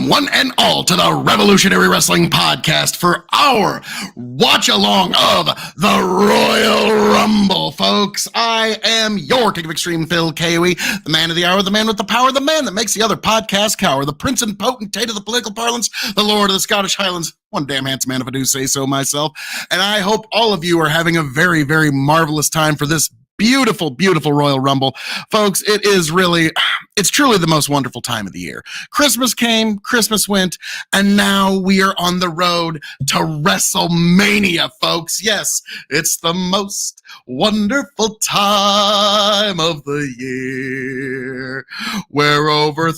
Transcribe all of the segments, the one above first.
one and all, to the Revolutionary Wrestling Podcast for our watch-along of the Royal Rumble, folks. I am your King of Extreme, Phil Kiwi, the man of the hour, the man with the power, the man that makes the other podcast cower, the prince and potentate of the political parlance, the lord of the Scottish Highlands, one damn handsome man if I do say so myself. And I hope all of you are having a very, very marvelous time for this beautiful, beautiful Royal Rumble. Folks, it's truly the most wonderful time of the year. Christmas came, Christmas went, and now we are on the road to WrestleMania, folks. Yes, it's the most wonderful time of the year, where over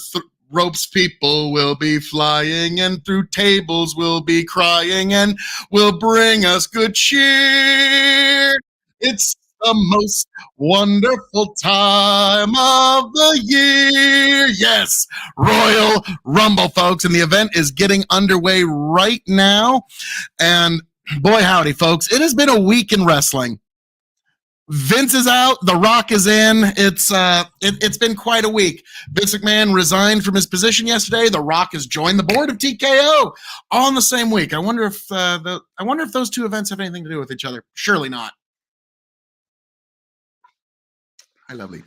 ropes people will be flying, and through tables will be crying, and will bring us good cheer. It's the most wonderful time of the year. Yes, Royal Rumble, folks. And the event is getting underway right now. And boy, howdy, folks. It has been a week in wrestling. Vince is out. The Rock is in. It's been quite a week. Vince McMahon resigned from his position yesterday. The Rock has joined the board of TKO all in the same week. I wonder if those two events have anything to do with each other. Surely not. Hi, lovely.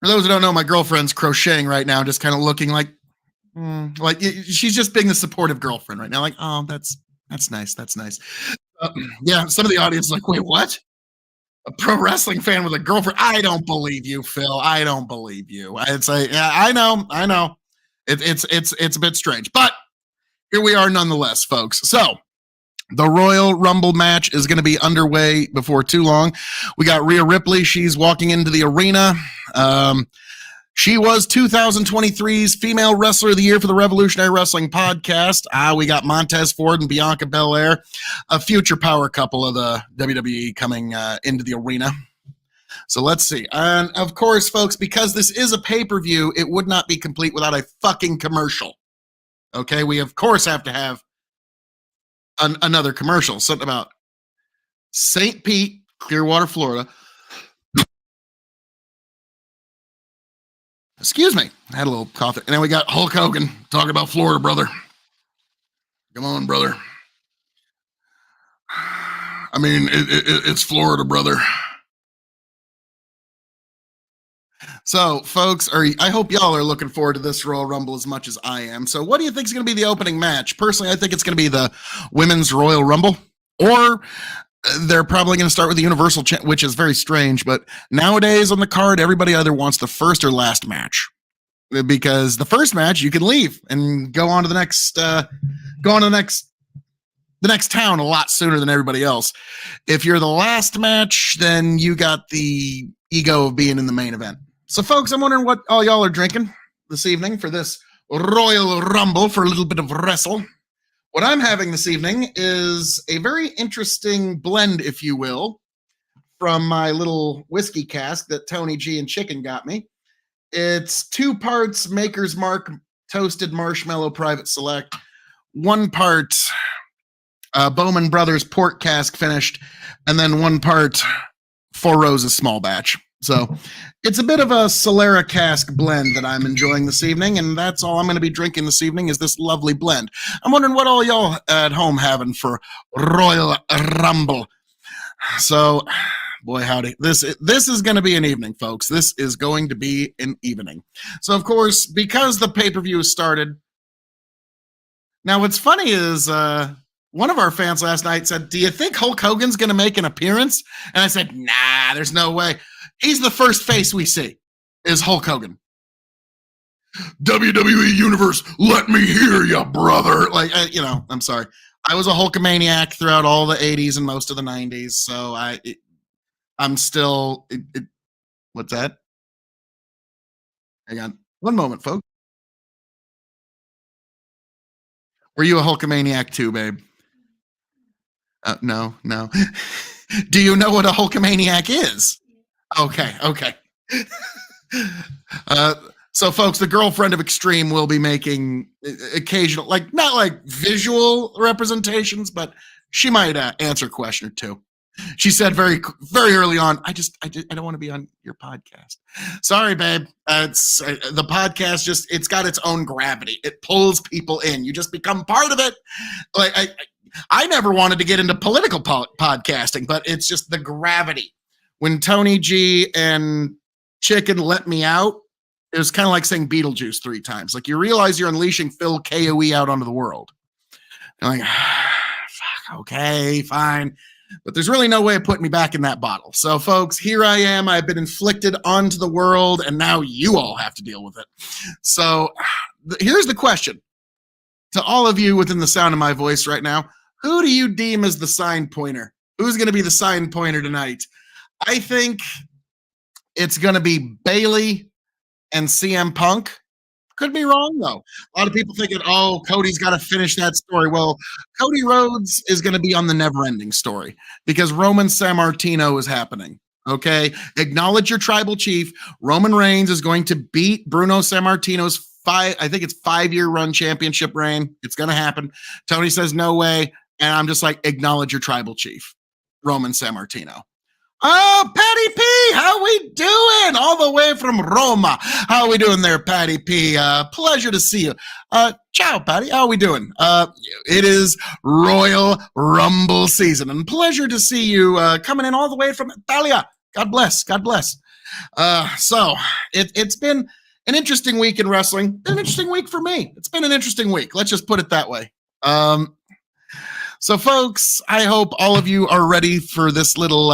For those who don't know, my girlfriend's crocheting right now, just kind of looking like she's just being the supportive girlfriend right now. Like, oh, that's nice. That's nice. Yeah, some of the audience is like, wait, what? A pro wrestling fan with a girlfriend? I don't believe you, Phil. I don't believe you. It's like, yeah, I know. It's a bit strange, but here we are nonetheless, folks. So the Royal Rumble match is going to be underway before too long. We got Rhea Ripley. She's walking into the arena. She was 2023's Female Wrestler of the Year for the Revolutionary Wrestling Podcast. We got Montez Ford and Bianca Belair, a future power couple of the WWE coming into the arena. So let's see. And of course, folks, because this is a pay-per-view, it would not be complete without a fucking commercial. Okay, we of course have to have another commercial, something about St. Pete, Clearwater, Florida. Excuse me, I had a little cough. And then we got Hulk Hogan talking about Florida, brother. Come on, brother. I mean, it's Florida, brother. So, folks, I hope y'all are looking forward to this Royal Rumble as much as I am. So what do you think is going to be the opening match? Personally, I think it's going to be the Women's Royal Rumble, or they're probably going to start with the Universal, which is very strange. But nowadays on the card, everybody either wants the first or last match, because the first match you can leave and go on to the next town a lot sooner than everybody else. If you're the last match, then you got the ego of being in the main event. So, folks, I'm wondering what all y'all are drinking this evening for this Royal Rumble for a little bit of wrestle. What I'm having this evening is a very interesting blend, if you will, from my little whiskey cask that Tony G and Chicken got me. It's 2 parts Maker's Mark Toasted Marshmallow Private Select, 1 part Bowman Brothers Pork Cask Finished, and then 1 part Four Roses Small Batch. So it's a bit of a Solera cask blend that I'm enjoying this evening, and that's all I'm going to be drinking this evening is this lovely blend. I'm wondering what all y'all at home having for Royal Rumble. So, boy, howdy. This is going to be an evening, folks. This is going to be an evening. So, of course, because the pay-per-view started. Now, what's funny is one of our fans last night said, do you think Hulk Hogan's going to make an appearance? And I said, nah, there's no way. He's the first face we see is Hulk Hogan. WWE Universe, let me hear ya, brother. Like, I'm sorry. I was a Hulkamaniac throughout all the 80s and most of the 90s. So I'm still, what's that? Hang on. One moment, folks. Were you a Hulkamaniac too, babe? No. Do you know what a Hulkamaniac is? Okay. So, folks, the girlfriend of Extreme will be making occasional, not like visual representations, but she might answer a question or two. She said very early on, I don't want to be on your podcast. Sorry, babe. It's the podcast. It's got its own gravity. It pulls people in. You just become part of it. Like I never wanted to get into political podcasting, but it's just the gravity. When Tony G and Chicken let me out, it was kind of like saying Beetlejuice 3 times. Like you realize you're unleashing Phil KOE out onto the world. I'm like, fuck, okay, fine. But there's really no way of putting me back in that bottle. So, folks, here I am. I've been inflicted onto the world, and now you all have to deal with it. So, here's the question to all of you within the sound of my voice right now. Who do you deem as the sign pointer? Who's going to be the sign pointer tonight? I think it's going to be Bayley and CM Punk. Could be wrong, though. A lot of people thinking, oh, Cody's got to finish that story. Well, Cody Rhodes is going to be on the never-ending story because Roman Sammartino is happening. Okay? Acknowledge your tribal chief. Roman Reigns is going to beat Bruno Sammartino's I think it's 5-year run championship reign. It's going to happen. Tony says, no way. And I'm just like, acknowledge your tribal chief, Roman Sammartino. Oh, Patty P, how we doing? All the way from Roma. How we doing there, Patty P? Pleasure to see you. Ciao, Patty. How we doing? It is Royal Rumble season, and pleasure to see you coming in all the way from Italia. God bless. God bless. So it's been an interesting week in wrestling. An interesting week for me. It's been an interesting week. Let's just put it that way. So, folks, I hope all of you are ready for this little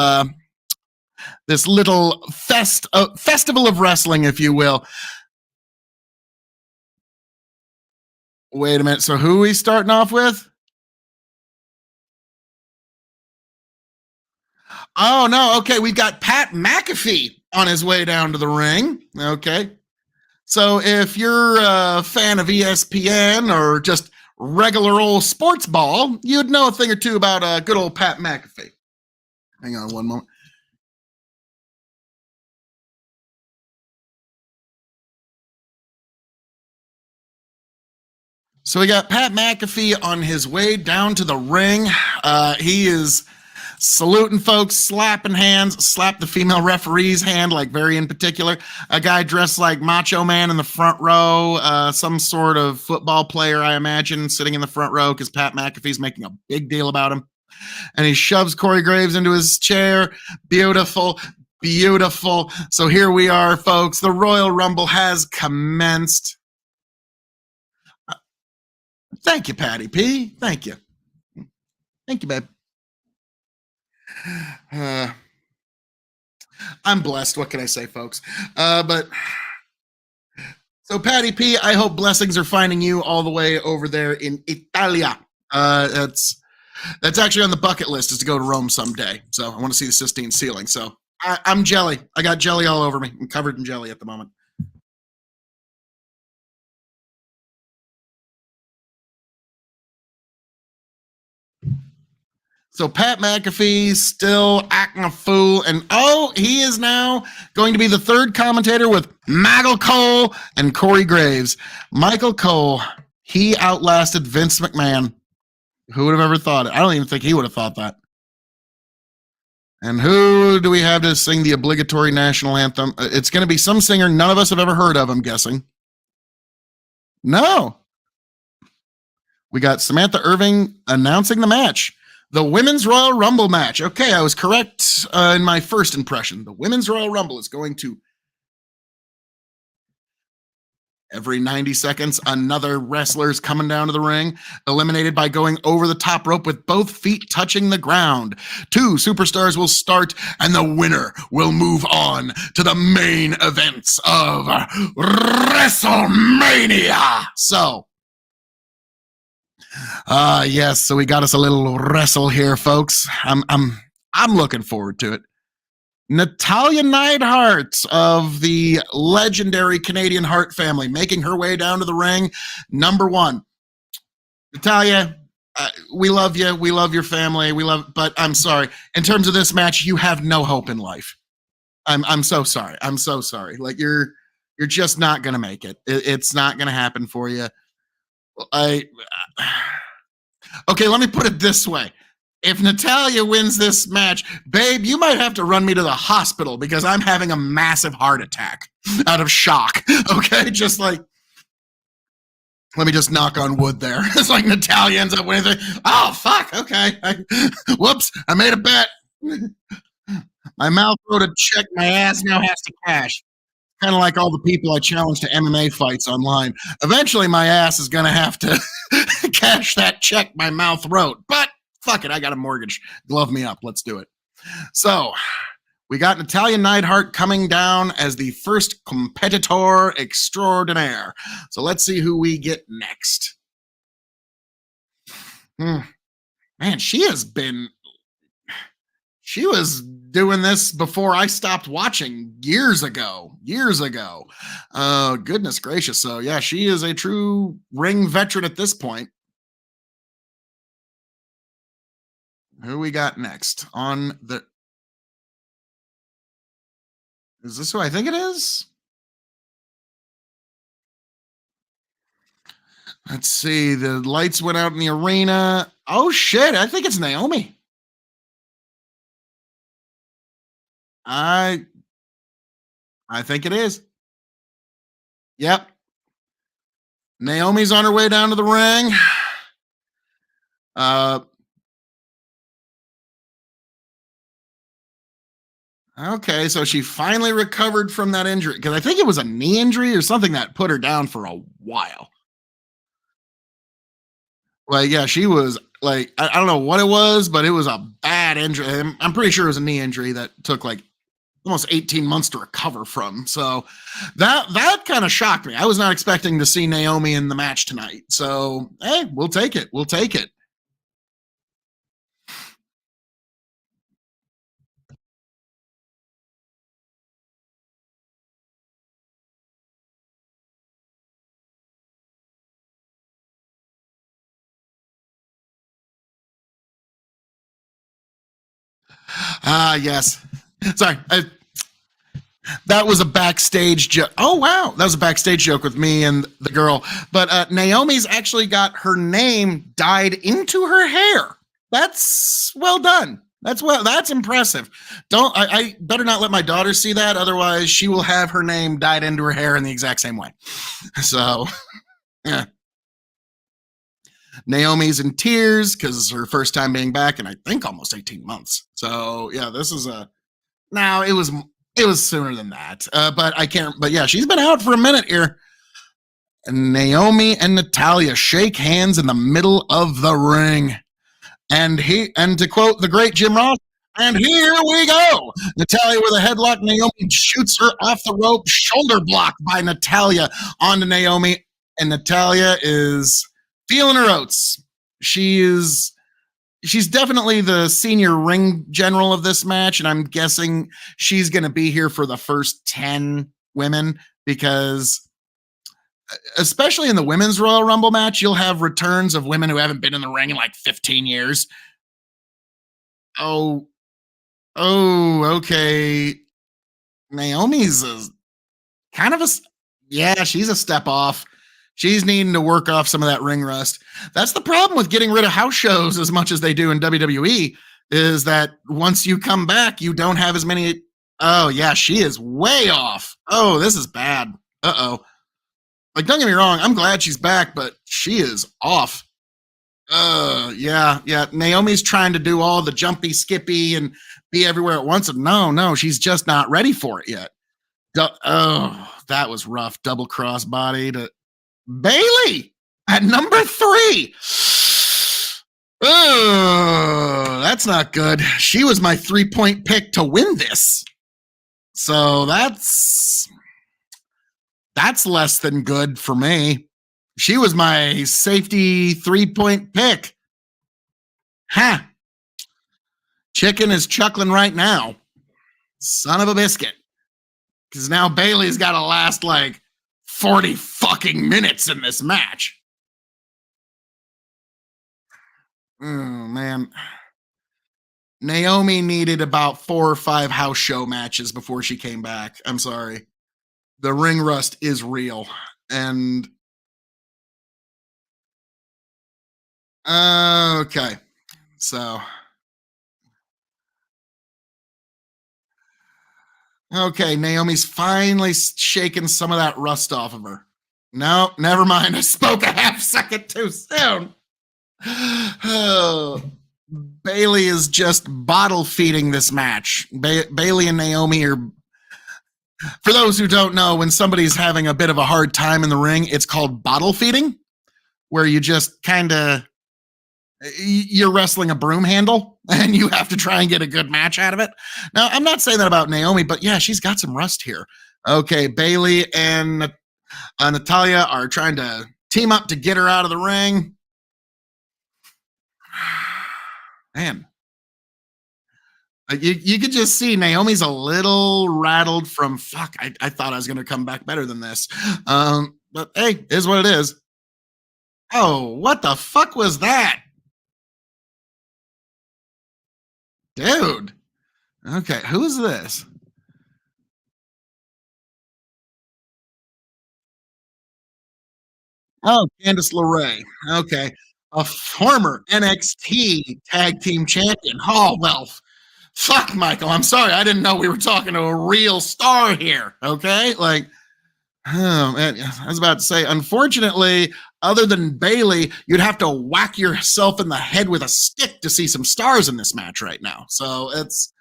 festival of wrestling, if you will. Wait a minute. So who are we starting off with? Oh, no. Okay. We've got Pat McAfee on his way down to the ring. Okay. So if you're a fan of ESPN or just regular old sports ball, you'd know a thing or two about good old Pat McAfee. Hang on one moment. So we got Pat McAfee on his way down to the ring. He is saluting folks, slapping hands, slap the female referee's hand, like very in particular. A guy dressed like Macho Man in the front row, some sort of football player, I imagine, sitting in the front row because Pat McAfee's making a big deal about him. And he shoves Corey Graves into his chair. Beautiful, beautiful. So here we are, folks. The Royal Rumble has commenced. Thank you, Patty P. Thank you. Thank you, babe. I'm blessed. What can I say, folks? But so, Patty P, I hope blessings are finding you all the way over there in Italia. That's actually on the bucket list, is to go to Rome someday. So I want to see the Sistine ceiling. So I'm jelly. I got jelly all over me. I'm covered in jelly at the moment. So Pat McAfee still acting a fool, and he is now going to be the third commentator with Michael Cole and Corey Graves. Michael Cole, he outlasted Vince McMahon. Who would have ever thought it? I don't even think he would have thought that. And who do we have to sing the obligatory national anthem? It's going to be some singer none of us have ever heard of, I'm guessing. No. We got Samantha Irving announcing the match. The Women's Royal Rumble match. Okay, I was correct in my first impression. The Women's Royal Rumble is going to, every 90 seconds, another wrestler's coming down to the ring, eliminated by going over the top rope with both feet touching the ground. 2 superstars will start, and the winner will move on to the main events of WrestleMania. So, yes, so we got us a little wrestle here, folks. I'm looking forward to it. Natalya Neidhart of the legendary Canadian Hart family making her way down to the ring. Number 1. Natalya, we love you. We love your family. But I'm sorry. In terms of this match, you have no hope in life. I'm so sorry. I'm so sorry. Like you're just not gonna make it. It's not gonna happen for you. Okay, let me put it this way. if Natalia wins this match, babe, you might have to run me to the hospital because I'm having a massive heart attack out of shock. Okay, just like let me just knock on wood there. It's like Natalia ends up winning. Oh fuck! Okay, whoops! I made a bet. My mouth wrote a check. My ass now has to cash. Kind of like all the people I challenge to MMA fights online. Eventually, my ass is going to have to cash that check my mouth wrote. But fuck it, I got a mortgage. Glove me up. Let's do it. So we got Natalia Neidhart coming down as the first competitor extraordinaire. So let's see who we get next. Man, she was doing this before I stopped watching years ago. Goodness gracious. So yeah, she is a true ring veteran at this point. Who we got next on the is this who I think it is? Let's see. The lights went out in the arena. Oh shit, I think it's Naomi. I think it is. Yep. Naomi's on her way down to the ring. Okay, so she finally recovered from that injury because I think it was a knee injury or something that put her down for a while. Like, yeah, she was like, I don't know what it was, but it was a bad injury. I'm pretty sure it was a knee injury that took like almost 18 months to recover from. So that kind of shocked me. I was not expecting to see Naomi in the match tonight. So, hey, we'll take it. We'll take it. Yes. Sorry. That was a backstage joke. Oh wow, that was a backstage joke with me and the girl. But Naomi's actually got her name dyed into her hair. That's well done. That's impressive. I better not let my daughter see that, otherwise she will have her name dyed into her hair in the exact same way. So, yeah. Naomi's in tears because it's her first time being back in I think almost 18 months. So yeah, this is a now it was sooner than that. But I can't. But yeah, she's been out for a minute here. And Naomi and Natalia shake hands in the middle of the ring. And to quote the great Jim Ross, and here we go. Natalia with a headlock. Naomi shoots her off the rope. Shoulder block by Natalia onto Naomi. And Natalia is feeling her oats. She's definitely the senior ring general of this match, and I'm guessing she's going to be here for the first 10 women because especially in the women's Royal Rumble match, you'll have returns of women who haven't been in the ring in like 15 years. Oh, okay. Naomi's kind of yeah, she's a step off. She's needing to work off some of that ring rust. That's the problem with getting rid of house shows as much as they do in WWE is that once you come back, you don't have as many. Oh, yeah, she is way off. Oh, this is bad. Uh-oh. Like, don't get me wrong. I'm glad she's back, but she is off. Yeah. Naomi's trying to do all the jumpy, skippy, and be everywhere at once. And no, she's just not ready for it yet. Oh, that was rough. Double cross body to Bailey at number 3. Oh, that's not good. She was my 3-point pick to win this. So that's less than good for me. She was my safety 3-point pick. Huh. Chicken is chuckling right now. Son of a biscuit. Because now Bailey's got to last like 40 fucking minutes in this match. Oh, man. Naomi needed about 4 or 5 house show matches before she came back. I'm sorry. The ring rust is real. And okay. So Okay, Naomi's finally shaking some of that rust off of her. No, never mind. I spoke a half second too soon. Oh, Bailey is just bottle feeding this match. Bailey and Naomi are, for those who don't know, when somebody's having a bit of a hard time in the ring, it's called bottle feeding, where you just kind of, you're wrestling a broom handle and you have to try and get a good match out of it. Now, I'm not saying that about Naomi, but yeah, she's got some rust here. Okay, Bailey and Natalia are trying to team up to get her out of the ring. Man, you could just see Naomi's a little rattled from fuck. I thought I was going to come back better than this. But hey, is what it is. Oh, what the fuck was that? Dude. Okay, who is this? Oh, Candice LeRae. Okay. A former NXT tag team champion. Oh, well, fuck, Michael. I'm sorry. I didn't know we were talking to a real star here. Okay. Like, oh, man. I was about to say, unfortunately, other than Bailey, you'd have to whack yourself in the head with a stick to see some stars in this match right now. So it's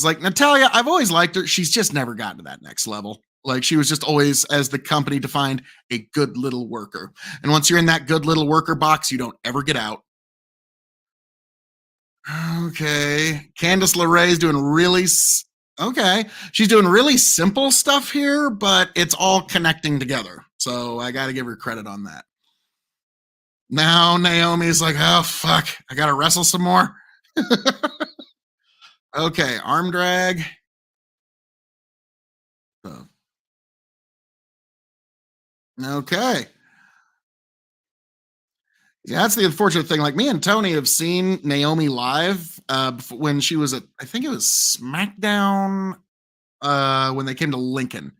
like Natalia, I've always liked her. She's just never gotten to that next level. Like she was just always, as the company defined, a good little worker. And once you're in that good little worker box, you don't ever get out. Okay. Candice LeRae's doing really okay. She's doing really simple stuff here, but it's all connecting together. So I got to give her credit on that. Now Naomi's like, oh fuck, I got to wrestle some more. Okay, arm drag. Oh. Okay. Yeah, that's the unfortunate thing. Like me and Tony have seen Naomi live when she was at, I think it was SmackDown when they came to Lincoln.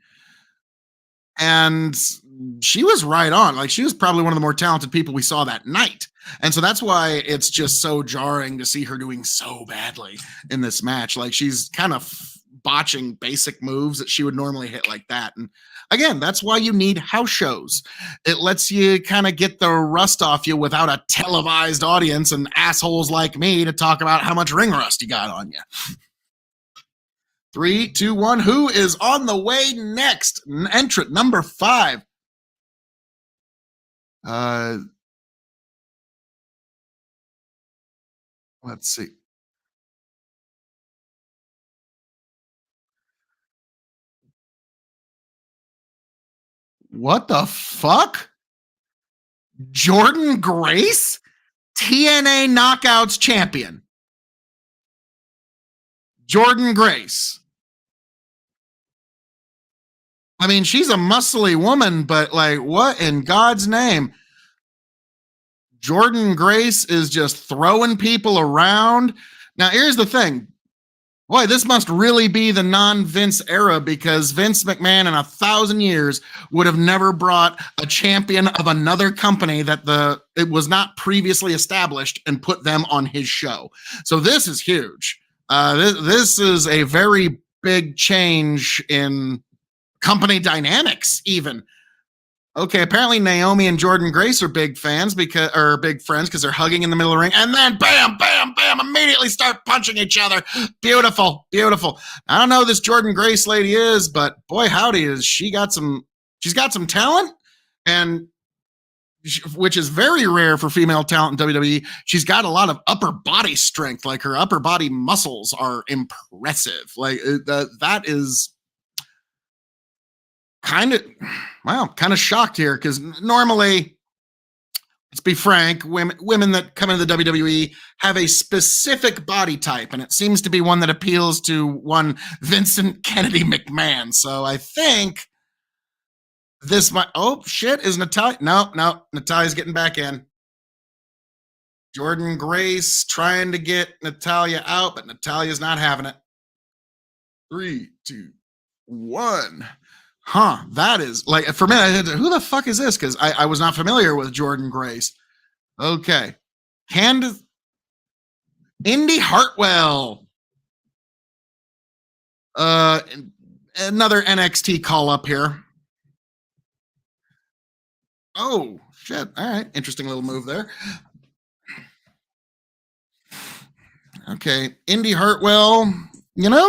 And she was right on. Like she was probably one of the more talented people we saw that night. And so that's why it's just so jarring to see her doing so badly in this match. Like she's kind of botching basic moves that she would normally hit like that. And again, that's why you need house shows. It lets you kind of get the rust off you without a televised audience and assholes like me to talk about how much ring rust you got on you. 3, 2, 1. Who is on the way next? Entrant number 5. Uh, let's see. What the fuck? Jordan Grace, TNA Knockouts champion. Jordan Grace. I mean, she's a muscly woman, but like, what in God's name? Jordan Grace is just throwing people around. Now, here's the thing. Boy, this must really be the non-Vince era because Vince McMahon in 1,000 years would have never brought a champion of another company that it was not previously established and put them on his show. So this is huge. This is a very big change in company dynamics, even. Okay, apparently Naomi and Jordan Grace are big friends because they're hugging in the middle of the ring, and then bam, bam, bam, immediately start punching each other. Beautiful, beautiful. I don't know who this Jordan Grace lady is, but boy, howdy, she's got some talent, and which is very rare for female talent in WWE. She's got a lot of upper body strength, like her upper body muscles are impressive. Like that is kind of shocked here because normally, let's be frank, women that come into the WWE have a specific body type, and it seems to be one that appeals to one Vincent Kennedy McMahon. So I think this might. Oh shit! Is Natalia? No. Natalia's getting back in. Jordan Grace trying to get Natalia out, but Natalia's not having it. 3, 2, 1. Huh, that is like for me. Who the fuck is this? Because I was not familiar with Jordan Grace. Okay, Indy Hartwell. Uh, Another NXT call up here. Oh shit! All right, interesting little move there. Okay, Indy Hartwell.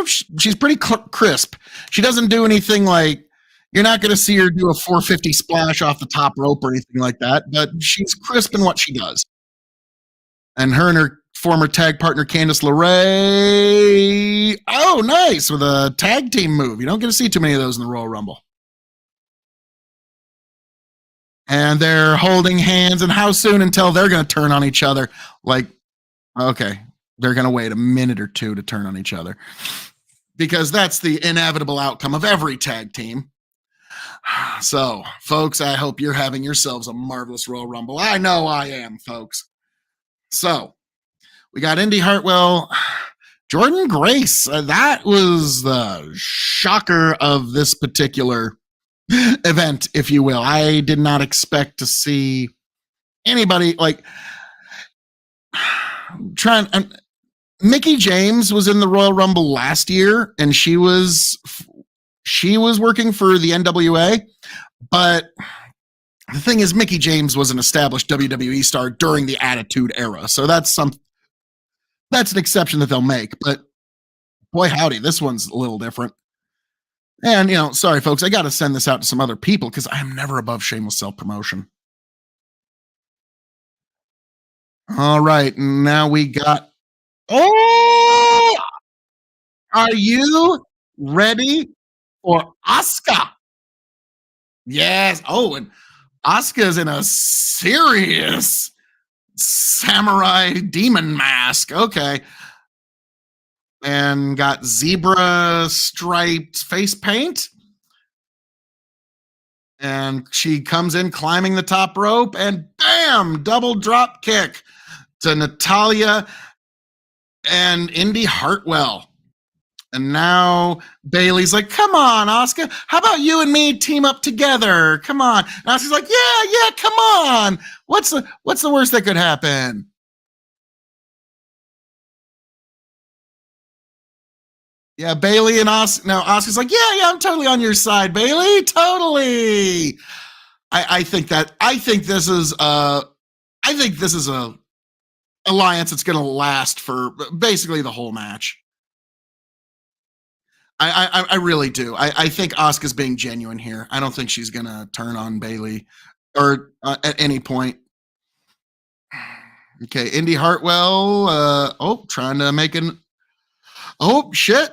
She's pretty crisp. She doesn't do anything like you're not going to see her do a 450 splash off the top rope or anything like that. But she's crisp in what she does. And her former tag partner Candice LeRae. Oh, nice with a tag team move. You don't get to see too many of those in the Royal Rumble. And they're holding hands. And how soon until they're going to turn on each other? Like, okay, they're going to wait a minute or two to turn on each other because that's the inevitable outcome of every tag team. So, folks, I hope you're having yourselves a marvelous Royal Rumble. I know I am, folks. So, we got Indy Hartwell, Jordan Grace. That was the shocker of this particular event, if you will. I did not expect to see anybody like trying. Mickie James was in the Royal Rumble last year, and she was working for the NWA, but the thing is, Mickie James was an established WWE star during the Attitude Era, so that's an exception that they'll make. But boy, howdy, this one's a little different. And sorry, folks, I got to send this out to some other people because I am never above shameless self promotion. All right, now we got. Oh, are you ready for Asuka? Yes. Oh, and Asuka's in a serious samurai demon mask. Okay. And got zebra striped face paint. And she comes in climbing the top rope and bam, double drop kick to Natalya and Indy Hartwell. And now Bayley's like, come on, Asuka. How about you and me team up together? Come on. And Asuka's like, yeah, come on. What's the worst that could happen? Yeah, Bayley and Asuka. No, Asuka's like, yeah, I'm totally on your side, Bayley. Totally. I think this is a alliance that's going to last for basically the whole match. I really do. I think Asuka's being genuine here. I don't think she's going to turn on Bayley or at any point. Okay, Indy Hartwell. Trying to make an. Oh, shit.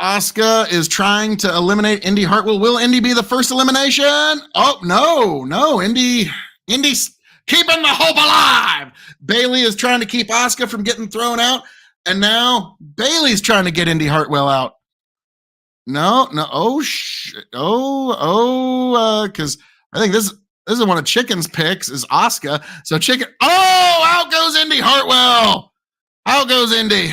Asuka is trying to eliminate Indy Hartwell. Will Indy be the first elimination? Oh, no. Indy's keeping the hope alive. Bayley is trying to keep Asuka from getting thrown out. And now Bayley's trying to get Indy Hartwell out. No. Oh, shit. Because I think this is one of Chicken's picks is Asuka. So Chicken. Oh, out goes Indy Hartwell. Out goes Indy.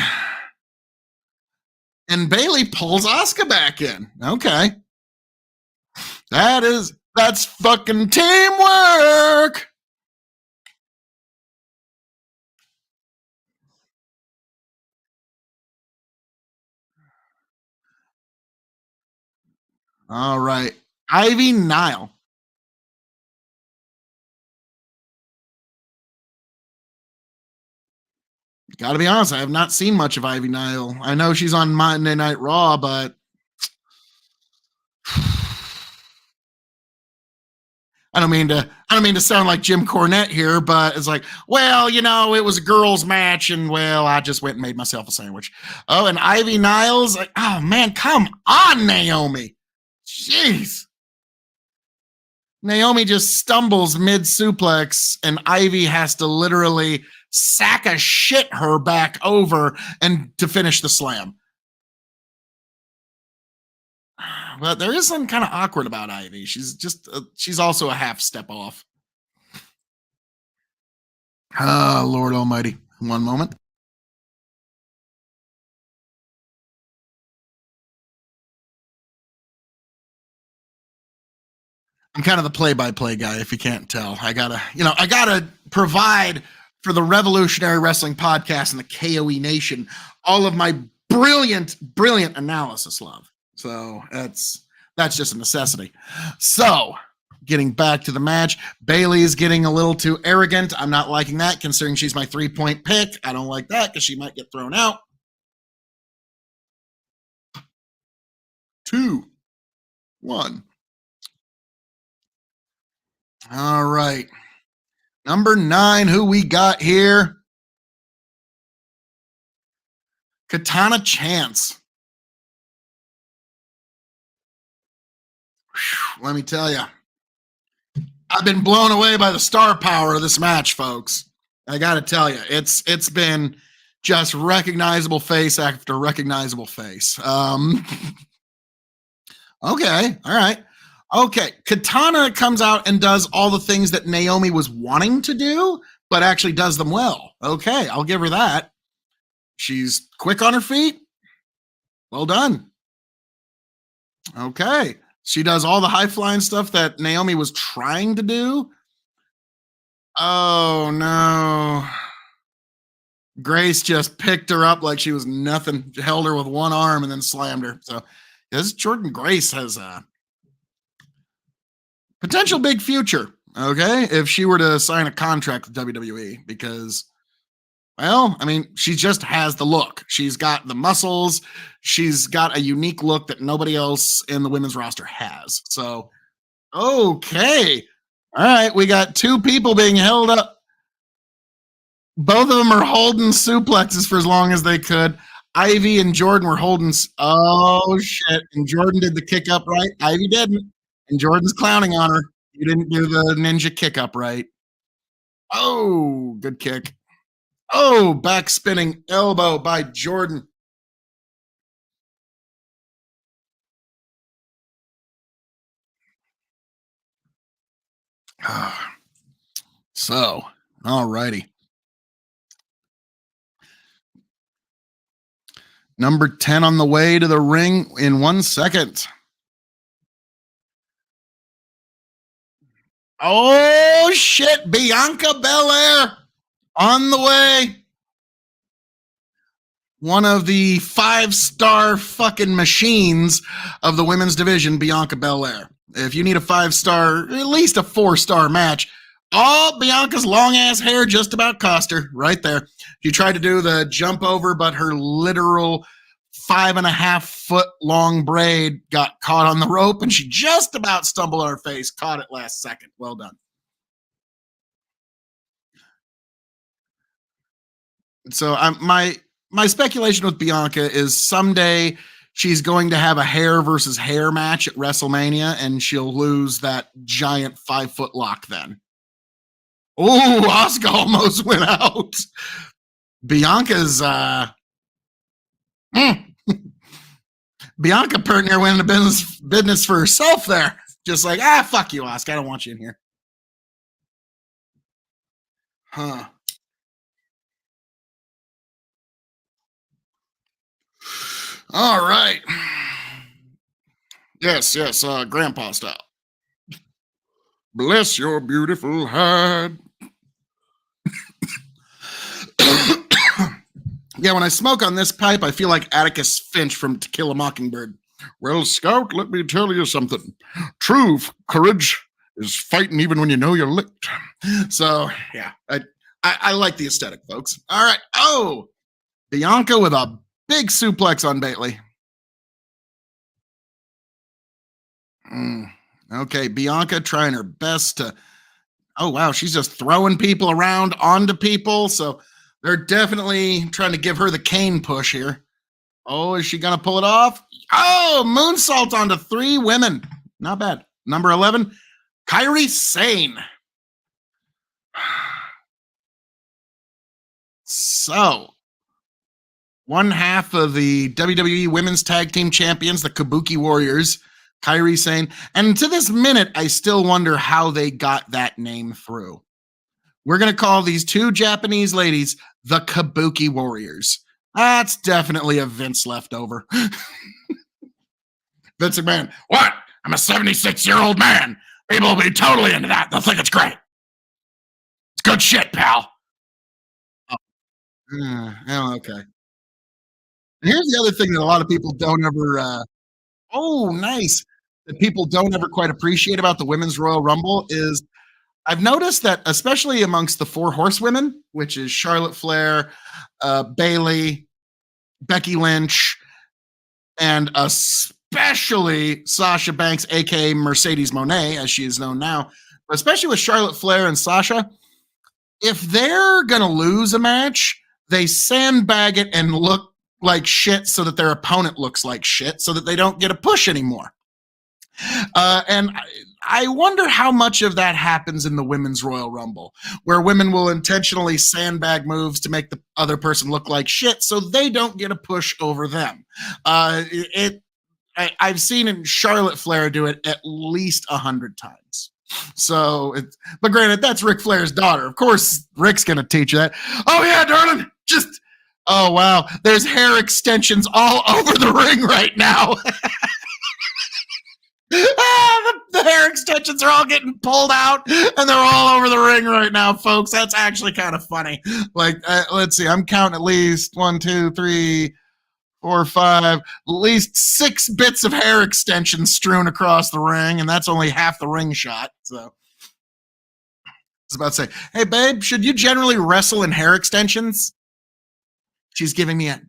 And Bayley pulls Asuka back in. Okay. That's fucking teamwork. All right. Ivy Nile. Got to be honest, I have not seen much of Ivy Nile. I know she's on Monday Night Raw, but I don't mean to sound like Jim Cornette here, but it's like, well, it was a girls' match, and well, I just went and made myself a sandwich. Oh, and Ivy Niles, like, oh man, come on, Naomi. Jeez. Naomi just stumbles mid suplex, and Ivy has to literally sack a shit her back over and to finish the slam. But there is something kind of awkward about Ivy. She's also a half step off. Oh, Lord Almighty. One moment. I'm kind of the play-by-play guy, if you can't tell. I gotta provide for the Revolutionary Wrestling Podcast and the KOE Nation all of my brilliant analysis, love. So that's just a necessity. So getting back to the match, Bailey's getting a little too arrogant. I'm not liking that, considering she's my 3-point pick. I don't like that because she might get thrown out. 2, 1. All right. Number 9, who we got here? Katana Chance. Whew, let me tell you, I've been blown away by the star power of this match, folks. I got to tell you, it's been just recognizable face after recognizable face. Okay, all right. Okay, Katana comes out and does all the things that Naomi was wanting to do, but actually does them well. Okay, I'll give her that. She's quick on her feet. Well done. Okay. She does all the high flying stuff that Naomi was trying to do. Oh no. Grace just picked her up like she was nothing, held her with one arm and then slammed her. So this Jordan Grace has a potential big future. Okay. If she were to sign a contract with WWE, because, well, I mean, she just has the look. She's got the muscles. She's got a unique look that nobody else in the women's roster has. So, okay. All right. We got 2 people being held up. Both of them are holding suplexes for as long as they could. Ivy and Jordan were holding. Oh, shit. And Jordan did the kick up right. Ivy didn't. And Jordan's clowning on her. You didn't do the ninja kick up right. Oh, good kick. Oh, back spinning elbow by Jordan. So, all righty. Number 10 on the way to the ring in 1 second. Oh, shit. Bianca Belair on the way. One of the 5-star fucking machines of the women's division, Bianca Belair. If you need a 5-star, at least a 4-star match, all Bianca's long ass hair just about cost her right there. She tried to do the jump over, but her literal 5.5-foot long braid got caught on the rope and she just about stumbled on her face, caught it last second. Well done. So my speculation with Bianca is someday she's going to have a hair versus hair match at WrestleMania and she'll lose that giant 5-foot lock then. Oh, Asuka almost went out. Bianca's Bianca Pertner winning the business for herself there. Just like, fuck you, Asuka. I don't want you in here. Huh. All right. Yes, grandpa style. Bless your beautiful heart. Yeah, when I smoke on this pipe, I feel like Atticus Finch from To Kill a Mockingbird. Well, Scout, let me tell you something. True courage is fighting even when you know you're licked. So, yeah, I like the aesthetic, folks. All right. Oh, Bianca with a big suplex on Bailey. Okay, Bianca trying her best to. Oh, wow, she's just throwing people around onto people. So they're definitely trying to give her the cane push here. Oh, is she going to pull it off? Oh, moonsault onto 3 women. Not bad. Number 11, Kairi Sane. So, one half of the WWE Women's Tag Team Champions, the Kabuki Warriors, Kairi Sane. And to this minute, I still wonder how they got that name through. We're going to call these 2 Japanese ladies the Kabuki Warriors. That's definitely a Vince leftover. Vince McMahon, what? I'm a 76-year-old man. People will be totally into that. They'll think it's great. It's good shit, pal. Oh, okay. Here's the other thing that a lot of people don't ever. Oh, nice. That people don't ever quite appreciate about the Women's Royal Rumble is I've noticed that, especially amongst the four horsewomen, which is Charlotte Flair, Bailey, Becky Lynch, and especially Sasha Banks, aka Mercedes Moné, as she is known now, but especially with Charlotte Flair and Sasha, if they're going to lose a match, they sandbag it and look like shit so that their opponent looks like shit so that they don't get a push anymore. And I wonder how much of that happens in the Women's Royal Rumble, where women will intentionally sandbag moves to make the other person look like shit so they don't get a push over them. I've seen Charlotte Flair do it at least 100 times. So, but granted, that's Ric Flair's daughter. Of course, Rick's going to teach you that. Oh, yeah, darling. Oh, wow. There's hair extensions all over the ring right now. The hair extensions are all getting pulled out and they're all over the ring right now, folks. That's actually kind of funny. Like, let's see. I'm counting at least 1, 2, 3, 4, 5, at least 6 bits of hair extensions strewn across the ring, and that's only half the ring shot. So I was about to say, hey, babe, should you generally wrestle in hair extensions? She's giving me a.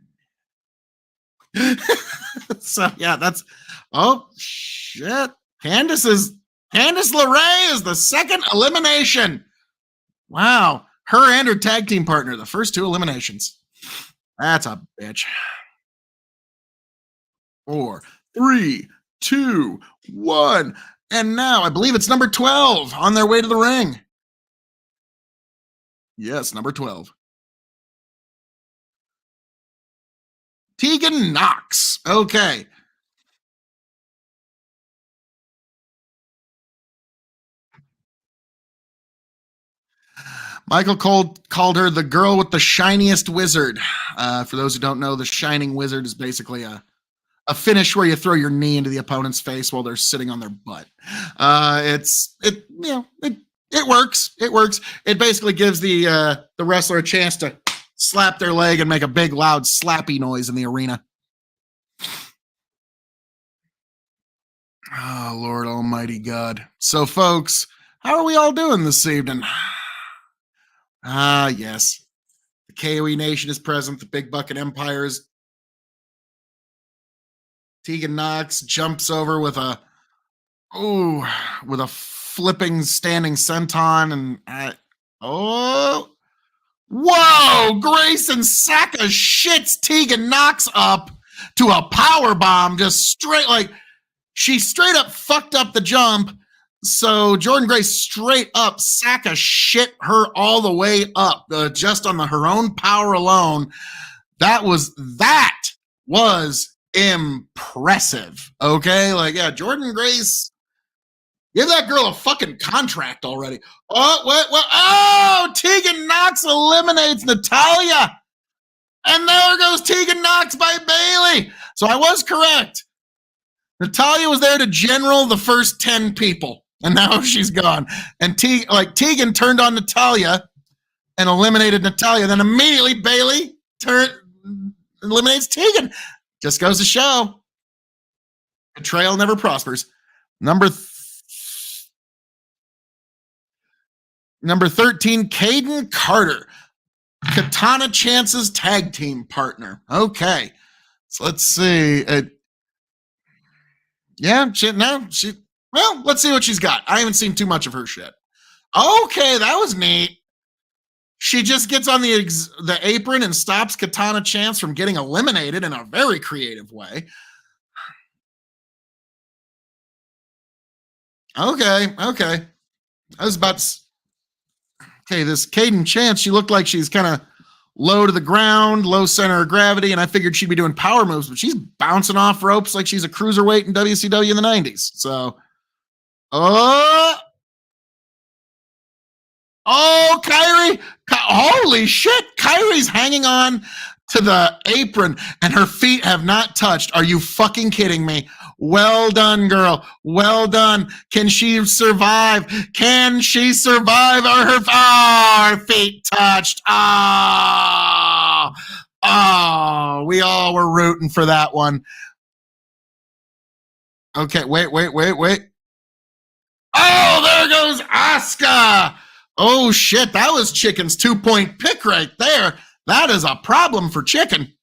So, yeah, that's. Oh, shit. Candice LeRae is the second elimination. Wow. Her and her tag team partner, the first 2 eliminations. That's a bitch. 4, 3, 2, 1. And now I believe it's number 12 on their way to the ring. Yes, number 12. Tegan Knox. Okay. Michael Cole called her the girl with the shiniest wizard. For those who don't know, the shining wizard is basically a finish where you throw your knee into the opponent's face while they're sitting on their butt. It works. It works. It basically gives the wrestler a chance to slap their leg and make a big loud slappy noise in the arena. Oh, Lord Almighty God. So, folks, how are we all doing this evening? Yes. The KOE Nation is present. The Big Bucket Empires. Tegan Knox jumps over with a flipping standing senton and whoa! Grayson Sacca shits Tegan Knox up to a power bomb, just straight like she straight up fucked up the jump. So Jordan Grace straight up Sacca shit her all the way up, just on her own power alone. That was impressive. Okay, like yeah, Jordan Grace, give that girl a fucking contract already. Oh, what? Oh, Tegan Knox eliminates Natalya, and there goes Tegan Knox by Bailey. So I was correct. Natalya was there to general the first 10 people. And now she's gone. And Tegan turned on Natalya and eliminated Natalya. Then immediately Bailey eliminates Tegan. Just goes to show. Betrayal never prospers. Number 13, Caden Carter. Katana Chance's tag team partner. Okay. So let's see. Well, let's see what she's got. I haven't seen too much of her shit. Okay, that was neat. She just gets on the apron and stops Katana Chance from getting eliminated in a very creative way. Okay. I was about to... Okay, this Caden Chance, she looked like she's kind of low to the ground, low center of gravity, and I figured she'd be doing power moves, but she's bouncing off ropes like she's a cruiserweight in WCW in the 90s. So... Oh, Kyrie. Holy shit. Kyrie's hanging on to the apron and her feet have not touched. Are you fucking kidding me? Well done, girl. Well done. Can she survive? Can she survive? Are her feet touched? Oh, we all were rooting for that one. Okay, wait. Oh, there goes Asuka. Oh shit, that was Chicken's 2-point pick right there. That is a problem for Chicken.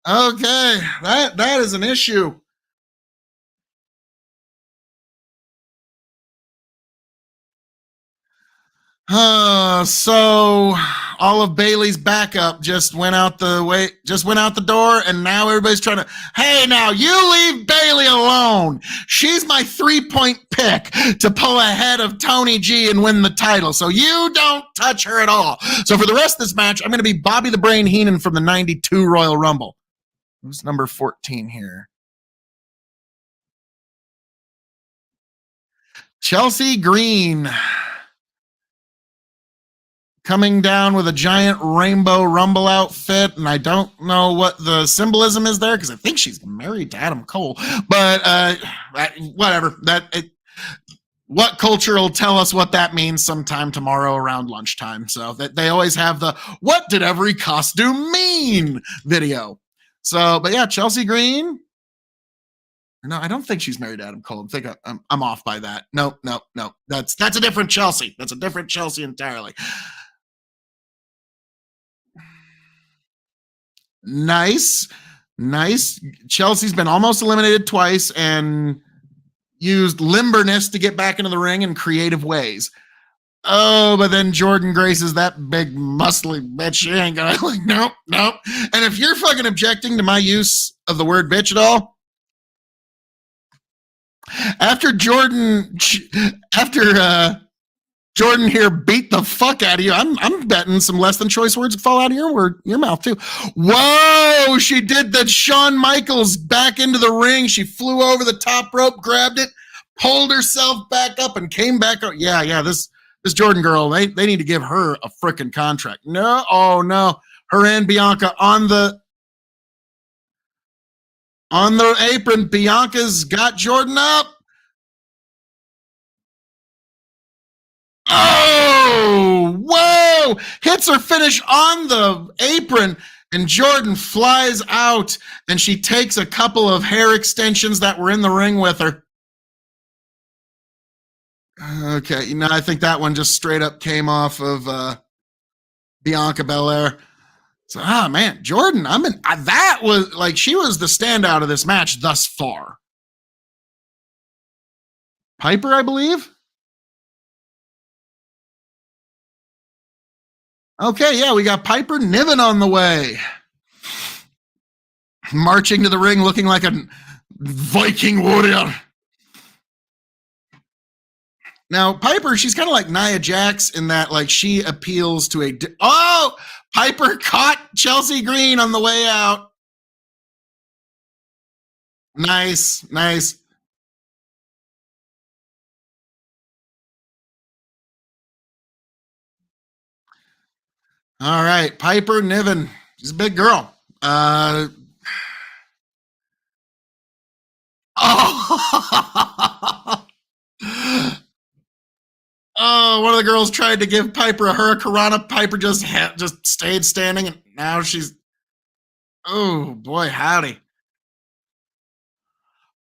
Okay, that is an issue. So all of Bailey's backup just went out the door, and now everybody's trying to. Hey, now you leave Bailey alone. She's my 3-point pick to pull ahead of Tony G and win the title. So you don't touch her at all. So for the rest of this match, I'm going to be Bobby the Brain Heenan from the '92 Royal Rumble. Who's number 14 here? Chelsea Green. Coming down with a giant rainbow rumble outfit, and I don't know what the symbolism is there because I think she's married to Adam Cole, but whatever. What culture will tell us what that means sometime tomorrow around lunchtime. So that they always have the "What did every costume mean?" video. So, but yeah, Chelsea Green. No, I don't think she's married to Adam Cole. I think I'm off by that. No. That's a different Chelsea. That's a different Chelsea entirely. Nice. Chelsea's been almost eliminated twice and used limberness to get back into the ring in creative ways. Oh, but then Jordan Grace is that big muscly bitch. She ain't gonna nope. And if you're fucking objecting to my use of the word bitch at all, after Jordan here beat the fuck out of you, I'm betting some less than choice words fall out of your mouth too. Whoa, she did that Shawn Michaels back into the ring. She flew over the top rope, grabbed it, pulled herself back up, and came back up. Yeah, this Jordan girl, they need to give her a freaking contract. No, oh no. Her and Bianca on the apron. Bianca's got Jordan up. Oh, whoa! Hits her finish on the apron, and Jordan flies out, and she takes a couple of hair extensions that were in the ring with her. Okay, I think that one just straight up came off of Bianca Belair. So, man, Jordan, that was like, she was the standout of this match thus far. Piper, I believe. Okay, yeah, we got Piper Niven on the way. Marching to the ring looking like a Viking warrior. Now, Piper, she's kind of like Nia Jax in that, like, she appeals to a... Oh! Piper caught Chelsea Green on the way out. Nice. All right, Piper Niven. She's a big girl. Oh, one of the girls tried to give Piper a hurricanrana. Piper just stayed standing, and now she's... Oh, boy, howdy.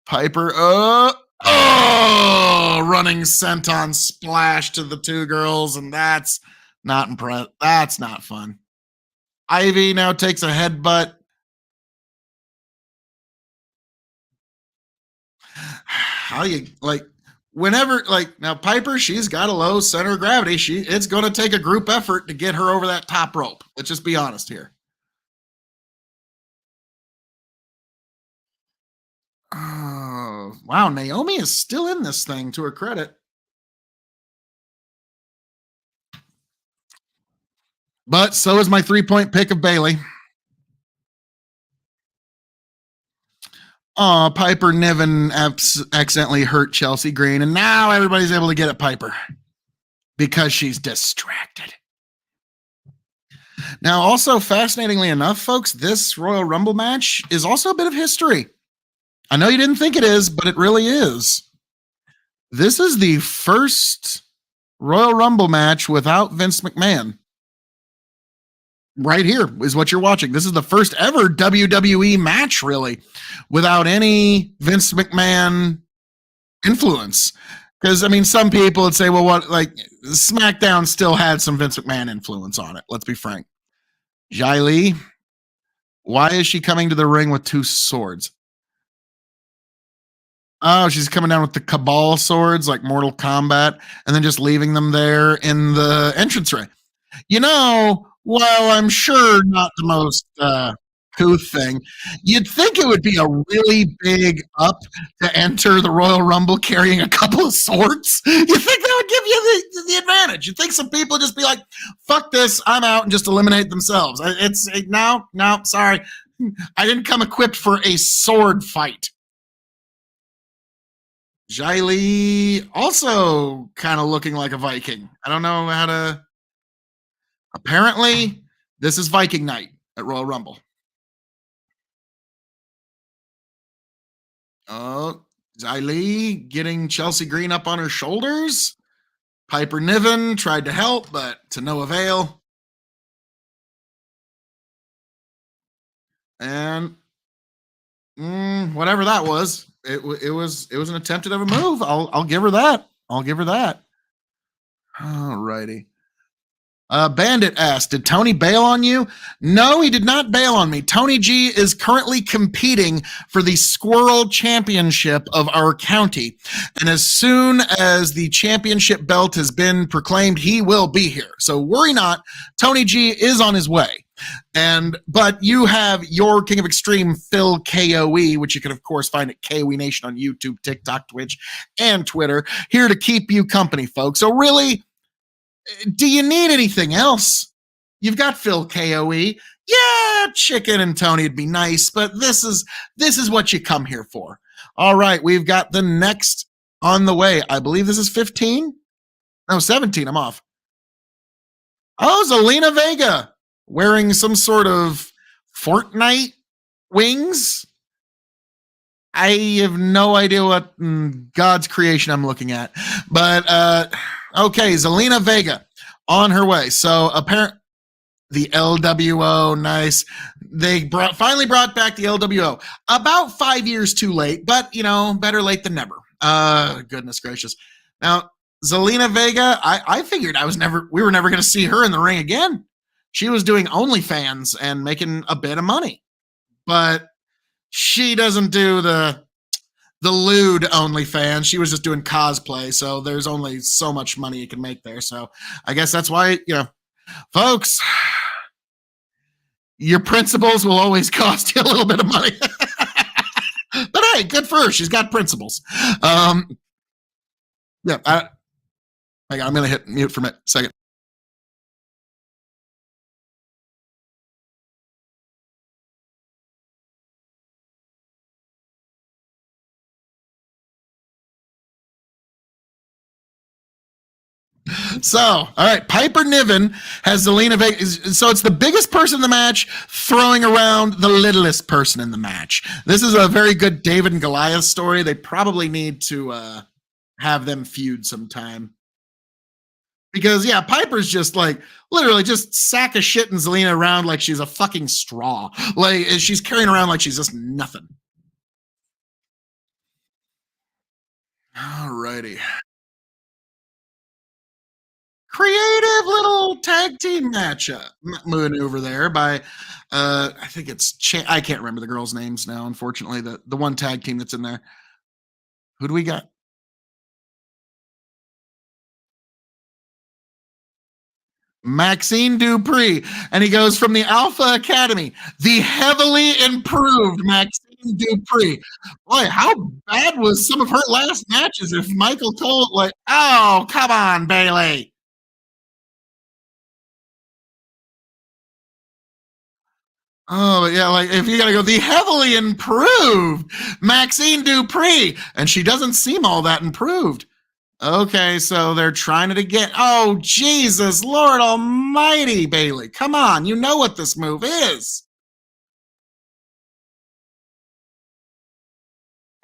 Piper, running senton splash to the two girls, and that's not impressive. That's not fun. Ivy now takes a headbutt. How you like whenever now Piper, she's got a low center of gravity. It's going to take a group effort to get her over that top rope. Let's just be honest here. Oh, wow, Naomi is still in this thing, to her credit. But so is my 3-point pick of Bailey. Oh, Piper Niven accidentally hurt Chelsea Green, and now everybody's able to get at Piper because she's distracted. Now, also fascinatingly enough, folks, this Royal Rumble match is also a bit of history. I know you didn't think it is, but it really is. This is the first Royal Rumble match without Vince McMahon. Right here is what you're watching. This is the first ever WWE match, really, without any Vince McMahon influence. Because I mean, some people would say, "Well, what?" Like SmackDown still had some Vince McMahon influence on it. Let's be frank. Jai Lee, why is she coming to the ring with two swords? Oh, she's coming down with the Cabal swords, like Mortal Kombat, and then just leaving them there in the entrance ring. Well, I'm sure not the most couth thing. You'd think it would be a really big up to enter the Royal Rumble carrying a couple of swords. You think that would give you the advantage? You think some people just be like, "Fuck this, I'm out," and just eliminate themselves? No, sorry, I didn't come equipped for a sword fight. Jai Lee also kind of looking like a Viking. I don't know how to. Apparently, this is Viking night at Royal Rumble. Oh, Jai Lee getting Chelsea Green up on her shoulders. Piper Niven tried to help, but to no avail. And whatever that was, it was an attempted of a move. I'll give her that. I'll give her that. All righty. Bandit asked, did Tony bail on you? No, he did not bail on me. Tony G is currently competing for the Squirrel Championship of our county. And as soon as the championship belt has been proclaimed, he will be here. So worry not, Tony G is on his way. But you have your King of Extreme, Phil KOE, which you can, of course, find at KOE Nation on YouTube, TikTok, Twitch, and Twitter, here to keep you company, folks. So really, do you need anything else? You've got Phil KOE. Yeah, Chicken and Tony would be nice, but this is what you come here for. All right, we've got the next on the way. I believe this is 15. No, 17. I'm off. Oh, Zelina Vega wearing some sort of Fortnite wings. I have no idea what God's creation I'm looking at. But okay, Zelina Vega on her way. So apparently the LWO, nice. They finally brought back the LWO. About 5 years too late, but better late than never. Goodness gracious. Now, Zelina Vega, I figured we were never going to see her in the ring again. She was doing OnlyFans and making a bit of money. But she doesn't do the lewd OnlyFans. She was just doing cosplay, so there's only so much money you can make there. So I guess that's why, folks, your principles will always cost you a little bit of money. But hey, good for her. She's got principles. Yeah, hang on, I'm going to hit mute for a second. So, all right, Piper Niven has Zelina Vega. So it's the biggest person in the match throwing around the littlest person in the match. This is a very good David and Goliath story. They probably need to have them feud sometime. Because, yeah, Piper's just like literally just sack of shit and Zelina around like she's a fucking straw. Like she's carrying around like she's just nothing. All righty. Creative little tag team matchup maneuver there by I think it's I can't remember the girls' names now, unfortunately. The one tag team that's in there. Who do we got? Maxine Dupree, and he goes from the Alpha Academy, the heavily improved Maxine Dupree. Boy, how bad was some of her last matches? If Michael told, like, oh, come on, Bailey. Oh, yeah, like if you gotta go, the heavily improved Maxine Dupree, and she doesn't seem all that improved. Okay, so they're trying it again. Oh, Jesus, Lord Almighty, Bailey. Come on, you know what this move is.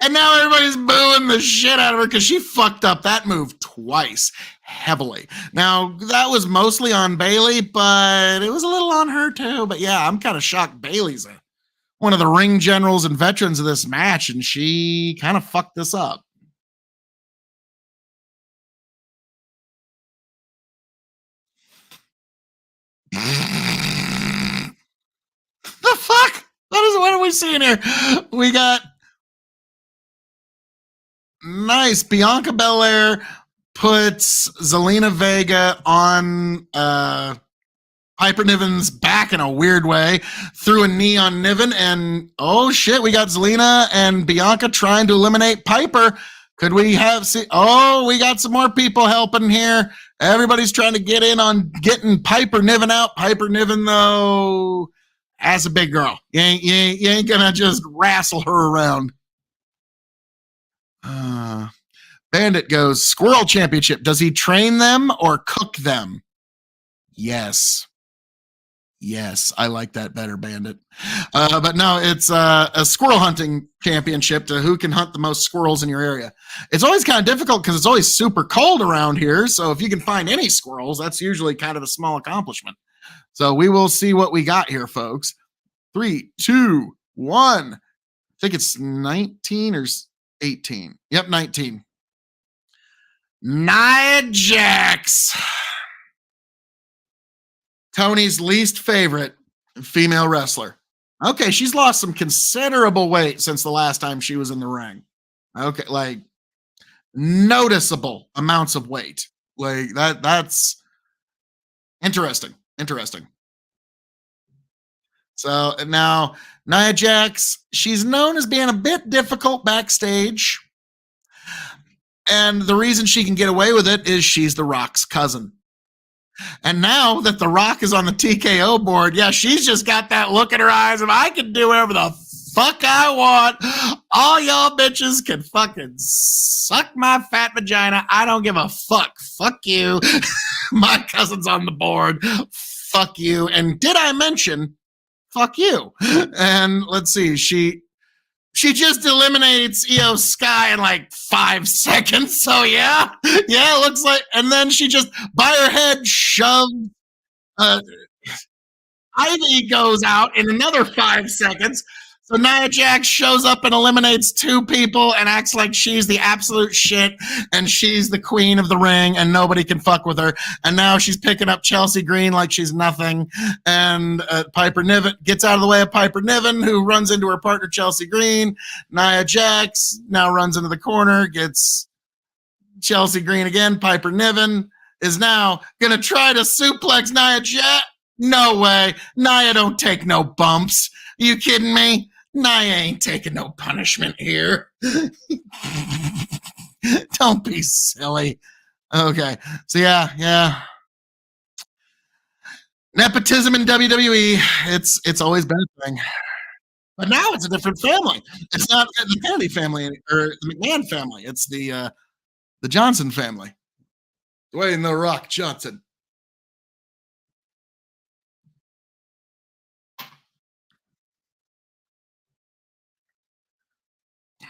And now everybody's booing the shit out of her because she fucked up that move twice heavily. Now, that was mostly on Bailey, but it was a little on her too. But yeah, I'm kind of shocked Bailey's one of the ring generals and veterans of this match, and she kind of fucked this up. The fuck? What are we seeing here? We got nice Bianca Belair puts Zelina Vega on Piper Niven's back in a weird way, threw a knee on Niven, and oh shit, we got Zelina and Bianca trying to eliminate Piper. Could we we got some more people helping here. Everybody's trying to get in on getting Piper Niven out. Piper Niven, though, as a big girl, you ain't gonna just wrestle her around. Bandit goes, Squirrel Championship. Does he train them or cook them? Yes. Yes, I like that better, Bandit. But no, it's a squirrel hunting championship to who can hunt the most squirrels in your area. It's always kind of difficult because it's always super cold around here. So if you can find any squirrels, that's usually kind of a small accomplishment. So we will see what we got here, folks. 3, 2, 1. I think it's 19 or 18. Yep, 19. Nia Jax. Tony's least favorite female wrestler. Okay, she's lost some considerable weight since the last time she was in the ring. Okay, like noticeable amounts of weight. Like that's interesting. Interesting. So now Nia Jax, she's known as being a bit difficult backstage. And the reason she can get away with it is she's The Rock's cousin. And now that The Rock is on the TKO board, yeah, she's just got that look in her eyes of I can do whatever the fuck I want. All y'all bitches can fucking suck my fat vagina. I don't give a fuck. Fuck you. My cousin's on the board. Fuck you. And did I mention fuck you? And let's see, she just eliminates Io Sky in like 5 seconds. So yeah, it looks like, and then she just by her head shoved Ivy goes out in another 5 seconds. So Nia Jax shows up and eliminates 2 people and acts like she's the absolute shit and she's the queen of the ring and nobody can fuck with her. And now she's picking up Chelsea Green like she's nothing. And Piper Niven gets out of the way of Piper Niven, who runs into her partner Chelsea Green. Nia Jax now runs into the corner, gets Chelsea Green again. Piper Niven is now going to try to suplex Nia Jax. No way. Nia don't take no bumps. Are you kidding me? Nia ain't taking no punishment here. Don't be silly. Okay. So yeah. Nepotism in WWE, it's always been a thing. But now it's a different family. It's not the Kennedy family or the McMahon family. It's the Johnson family. Dwayne The Rock Johnson.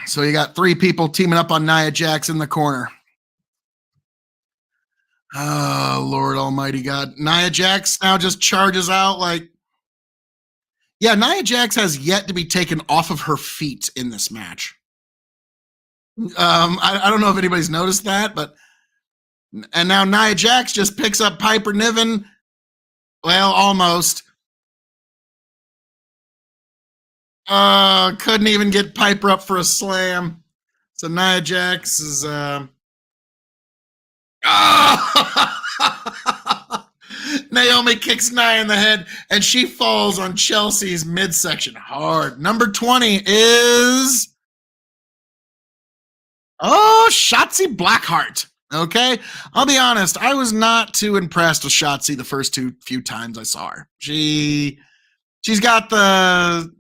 So you got 3 people teaming up on Nia Jax in the corner. Oh, Lord Almighty God. Nia Jax now just charges out like. Yeah, Nia Jax has yet to be taken off of her feet in this match. I don't know if anybody's noticed that, but. And now Nia Jax just picks up Piper Niven. Well, almost. Couldn't even get Piper up for a slam. So Nia Jax is Naomi kicks Nia in the head and she falls on Chelsea's midsection hard. Number 20 is Shotzi Blackheart. Okay, I'll be honest, I was not too impressed with Shotzi the first few times I saw her. She's got the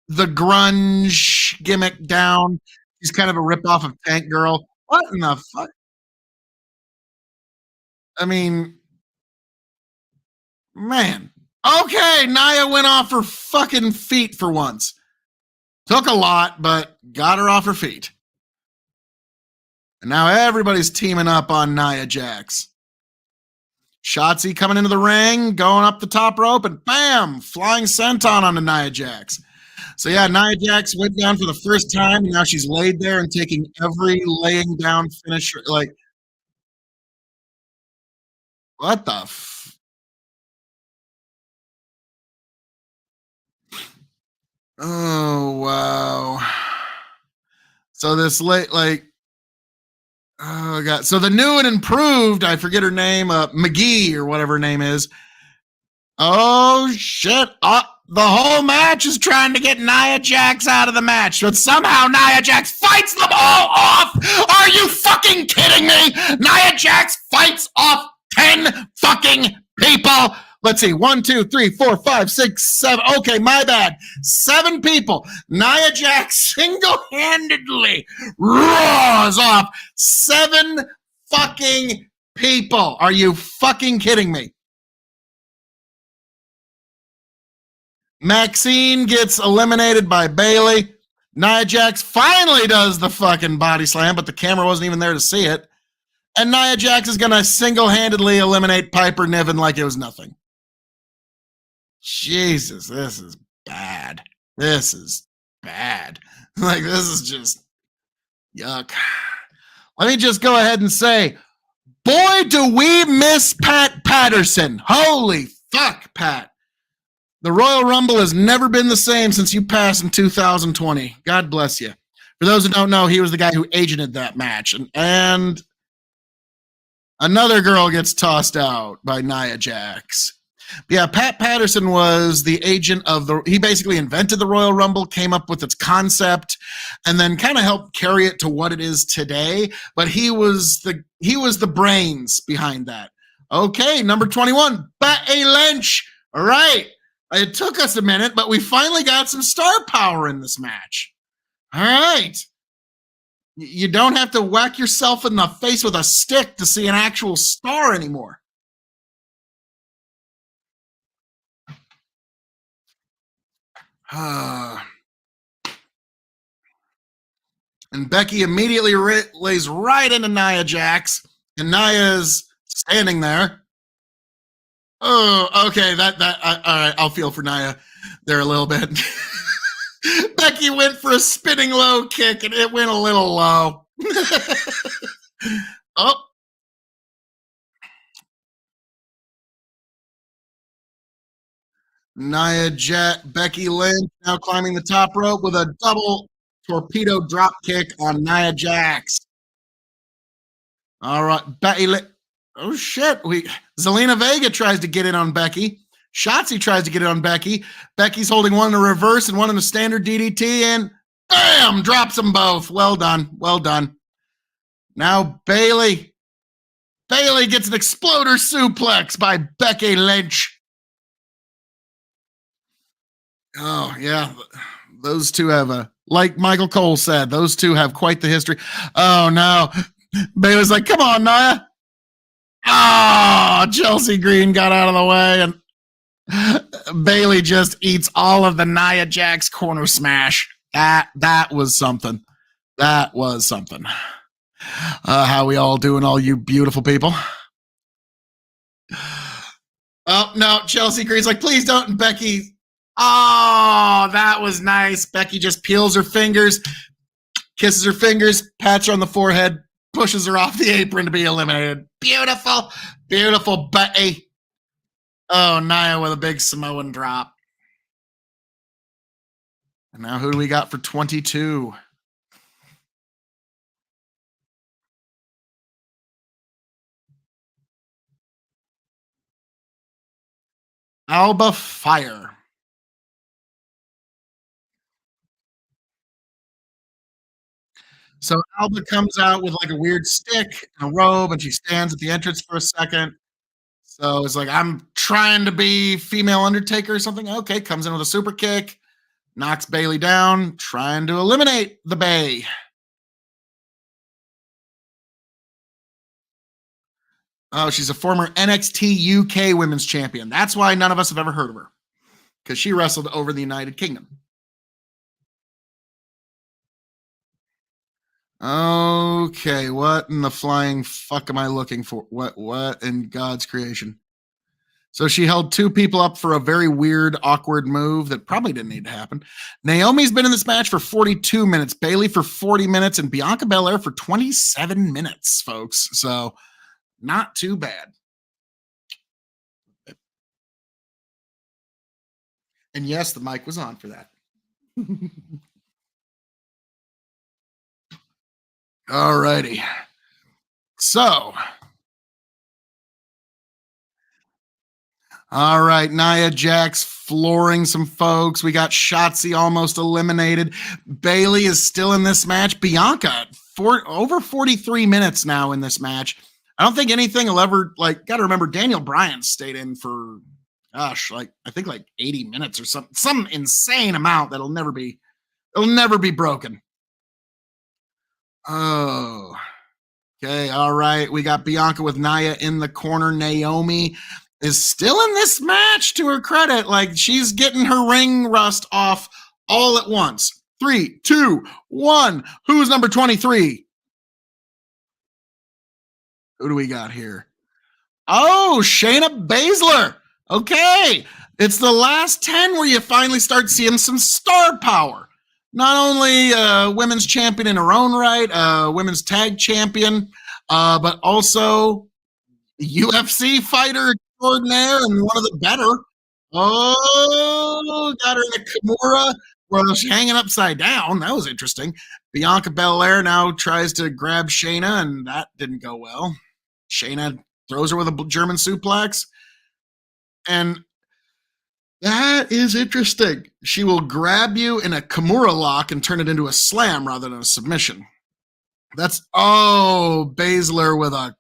grunge gimmick down. She's kind of a ripoff of Tank Girl. What in the fuck? I mean, man. Okay, Nia went off her fucking feet for once. Took a lot, but got her off her feet. And now everybody's teaming up on Nia Jax. Shotzi coming into the ring, going up the top rope, and bam, flying senton onto Nia Jax. So yeah, Nia Jax went down for the first time, and now she's laid there and taking every laying down finisher. Like, what the Oh wow. So this late oh god. So the new and improved, I forget her name, McGee or whatever her name is. Oh shit. The whole match is trying to get Nia Jax out of the match, but somehow Nia Jax fights them all off. Are you fucking kidding me? Nia Jax fights off 10 fucking people. Let's see, 1, 2, 3, 4, 5, 6, 7. Okay, my bad. 7 people. Nia Jax single-handedly roars off 7 fucking people. Are you fucking kidding me? Maxine gets eliminated by Bailey. Nia Jax finally does the fucking body slam, but the camera wasn't even there to see it. And Nia Jax is going to single-handedly eliminate Piper Niven like it was nothing. Jesus, this is bad. This is bad. Like, this is just yuck. Let me just go ahead and say, boy, do we miss Pat Patterson. Holy fuck, Pat. The Royal Rumble has never been the same since you passed in 2020. God bless you. For those who don't know, he was the guy who agented that match. And another girl gets tossed out by Nia Jax. But yeah, Pat Patterson was the agent of he basically invented the Royal Rumble, came up with its concept, and then kind of helped carry it to what it is today. But he was the brains behind that. Okay, number 21, Becky Lynch. All right. It took us a minute, but we finally got some star power in this match. All right. You don't have to whack yourself in the face with a stick to see an actual star anymore. And Becky immediately lays right into Nia Jax, and Nia's standing there. Oh, okay. All right. I'll feel for Nia there a little bit. Becky went for a spinning low kick, and it went a little low. Oh. Becky Lynch now climbing the top rope with a double torpedo drop kick on Nia Jax. All right, Becky Lynch. Oh shit! Zelina Vega tries to get in on Becky. Shotzi tries to get in on Becky. Becky's holding one in a reverse and one in a standard DDT, and bam! Drops them both. Well done. Well done. Now Bailey gets an exploder suplex by Becky Lynch. Oh yeah, those two have like Michael Cole said, those two have quite the history. Oh no, Bailey's like, come on, Nia. Oh, Chelsea Green got out of the way, and Bailey just eats all of the Nia Jax corner smash. That was something. That was something. How we all doing, all you beautiful people? Oh no, Chelsea Green's like, please don't. And Becky, oh, that was nice. Becky just peels her fingers, kisses her fingers, pats her on the forehead, pushes her off the apron to be eliminated. Beautiful, beautiful Becky. Oh, Nia with a big Samoan drop. And now who do we got for 22? Alba Fire. So Alba comes out with like a weird stick and a robe, and she stands at the entrance for a second. So it's like, I'm trying to be female Undertaker or something. Okay, comes in with a super kick, knocks Bailey down, trying to eliminate the Bay. Oh, she's a former NXT UK Women's Champion. That's why none of us have ever heard of her, because she wrestled over the United Kingdom. Okay, what in the flying fuck am I looking for? What in God's creation? So she held two people up for a very weird, awkward move that probably didn't need to happen. Naomi's been in this match for 42 minutes, Bailey for 40 minutes, and Bianca Belair for 27 minutes, folks. So not too bad. And yes, the mic was on for that. All righty. So, all right, Nia Jax flooring some folks. We got Shotzi almost eliminated. Bailey is still in this match. Bianca over 43 minutes now in this match. I don't think anything will ever got to remember Daniel Bryan stayed in for gosh, I think 80 minutes or something, some insane amount it'll never be broken. Oh. Okay, all right. We got Bianca with Nia in the corner. Naomi is still in this match, to her credit. She's getting her ring rust off all at once. 3, 2, 1. Who's number 23? Who do we got here? Oh, Shayna Baszler. Okay. It's the last 10 where you finally start seeing some star power. Not only women's champion in her own right, women's tag champion, but also UFC fighter extraordinaire and one of the better. Oh, got her in a Kimura where she's hanging upside down. That was interesting. Bianca Belair now tries to grab Shayna, and that didn't go well. Shayna throws her with a German suplex. And that is interesting. She will grab you in a Kimura lock and turn it into a slam rather than a submission. That's Baszler with a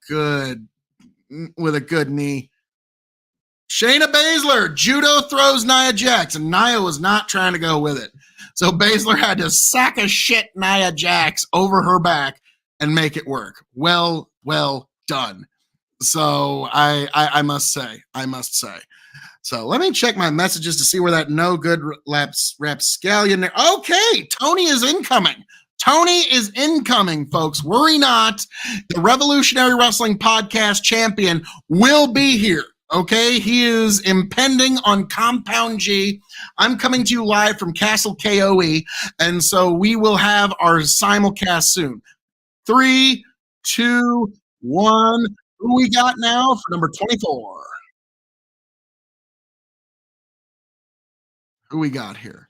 good knee. Shayna Baszler, judo throws Nia Jax, and Nia was not trying to go with it. So Baszler had to sack a shit Nia Jax over her back and make it work. Well done. So I must say. So let me check my messages to see where that no good rapscallion there. Okay, Tony is incoming. Tony is incoming, folks. Worry not. The Revolutionary Wrestling Podcast champion will be here. Okay, he is impending on Compound G. I'm coming to you live from Castle KOE, and so we will have our simulcast soon. 3, 2, 1. Who we got now for number 24? Who we got here?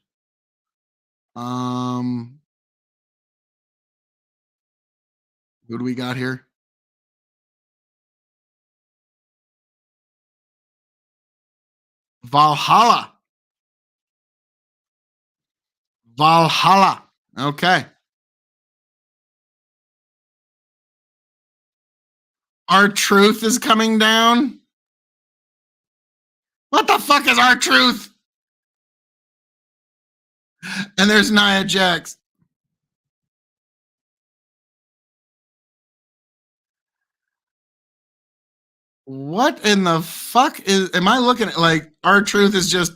Who do we got here? Valhalla. Okay. R-Truth is coming down. What the fuck is R-Truth? And there's Nia Jax. What in the fuck am I looking at? R-Truth is just.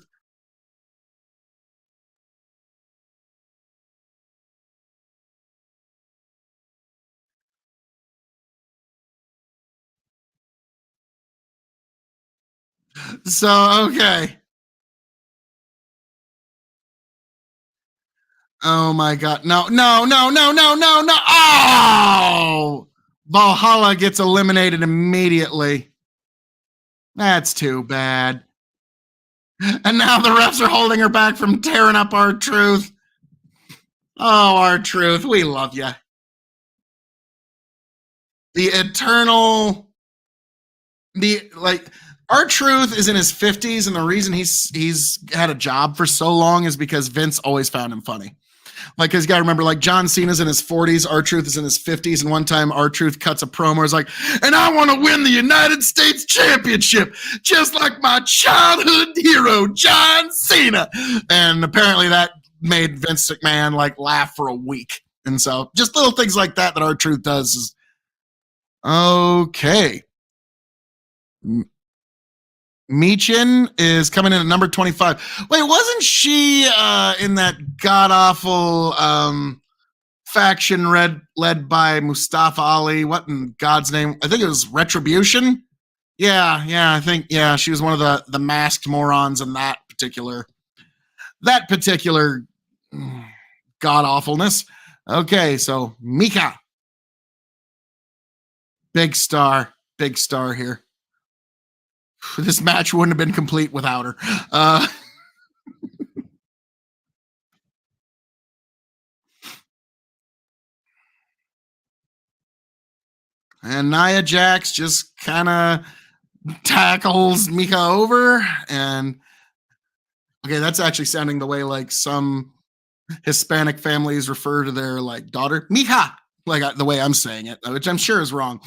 So, okay. Oh my God. No. Oh! Valhalla gets eliminated immediately. That's too bad. And now the refs are holding her back from tearing up R-Truth. Oh, R-Truth, we love you. The eternal, R-Truth is in his 50s, and the reason he's had a job for so long is because Vince always found him funny. Because you got to remember, John Cena's in his 40s, R-Truth is in his 50s, and one time R-Truth cuts a promo. It's like, and I want to win the United States Championship, just like my childhood hero, John Cena. And apparently that made Vince McMahon laugh for a week. And so just little things like that R-Truth does is okay. Michin is coming in at number 25. Wait, wasn't she in that god awful faction led by Mustafa Ali. What in God's name? I think it was Retribution. Yeah, I think she was one of the masked morons in that particular god awfulness. Okay, so Mika, big star here. This match wouldn't have been complete without her. And Nia Jax just kind of tackles Mika over. And okay, that's actually sounding the way like some Hispanic families refer to their like daughter, Mika, like the way I'm saying it, which I'm sure is wrong.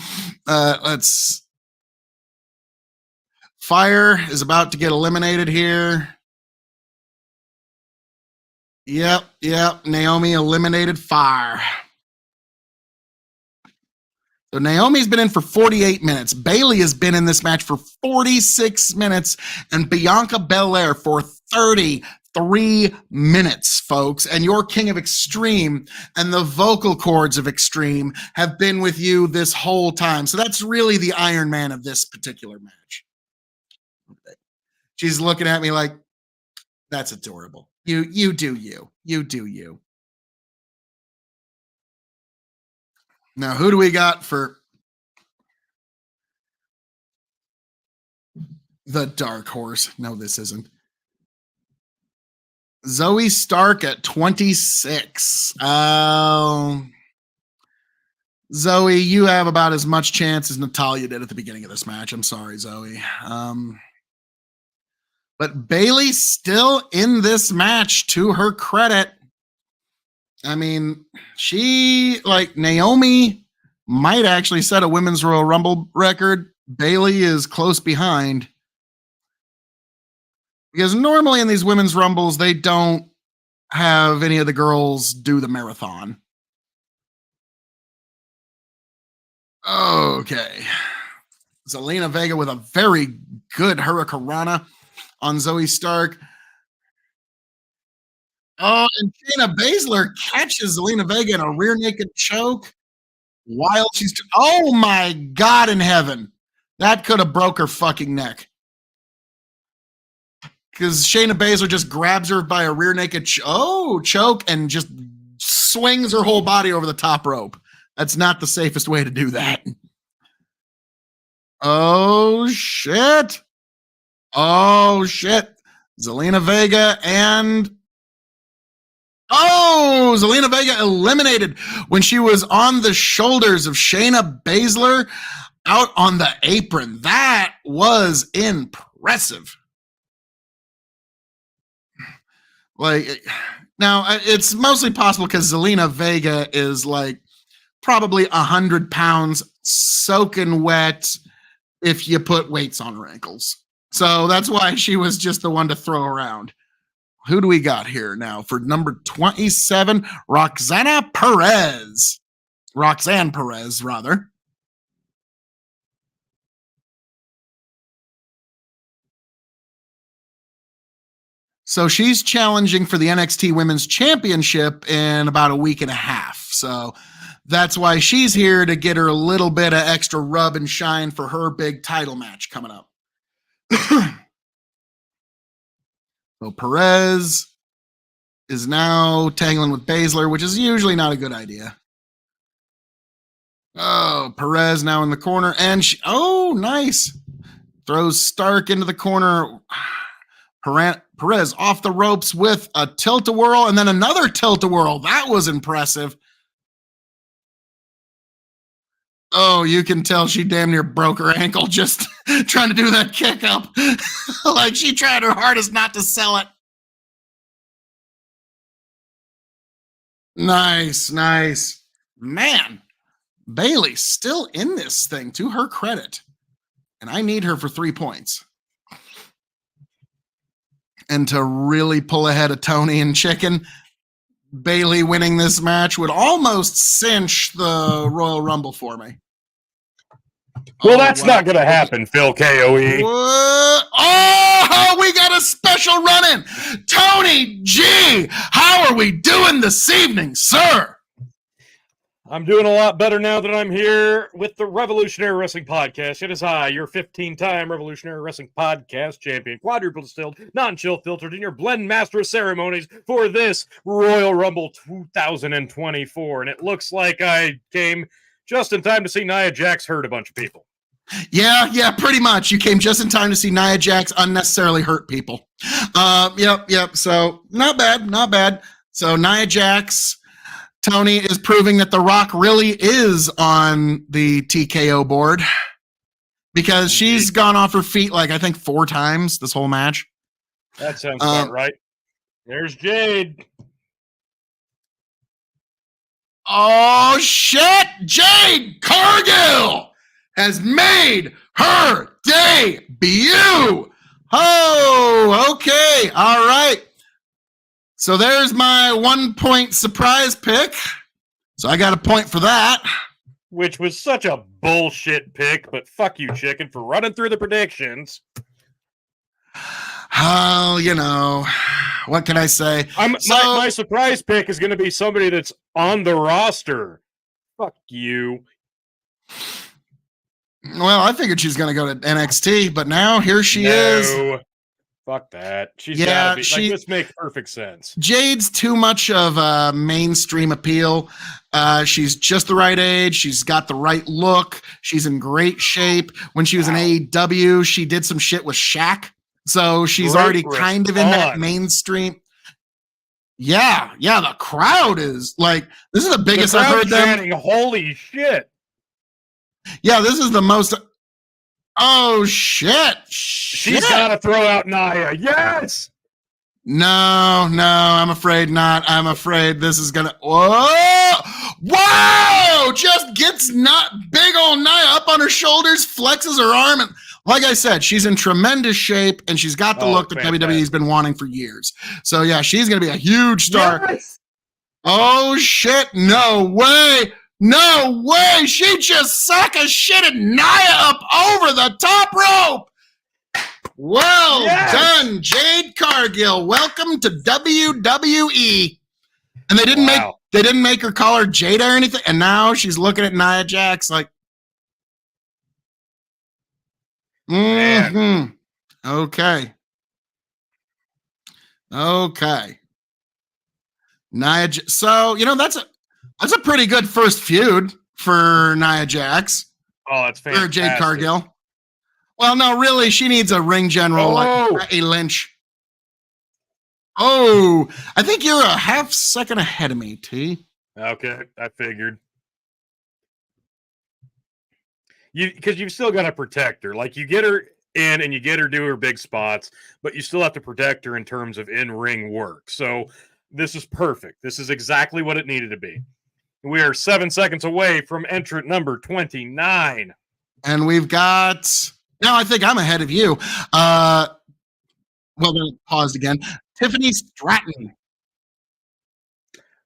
Let's. Fire is about to get eliminated here. Yep. Naomi eliminated Fire. So Naomi's been in for 48 minutes. Bayley has been in this match for 46 minutes, and Bianca Belair for 33 minutes, folks. And your King of Extreme and the vocal cords of Extreme have been with you this whole time. So that's really the Iron Man of this particular match. She's looking at me like, that's adorable. You do you. You do you. Now, who do we got for the dark horse? No, this isn't. Zoe Stark at 26. Zoe, you have about as much chance as Natalya did at the beginning of this match. I'm sorry, Zoe. But Bayley still in this match, to her credit. I mean, Naomi might actually set a Women's Royal Rumble record. Bayley is close behind. Because normally in these Women's Rumbles, they don't have any of the girls do the marathon. Okay. Zelina Vega with a very good Hurricanrana on Zoe Stark. Oh, and Shayna Baszler catches Zelina Vega in a rear naked choke while she's. Oh my God in heaven. That could have broke her fucking neck. Because Shayna Baszler just grabs her by a rear naked choke and just swings her whole body over the top rope. That's not the safest way to do that. Oh, shit. Zelina Vega and... Oh, Zelina Vega eliminated when she was on the shoulders of Shayna Baszler out on the apron. That was impressive. Like, now it's mostly possible because Zelina Vega is like probably 100 pounds soaking wet if you put weights on her ankles. So that's why she was just the one to throw around. Who do we got here now for number 27? Roxanne Perez, rather. So she's challenging for the NXT Women's Championship in about a week and a half. So that's why she's here, to get her a little bit of extra rub and shine for her big title match coming up. So Perez is now tangling with Baszler, which is usually not a good idea. Oh, Perez now in the corner, and nice. Throws Stark into the corner. Perez off the ropes with a tilt-a-whirl and then another tilt-a-whirl. That was impressive. Oh, you can tell she damn near broke her ankle just trying to do that kick up. Like she tried her hardest not to sell it. Nice. Man, Bayley still in this thing, to her credit. And I need her for 3 points. And to really pull ahead of Tony and Chicken, Bayley winning this match would almost cinch the Royal Rumble for me. Well, that's not going to happen, Phil KOE. What? Oh, we got a special run-in. Tony G, how are we doing this evening, sir? I'm doing a lot better now that I'm here with the Revolutionary Wrestling Podcast. It is I, your 15-time Revolutionary Wrestling Podcast champion, quadruple distilled, non-chill filtered, and your blend master of ceremonies for this Royal Rumble 2024. And it looks like I came just in time to see Nia Jax hurt a bunch of people. Yeah, pretty much. You came just in time to see Nia Jax unnecessarily hurt people. Yep. So not bad. So Nia Jax, Tony is proving that The Rock really is on the TKO board because she's gone off her feet like I think 4 times this whole match. That sounds about right. There's Jade. Oh shit! Jade Cargill has made her debut. Oh, okay. All right. So there's my 1-point surprise pick. So I got a point for that. Which was such a bullshit pick, but fuck you, chicken, for running through the predictions. Oh, what can I say? My surprise pick is going to be somebody that's on the roster. Fuck you. Well, I figured she's going to go to NXT, but now here she is. Fuck that. She's gotta be. This makes perfect sense. Jade's too much of a mainstream appeal. She's just the right age. She's got the right look. She's in great shape. When she was in AEW, she did some shit with Shaq. So she's already kind of in that mainstream. Yeah. The crowd is like, this is the biggest I've heard them. Holy shit. Yeah, this is the most. Oh, shit. She's got to throw out Nia. Yes. No, I'm afraid not. I'm afraid this is going to. Whoa! Just gets big old Nia up on her shoulders, flexes her arm. And like I said, she's in tremendous shape and she's got the look that WWE's been wanting for years. So, yeah, she's going to be a huge star. Yes. Oh, shit. No way. No way! She just sucker shitted Nia up over the top rope. Well done, Jade Cargill. Welcome to WWE. And they didn't make her call her Jada or anything. And now she's looking at Nia Jax like, Okay. So that's a pretty good first feud for Nia Jax. Oh, it's fantastic. For Jade Cargill. Well, no, really, she needs a ring general like a Lynch. Oh, I think you're a half second ahead of me, T. Okay, I figured. Because you've still got to protect her. Like, you get her in and you get her do her big spots, but you still have to protect her in terms of in-ring work. So this is perfect. This is exactly what it needed to be. We are 7 seconds away from entrant number 29. And we've got... Now I think I'm ahead of you. Well, then paused again. Tiffany Stratton.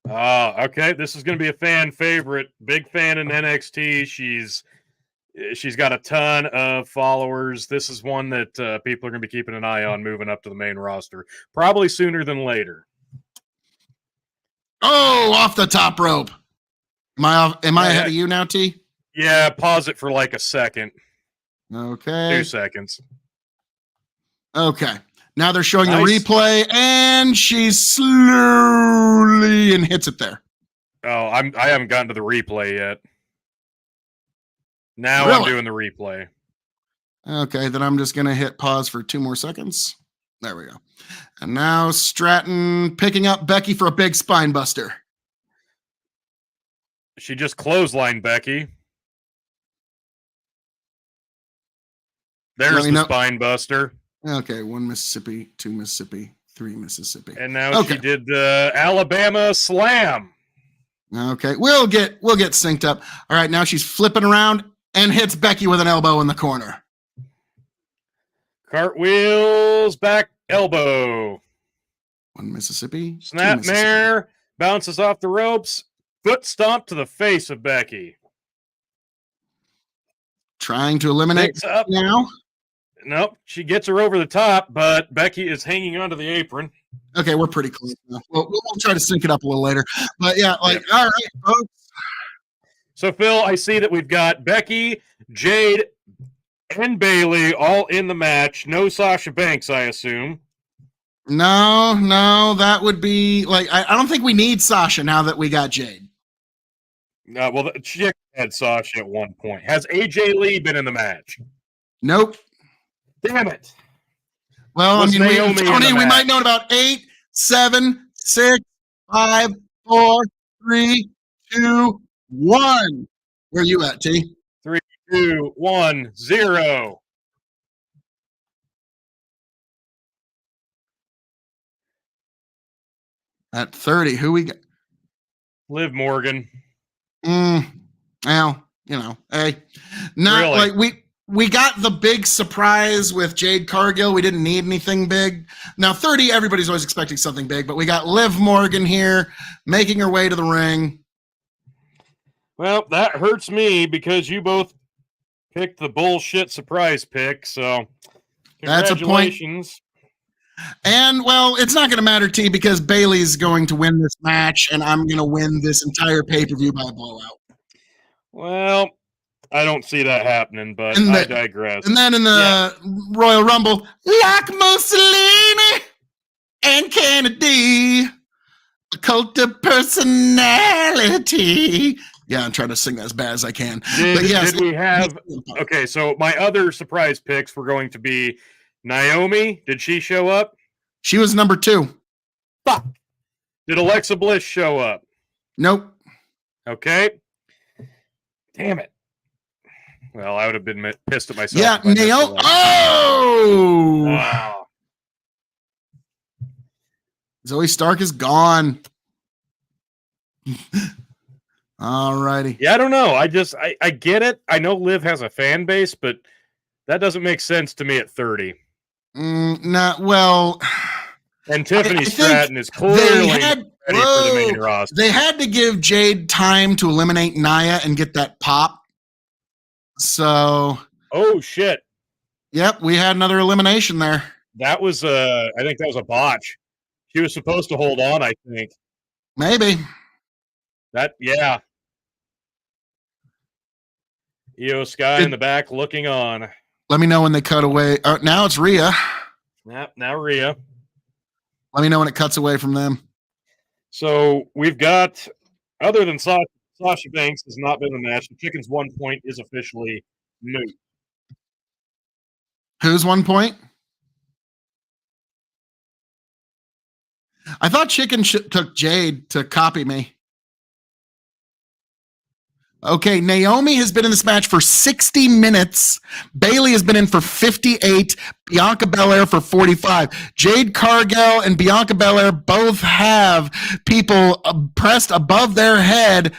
Okay. This is going to be a fan favorite. Big fan in NXT. She's got a ton of followers. This is one that people are going to be keeping an eye on moving up to the main roster. Probably sooner than later. Oh, off the top rope. Am I ahead of you now, T? Yeah, pause it for like a second. Okay. 2 seconds. Okay. Now they're showing the replay, and she slowly and hits it there. Oh, I haven't gotten to the replay yet. Now I'm doing the replay. Okay, then I'm just going to hit pause for 2 more seconds. There we go. And now Stratton picking up Becky for a big spine buster. She just clotheslined Becky. There's the spine buster. Okay, 1 Mississippi, 2 Mississippi, 3 Mississippi. And now she did the Alabama slam. Okay, we'll get synced up. All right, now she's flipping around and hits Becky with an elbow in the corner. Cartwheels, back elbow. 1 Mississippi. Snapmare, bounces off the ropes. Foot stomp to the face of Becky. Trying to eliminate up now. Nope, she gets her over the top, but Becky is hanging onto the apron. Okay, we're pretty close now. We'll try to sync it up a little later. But yeah, all right, folks. So, Phil, I see that we've got Becky, Jade, and Bailey all in the match. No Sasha Banks, I assume. No, that would be like I don't think we need Sasha now that we got Jade. Well, the chick had Sasha at one point. Has AJ Lee been in the match? Nope. Damn it. Well, Was I mean, Naomi in Tony, the we might match? know about 8, 7, 6, 5, 4, 3, 2, 1. Where you at, T? 3, 2, 1, 0. At 30, who we got? Liv Morgan. Well, you know, hey, not Really? like we got the big surprise with Jade Cargill. We didn't need anything big. Now 30, everybody's always expecting something big, but we got Liv Morgan here making her way to the ring. Well, that hurts me because you both picked the bullshit surprise pick. So, That's a point. congratulations. And well, it's not going to matter, T, because Bailey's going to win this match, and I'm going to win this entire pay-per-view by a blowout. Well, I don't see that happening, but I digress. And then in the Royal Rumble, like Mussolini and Kennedy, a cult of personality. Yeah, I'm trying to sing that as bad as I can. Did we have... Okay, so my other surprise picks were going to be Naomi. Did she show up? She was number 2. Fuck. Did Alexa Bliss show up? Nope. Okay. Damn it. Well, I would have been pissed at myself. Yeah, Naomi. Oh! Wow. Zoe Stark is gone. All righty. Yeah, I don't know. I get it. I know Liv has a fan base, but that doesn't make sense to me at 30. Well... And Tiffany Stratton is clearly ready for the main roster. They had to give Jade time to eliminate Nia and get that pop. So... Oh, shit. Yep, we had another elimination there. That was I think that was a botch. She was supposed to hold on, I think. Maybe. Yeah. Io Sky in the back looking on. Let me know when they cut away. Now it's Rhea. Yep, now Rhea. Let me know when it cuts away from them. So we've got, other than Sasha Banks has not been in the match, the Chicken's 1 point is officially moot. Who's 1 point? I thought Chicken took Jade to copy me. Okay, Naomi has been in this match for 60 minutes. Bailey has been in for 58. Bianca Belair for 45. Jade Cargill and Bianca Belair both have people pressed above their head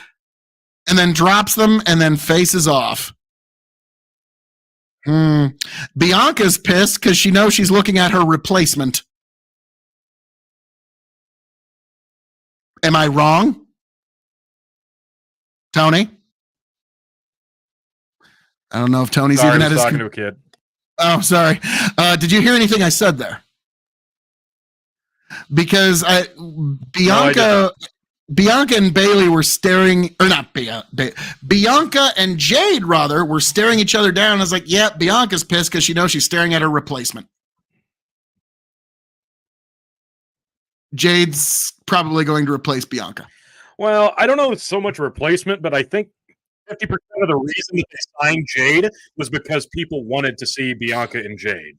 and then drops them and then faces off. Bianca's pissed because she knows she's looking at her replacement. Am I wrong? Tony? I don't know if Tony's even at his... talking to a kid. Oh, sorry. Did you hear anything I said there? Because Bianca and Bailey were staring, or not Bianca and Jade, rather, were staring each other down. I was like, yeah, Bianca's pissed because she knows she's staring at her replacement. Jade's probably going to replace Bianca. Well, I don't know if it's so much a replacement, but I think 50% of the reason that they signed Jade was because people wanted to see Bianca and Jade.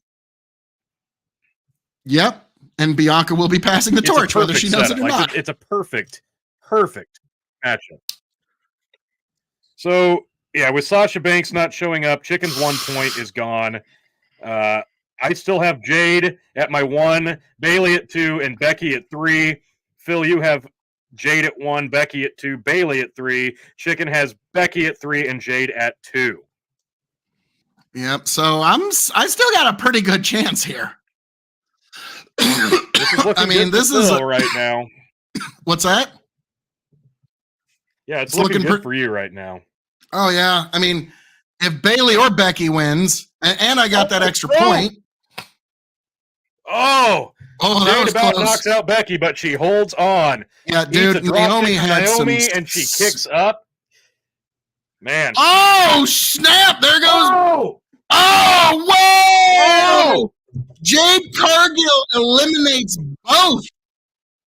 Yep. And Bianca will be passing the torch, whether she knows it or not. It's a perfect matchup. So, yeah, with Sasha Banks not showing up, Chicken's 1 point is gone. I still have Jade at my 1, Bailey at 2, and Becky at 3. Phil, you have Jade at 1, Becky at 2, Bailey at 3. Chicken has Becky at 3 and Jade at 2. Yep. So I still got a pretty good chance here. This is looking good for Phil right now. What's that? Yeah, it's looking good for you right now. Oh yeah. I mean, if Bailey or Becky wins, and I got that extra point. Oh, that was about close. Knocks out Becky, but she holds on. Yeah, dude. Naomi had Naomi and she kicks up. Man. Oh, snap. There goes. Oh, whoa. Jade Cargill eliminates both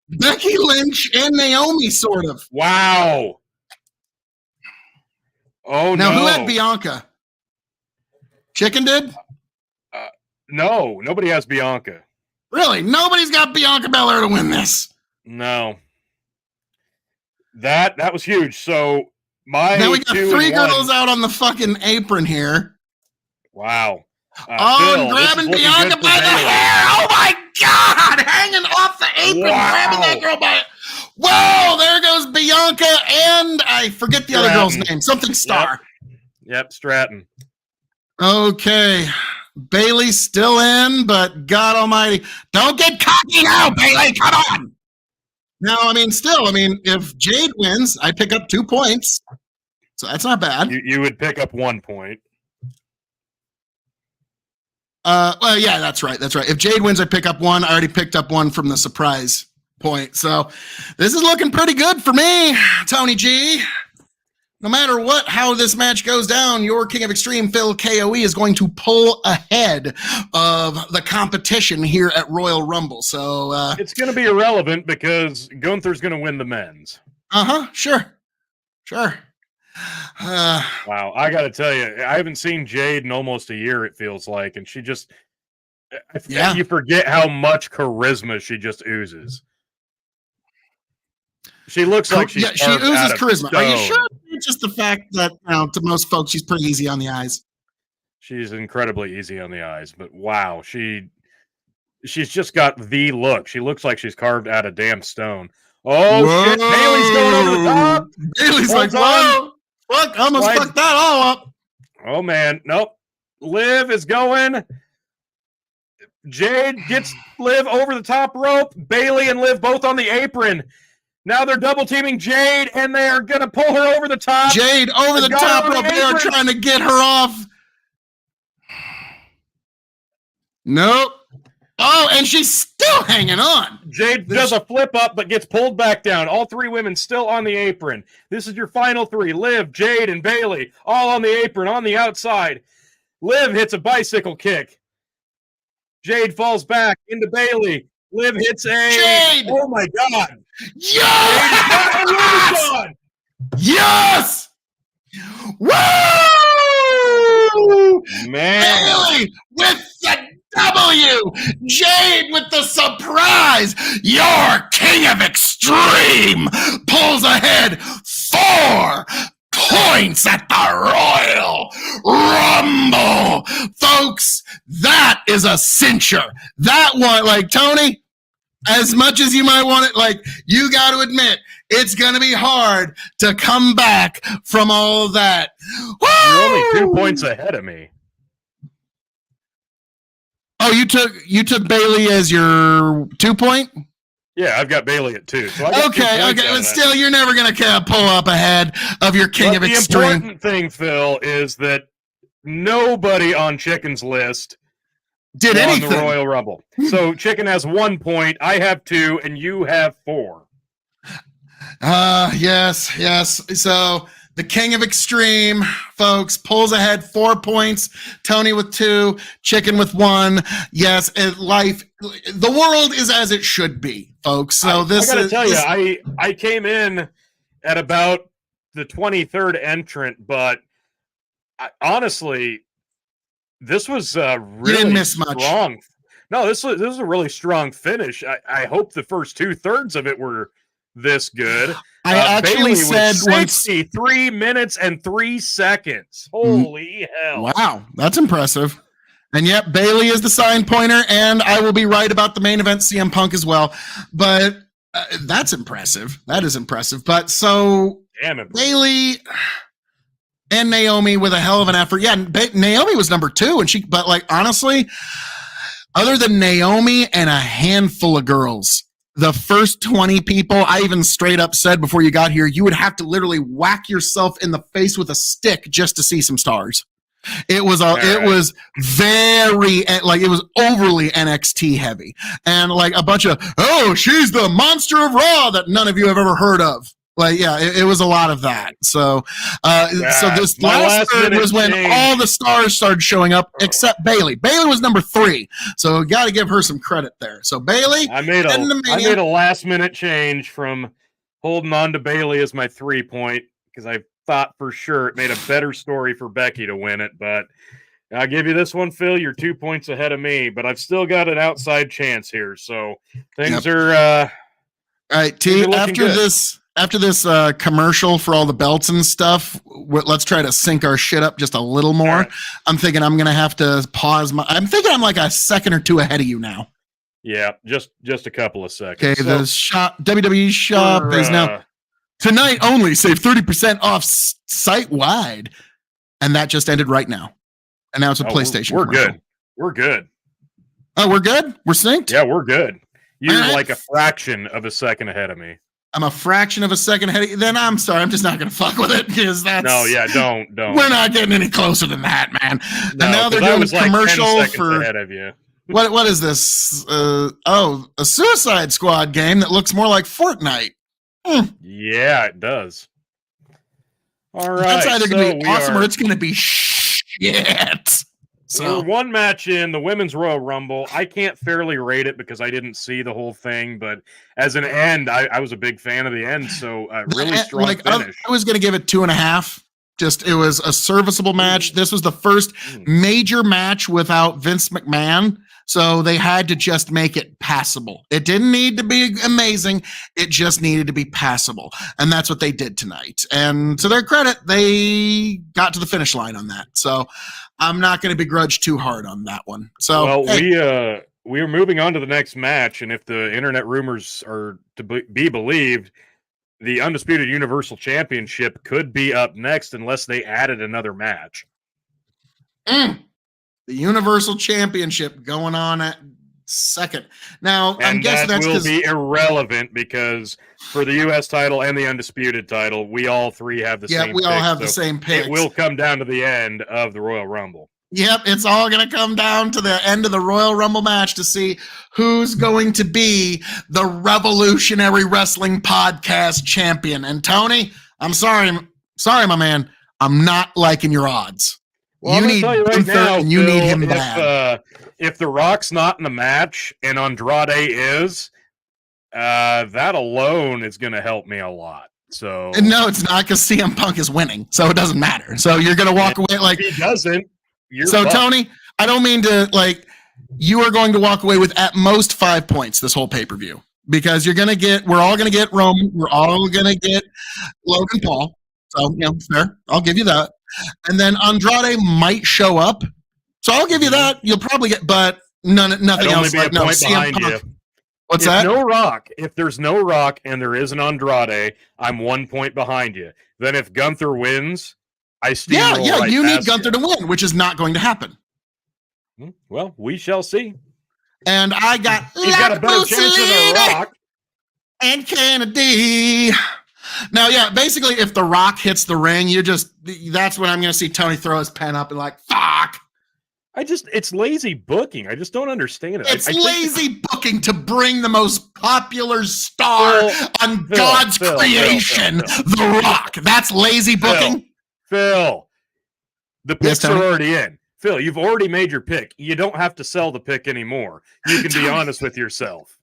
Becky Lynch and Naomi, sort of. wow. Oh, Now, no. who had Bianca? Chicken did? No, nobody has Bianca. Really? Nobody's got Bianca Belair to win this. No. That was huge. So now we got 3 girls out on the fucking apron here. Wow. Phil, grabbing Bianca by the hair. Oh my God! Hanging off the apron, grabbing that girl by it. Whoa! There goes Bianca, and I forget the other girl's name. Something Star. Yep, Stratton. Okay. Bailey's still in, but God Almighty, don't get cocky now, Bailey. Come on. Now, if Jade wins, I pick up 2 points. So that's not bad. You would pick up 1 point. Well, yeah, that's right. If Jade wins, I pick up 1. I already picked up 1 from the surprise point. So this is looking pretty good for me, Tony G. No matter how this match goes down, your King of Extreme, Phil KOE, is going to pull ahead of the competition here at Royal Rumble. So it's going to be irrelevant because Gunther's going to win the men's. Sure. Wow, I got to tell you, I haven't seen Jade in almost a year, it feels like, and she just, you forget how much charisma she just oozes. She looks like she oozes charisma. Stone. Are you sure? It's just the fact that to most folks she's pretty easy on the eyes. She's incredibly easy on the eyes, but wow, she's just got the look. She looks like she's carved out of damn stone. Oh, whoa. Shit! Bailey's going over the top. Bailey's like, whoa, fuck! I almost fucked that all up. Oh man, nope. Liv is going. Jade gets Liv over the top rope. Bailey and Liv both on the apron. Now they're double teaming Jade, and they are going to pull her over the top. Jade over the top rope. They are trying to get her off. Nope. Oh, and she's still hanging on. Jade does a flip up, but gets pulled back down. All 3 women still on the apron. This is your final 3. Liv, Jade, and Bailey, all on the apron, on the outside. Liv hits a bicycle kick. Jade falls back into Bailey. Liv hits a... Jade! Oh, my God. Yes! Yes! Woo! Man. Bailey with the W! Jade with the surprise! Your King of Extreme pulls ahead 4 points at the Royal Rumble! Folks, that is a cincher. That one, Tony, as much as you might want it, you got to admit, it's going to be hard to come back from all of that. Woo! You're only 2 points ahead of me. Oh, you took Bailey as your 2 point? Yeah, I've got Bailey at 2. So okay, but still, you're never going to pull up ahead of your King of Extreme. The important thing, Phil, is that nobody on Chicken's list did anything on the Royal Rumble. So Chicken has 1 point, I have 2, and you have 4. Yes. So the King of Extreme, folks, pulls ahead 4 points. Tony with 2, Chicken with 1. Yes, the world is as it should be, folks. So I gotta tell you, I came in at about the 23rd entrant, but honestly, this was really didn't miss much. Strong. No, this was a really strong finish. I hope the first 2/3 of it were this good. I actually said 63 minutes and 3 seconds. Holy hell. Wow, that's impressive. And yet Bailey is the sign pointer, and I will be right about the main event, CM Punk as well. But that's impressive. That is impressive. But so Bailey and Naomi with a hell of an effort. Yeah, Naomi was number 2, but honestly, other than Naomi and a handful of girls, the first 20 people, I even straight up said before you got here, you would have to literally whack yourself in the face with a stick just to see some stars. It was very it was overly NXT heavy, and a bunch of she's the monster of Raw that none of you have ever heard of. Like, yeah, it was a lot of that. So, so this last third was when all the stars started showing up, except Bailey. Bailey was number 3, so got to give her some credit there. So Bailey, I made a last minute change from holding on to Bailey as my 3-point because I thought for sure it made a better story for Becky to win it. But I'll give you this one, Phil. You're 2 points ahead of me, but I've still got an outside chance here. So things are. All right, T. After this commercial for all the belts and stuff, let's try to sync our shit up just a little more. Right. I'm thinking I'm gonna have to pause I'm thinking I'm like a second or 2 ahead of you now. Yeah, just a couple of seconds. Okay, so, the shop WWE shop is now tonight only. Save 30% off site wide, and that just ended right now. And now it's a PlayStation. We're good. We're good. Oh, we're good. We're synced. Yeah, we're good. You're like a fraction of a second ahead of me. I'm a fraction of a second ahead of you. Then I'm sorry. I'm just not going to fuck with it because that's. No, yeah, don't. We're not getting any closer than that, man. No, and now they're doing a commercial like for. Ahead of you. What is this? A Suicide Squad game that looks more like Fortnite. Yeah, it does. All right. That's either going to be awesome or it's going to be shit. So we're one match in the Women's Royal Rumble. I can't fairly rate it because I didn't see the whole thing, but as an end, I was a big fan of the end. So really strong finish. I was going to give it 2.5. Just it was a serviceable match. This was the first major match without Vince McMahon. So they had to just make it passable. It didn't need to be amazing. It just needed to be passable. And that's what they did tonight. And to their credit, they got to the finish line on that. So I'm not going to begrudge too hard on that one. So we are moving on to the next match. And if the internet rumors are to be believed, the Undisputed Universal Championship could be up next unless they added another match. The Universal Championship going on at second. Now, I'm guessing that will be irrelevant because for the U.S. title and the Undisputed title, we all three have the same pick. Yeah, we all have the same pick. It will come down to the end of the Royal Rumble. Yep, it's all going to come down to the end of the Royal Rumble match to see who's going to be the Revolutionary Wrestling Podcast champion. And Tony, I'm sorry, my man. I'm not liking your odds. Well, you need right now, you need him bad. If The Rock's not in the match and Andrade is, that alone is going to help me a lot. So no, it's not because CM Punk is winning, so it doesn't matter. So you're going to walk away like he doesn't. So Tony, I don't mean to you are going to walk away with at most 5 points this whole pay-per-view because we're all going to get Roman, we're all going to get Logan Paul. So fair. I'll give you that. And then Andrade might show up. So I'll give you that. You'll probably get, but nothing else. Like, no, CM Punk. What's that? If there's no Rock and there is an Andrade, I'm 1 point behind you. Then if Gunther wins, I steamroll right you need Gunther to win, which is not going to happen. Well, we shall see. And I got he's got a better chance than The Rock and Kennedy. Now, basically, if The Rock hits the ring, that's when I'm going to see Tony throw his pen up and fuck. It's lazy booking. I just don't understand it. It's lazy booking to bring the most popular star on God's creation, The Rock. That's lazy booking. Phil, the picks are already in. Phil, you've already made your pick. You don't have to sell the pick anymore. You can be honest with yourself.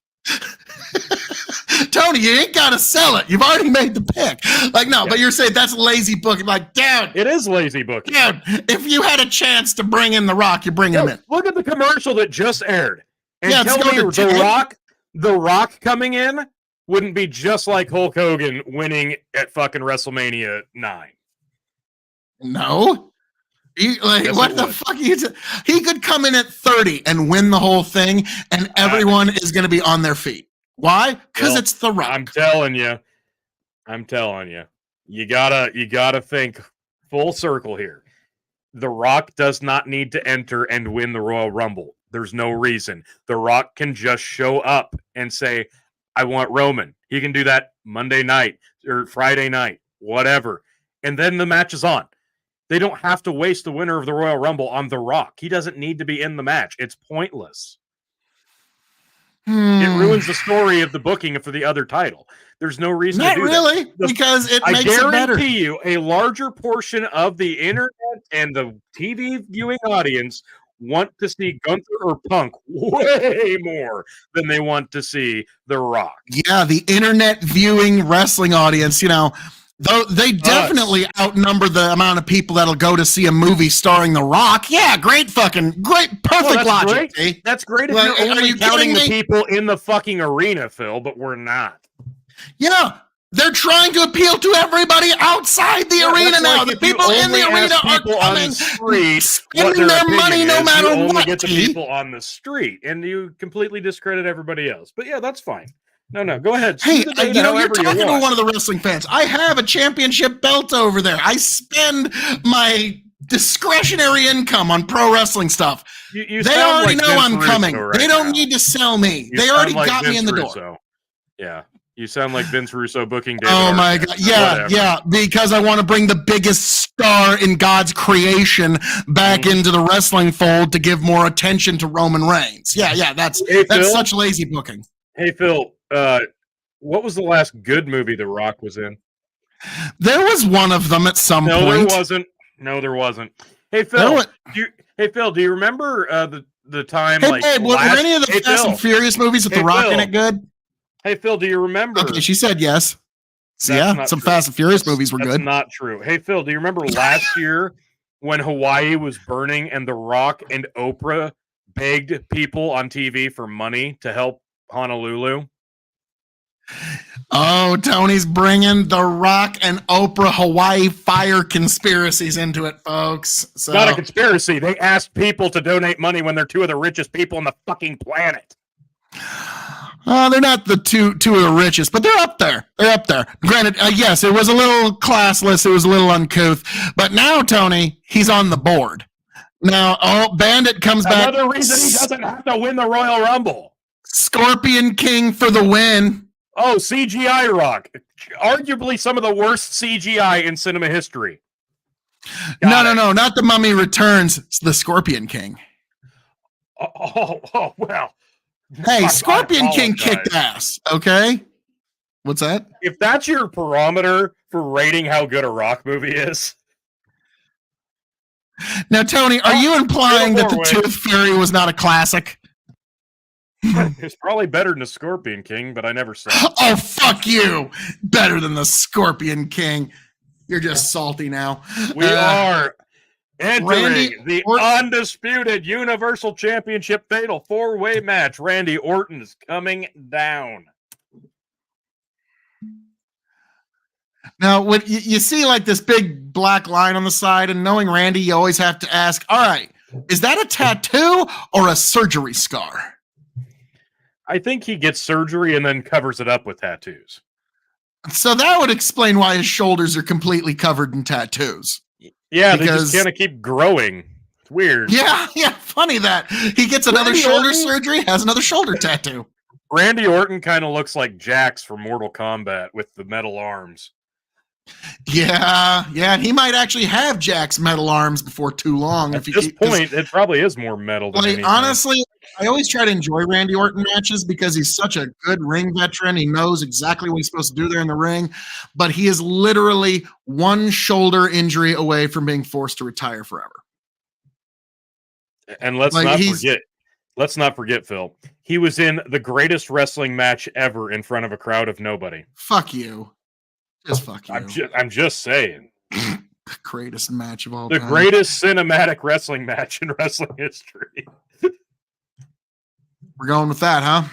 Tony, you ain't got to sell it. You've already made the pick. But you're saying that's lazy booking. Dude. It is lazy booking. Dude, if you had a chance to bring in The Rock, you bring him in. Look at the commercial that just aired. And tell me The Rock coming in wouldn't be just like Hulk Hogan winning at fucking WrestleMania 9. No. What the fuck? He could come in at 30 and win the whole thing, and everyone is going to be on their feet. Why? Because it's The Rock. I'm telling you. You gotta think full circle here. The Rock does not need to enter and win the Royal Rumble. There's no reason. The Rock can just show up and say, I want Roman. He can do that Monday night or Friday night, whatever. And then the match is on. They don't have to waste the winner of the Royal Rumble on The Rock. He doesn't need to be in the match. It's pointless. It ruins the story of the booking for the other title. There's no reason Not to do really, that. because it I makes it better. guarantee you a larger portion of the internet and the TV viewing audience want to see Gunther or Punk way more than they want to see The Rock. Yeah, the internet viewing wrestling audience, though they definitely outnumber the amount of people that'll go to see a movie starring The Rock. Yeah, great, perfect logic. Great. That's great if Like, you're only counting the me? people in the fucking arena, Phil, but we're not. Yeah, they're trying to appeal to everybody outside the arena now. The people in the arena are coming, spending their money no matter what. You only what. get the people on the street, and you completely discredit everybody else. But yeah, that's fine. No, go ahead. Hey, you're talking to one of the wrestling fans. I have a championship belt over there. I spend my discretionary income on pro wrestling stuff. They already know I'm coming. They don't need to sell me. They already got me in the door. Yeah. You sound like Vince Russo booking David. Oh my God. Yeah. Because I want to bring the biggest star in God's creation back into the wrestling fold to give more attention to Roman Reigns. Yeah. That's such lazy booking. Hey, Phil, what was the last good movie The Rock was in? There was one of them at some point. No, there wasn't. Hey, Phil. Do you remember the time? Hey, babe, were any of the Fast and Furious movies with The Rock in it good? Hey, Phil, do you remember? Okay, she said yes. So some true. Fast and Furious movies were good. That's not true. Hey, Phil, do you remember last year when Hawaii was burning and The Rock and Oprah begged people on TV for money to help Honolulu? Oh, Tony's bringing The Rock and Oprah Hawaii fire conspiracies into it, folks. So. Not a conspiracy. They asked people to donate money when they're two of the richest people on the fucking planet. They're not the two of the richest, but they're up there. Granted, yes, it was a little classless. It was a little uncouth. But now, Tony, he's on the board. Now, Bandit comes back. Another reason he doesn't have to win the Royal Rumble. Scorpion King for the win. Oh, CGI Rock. Arguably some of the worst CGI in cinema history. No, not The Mummy Returns. It's the Scorpion King. Oh, well. Hey, Scorpion King kicked ass, okay? What's that? If that's your parameter for rating how good a Rock movie is. Now, Tony, are you implying that the Tooth Fairy was not a classic? It's probably better than the Scorpion King, but I never saw it. Oh, fuck you! Better than the Scorpion King. You're just salty now. We are entering the undisputed Universal Championship Fatal 4-Way match. Randy Orton is coming down. Now, when you see like this big black line on the side, and knowing Randy, you always have to ask, all right, is that a tattoo or a surgery scar? I think he gets surgery and then covers it up with tattoos. So that would explain why his shoulders are completely covered in tattoos. Yeah, they just kind of keep growing. It's weird. Yeah, funny that. He gets another shoulder surgery, has another shoulder tattoo. Randy Orton kind of looks like Jax from Mortal Kombat with the metal arms. Yeah, he might actually have Jack's metal arms before too long. At this point, it probably is more metal than anything. Honestly, I always try to enjoy Randy Orton matches because he's such a good ring veteran. He knows exactly what he's supposed to do there in the ring, but he is literally one shoulder injury away from being forced to retire forever. And let's not forget, Phil. He was in the greatest wrestling match ever in front of a crowd of nobody. Fuck you. Just fuck you. I'm just saying. The greatest match of all time. The greatest cinematic wrestling match in wrestling history. We're going with that, huh?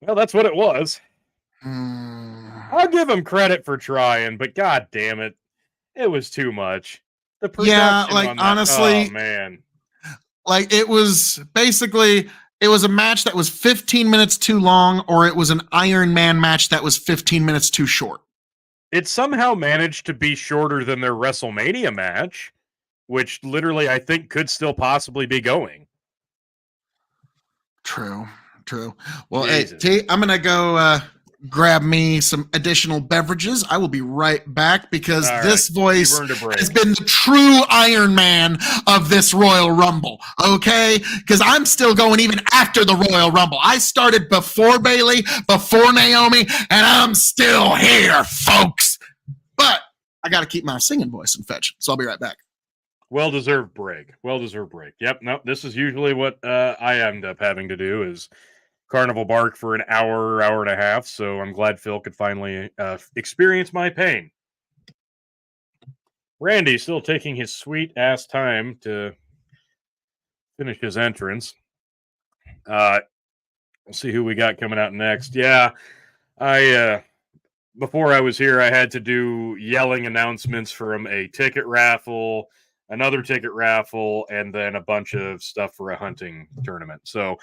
Well, that's what it was. I'll give him credit for trying, but god damn it. It was too much. The production honestly, oh man. Like it was a match that was 15 minutes too long, or it was an Iron Man match that was 15 minutes too short. It somehow managed to be shorter than their WrestleMania match, which literally I think could still possibly be going. True. Well, Jesus. Hey, T, I'm gonna go grab me some additional beverages. I will be right back because All this voice You've earned a break. has been the true Iron Man of this Royal Rumble, okay? Because I'm still going even after the Royal Rumble. I started before Bayley, before Naomi, and I'm still here, folks. But I got to keep my singing voice in fetch, so I'll be right back. Well-deserved break. Well-deserved break. Yep, no, this is usually what I end up having to do is Carnival Bark for an hour, hour and a half, so I'm glad Phil could finally experience my pain. Randy's still taking his sweet-ass time to finish his entrance. We'll see who we got coming out next. Yeah, before I was here, I had to do yelling announcements from a ticket raffle, another ticket raffle, and then a bunch of stuff for a hunting tournament. So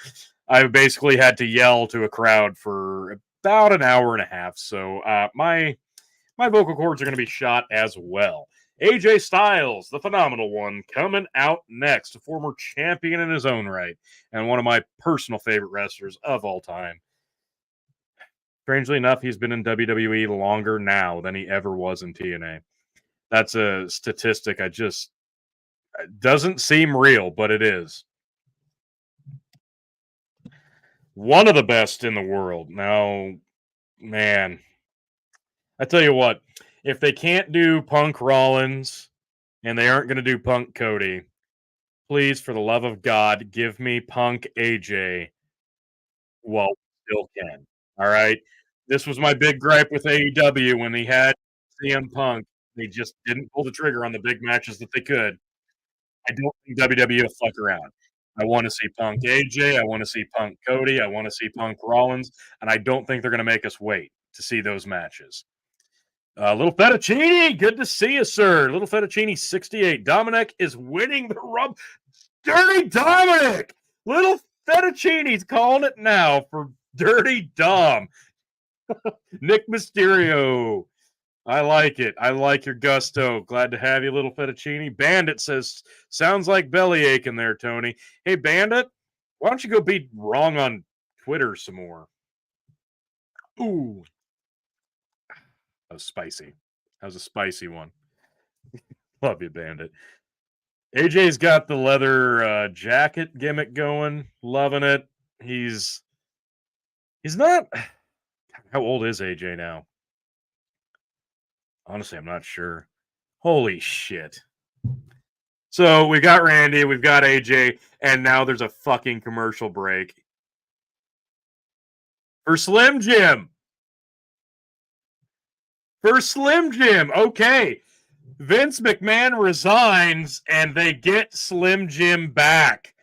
I basically had to yell to a crowd for about an hour and a half. So my vocal cords are going to be shot as well. AJ Styles, the phenomenal one, coming out next, a former champion in his own right, and one of my personal favorite wrestlers of all time. Strangely enough, he's been in WWE longer now than he ever was in TNA. That's a statistic it doesn't seem real, but it is. One of the best in the world. Now, man, I tell you what, if they can't do Punk Rollins and they aren't going to do Punk Cody, please, for the love of God, give me Punk AJ while we still can. All right? This was my big gripe with AEW when he had CM Punk. They just didn't pull the trigger on the big matches that they could. I don't think WWE will fuck around. I want to see Punk AJ. I want to see Punk Cody. I want to see Punk Rollins. And I don't think they're going to make us wait to see those matches. Little Fettuccine, good to see you, sir. Little Fettuccine, 68. Dominic is winning the rub. Dirty Dominic! Little Fettuccine's calling it now for Dirty Dom. Nick Mysterio. I like it. I like your gusto. Glad to have you, Little Fettuccine. Bandit says, sounds like bellyache in there, Tony. Hey, Bandit, why don't you go be wrong on Twitter some more? Ooh. That was spicy. That was a spicy one. Love you, Bandit. AJ's got the leather jacket gimmick going. Loving it. He's not... How old is AJ now? Honestly, I'm not sure. Holy shit. So we've got Randy, we've got AJ, and now there's a fucking commercial break for Slim Jim. For Slim Jim. Okay. Vince McMahon resigns and they get Slim Jim back.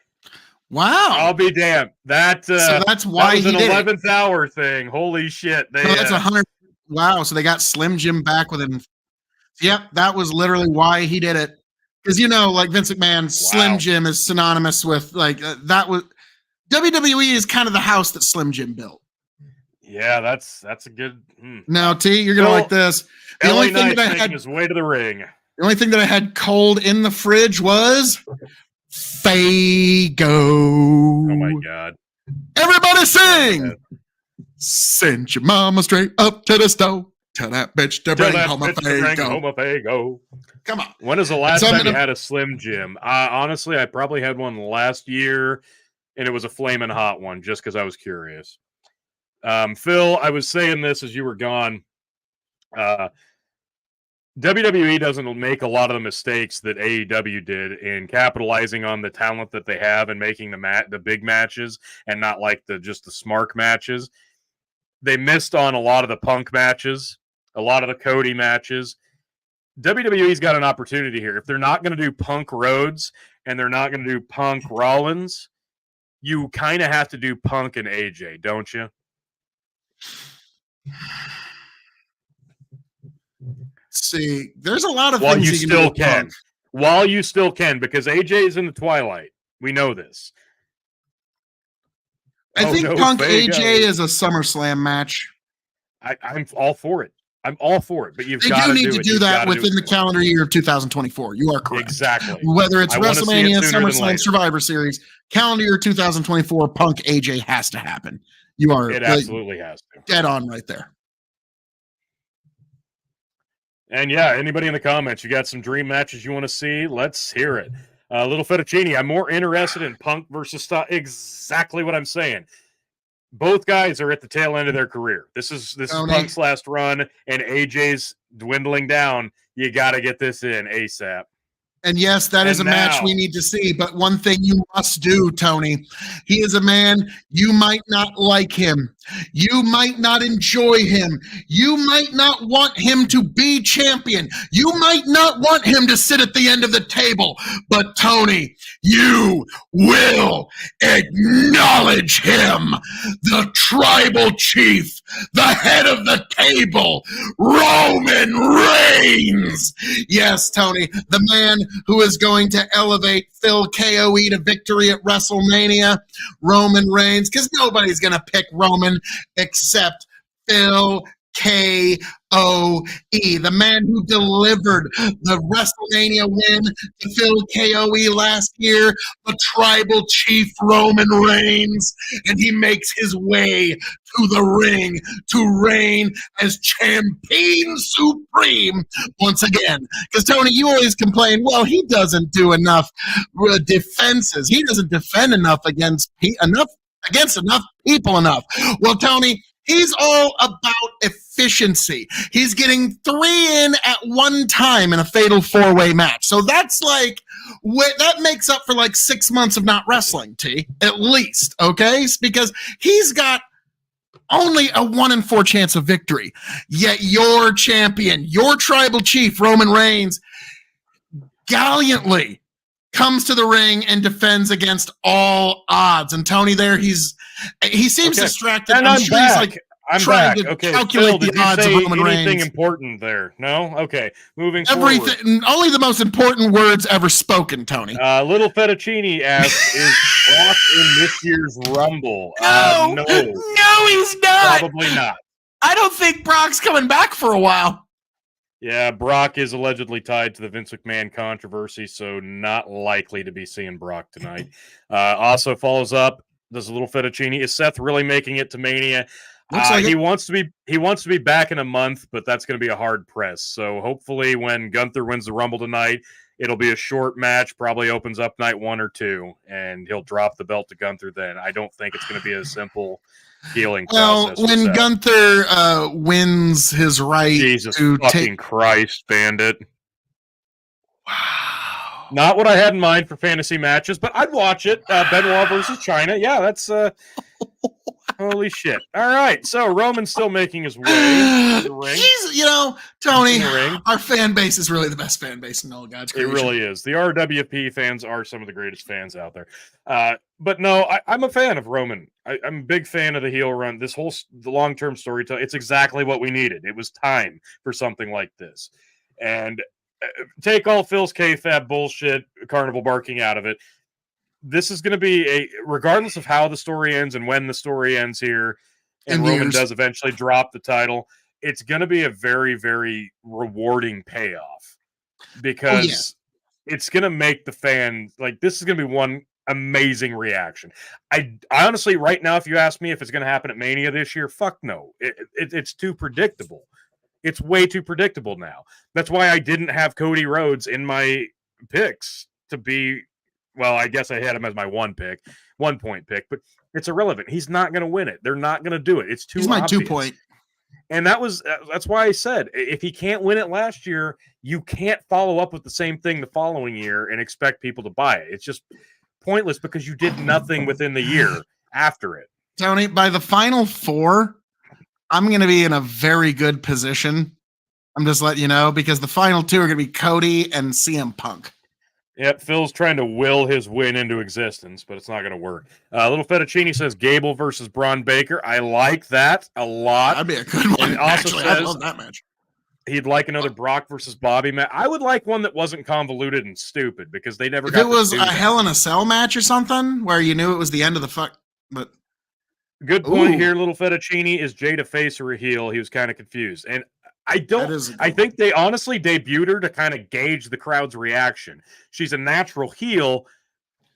Wow. I'll be damned. So that's why that was he an did 11th hour thing. Holy shit. No, that's 100. Wow. So they got Slim Jim back within. Yep. That was literally why he did it. Because, like Vince McMahon, Slim Jim is synonymous with that was WWE is kind of the house that Slim Jim built. Yeah, that's a good. Now, T, you're gonna like this. The LA only thing Knight that I making had his way to the ring. The only thing that I had cold in the fridge was Fago. Oh my god! Everybody sing! Send your mama straight up to the stove. Tell that bitch to bring home a Fago. Come on. When is the last time you had a Slim Jim? Honestly, I probably had one last year, and it was a flaming hot one, just because I was curious. Phil, I was saying this as you were gone. WWE doesn't make a lot of the mistakes that AEW did in capitalizing on the talent that they have and making the big matches and not like just the smart matches. They missed on a lot of the Punk matches, a lot of the Cody matches. WWE's got an opportunity here. If they're not going to do Punk Rhodes and they're not going to do Punk Rollins, you kind of have to do Punk and AJ, don't you? See, there's a lot of things you still can. While you still can, because AJ is in the twilight. We know this. I think Punk AJ is a SummerSlam match. I'm all for it. I'm all for it, but They do need to do that within the calendar year of 2024. You are correct. Exactly. Whether it's WrestleMania, SummerSlam, later. Survivor Series, calendar year 2024, Punk AJ has to happen. You are it absolutely has to. Dead on right there. And yeah, anybody in the comments, you got some dream matches you want to see? Let's hear it. Little Fettuccine, I'm more interested in Punk versus exactly what I'm saying. Both guys are at the tail end of their career. This is Punk's last run, and AJ's dwindling down. You got to get this in ASAP. And yes, that is a match we need to see. But one thing you must do, Tony, he is a man, you might not like him. You might not enjoy him. You might not want him to be champion. You might not want him to sit at the end of the table. But Tony, you will acknowledge him. The tribal chief, the head of the table, Roman Reigns. Yes, Tony, the man who is going to elevate Phil KOE to victory at WrestleMania, Roman Reigns, because nobody's going to pick Roman except Phil KOE, the man who delivered the WrestleMania win to Phil KOE last year, the tribal chief Roman Reigns, and he makes his way to the ring to reign as champion supreme once again. Because Tony, you always complain, well, he doesn't do enough defenses. He doesn't defend enough against enough people enough. Well, Tony, he's all about efficiency. He's getting 3 in at one time in a fatal 4-way match. So that's like, that makes up for like 6 months of not wrestling, T, at least, okay? Because he's got only a 1 in 4 chance of victory. Yet your champion, your tribal chief, Roman Reigns, gallantly comes to the ring and defends against all odds. And Tony there, he seems distracted. And I'm sure back. He's like trying to calculate the odds of Roman Reigns. Anything important there? No? Okay. Moving forward. Only the most important words ever spoken, Tony. Little Fettuccine asks, is Brock in this year's Rumble? No, he's not. Probably not. I don't think Brock's coming back for a while. Yeah, Brock is allegedly tied to the Vince McMahon controversy, so not likely to be seeing Brock tonight. Also follows up, does a Little Fettuccine, is Seth really making it to Mania? He wants to be back in a month, but that's going to be a hard press. So hopefully when Gunther wins the Rumble tonight, it'll be a short match, probably opens up night 1 or 2, and he'll drop the belt to Gunther then. I don't think it's going to be a simple healing process. Well, when Gunther wins his right Jesus to fucking Christ, Bandit. Wow. Not what I had in mind for fantasy matches, but I'd watch it. Benoit versus China. Yeah, that's holy shit. All right, so Roman's still making his way to the ring. Tony, our fan base is really the best fan base in all God's creation. It really is. The RWP fans are some of the greatest fans out there. But no, I'm a fan of Roman. I'm a big fan of the heel run. The long-term storytelling, it's exactly what we needed. It was time for something like this. And take all Phil's kayfabe bullshit, carnival barking out of it. This is going to be regardless of how the story ends and when the story ends here, and Roman does eventually drop the title, it's going to be a very, very rewarding payoff because it's going to make the fan, like, this is going to be one amazing reaction. I honestly, right now, if you ask me if it's going to happen at Mania this year, fuck no. It's too predictable. It's way too predictable now. That's why I didn't have Cody Rhodes in my picks to be. Well, I guess I had him as my 1 point pick, but it's irrelevant. He's not going to win it. They're not going to do it. It's too obvious. He's my 2 point. And that's why I said, if he can't win it last year, you can't follow up with the same thing the following year and expect people to buy it. It's just pointless because you did nothing within the year after it. Tony, by the final 4, I'm going to be in a very good position. I'm just letting you know, because the final 2 are going to be Cody and CM Punk. Yep, Phil's trying to will his win into existence, but it's not going to work. Little Fettuccine says Gable versus Braun Baker. I like that a lot. That'd be a good one. And also Actually, says I love that match. He'd like another Brock versus Bobby match. I would like one that wasn't convoluted and stupid because they never got it was a Hell in a Cell match or something where you knew it was the end of the fuck. But good point here, Little Fettuccine. Is Jade a face or a heel? He was kind of confused. And I think they honestly debuted her to kind of gauge the crowd's reaction. She's a natural heel,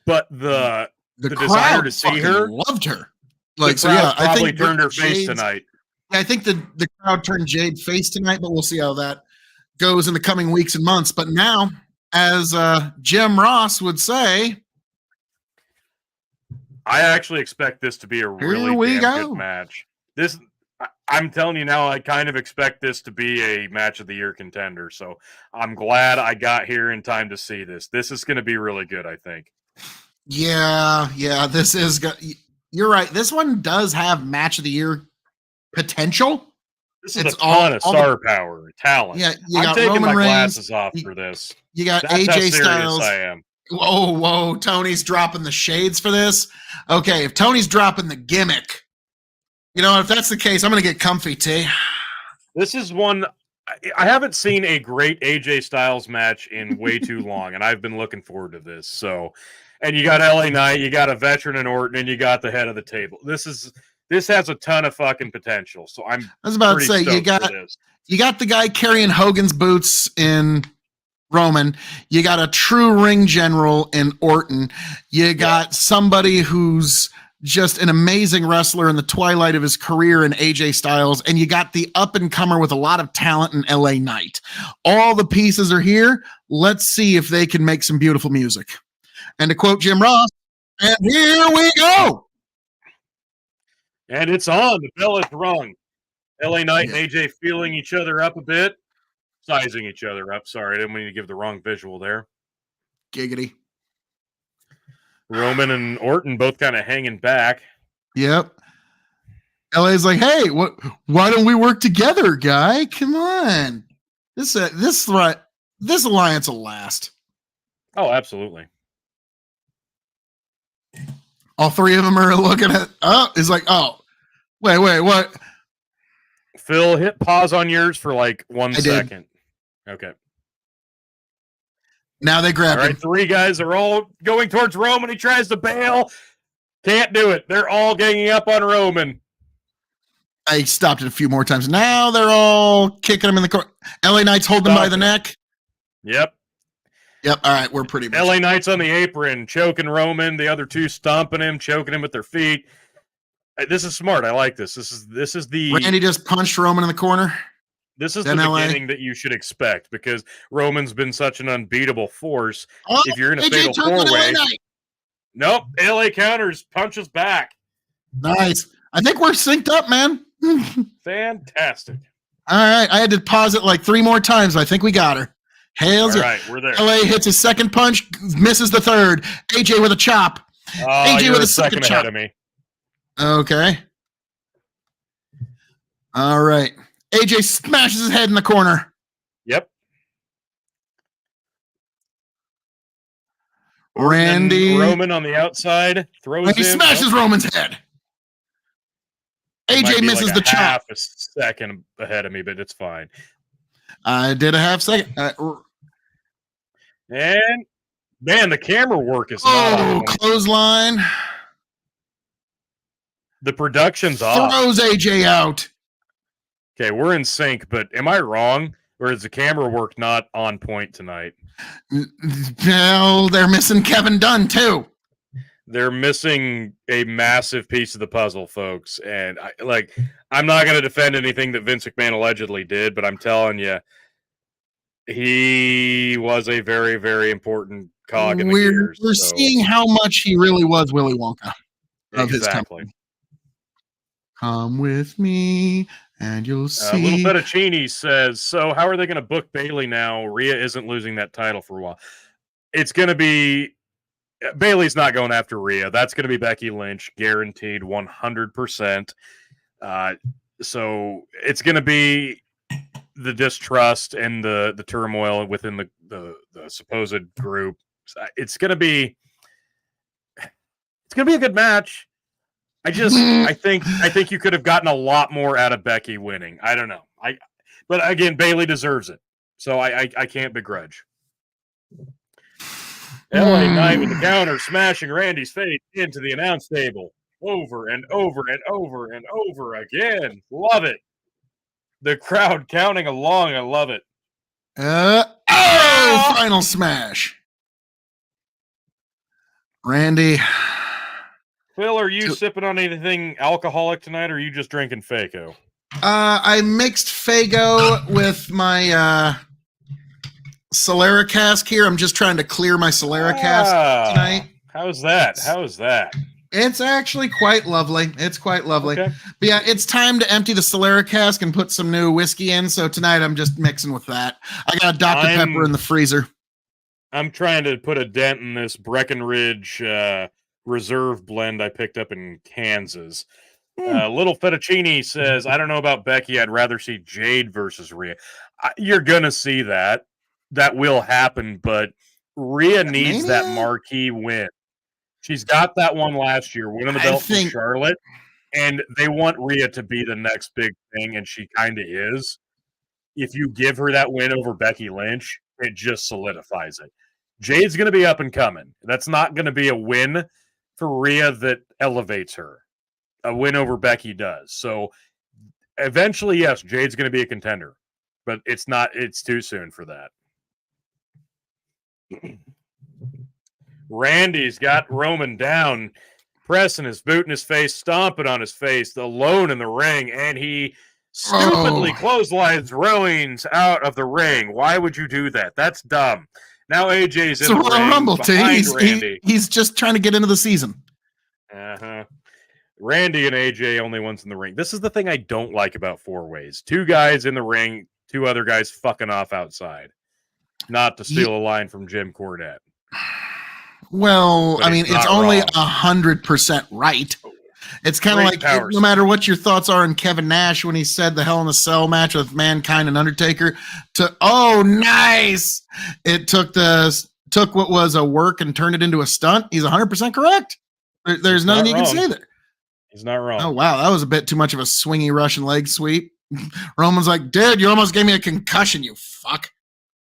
but the desire to see her loved her. Like, so yeah, I think turned her face tonight. I think the crowd turned Jade face tonight, but we'll see how that goes in the coming weeks and months. But now, as Jim Ross would say, I actually expect this to be a really good match. I'm telling you now, I kind of expect this to be a match of the year contender. So I'm glad I got here in time to see this. This is going to be really good, I think. Yeah, this is good. You're right. This one does have match of the year potential. This is a ton of star power, talent. Yeah, I'm taking Roman my glasses off for this. You got That's AJ how Styles. I am. Whoa, Tony's dropping the shades for this. Okay, if Tony's dropping the gimmick, you know, if that's the case, I'm going to get comfy, T. This is one. I haven't seen a great AJ Styles match in way too long, and I've been looking forward to this. So, and you got LA Knight, you got a veteran in Orton, and you got the head of the table. This has a ton of fucking potential. So I was about to say you got the guy carrying Hogan's boots in Roman. You got a true ring general in Orton. You got somebody who's just an amazing wrestler in the twilight of his career in AJ Styles, and you got the up-and-comer with a lot of talent in LA Knight. All the pieces are here. Let's see if they can make some beautiful music. And to quote Jim Ross, and here we go. And it's on. The bell is rung. LA Knight and AJ feeling each other up a bit. Sizing each other up. Sorry, I didn't mean to give the wrong visual there. Giggity. Roman and Orton both kind of hanging back. Yep. LA's like, hey, why don't we work together, guy? Come on. This alliance will last. Oh, absolutely. All three of them are looking at it's like, wait, what? Phil, hit pause on yours for like 1 second. Okay. Now they grab him. All right, three guys are all going towards Roman. He tries to bail. Can't do it. They're all ganging up on Roman. I stopped it a few more times. Now they're all kicking him in the corner. LA Knight's holding him by the neck. Yep. All right, we're pretty much. LA Knight's on the apron, choking Roman. The other two stomping him, choking him with their feet. This is smart. I like this. This is the Randy just punched Roman in the corner. This is the beginning that you should expect because Roman's been such an unbeatable force. If you're in a fatal four-way, nope. LA counters, punches back. Nice. I think we're synced up, man. Fantastic. All right, I had to pause it like 3 more times. I think we got her. Hails All right, we're there. LA hits his second punch, misses the third. AJ with a chop. AJ with a second chop. Ahead of me. Okay. All right. AJ smashes his head in the corner. Yep. Roman on the outside throws he smashes Roman's head. AJ misses like the chop. Half a second ahead of me, but it's fine. I did a half second. And man, the camera work is clothesline. The production's off. Throws AJ out. Okay, we're in sync, but am I wrong? Or is the camera work not on point tonight? No, they're missing Kevin Dunn, too. They're missing a massive piece of the puzzle, folks. And I'm not going to defend anything that Vince McMahon allegedly did, but I'm telling you, he was a very, very important cog in the gears. We're seeing how much he really was Willy Wonka of his company. Come with me, and you'll see. Little Fettuccine says, so how are they going to book Bayley now? Rhea isn't losing that title for a while. It's going to be... Bayley's not going after Rhea. That's going to be Becky Lynch, guaranteed 100%. So it's going to be the distrust and the turmoil within the supposed group. It's going to be a good match. I think you could have gotten a lot more out of Becky winning. I don't know. But again, Bayley deserves it. So I can't begrudge. LA Knight with the counter, smashing Randy's face into the announce table over and over and over and over again. Love it. The crowd counting along. I love it. Final smash. Randy. Phil, are you sipping on anything alcoholic tonight, or are you just drinking Fago? I mixed Fago with my Solera cask here. I'm just trying to clear my Solera cask tonight. How's that? How is that? It's actually quite lovely. It's quite lovely. Okay. But yeah, it's time to empty the Solera cask and put some new whiskey in. So tonight I'm just mixing with that. I got a Dr. Pepper in the freezer. I'm trying to put a dent in this Breckenridge Reserve blend I picked up in Kansas. Little Fettuccine says, I don't know about Becky. I'd rather see Jade versus Rhea. You're going to see that. That will happen, but Rhea needs that marquee win. She's got that one last year, winning the belt from Charlotte, and they want Rhea to be the next big thing, and she kind of is. If you give her that win over Becky Lynch, it just solidifies it. Jade's going to be up and coming. That's not going to be a win for Rhea that elevates her. A win over Becky does. So eventually, yes, Jade's going to be a contender, but it's too soon for that. Randy's got Roman down, pressing his boot in his face, stomping on his face, alone in the ring, and he stupidly clotheslines Rollins out of the ring. Why would you do that? That's dumb. Now AJ's in the ring Rumble behind Randy. He's just trying to get into the season. Randy and AJ only ones in the ring. This is the thing I don't like about four ways. Two guys in the ring, two other guys fucking off outside. Not to steal a line from Jim Cornette. Well, I mean, it's only 100% right. It's kind of like no matter what your thoughts are on Kevin Nash when he said the Hell in a Cell match with Mankind and Undertaker nice. It took what was a work and turned it into a stunt. He's 100% correct. There's nothing you can say there. He's not wrong. Oh, wow. That was a bit too much of a swingy Russian leg sweep. Roman's like, dude, you almost gave me a concussion, you fuck.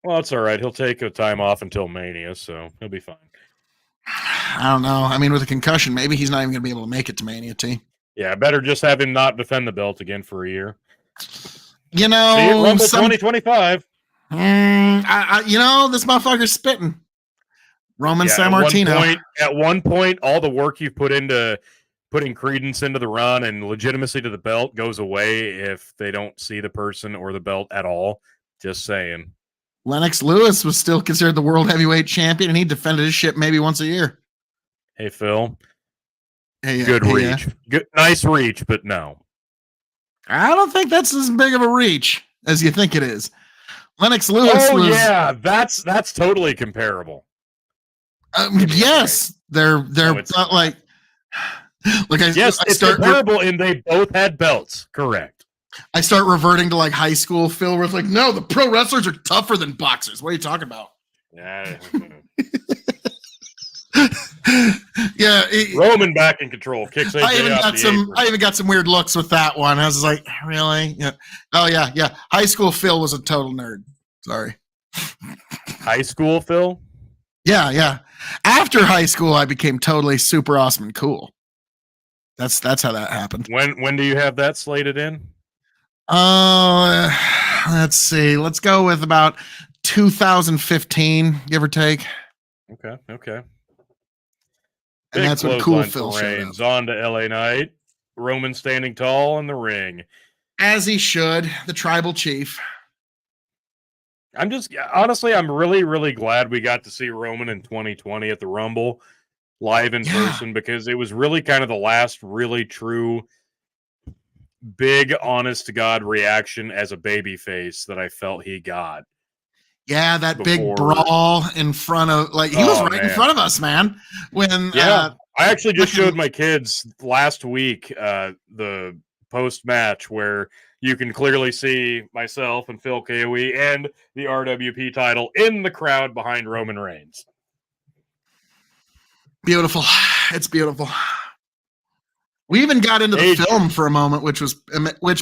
Well, it's all right. He'll take a time off until Mania, so he'll be fine. I don't know. I mean, with a concussion, maybe he's not even going to be able to make it to Mania, T. Yeah, better just have him not defend the belt again for a year. You know, see it, Rumble 2025. This motherfucker's spitting. Roman Sammartino. At one point, all the work you've put into putting credence into the run and legitimacy to the belt goes away if they don't see the person or the belt at all. Just saying. Lennox Lewis was still considered the world heavyweight champion, and he defended his shit maybe once a year. Hey, Phil. Good reach. Good, nice reach, but no. I don't think that's as big of a reach as you think it is. Lennox Lewis yeah, that's totally comparable. Yes, they're not like it's comparable, and they both had belts. Correct. I start reverting to like high school Phil with like, no, the pro wrestlers are tougher than boxers. What are you talking about? Yeah. Yeah. Roman back in control. Kicks AJ I even got some weird looks with that one. I was like, really? Yeah. Oh yeah. High school Phil was a total nerd. Sorry. High school Phil? Yeah. After high school, I became totally super awesome and cool. That's how that happened. When do you have that slated in? Let's see. Let's go with about 2015, give or take. Okay. And Big that's when Cool Phil showed up. On to LA Knight. Roman standing tall in the ring. As he should. The tribal chief. I'm really, really glad we got to see Roman in 2020 at the Rumble live in person, because it was really kind of the last really true big honest to God reaction as a baby face that I felt he got. Yeah, that big brawl in front of he was right in front of us, man. When I actually just showed my kids last week the post match where you can clearly see myself and Phil KOE and the RWP title in the crowd behind Roman Reigns. Beautiful. It's beautiful. We even got into the film for a moment, which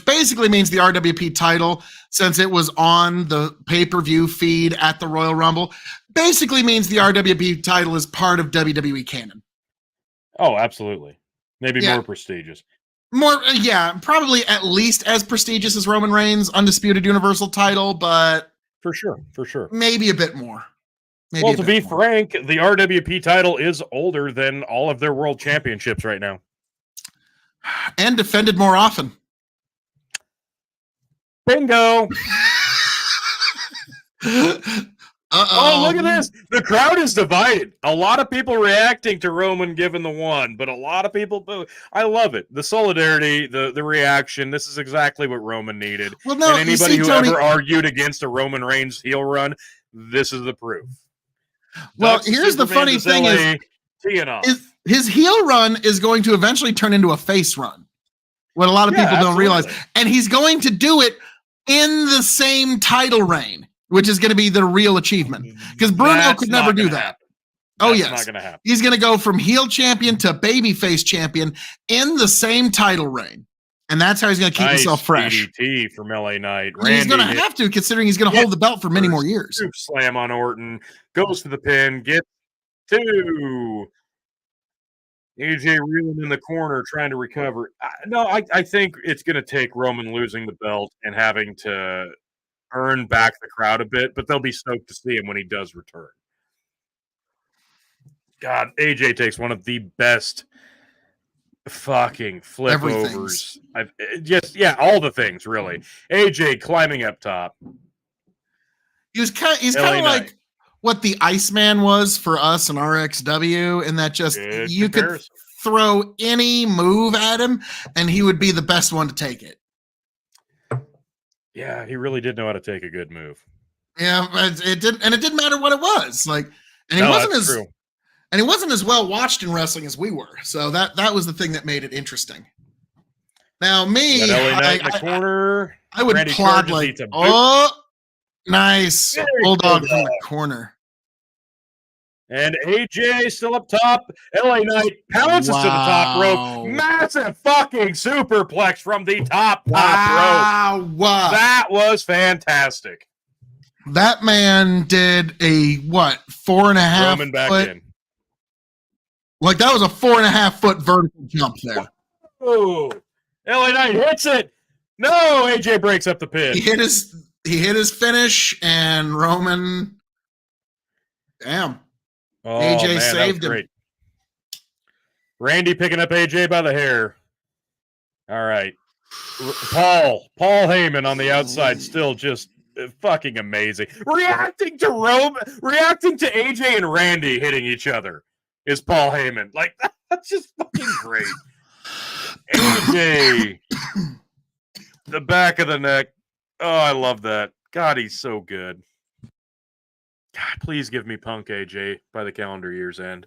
basically means the RWP title, since it was on the pay-per-view feed at the Royal Rumble, basically means the RWP title is part of WWE canon. Oh, absolutely. Maybe more prestigious. More, yeah, probably at least as prestigious as Roman Reigns' undisputed Universal title, but For sure. maybe a bit more. Maybe Well, a to bit be more. frank, the RWP title is older than all of their world championships right now. And defended more often. Bingo! Uh-oh. Oh, look at this. The crowd is divided. A lot of people reacting to Roman giving the one, but a lot of people boo. I love it. The solidarity, the reaction. This is exactly what Roman needed. Well, no, and anybody who ever argued against a Roman Reigns heel run, this is the proof. Well, Ducks to here's the Superman funny to thing LA, teeing off. his heel run is going to eventually turn into a face run. What a lot of people don't realize. And he's going to do it in the same title reign, which is going to be the real achievement. Because Bruno could never do that. Oh, yes. Not gonna happen. He's going to go from heel champion to babyface champion in the same title reign. And that's how he's going to keep himself fresh. DDT from LA Knight. And he's going to have to, considering he's going to hold the belt for many more years. Soup slam on Orton. Goes to the pin. Gets 2. AJ reeling in the corner, trying to recover. I think it's going to take Roman losing the belt and having to earn back the crowd a bit, but they'll be stoked to see him when he does return. God, AJ takes one of the best fucking flip overs. All the things, really. AJ climbing up top. He's kind of like what the Iceman was for us in RXW, and that just you could throw any move at him and he would be the best one to take it. Yeah, he really did know how to take a good move. Yeah, but it didn't matter what it was. He wasn't as well watched in wrestling as we were. So that was the thing that made it interesting. Now me, LA Knight in the corner. I would plod like, nice bulldog from the corner. And AJ still up top. LA Knight pounces to the top rope. Massive fucking superplex from the top rope. That was fantastic. That man did a 4.5 Roman back in. Like that was a 4.5 foot vertical jump there. Oh, LA Knight hits it. No, AJ breaks up the pin. He hit his finish, and Roman. Damn. Oh, AJ saved him. Great. Randy picking up AJ by the hair. All right. Paul Heyman on the outside, still just fucking amazing. Reacting to AJ and Randy hitting each other is Paul Heyman. Like, that's just fucking great. AJ, the back of the neck. Oh, I love that. God, he's so good. God, please give me Punk AJ by the calendar year's end.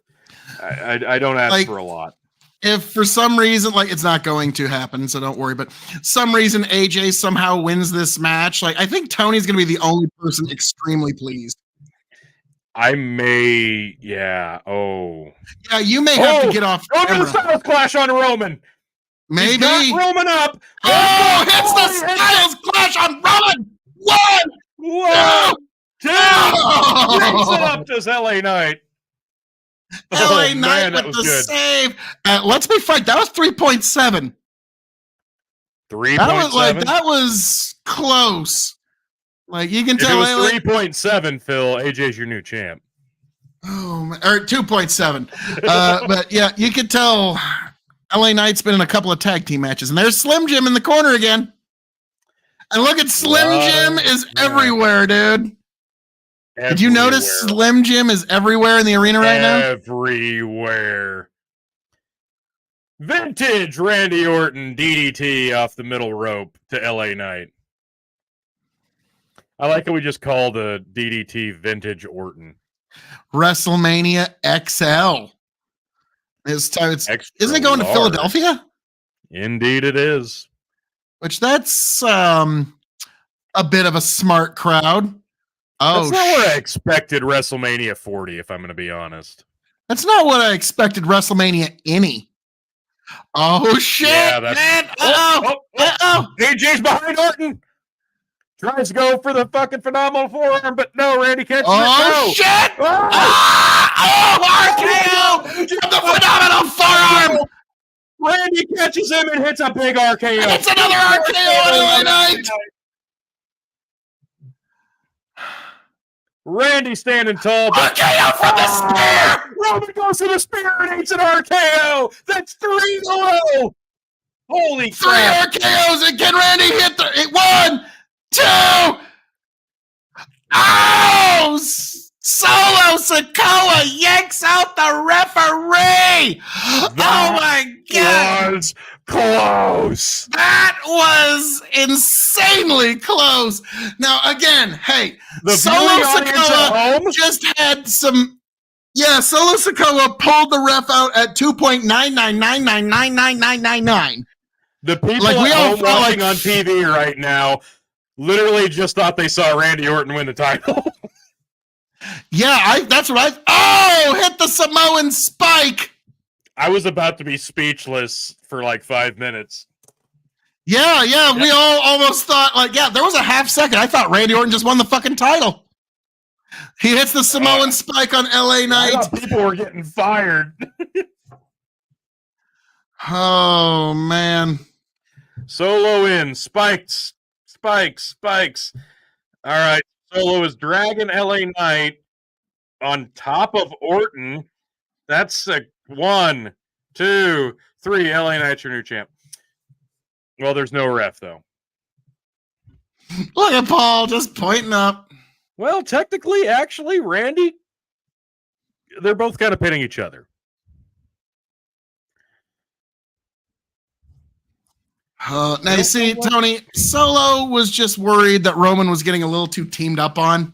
I don't ask for a lot. If for some reason, it's not going to happen, so don't worry, but some reason AJ somehow wins this match, I think Tony's going to be the only person extremely pleased. I may, yeah. Oh. Yeah, you may have to get off camera. Styles Clash on Roman. Maybe. Roman up. Oh, hits the Styles Clash on Roman. 1, 2. Brings it up to LA Knight. LA Knight with the save. Let's be frank, that was 3.7. 3.7? That was close. You can tell. If it was 3.7, Phil, AJ's your new champ. Oh, or 2.7. But yeah, you could tell LA Knight's been in a couple of tag team matches, and there's Slim Jim in the corner again. And look at Slim Jim is everywhere, dude. Did you notice Slim Jim is everywhere in the arena right now? Everywhere. Vintage Randy Orton DDT off the middle rope to LA Knight. I like how we just call the DDT Vintage Orton. WrestleMania XL. Isn't it going to Philadelphia? Indeed it is. Which that's a bit of a smart crowd. That's not what I expected WrestleMania 40, if I'm going to be honest. That's not what I expected WrestleMania any. Oh, shit, man. Uh-oh. AJ's behind Orton. Tries to go for the fucking phenomenal forearm, but no, Randy catches it. Oh, shit. RKO. The phenomenal forearm. Randy catches him and hits a big RKO. It's another RKO on LA Knight. Randy standing tall. RKO from the spear. Roman goes to the spear and eats an RKO. That's 3 in a row. Holy 3 crap. RKOs, and can Randy hit the 1, 2? Oh! Solo Sikoa yanks out the referee. Oh my God. Was close. That was insanely close. Now, again, hey, The Solo viewing audience at Sikoa home? just had some. Yeah, Solo Sikoa pulled the ref out at 2.999999999. The people Like, we at all home felt watching like- on TV right now literally just thought they saw Randy Orton win the title. Yeah, that's what I. Oh, hit the Samoan spike. I was about to be speechless for like 5 minutes. Yeah, we all almost thought, like, yeah, there was a half second. I thought Randy Orton just won the fucking title. He hits the Samoan spike on LA I Knight. thought people were getting fired. Oh, man. Solo in. Spikes. All right. Solo is dragging LA Knight on top of Orton. That's a 1, 2, 3. LA Knight's your new champ. Well, there's no ref, though. Look at Paul just pointing up. Well, technically, actually, Randy, they're both kind of pitting each other. Now, you see, Tony, Solo was just worried that Roman was getting a little too teamed up on.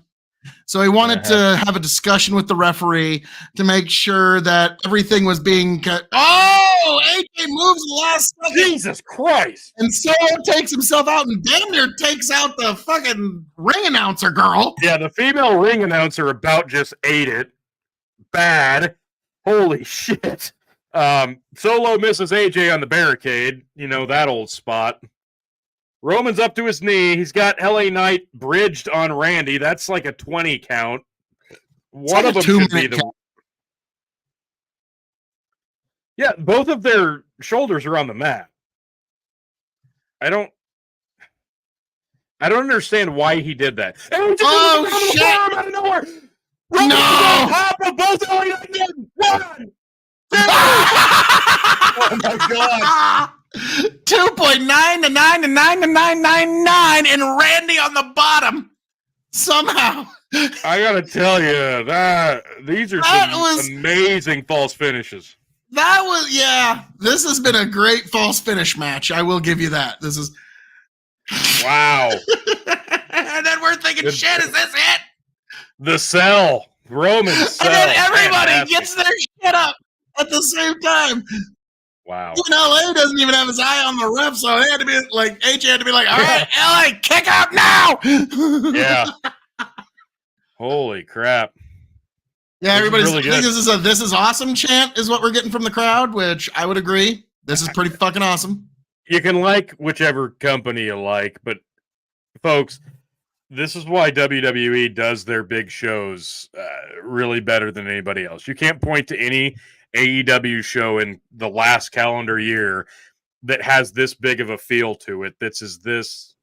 So he wanted to have a discussion with the referee to make sure that everything was being cut. Oh, AJ moves the last second. Jesus Christ. And Solo takes himself out and damn near takes out the fucking ring announcer girl. Yeah, the female ring announcer about just ate it. Bad. Holy shit. Solo misses AJ on the barricade. You know, that old spot. Roman's up to his knee. He's got LA Knight bridged on Randy. That's like a 20 count. One of them should be the. Yeah, both of their shoulders are on the mat. I don't understand why he did that. Oh, shit! Out of nowhere. No! Top of both LA Knight again. 1, 2. Oh my God. 2.9 to 9 to 9 to 999 and Randy on the bottom. Somehow. I gotta tell you that these are some amazing false finishes. That was, yeah. This has been a great false finish match. I will give you that. This is. Wow. And then we're thinking, shit, is this it? The cell. Roman cell. And then everybody Fantastic. gets their shit up at the same time. Wow. Even LA doesn't even have his eye on the ref, so they had to be like, AJ had to be like, all right, LA, kick out now. Yeah. Holy crap. Yeah, everybody's really I think good. this is awesome chant is what we're getting from the crowd, which I would agree. This is pretty fucking awesome. You can like whichever company you like, but folks, this is why WWE does their big shows really better than anybody else. You can't point to any AEW show in the last calendar year that has this big of a feel to it. This is this.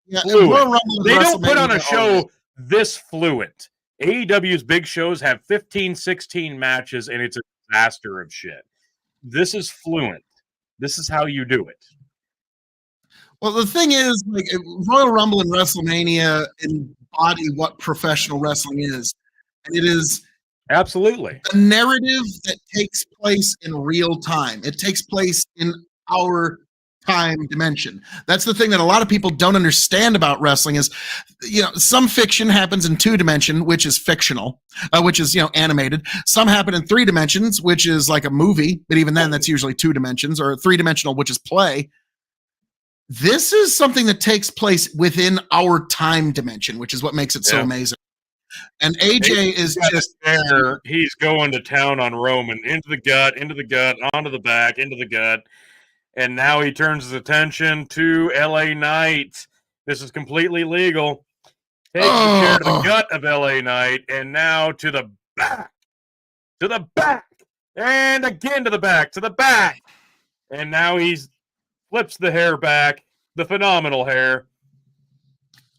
Yeah, Fluent. They don't put on a show this fluent. AEW's big shows have 15, 16 matches, and it's a disaster of shit. This is fluent. This is how you do it. Well, the thing is, like, Royal Rumble and WrestleMania embody what professional wrestling is. And it is Absolutely a narrative that takes place in real time. It takes place in our time dimension. That's the thing that a lot of people don't understand about wrestling is, you know, some fiction happens in 2 dimension, which is fictional, which is, you know, animated. Some happen in 3 dimensions, which is like a movie, but even then that's usually 2 dimensions, or 3-dimensional, which is play. This is something that takes place within our time dimension, which is what makes it so amazing. And AJ is just there. He's going to town on Roman, into the gut, onto the back, into the gut. And now he turns his attention to LA Knight. This is completely legal. Takes the chair to the gut of LA Knight, and now to the back. To the back And again to the back. And now he's flips the hair back, the phenomenal hair.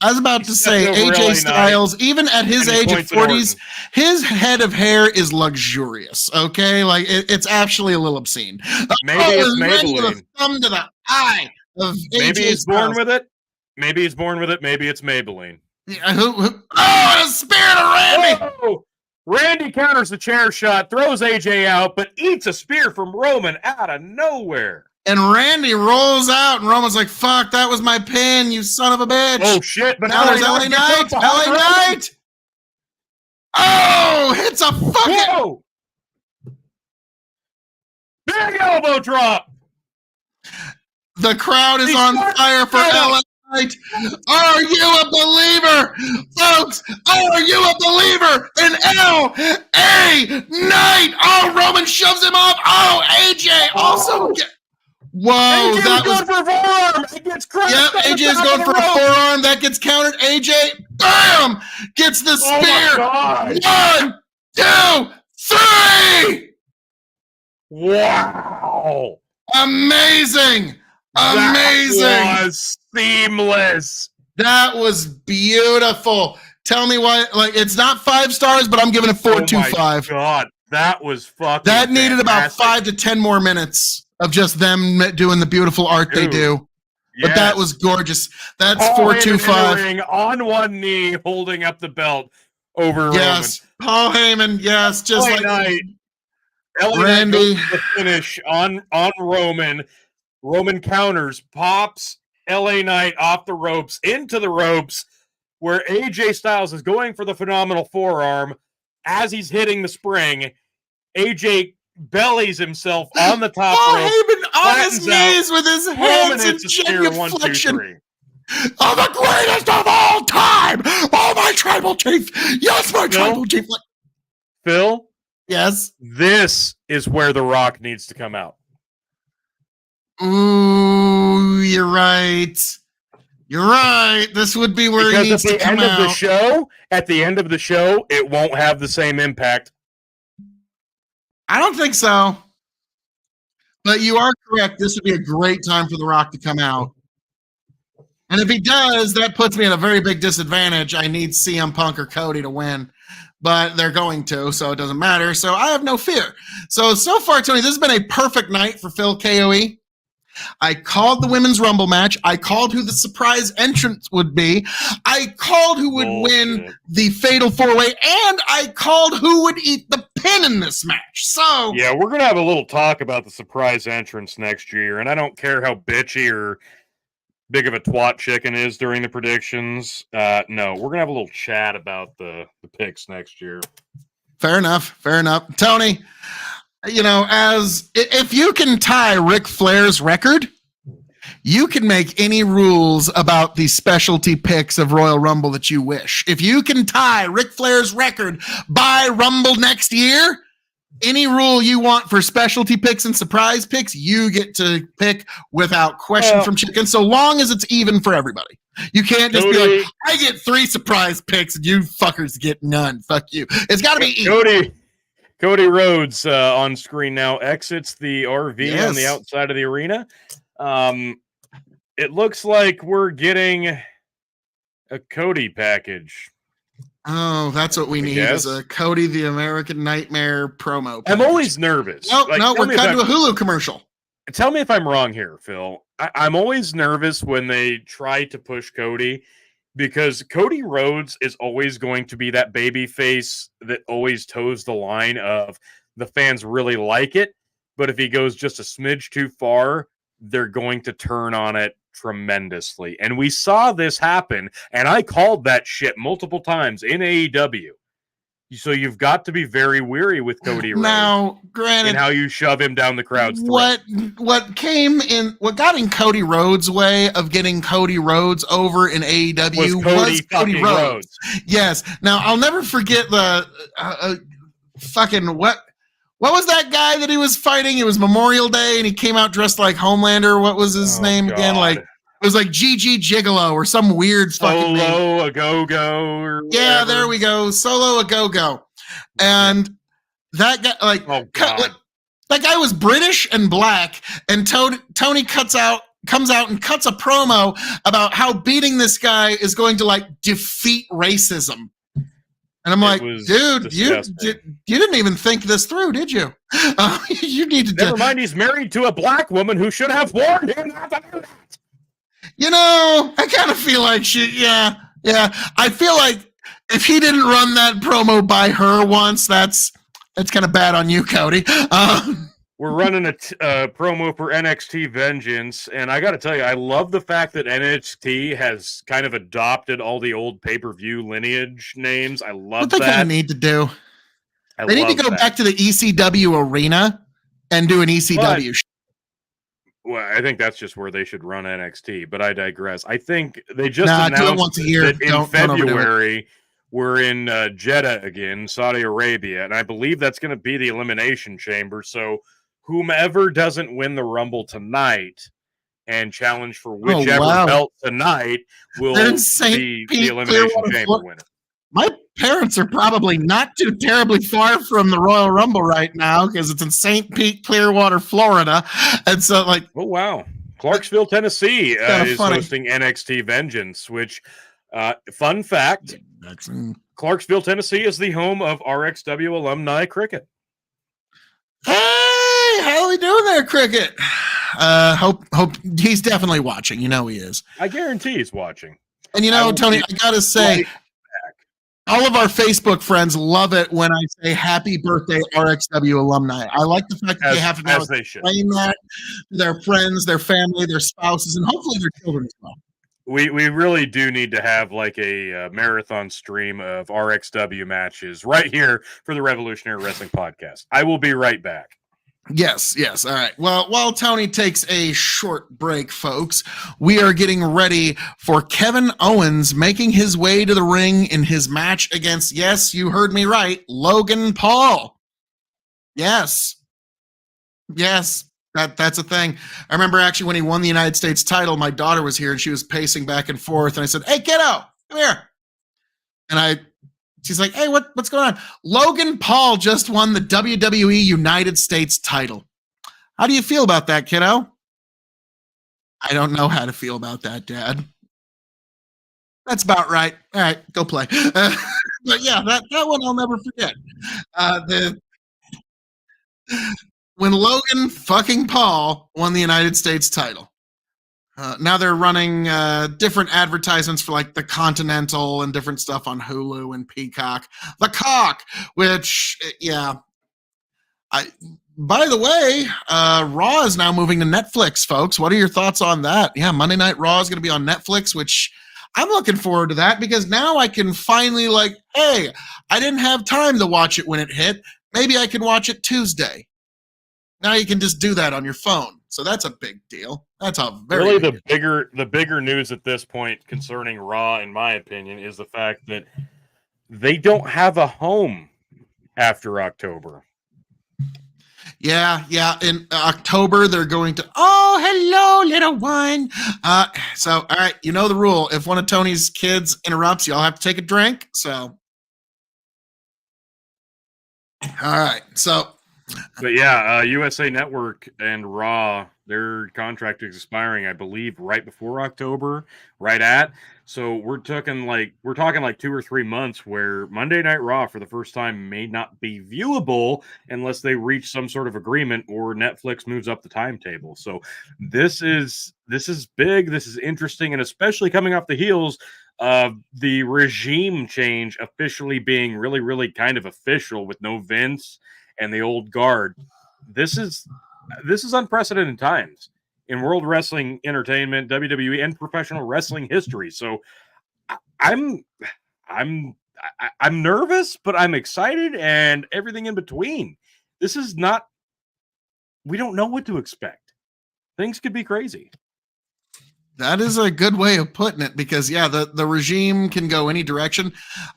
I was about to say, AJ Styles, even at his age of 40s, his head of hair is luxurious, okay? Like, it's actually a little obscene. Maybe it's Maybelline. Thumb to the eye of Maybe AJ he's born with it. Maybe he's born with it. Maybe it's Maybelline. Oh, the spirit of Randy! Whoa! Randy counters the chair shot, throws AJ out, but eats a spear from Roman out of nowhere. And Randy rolls out, and Roman's like, fuck, that was my pin, you son of a bitch. Oh, shit. But now there's LA Knight. LA Knight. Oh, hits a fucking. Whoa. Big elbow drop. The crowd is on fire for LA Knight. Are you a believer? Folks, are you a believer in LA Knight? Oh, Roman shoves him off. Oh, AJ also. Whoa, AJ that was going for a forearm. It gets crushed. Yep, AJ's going for a forearm. That gets countered. AJ, bam, gets the spear. Oh 1, 2, 3. Wow. Amazing. That was seamless. That was beautiful. Tell me why, like, it's not 5 stars, but I'm giving it 4.25. God, that was fucking That needed fantastic. about 5 to 10 more minutes of just them doing the beautiful art they do. But that was gorgeous. That's 4.25. On one knee, holding up the belt over yes, Roman. Paul Heyman. Yes, just like Knight. Randy. The finish on Roman. Roman counters, pops LA Knight off the ropes into the ropes, where AJ Styles is going for the phenomenal forearm. As he's hitting the spring, AJ bellies himself on the top rope. Heyman on his knees with his hands in genuflection. Oh, the greatest of all time! Oh, my tribal chief! Yes, my tribal chief! Phil? Yes? This is where The Rock needs to come out. Ooh, you're right. You're right. This would be where he needs to come out. At the end of the show, it won't have the same impact. I don't think so. But you are correct. This would be a great time for The Rock to come out. And if he does, that puts me at a very big disadvantage. I need CM Punk or Cody to win. But they're going to, so it doesn't matter. So I have no fear. So far, Tony, this has been a perfect night for Phil KOE. I called the Women's Rumble match. I called who the surprise entrance would be. I called who would win the Fatal 4-Way. And I called who would eat the pin in this match. So yeah, we're going to have a little talk about the surprise entrance next year. And I don't care how bitchy or big of a twat chicken is during the predictions. No, we're going to have a little chat about the picks next year. Fair enough. Tony, you know, if you can tie Ric Flair's record, you can make any rules about the specialty picks of Royal Rumble that you wish. If you can tie Ric Flair's record by Rumble next year, any rule you want for specialty picks and surprise picks, you get to pick without question from Chicken, so long as it's even for everybody. You can't just be like, I get 3 surprise picks and you fuckers get none. Fuck you. It's got to be even. Cody Rhodes on screen now exits the RV on the outside of the arena. It looks like we're getting a Cody package. Oh, that's what we need is a Cody the American Nightmare promo package. I'm always nervous. No, we're cutting to a Hulu commercial. Tell me if I'm wrong here, Phil. I'm always nervous when they try to push Cody, because Cody Rhodes is always going to be that baby face that always toes the line of the fans really like it, but if he goes just a smidge too far, they're going to turn on it tremendously. And we saw this happen, and I called that shit multiple times in AEW. So you've got to be very weary with Cody Rhodes. Now, granted, and how you shove him down the crowd's throat. What got in Cody Rhodes' way of getting Cody Rhodes over in AEW was Cody Rhodes. Yes. Now I'll never forget the fucking what was that guy that he was fighting? It was Memorial Day, and he came out dressed like Homelander. What was his name again? Like. It was like GG Gigolo or some weird fucking name. Solo a go-go. Yeah, there we go. Solo a go-go. And that guy, like, That guy was British and black, and Tony comes out and cuts a promo about how beating this guy is going to like defeat racism. And I'm like, dude, you didn't even think this through, did you? You need to. Never mind, he's married to a black woman who should have warned him not to do that. You know, I kind of feel like yeah. I feel like if he didn't run that promo by her once, that's kind of bad on you, Cody. We're running a promo for NXT Vengeance, and I got to tell you, I love the fact that NXT has kind of adopted all the old pay-per-view lineage names. I love that. What they kind of need to do. They need to go back to the ECW arena and do an ECW show. Well, I think that's just where they should run NXT, but I digress. I think they just announced once a year. That in February we're in Jeddah again, Saudi Arabia, and I believe that's going to be the Elimination Chamber. So whomever doesn't win the Rumble tonight and challenge for whichever belt tonight will be the Elimination Chamber winner. My parents are probably not too terribly far from the Royal Rumble right now because it's in St. Pete, Clearwater, Florida. And so, like, oh, wow. Clarksville, Tennessee is hosting NXT Vengeance, which, fun fact, Clarksville, Tennessee is the home of RXW alumni cricket. Hey, how are we doing there, cricket? Hope he's definitely watching. You know he is. I guarantee he's watching. And you know, Tony, I gotta say, all of our Facebook friends love it when I say happy birthday RXW alumni. I like the fact that they have to now explain that to their friends, their family, their spouses, and hopefully their children as well. We really do need to have like a marathon stream of RXW matches right here for the Revolutionary Wrestling Podcast. I will be right back. Yes. All right. Well, while Tony takes a short break, folks, we are getting ready for Kevin Owens making his way to the ring in his match against, yes, you heard me right, Logan Paul. Yes, that's a thing. I remember actually when he won the United States title, my daughter was here and she was pacing back and forth, and I said, "Hey, kiddo, come here." And she's like, "Hey, what's going on?" Logan Paul just won the WWE United States title. How do you feel about that, kiddo? I don't know how to feel about that, Dad. That's about right. All right, go play. But yeah, that one I'll never forget. When Logan fucking Paul won the United States title. Now they're running different advertisements for like the Continental and different stuff on Hulu and Peacock. The Cock, which, yeah. By the way, Raw is now moving to Netflix, folks. What are your thoughts on that? Yeah, Monday Night Raw is going to be on Netflix, which I'm looking forward to that because now I can finally hey, I didn't have time to watch it when it hit. Maybe I can watch it Tuesday. Now you can just do that on your phone. So that's a big deal. That's a very the bigger news at this point concerning Raw, in my opinion, is the fact that they don't have a home after October. Yeah. In October, they're going to, oh, hello, little one. So, all right, you know the rule. If one of Tony's kids interrupts, you all have to take a drink. So, all right. So, but yeah, USA Network and Raw, their contract is expiring, I believe, right before October, right at. So we're talking like 2 or 3 months where Monday Night Raw for the first time may not be viewable unless they reach some sort of agreement or Netflix moves up the timetable. So this is big, this is interesting, and especially coming off the heels of the regime change officially being really, really kind of official with no Vince and the old guard. This is unprecedented times in world wrestling entertainment, WWE, and professional wrestling history. So I'm nervous, but I'm excited, and everything in between. This is not. We don't know what to expect. Things could be crazy. That is a good way of putting it because, yeah, the regime can go any direction.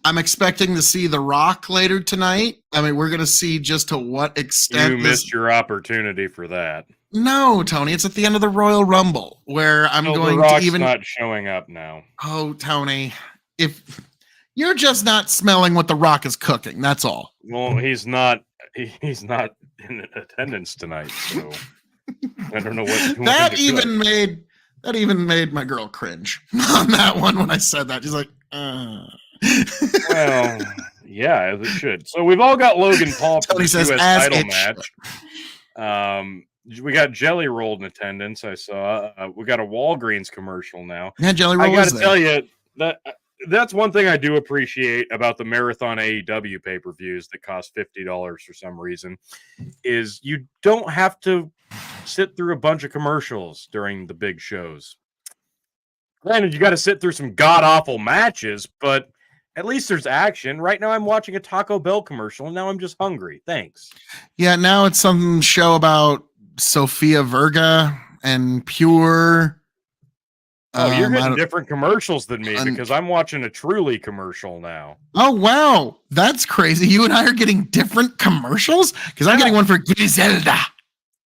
I'm expecting to see The Rock later tonight. I mean, we're going to see just to what extent. You missed your opportunity for that. No, Tony, it's at the end of the Royal Rumble where I'm going The Rock's to even. Not showing up now. Oh, Tony, if you're just not smelling what The Rock is cooking, that's all. Well, he's not in attendance tonight, so I don't know what that even made my girl cringe on that one when I said that. She's like, well, yeah, as it should. So we've all got Logan Paul for the US title match. We got Jelly Rolled in attendance. I saw. We got a Walgreens commercial now. Yeah, Jelly Roll. I got to tell you that's one thing I do appreciate about the Marathon AEW pay-per-views that cost $50 for some reason, is you don't have to sit through a bunch of commercials during the big shows. Granted, you got to sit through some god-awful matches, but at least there's action. Right now I'm watching a Taco Bell commercial, and now I'm just hungry. Thanks. Yeah, now it's some show about Sofia Vergara and Pure. Oh, you're getting different commercials than me because I'm watching a Truly commercial now. Oh, wow. That's crazy. You and I are getting different commercials? Because I'm getting one for Griselda.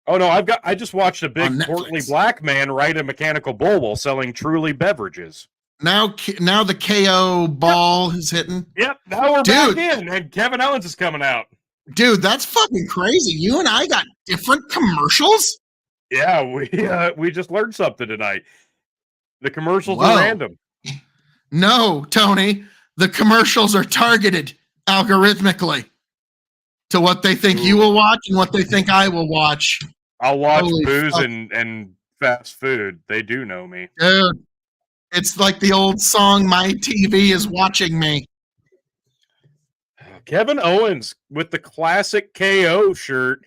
Oh, no, I just watched a big portly black man ride a mechanical bull while selling Truly beverages. Now the KO ball is hitting. Yep, now we're back in, and Kevin Owens is coming out. Dude, that's fucking crazy. You and I got different commercials? Yeah, we just learned something tonight. The commercials are random. No, Tony. The commercials are targeted algorithmically to what they think you will watch and what they think I will watch. I'll watch booze and fast food. They do know me. Dude, it's like the old song, My TV is Watching Me. Kevin Owens with the classic KO shirt.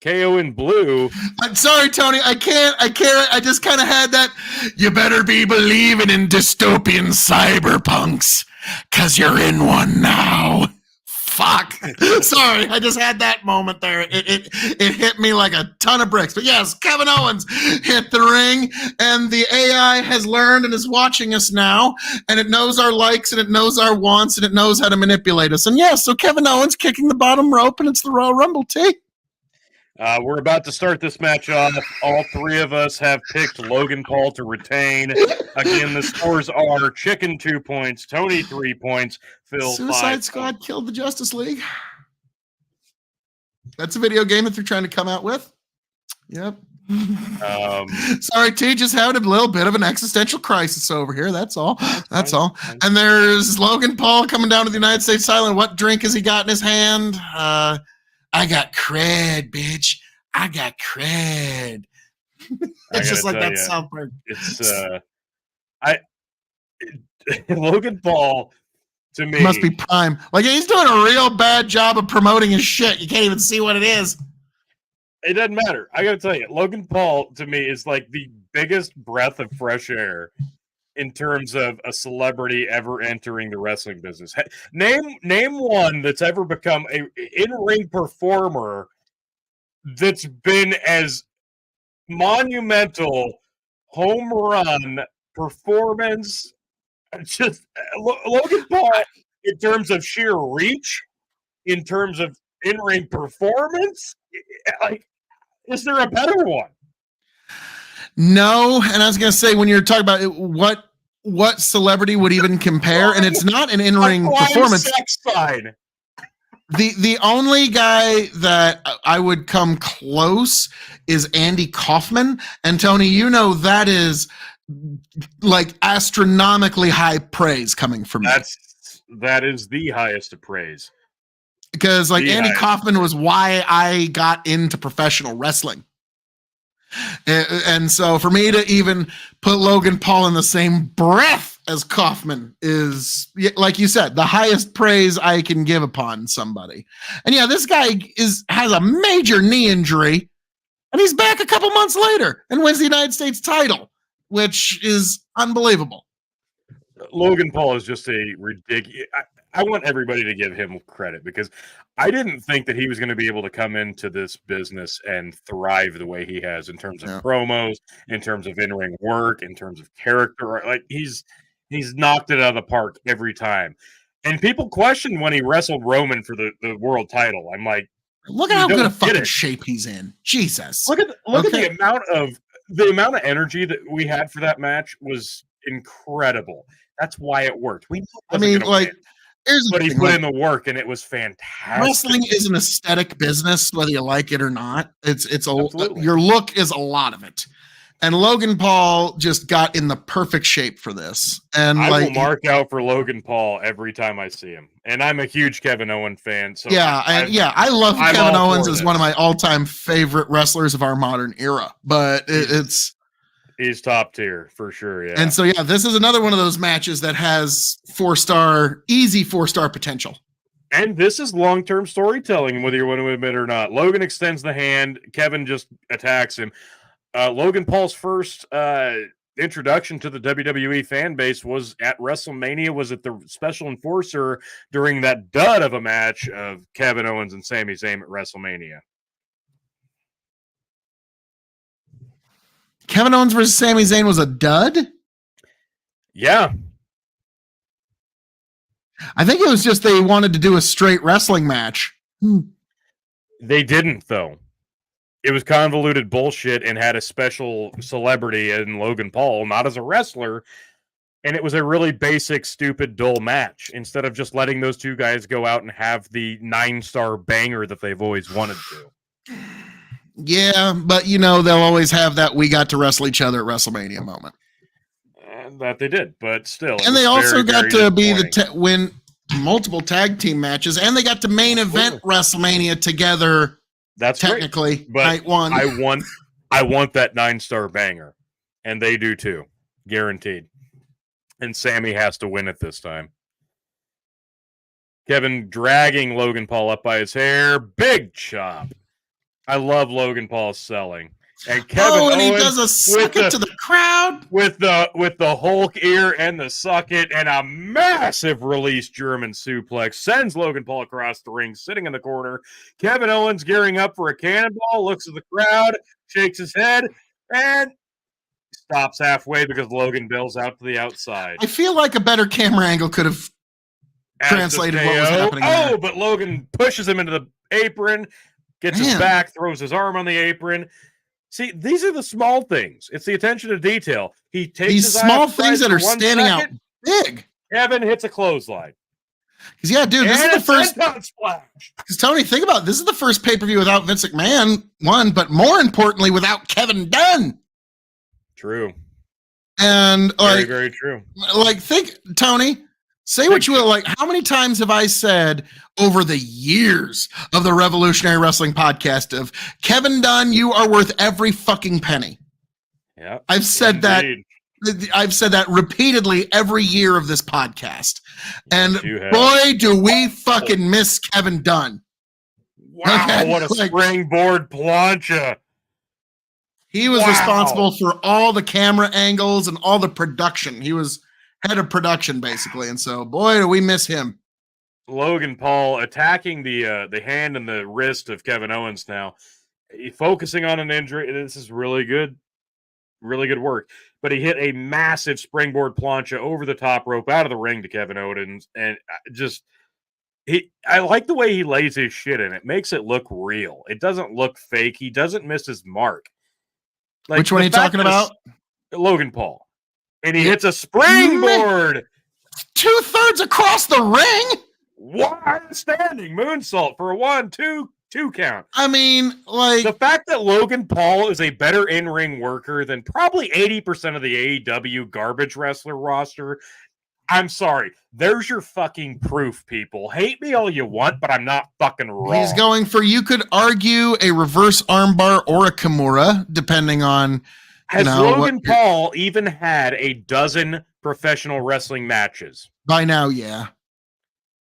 KO in blue. I'm sorry, Tony. I can't. I just kind of had that. You better be believing in dystopian cyberpunks, because you're in one now. Fuck. Sorry, I just had that moment there. It hit me like a ton of bricks. But yes, Kevin Owens hit the ring, and the AI has learned and is watching us now, and it knows our likes, and it knows our wants, and it knows how to manipulate us. And yes, so Kevin Owens kicking the bottom rope, and it's the Royal Rumble, T. We're about to start this match off. All three of us have picked Logan Paul to retain. Again, the scores are Chicken 2 points, Tony 3 points, Phil Suicide 5 Squad points. killed the Justice League. That's a video game that they're trying to come out with. Yep. Sorry, T, just having a little bit of an existential crisis over here. That's all. That's all. And there's Logan Paul coming down to the United States Island. What drink has he got in his hand? I got cred, bitch. I got cred. It's just like that South Park. It's Logan Paul to me must be prime. Like he's doing a real bad job of promoting his shit. You can't even see what it is. It doesn't matter. I gotta tell you, Logan Paul to me is like the biggest breath of fresh air in terms of a celebrity ever entering the wrestling business. Name one that's ever become a in-ring performer that's been as monumental home run performance. Just Logan Paul in terms of sheer reach, in terms of in-ring performance. Like, is there a better one? No, and I was going to say when you're talking about it, what celebrity would even compare, and it's not an in-ring performance. Sex sign. The only guy that I would come close is Andy Kaufman, and Tony, you know that is like astronomically high praise coming from me. That is the highest of praise. Because like Andy Kaufman was why I got into professional wrestling. And so for me to even put Logan Paul in the same breath as Kaufman is, like you said, the highest praise I can give upon somebody. And yeah, this guy has a major knee injury, and he's back a couple months later and wins the United States title, which is unbelievable. Logan Paul is just a ridiculous. I want everybody to give him credit because I didn't think that he was going to be able to come into this business and thrive the way he has in terms of promos, in terms of in-ring work, in terms of character. Like he's knocked it out of the park every time. And people question when he wrestled Roman for the world title. I'm like, look at how good a fucking shape he's in. Jesus. Look at the amount of energy that we had for that match was incredible. That's why it worked. Here's the but he thing, put like, in the work, and it was fantastic. wrestling is an aesthetic business, whether you like it or not. Absolutely. Your look is a lot of it. And Logan Paul just got in the perfect shape for this. And I like, will mark out for Logan Paul every time I see him. And I'm a huge Kevin Owens fan. So I love I'm Kevin all Owens for as this. one of my all-time favorite wrestlers of our modern era. But he's top tier for sure. Yeah. And so, yeah, this is another one of those matches that has easy four-star potential. And this is long-term storytelling, whether you want to admit it or not. Logan extends the hand. Kevin just attacks him. Logan Paul's first introduction to the WWE fan base was at WrestleMania, was at the special enforcer during that dud of a match of Kevin Owens and Sami Zayn at WrestleMania. Kevin Owens versus Sami Zayn was a dud? Yeah. I think it was just they wanted to do a straight wrestling match. They didn't, though. It was convoluted bullshit and had a special celebrity in Logan Paul, not as a wrestler. And it was a really basic, stupid, dull match instead of just letting those two guys go out and have the 9-star banger that they've always wanted to. Yeah, but they'll always have that we got to wrestle each other at WrestleMania moment. And that they did, but still. And they also got to be win multiple tag team matches, and they got to main event WrestleMania together. That's technically great, but night one. I want that 9-star banger, and they do too, guaranteed. And Sammy has to win it this time. Kevin dragging Logan Paul up by his hair, big chop. I love Logan Paul's selling. And Kevin Owens, he does a suck it to the crowd with the Hulk ear and the suck it and a massive release German suplex sends Logan Paul across the ring, sitting in the corner. Kevin Owens gearing up for a cannonball, looks at the crowd, shakes his head, and stops halfway because Logan bails out to the outside. I feel like a better camera angle could have translated what was happening there. But Logan pushes him into the apron, gets his back, throws his arm on the apron. See, these are the small things. It's the attention to detail. He takes these small things that are standing out big. Kevin hits a clothesline. Because this is the first splash. Because Tony, think about it. This is the first pay-per-view without Vince McMahon, but more importantly, without Kevin Dunn. True. And very, very true. Think, Tony. Say what you will. How many times have I said over the years of the Revolutionary Wrestling podcast of Kevin Dunn, you are worth every fucking penny. Yeah, I've said that. I've said that repeatedly every year of this podcast. And boy, do we fucking miss Kevin Dunn. Wow, what a springboard plancha. He was responsible for all the camera angles and all the production. He was head of production, basically. And so, boy, do we miss him. Logan Paul attacking the hand and the wrist of Kevin Owens now. Focusing on an injury. This is really good. Really good work. But he hit a massive springboard plancha over the top rope out of the ring to Kevin Owens. And I like the way he lays his shit in. It makes it look real. It doesn't look fake. He doesn't miss his mark. Which one are you talking about? Logan Paul. And he hits a springboard. 2/3 across the ring? Wide standing moonsault for a 1-2 count. I mean, the fact that Logan Paul is a better in-ring worker than probably 80% of the AEW garbage wrestler roster. I'm sorry. There's your fucking proof, people. Hate me all you want, but I'm not fucking wrong. He's going for, you could argue, a reverse armbar or a Kimura, depending on. Has Logan Paul even had a dozen professional wrestling matches? By now, yeah.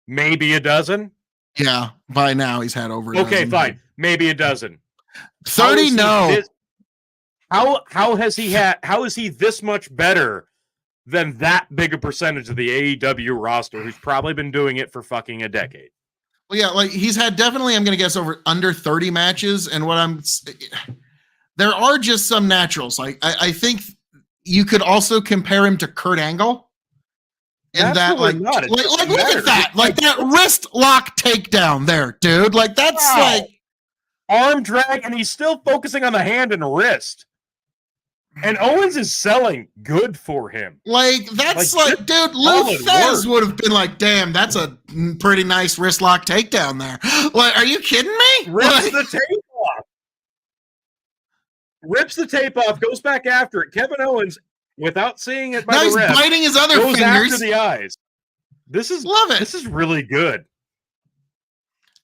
Maybe a dozen? Yeah, by now he's had over a dozen. Okay, fine. Maybe a dozen. 30, no. How is he this much better than that big a percentage of the AEW roster who's probably been doing it for fucking a decade? Well, yeah, he's had definitely, I'm going to guess, under 30 matches. And there are just some naturals. I think you could also compare him to Kurt Angle. And absolutely that, not. Look at that. That wrist lock takedown there, dude. That's arm drag, and he's still focusing on the hand and wrist. And Owens is selling good for him. Like, that's Like, dude, Lou solid Thesz work. would have been like, damn, that's a pretty nice wrist lock takedown there. Like, are you kidding me? Rips Like, the tape off. Rips the tape off, goes back after it. Kevin Owens, without seeing it by now the he's ref, biting his other goes fingers. after the eyes. Love it. This is really good.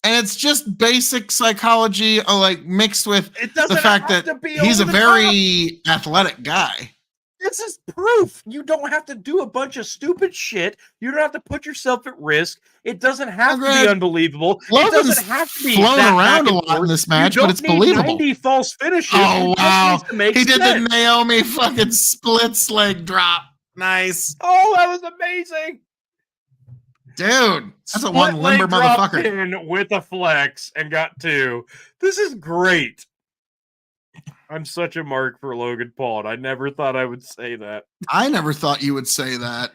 And it's just basic psychology, like mixed with It doesn't the fact have that to be he's a over the very athletic guy. This is proof. You don't have to do a bunch of stupid shit. You don't have to put yourself at risk. It doesn't have to be unbelievable. Logan's it doesn't have to be flown that around a lot forth. in this match, you but it's don't need believable. 90 false finishes. Oh, wow. He did the Naomi fucking splits leg drop. Nice. Oh, that was amazing. Dude, that's a Split one limber leg drop motherfucker. in with a flex and got 2. This is great. I'm such a mark for Logan Paul, and I never thought I would say that. I never thought you would say that.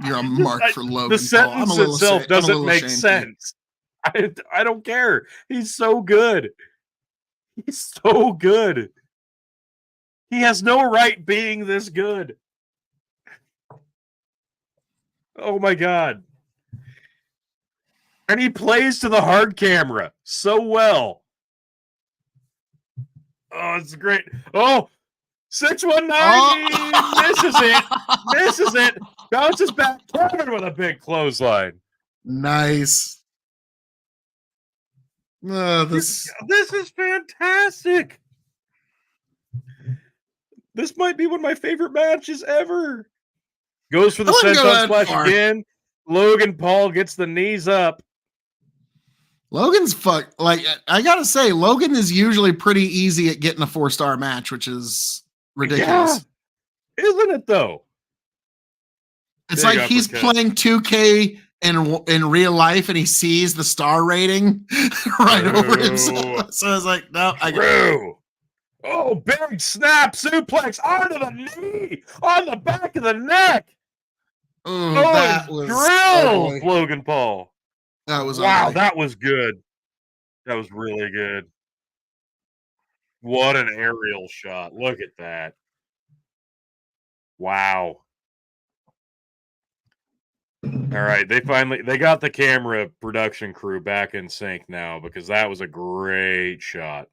You're a mark for Logan The Paul. sentence itself doesn't make sense. I don't care. He's so good. He's so good. He has no right being this good. Oh my God. And he plays to the hard camera so well. Oh, it's great. Oh, 619. Misses it. Misses it. Bounces back. Kevin with a big clothesline. Nice. This is fantastic. This might be one of my favorite matches ever. Goes for the senton splash again. Logan Paul gets the knees up. Logan's like, I gotta say, Logan is usually pretty easy at getting a 4-star match, which is ridiculous. Yeah. Isn't it though? It's like he's playing 2K in real life and he sees the star rating right over himself. So I was like, no, I got. Oh, big snap suplex onto the knee, on the back of the neck. Ooh, that was drills Logan Paul. That was ugly. That was good. That was really good. What an aerial shot. Look at that. Wow. All right, they got the camera production crew back in sync now because that was a great shot.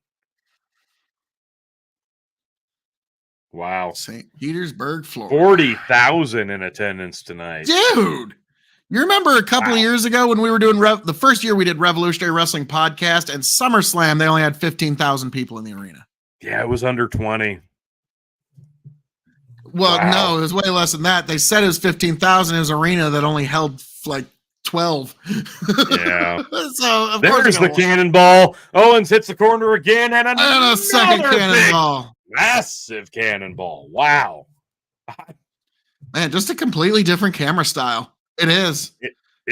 Wow. St. Petersburg, Florida. 40,000 in attendance tonight. Dude. You remember a couple of years ago when we were doing the first year we did Revolutionary Wrestling Podcast and SummerSlam, they only had 15,000 people in the arena. Yeah, it was under 20. Well, no, it was way less than that. They said it was 15,000. It was an arena that only held like 12. Yeah. So of there's the cannonball. Owens hits the corner again and a second cannonball. Massive cannonball. Wow. Man, just a completely different camera style. It is.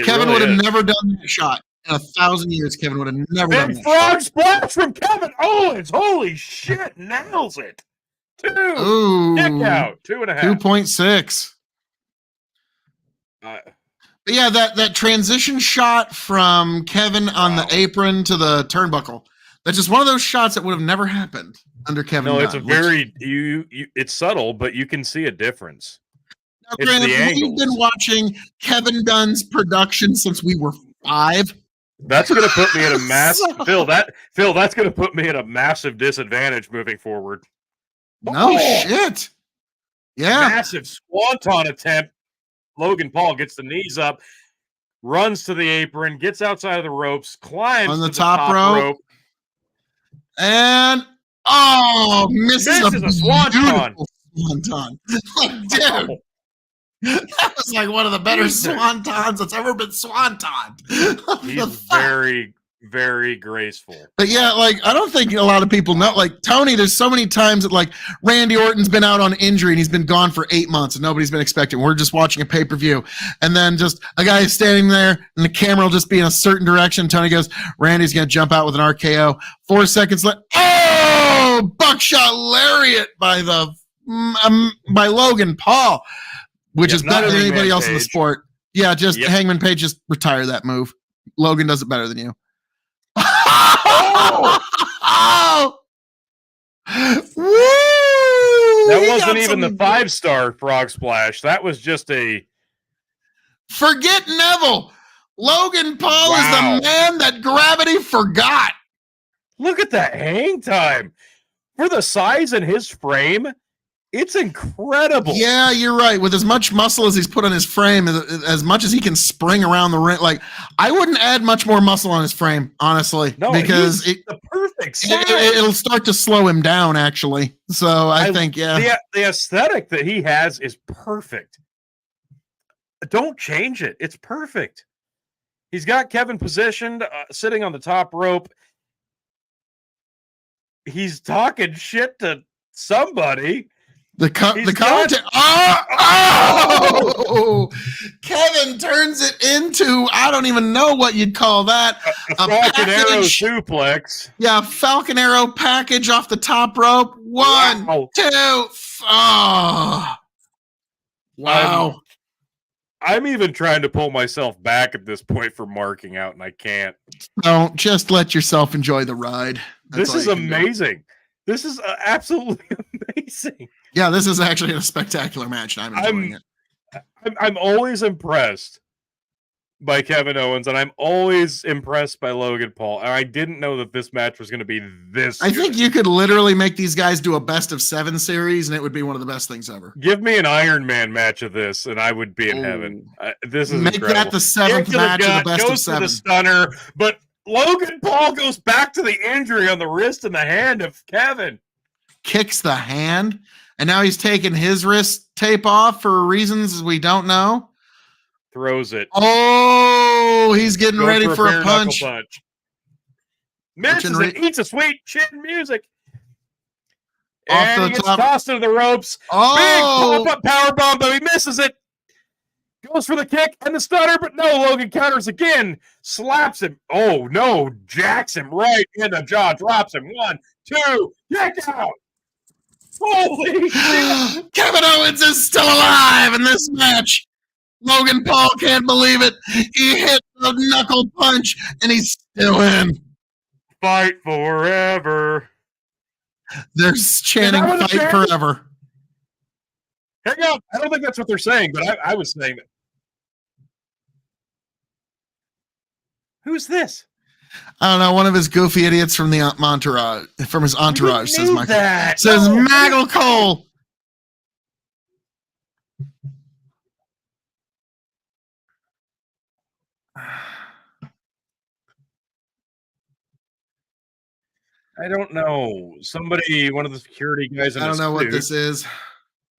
Kevin really would have never done that shot. In 1,000 years, Kevin would have never done that. Frog splash from Kevin Owens. Holy shit. Nails it. 2. Ooh. Kick out. 2.5. 2.6. But yeah, that transition shot from Kevin on the apron to the turnbuckle. That's just one of those shots that would have never happened under Kevin. No, Dunn, it's a very it's subtle, but you can see a difference. Now, granted, we've been watching Kevin Dunn's production since we were 5. That's going to put me at a massive Phil. That's going to put me at a massive disadvantage moving forward. No shit. Yeah, massive swanton attempt. Logan Paul gets the knees up, runs to the apron, gets outside of the ropes, climbs on the to top rope, and misses a swanton. Like, dude. That was like one of the better swantons that's ever been swantoned. He's very, very graceful. But yeah, like, I don't think a lot of people know. Like, Tony, there's so many times that, like, Randy Orton's been out on injury and he's been gone for 8 months and nobody's been expecting. We're just watching a pay-per-view. And then just a guy is standing there and the camera will just be in a certain direction. Tony goes, Randy's going to jump out with an RKO. 4 seconds later, buckshot lariat by Logan Paul. Which is better than anybody else in the sport. Yeah, just Hangman Page, just retire that move. Logan does it better than you. Woo! That he wasn't got even the some- 5-star frog splash. That was just a... Forget Neville. Logan Paul Wow. is the man that gravity forgot. Look at that hang time. For the size in his frame, it's incredible. Yeah, you're right. With as much muscle as he's put on his frame, as much as he can spring around the ring, like I wouldn't add much more muscle on his frame, honestly, No, because he's the perfect size. it'll start to slow him down, actually. So I think, yeah, the aesthetic that he has is perfect. Don't change it. It's perfect. He's got Kevin positioned, sitting on the top rope. He's talking shit to somebody. the content. Oh! Kevin turns it into, I don't even know what you'd call that. A Falcon Arrow suplex. Yeah, Falcon Arrow package off the top rope. One, Wow. 2. Oh. Wow. I'm even trying to pull myself back at this point for marking out, and I can't. Don't just let yourself enjoy the ride. That's This all is you can do. amazing. This is absolutely amazing. Yeah, this is actually a spectacular match, and I'm enjoying it. I'm always impressed by Kevin Owens, and I'm always impressed by Logan Paul. And I didn't know that this match was going to be this I good. think you could literally make these guys do a best of 7 series, and it would be one of the best things ever. Give me an Iron Man match of this, and I would be in heaven. This is Make incredible. that the 7th match of the best of goes 7. to the stunner, but Logan Paul goes back to the injury on the wrist and the hand of Kevin. Kicks the hand, and now he's taking his wrist tape off for reasons we don't know. Throws it. Oh, he's getting Going ready for a bare punch. knuckle punch. Misses it, eats a sweet chin music. Off And the he gets top. tossed into the ropes. Oh, Big pop-up powerbomb, but he misses it. Goes for the kick and the stunner, but no, Logan counters again. Slaps him. Oh, no. Jacks him right in the jaw. Drops him. 1, 2. Kick out. Holy shit. Kevin Owens is still alive in this match. Logan Paul can't believe it. He hit the knuckle punch, and he's still in. Fight forever. They're chanting what fight they're forever. Hang on. I don't think that's what they're saying, but I was saying that. Who's this? I don't know. One of his goofy idiots from the entourage, from his entourage, says Michael. That. Says No. Maggle Cole. I don't know. Somebody, one of the security guys in I don't a know what suit, this is.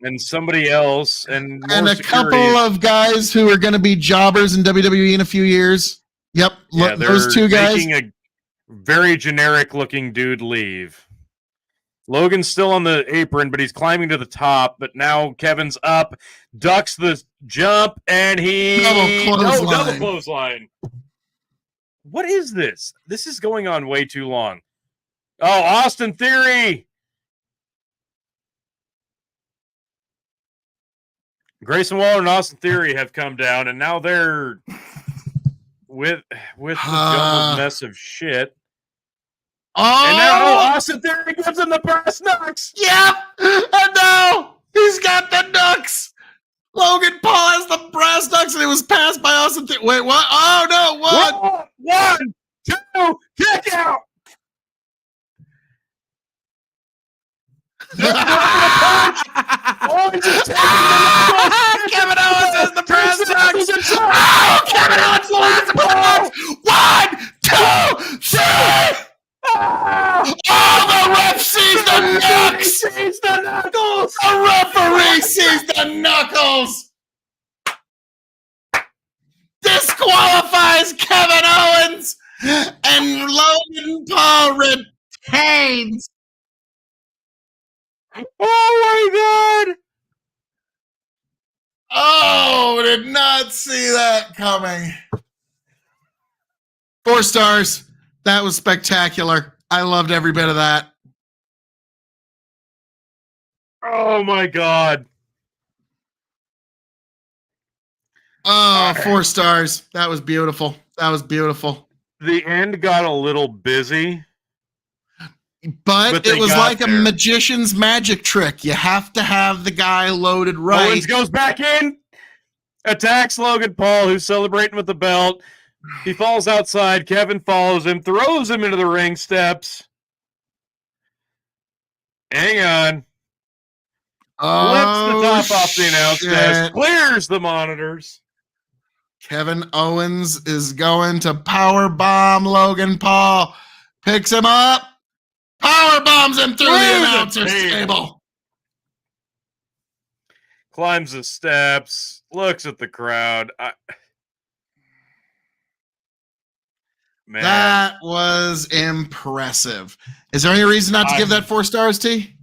and somebody else, and And a security. couple of guys who are going to be jobbers in WWE in a few years. Yep, Yeah, those two guys. making a very generic-looking dude leave. Logan's still on the apron, but he's climbing to the top. But now Kevin's up, ducks the jump, and he double clothesline. What is this? This is going on way too long. Oh, Austin Theory. Grayson Waller and Austin Theory have come down, and now they're with the jumbled mess of shit. Oh, And now Austin Theory gives him the brass knucks. Yep, I know. He's got the knucks. Logan Paul has the brass knucks, and it was passed by Austin Theory. Wait, what? Oh no, what? 1, 2, kick out. Kevin Owens has the brass knucks. Oh, Kevin Owens lost the brass knucks. 1, 2, 3. Oh, the ref sees the knucks. Sees the knuckles. The referee sees the knuckles. Disqualifies Kevin Owens, and Logan Paul retains. Oh my god! Oh, did not see that coming. 4 stars. That was spectacular. I loved every bit of that. Oh my god! Oh, 4 stars. That was beautiful. That was beautiful. The end got a little busy. But they it was got like there. a magician's magic trick. You have to have the guy loaded right. Owens goes back in, attacks Logan Paul, who's celebrating with the belt. He falls outside. Kevin follows him, throws him into the ring steps. Hang on. Flips the top off the announce desk, clears the monitors. Kevin Owens is going to power bomb Logan Paul, picks him up, power bombs him through the announcer's table. Climbs the steps, looks at the crowd. Man, that was impressive. Is there any reason not to give that 4 stars, T?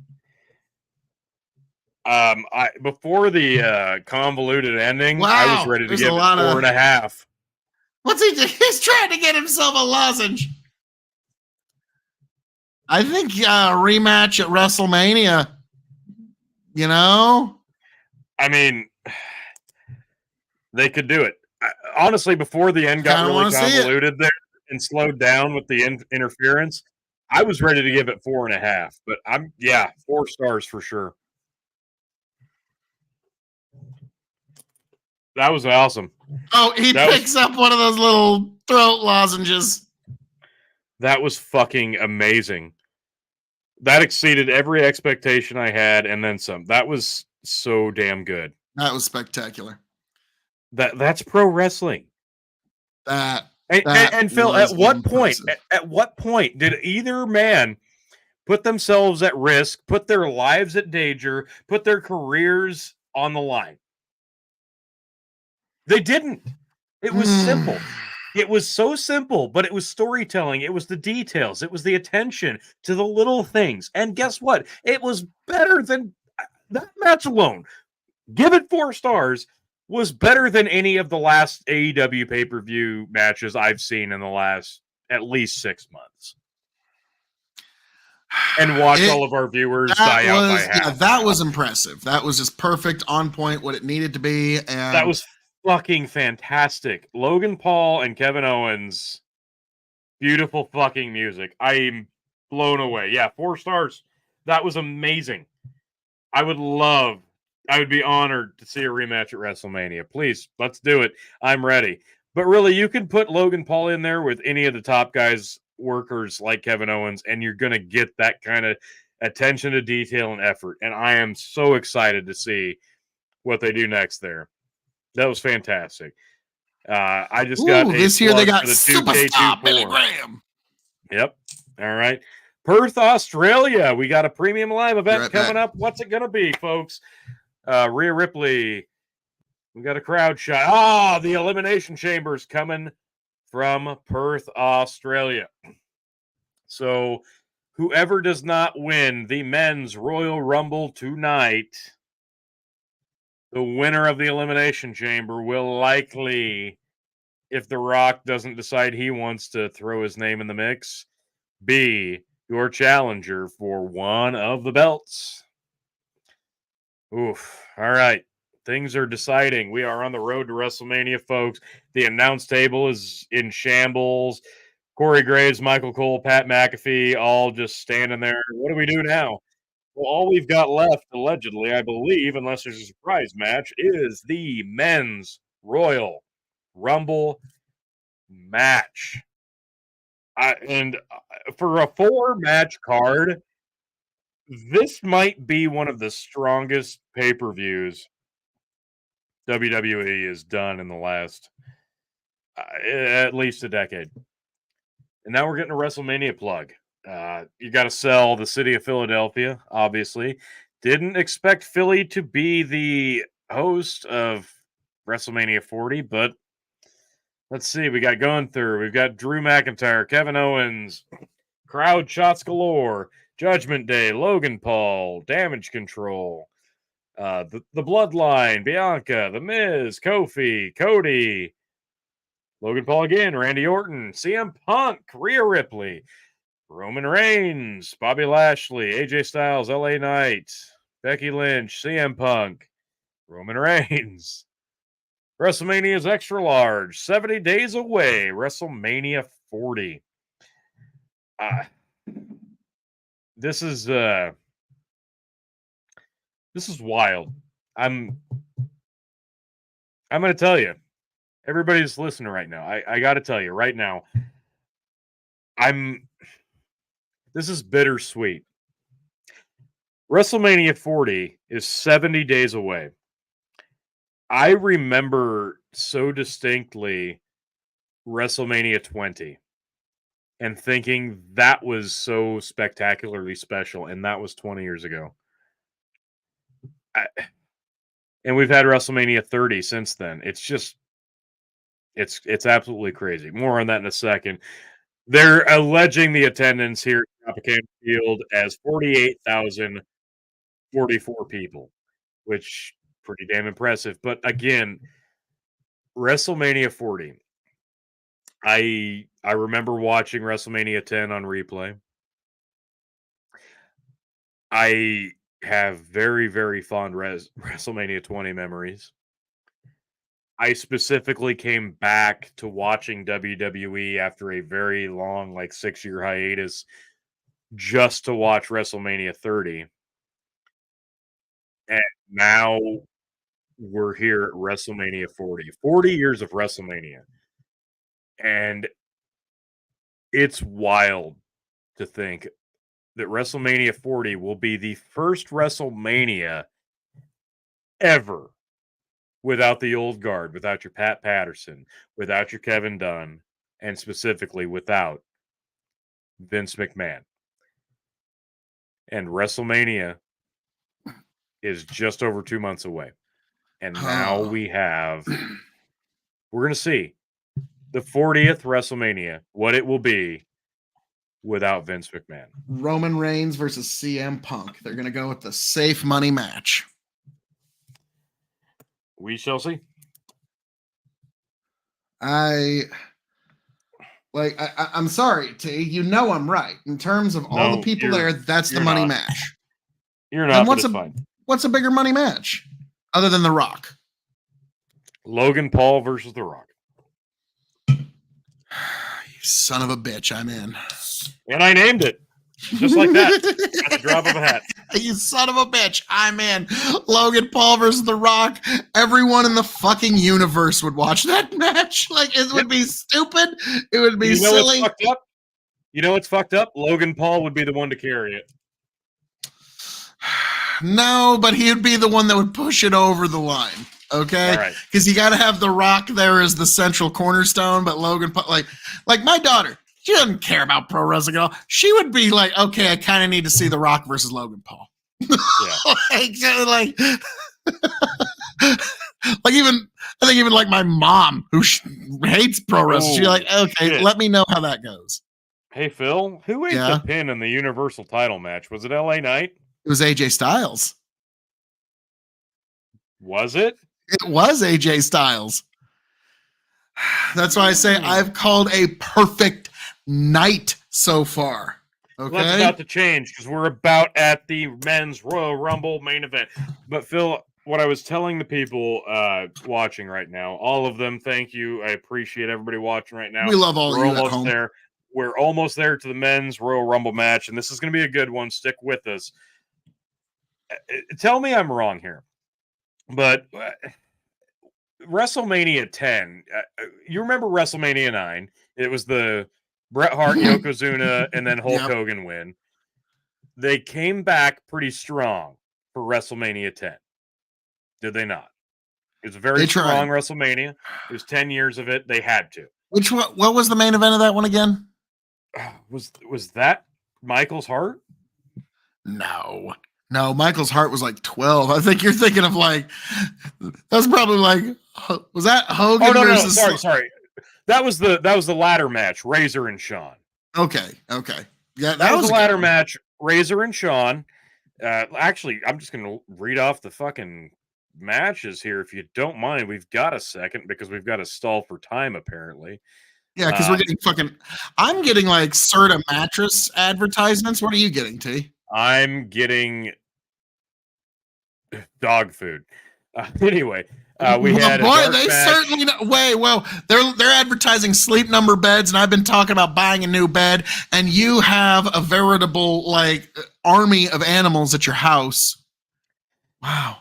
Before the convoluted ending, I was ready to give it 4.5. What's he doing? He's trying to get himself a lozenge. I think rematch at WrestleMania. You know? I mean, they could do it. Honestly, before the end got really convoluted there and slowed down with the interference, I was ready to give it 4.5. But 4 stars for sure. That was awesome. Oh, he picks up one of those little throat lozenges. That was fucking amazing. That exceeded every expectation I had, and then some. That was so damn good. That was spectacular. That's pro wrestling. And Phil, at what point did either man put themselves at risk, put their lives at danger, put their careers on the line? They didn't. It was simple. It was so simple, but it was storytelling. It was the details. It was the attention to the little things. And guess what? It was better than that match alone. Give it 4 stars. Was better than any of the last AEW pay-per-view matches I've seen in the last at least 6 months. And watch all of our viewers die out by half. Yeah, that was impressive. That was just perfect, on point, what it needed to be. And that was fucking fantastic. Logan Paul and Kevin Owens. Beautiful fucking music. I'm blown away. Yeah, 4 stars. That was amazing. I would be honored to see a rematch at WrestleMania. Please, let's do it. I'm ready. But really, you can put Logan Paul in there with any of the top guys, workers like Kevin Owens, and you're going to get that kind of attention to detail and effort. And I am so excited to see what they do next there. That was fantastic. I just got this year they got the Superstar Billy Graham. Yep. All right. Perth, Australia. We got a premium live event coming up. What's it going to be, folks? Rhea Ripley. We got a crowd shot. The Elimination Chamber's coming from Perth, Australia. So whoever does not win the men's Royal Rumble tonight, the winner of the Elimination Chamber will likely, if The Rock doesn't decide he wants to throw his name in the mix, be your challenger for one of the belts. Oof. All right. Things are deciding. We are on the road to WrestleMania, folks. The announce table is in shambles. Corey Graves, Michael Cole, Pat McAfee, all just standing there. What do we do now? Well, all we've got left, allegedly, I believe, unless there's a surprise match, is the men's Royal Rumble match. And for a 4-match card, this might be one of the strongest pay-per-views WWE has done in the last at least a decade. And now we're getting a WrestleMania plug. You got to sell the city of Philadelphia, obviously. Didn't expect Philly to be the host of WrestleMania 40, but let's see. We got Gunther. We've got Drew McIntyre, Kevin Owens, crowd shots galore, Judgment Day, Logan Paul, Damage Control, the Bloodline, Bianca, The Miz, Kofi, Cody, Logan Paul again, Randy Orton, CM Punk, Rhea Ripley, Roman Reigns, Bobby Lashley, AJ Styles, LA Knight, Becky Lynch, CM Punk, Roman Reigns. WrestleMania is extra large, 70 days away, WrestleMania 40. this is wild. I'm going to tell you, everybody that's listening right now, I got to tell you right now, this is bittersweet. WrestleMania 40 is 70 days away. I remember so distinctly WrestleMania 20 and thinking that was so spectacularly special, and that was 20 years ago. And we've had WrestleMania 30 since then. It's just, it's absolutely crazy. More on that in a second. They're alleging the attendance here at Tropicana Field as 48,044 people, which pretty damn impressive. But again, WrestleMania 40. I remember watching WrestleMania 10 on replay. I have very, very fond WrestleMania 20 memories. I specifically came back to watching WWE after a very long, like 6-year hiatus, just to watch WrestleMania 30. And now we're here at WrestleMania 40. 40 years of WrestleMania. And it's wild to think that WrestleMania 40 will be the first WrestleMania ever without the old guard, without your Pat Patterson, without your Kevin Dunn, and specifically without Vince McMahon. And WrestleMania is just over 2 months away. And now we're going to see the 40th WrestleMania, what it will be without Vince McMahon. Roman Reigns versus CM Punk. They're going to go with the safe money match. We shall see. I'm sorry, T. You know I'm right. In terms of all the people there, that's the money match. You're not, but it's fine. What's a bigger money match other than The Rock? Logan Paul versus The Rock. You son of a bitch, I'm in. And I named it. Just like that. At the drop of a hat. You son of a bitch, I'm in. Logan Paul versus The Rock. Everyone in the fucking universe would watch that match. Like, it would be stupid. It would be silly. What's fucked up? You know what's fucked up? Logan Paul would be the one to carry it. No, but he would be the one that would push it over the line. Okay? Because you got to have The Rock there as the central cornerstone, but Logan Paul, like my daughter, she doesn't care about pro wrestling at all. She would be like, okay, I kind of need to see The Rock versus Logan Paul. Yeah. like even like my mom who hates pro wrestling, she's like, okay, let me know how that goes. Hey, Phil, who ate the pin in the Universal title match? Was it LA Knight? It was AJ Styles. Was it? It was AJ Styles. That's why I say I've called a perfect night so far. Okay. Well, that's about to change because we're about at the men's Royal Rumble main event. But Phil, what I was telling the people watching right now, all of them, thank you. I appreciate everybody watching right now. We love all of you at home. There. We're almost there to the men's Royal Rumble match, and this is going to be a good one. Stick with us. Tell me I'm wrong here, but WrestleMania 10, you remember WrestleMania 9? It was the Bret Hart, Yokozuna, and then Hulk Hogan win. They came back pretty strong for WrestleMania 10. Did they not? It was a very strong WrestleMania. It was 10 years of it. They had to. Which one? What was the main event of that one again? Was that Michael's Heart? No, Michael's Heart was like 12. I think you're thinking of like, that's probably like, was that Hogan versus? No, sorry. That was the ladder match, Razor and Shawn. Okay. Yeah, that was the ladder match, Razor and Shawn. Actually, I'm just going to read off the fucking matches here, if you don't mind. We've got a second because we've got to stall for time, apparently. Yeah, because we're getting I'm getting like Serta mattress advertisements. What are you getting, T? I'm getting dog food. Anyway, we had a dark they match. certainly well, they're advertising Sleep Number beds, and I've been talking about buying a new bed, and you have a veritable like army of animals at your house. Wow.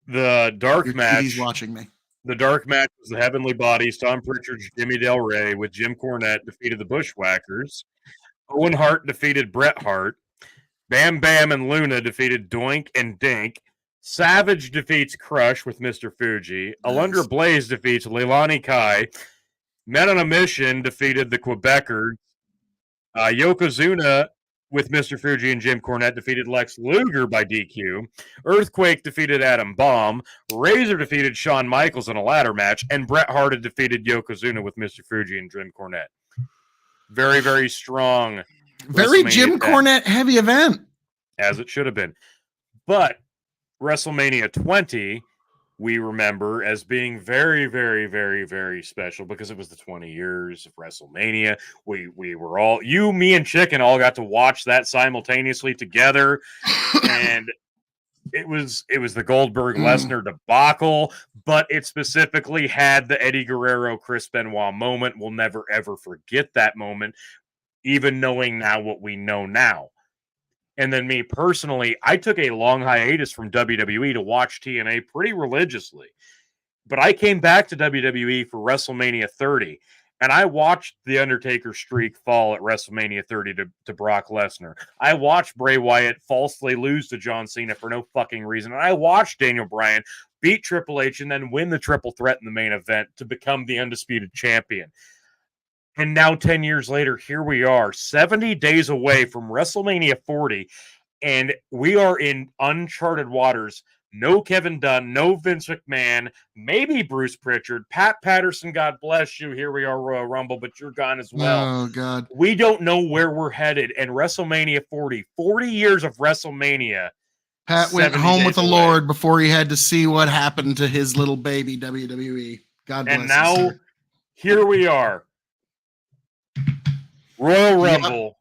The dark Your match. TV's watching me. The dark match was the Heavenly Bodies. Tom Pritchard, Jimmy Del Rey with Jim Cornette defeated the Bushwhackers. Owen Hart defeated Bret Hart. Bam Bam and Luna defeated Doink and Dink. Savage defeats Crush with Mr. Fuji. Nice. Alundra Blaze defeats Leilani Kai. Men on a Mission defeated the Quebecers. Yokozuna with Mr. Fuji and Jim Cornette defeated Lex Luger by DQ. Earthquake defeated Adam Bomb. Razor defeated Shawn Michaels in a ladder match. And Bret Hart had defeated Yokozuna with Mr. Fuji and Jim Cornette. Very, very strong. Very Jim Cornette heavy event. As it should have been. But WrestleMania 20, we remember as being very, very, very, very special because it was the 20 years of WrestleMania. We were all, you, me, and Chicken all got to watch that simultaneously together. And it was the Goldberg-Lesnar debacle, but it specifically had the Eddie Guerrero-Chris Benoit moment. We'll never, ever forget that moment, even knowing now what we know now. And then me personally, I took a long hiatus from WWE to watch TNA pretty religiously. But I came back to WWE for WrestleMania 30, and I watched The Undertaker streak fall at WrestleMania 30 to Brock Lesnar. I watched Bray Wyatt falsely lose to John Cena for no fucking reason. And I watched Daniel Bryan beat Triple H and then win the triple threat in the main event to become the undisputed champion. And now 10 years later, here we are, 70 days away from WrestleMania 40, and we are in uncharted waters. No Kevin Dunn, no Vince McMahon, maybe Bruce Pritchard, Pat Patterson, God bless you. Here we are, Royal Rumble, but you're gone as well. Oh, God. We don't know where we're headed. And WrestleMania 40 years of WrestleMania. Pat went home with the Lord before he had to see what happened to his little baby, WWE. God bless And now, sir. Here we are. Royal Rumble.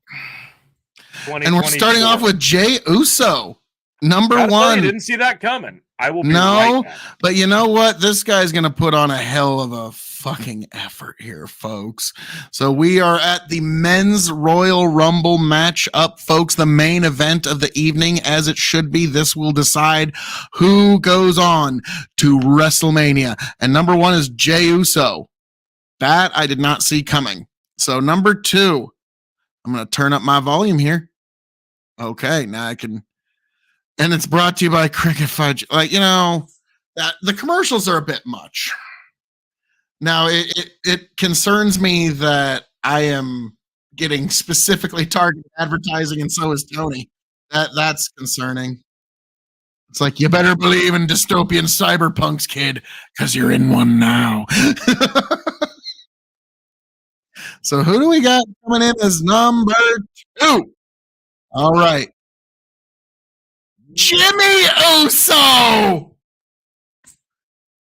Yep. And we're starting off with Jey Uso, number one. I didn't see that coming. I will be right back. But you know what? This guy's going to put on a hell of a fucking effort here, folks. So we are at the men's Royal Rumble match up, folks. The main event of the evening, as it should be. This will decide who goes on to WrestleMania. And number one is Jey Uso. That I did not see coming. So number two, I'm going to turn up my volume here. Okay, now I can. And it's brought to you by Cricket Fudge. Like, you know, that the commercials are a bit much. Now, it concerns me that I am getting specifically targeted advertising, and so is Tony. That's concerning. It's like, you better believe in dystopian cyberpunks, kid, because you're in one now. So who do we got coming in as number two? All right. Jimmy Uso!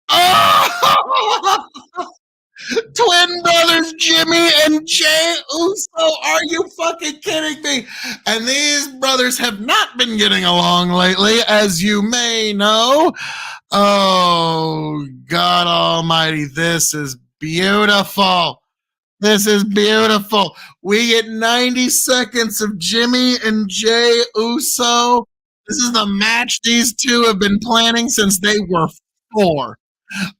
Oh! Twin brothers Jimmy and Jey Uso. Are you fucking kidding me? And these brothers have not been getting along lately, as you may know. Oh, God almighty. This is beautiful. This is beautiful. We get 90 seconds of Jimmy and Jey Uso. This is the match these two have been planning since they were 4.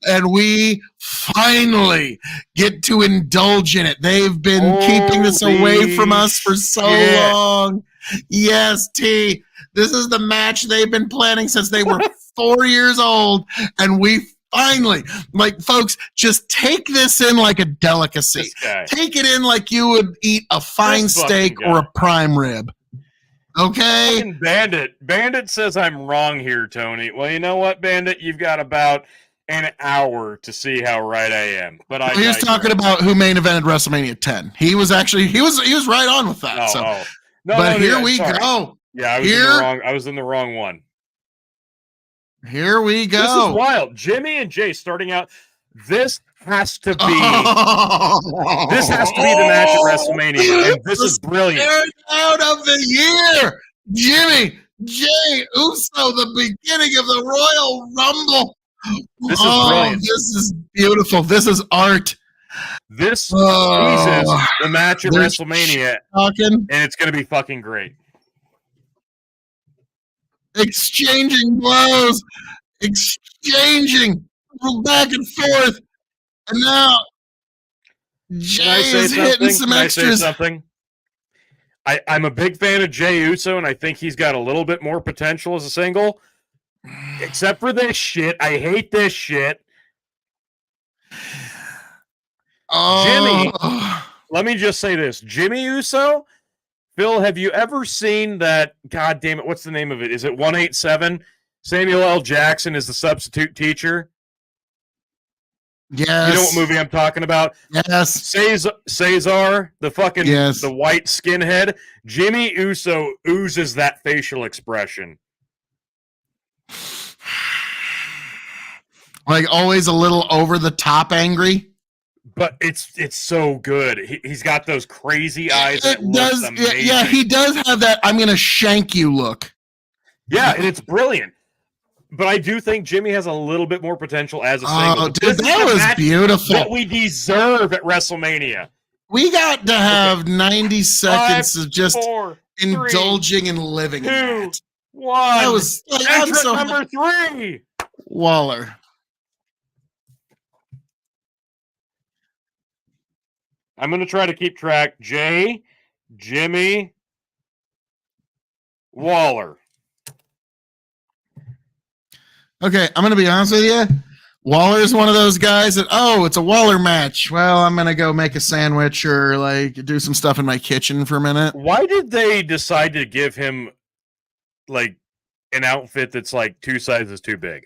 And we finally get to indulge in it. They've been keeping this away from us for so long. Yes, T. This is the match they've been planning since they were 4 years old. And we finally, like, folks, just take this in like a delicacy. Take it in like you would eat a fine steak or a prime rib. Okay? Fucking Bandit says I'm wrong here, Tony. Well, you know what, Bandit? You've got about an hour to see how right I am. But he was talking about who main evented WrestleMania 10. He was actually he was right on with that. No, here we go. Yeah, I was in the wrong one. Here we go. This is wild. Jimmy and Jay starting out. This has to be. This has to be the match at WrestleMania, and this is brilliant. Out of the year, Jimmy, Jey Uso, the beginning of the Royal Rumble. This is brilliant. This is beautiful. This is art. This teases the match at WrestleMania, talking. and it's going to be fucking great. Exchanging blows. Exchanging back and forth. And now Jay is hitting some extras. Can I say something? I'm a big fan of Jey Uso, and I think he's got a little bit more potential as a single. Except for this shit. I hate this shit. Jimmy, let me just say this. Jimmy Uso, Phil, have you ever seen that? God damn it, what's the name of it? Is it 187? Samuel L. Jackson is the substitute teacher. Yes. You know what movie I'm talking about? Yes. Cesar, the fucking the white skinhead. Jimmy Uso oozes that facial expression. Like always a little over the top angry. But it's so good. He's got those crazy eyes. It does. Yeah, he does have that I'm going to shank you look. Yeah, and it's brilliant. But I do think Jimmy has a little bit more potential as a single. Oh, dude, that was beautiful. That we deserve at WrestleMania. We got to have 90 seconds of just 4, indulging and living 2, in that. 1. That was entrance number 3. Waller. I'm going to try to keep track. Jay, Jimmy, Waller. Okay, I'm going to be honest with you. Waller's one of those guys that, it's a Waller match. Well, I'm going to go make a sandwich or like do some stuff in my kitchen for a minute. Why did they decide to give him like an outfit that's like 2 sizes too big?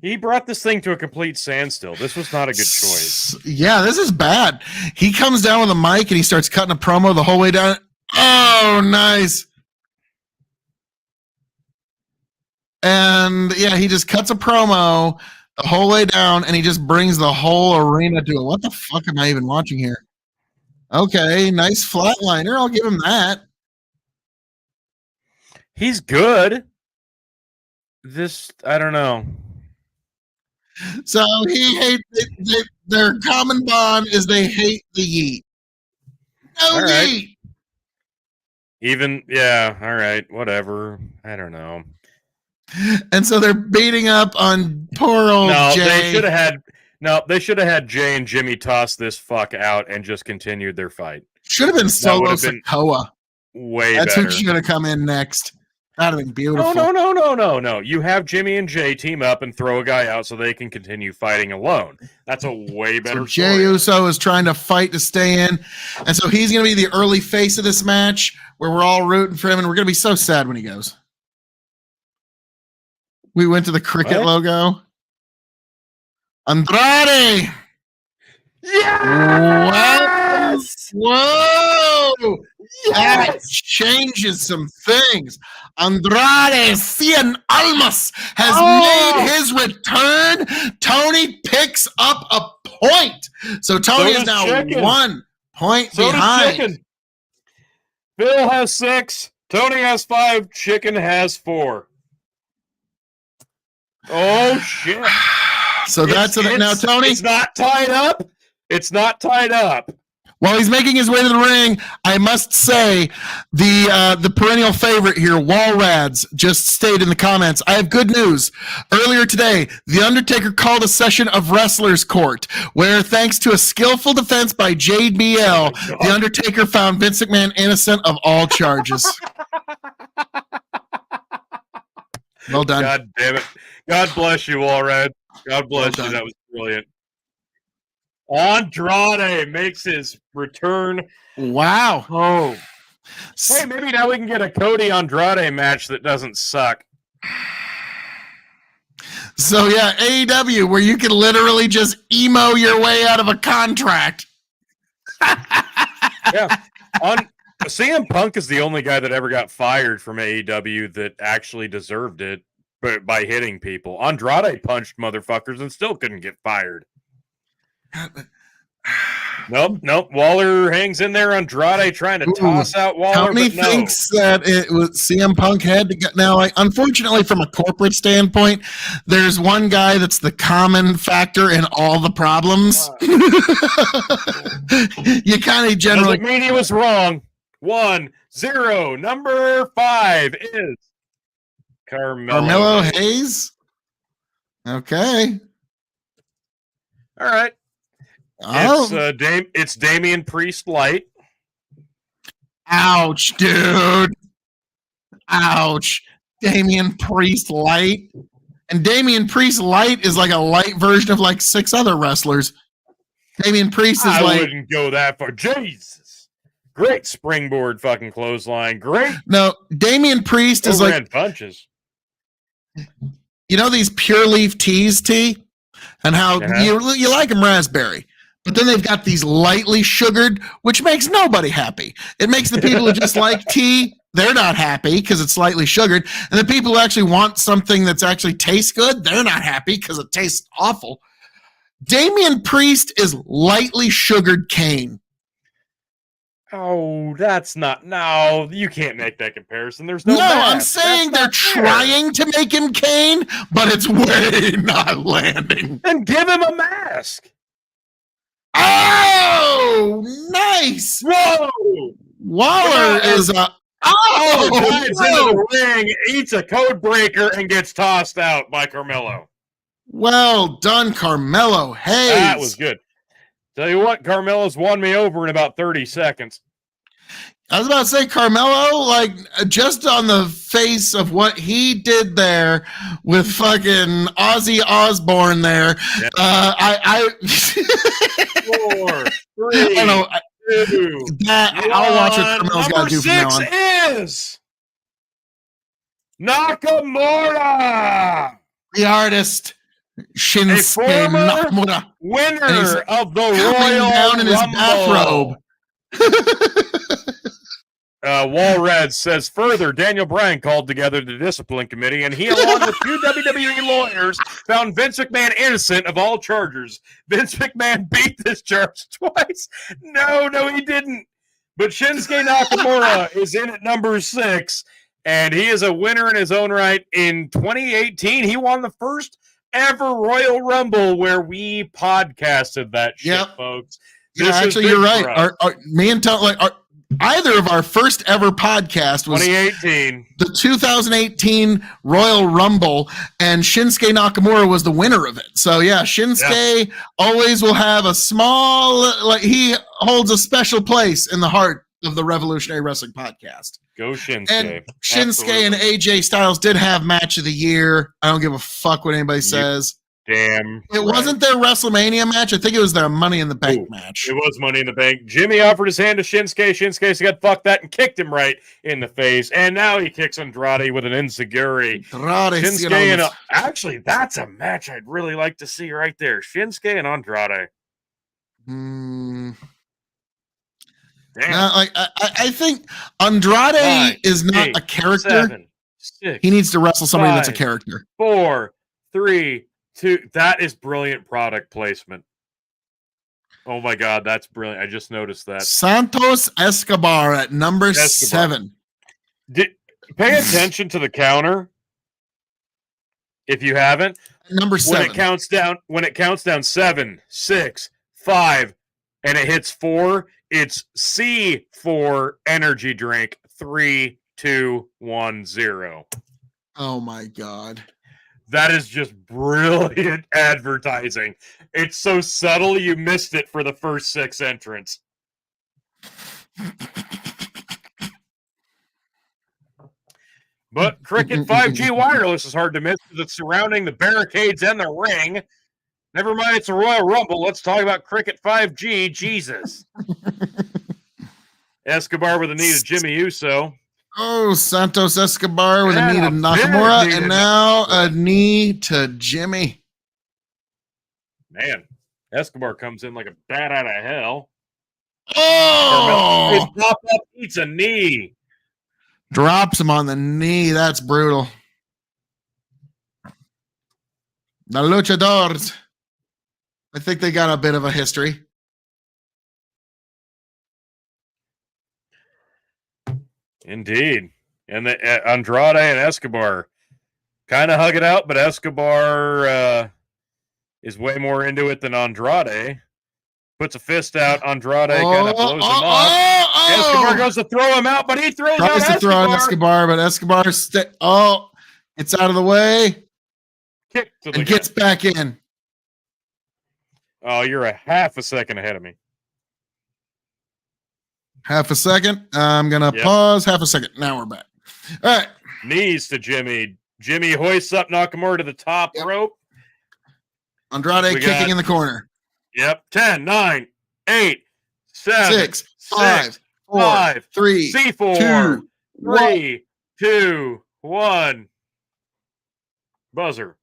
He brought this thing to a complete standstill. This was not a good choice. Yeah, this is bad. He comes down with a mic and he starts cutting a promo the whole way down. Oh, nice. And yeah, he just cuts a promo the whole way down and he just brings the whole arena to it. What the fuck am I even watching here? Okay, nice flatliner. I'll give him that. He's good. I don't know. So he hates their common bond is they hate the yeet. No yeet. Even, yeah, all right, whatever. I don't know. And so they're beating up on poor old Jay. They should have had Jay and Jimmy toss this fuck out and just continued their fight. Should have been Solo Sikoa. That's better. who's going to come in next. That'd have been beautiful. No. You have Jimmy and Jay team up and throw a guy out so they can continue fighting alone. That's a way better so Jey Uso is trying to fight to stay in. And so he's going to be the early face of this match where we're all rooting for him. And we're going to be so sad when he goes. We went to the cricket logo. Andrade. Yes! Whoa! That changes some things. Andrade Cien Almas has made his return. Tony picks up a point. So Tony is now 1 point behind. Bill has 6. Tony has 5. Chicken has 4. Oh, shit. So that's it. Now, Tony. It's not tied up. It's not tied up. While he's making his way to the ring, I must say the perennial favorite here, Walrads, just stayed in the comments. I have good news. Earlier today, The Undertaker called a session of Wrestler's Court, where thanks to a skillful defense by JBL, The Undertaker found Vince McMahon innocent of all charges. Well done. God damn it. God bless you, Walrad. God bless you. That was brilliant. Andrade makes his return. Wow. Oh. Hey, maybe now we can get a Cody Andrade match that doesn't suck. So, yeah, AEW, where you can literally just emo your way out of a contract. Yeah. CM Punk is the only guy that ever got fired from AEW that actually deserved it by hitting people. Andrade punched motherfuckers and still couldn't get fired. Nope. Waller hangs in there. Andrade trying to toss out Waller, Tony but no. thinks that it was CM Punk had to get. Now, unfortunately, from a corporate standpoint, there's one guy that's the common factor in all the problems. You kind of generally doesn't mean he was wrong. 1-0. Number 5 is Carmelo Hayes. Okay. All right. It's Damian Priest light. Ouch, dude. Ouch. Damian Priest light. And Damian Priest light is like a light version of like 6 other wrestlers. Damian Priest is I wouldn't go that far. Jesus. Great springboard fucking clothesline. Great. No, Damian Priest is like punches. You know these pure leaf teas, T? And how you like them raspberry. But then they've got these lightly sugared, which makes nobody happy. It makes the people who just like tea, they're not happy because it's slightly sugared. And the people who actually want something that's actually tastes good, they're not happy because it tastes awful. Damian Priest is lightly sugared cane. Oh, that's not. No, you can't make that comparison. There's no. No, I'm saying they're trying to make him Kane, but it's way not landing. Then give him a mask. Oh, nice. Whoa. Waller is a. Dives into the ring, eats a code breaker, and gets tossed out by Carmelo. Well done, Carmelo Hayes. That was good. Tell you what, Carmelo's won me over in about 30 seconds. I was about to say, Carmelo, like, just on the face of what he did there with fucking Ozzy Osbourne there, yeah. 4, 3, I don't know. 2, I'll watch what Carmelo's got to do from now on. Number 6 is Nakamura. The artist, Shinsuke Nakamura. Winner of the Royal down in his bathrobe. Walred says further, Daniel Bryan called together the discipline committee, and he, along with 2 WWE lawyers, found Vince McMahon innocent of all charges. Vince McMahon beat this charge twice. No, he didn't. But Shinsuke Nakamura is in at number 6, and he is a winner in his own right. In 2018, he won the first ever Royal Rumble where we podcasted that shit, folks. Yeah, actually, you're right. Me and Tony, either of our first ever podcast was 2018, the 2018 Royal Rumble, and Shinsuke Nakamura was the winner of it. So yeah, Shinsuke always will have a small, he holds a special place in the heart of the Revolutionary Wrestling Podcast. Go Shinsuke. And Shinsuke and AJ Styles did have match of the year. I don't give a fuck what anybody says. Damn. It wasn't their WrestleMania match. I think it was their Money in the Bank match. It was Money in the Bank. Jimmy offered his hand to Shinsuke. Shinsuke got fucked that and kicked him right in the face. And now he kicks Andrade with an enziguri. Shinsuke actually, that's a match I'd really like to see right there. Shinsuke and Andrade. Now, I think Andrade is not a character. 7, 6, he needs to wrestle somebody 5, that's a character. 4, 3, 2. That is brilliant product placement. Oh my God, that's brilliant. I just noticed that. Santos Escobar at number 7. Pay attention to the counter. If you haven't. Number 7. When it counts down 7, 6, 5, and it hits 4, it's C4 energy drink. 3, 2, 1, 0. Oh my God. That is just brilliant advertising. It's so subtle you missed it for the first 6 entrants. But Cricket 5G wireless is hard to miss because it's surrounding the barricades and the ring. Never mind, it's a Royal Rumble. Let's talk about Cricket 5G. Jesus. Escobar with a knee to Jimmy Uso. Oh, Santos Escobar with a knee to Nakamura, and now a knee to Jimmy. Man, Escobar comes in like a bat out of hell. Oh! His pop-up eats a knee. Drops him on the knee. That's brutal. The Luchadors. I think they got a bit of a history. Indeed. And the Andrade and Escobar kind of hug it out, but Escobar is way more into it than Andrade. Puts a fist out. Andrade kind of blows him off. Escobar goes to throw him out, but he throws out Escobar. Throw out Escobar, but Escobar it's out of the way. Kick to the and gets back in. Oh, you're a half a second ahead of me. Half a second. I'm going to pause. Half a second. Now we're back. All right. Knees to Jimmy. Jimmy hoists up Nakamura to the top rope. Andrade kicking in the corner. Yep. 10, 9, 8, 7, 6, 5, 4, 3, C4, 3, 2, 1. Buzzer.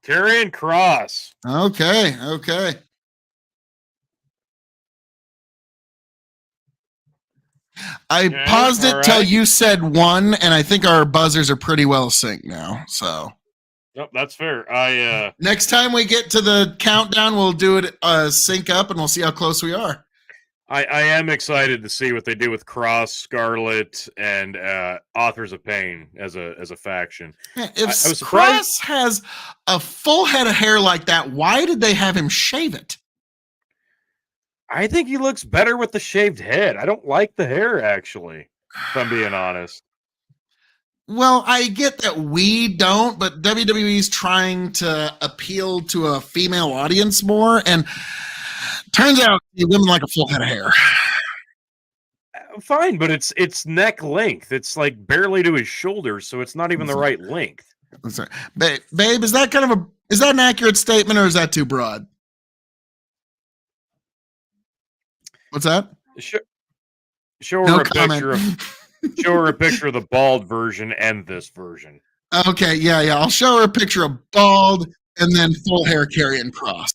Karrion Kross. Okay. I paused it till you said 1, and I think our buzzers are pretty well synced now. So, nope, that's fair. Next time we get to the countdown, we'll do it sync up, and we'll see how close we are. I am excited to see what they do with Kross, Scarlett, and Authors of Pain as a faction. Yeah, if Kross has a full head of hair like that, why did they have him shave it? I think he looks better with the shaved head. I don't like the hair, actually, if I'm being honest. Well, I get that we don't, but WWE's trying to appeal to a female audience more, and turns out women like a full head of hair. Fine, but it's neck length. It's like barely to his shoulders, so it's not even the right length. I'm sorry. Babe, is that an accurate statement, or is that too broad? What's that? Show her a picture of the bald version and this version. Okay, yeah. I'll show her a picture of bald and then full hair Karrion Kross.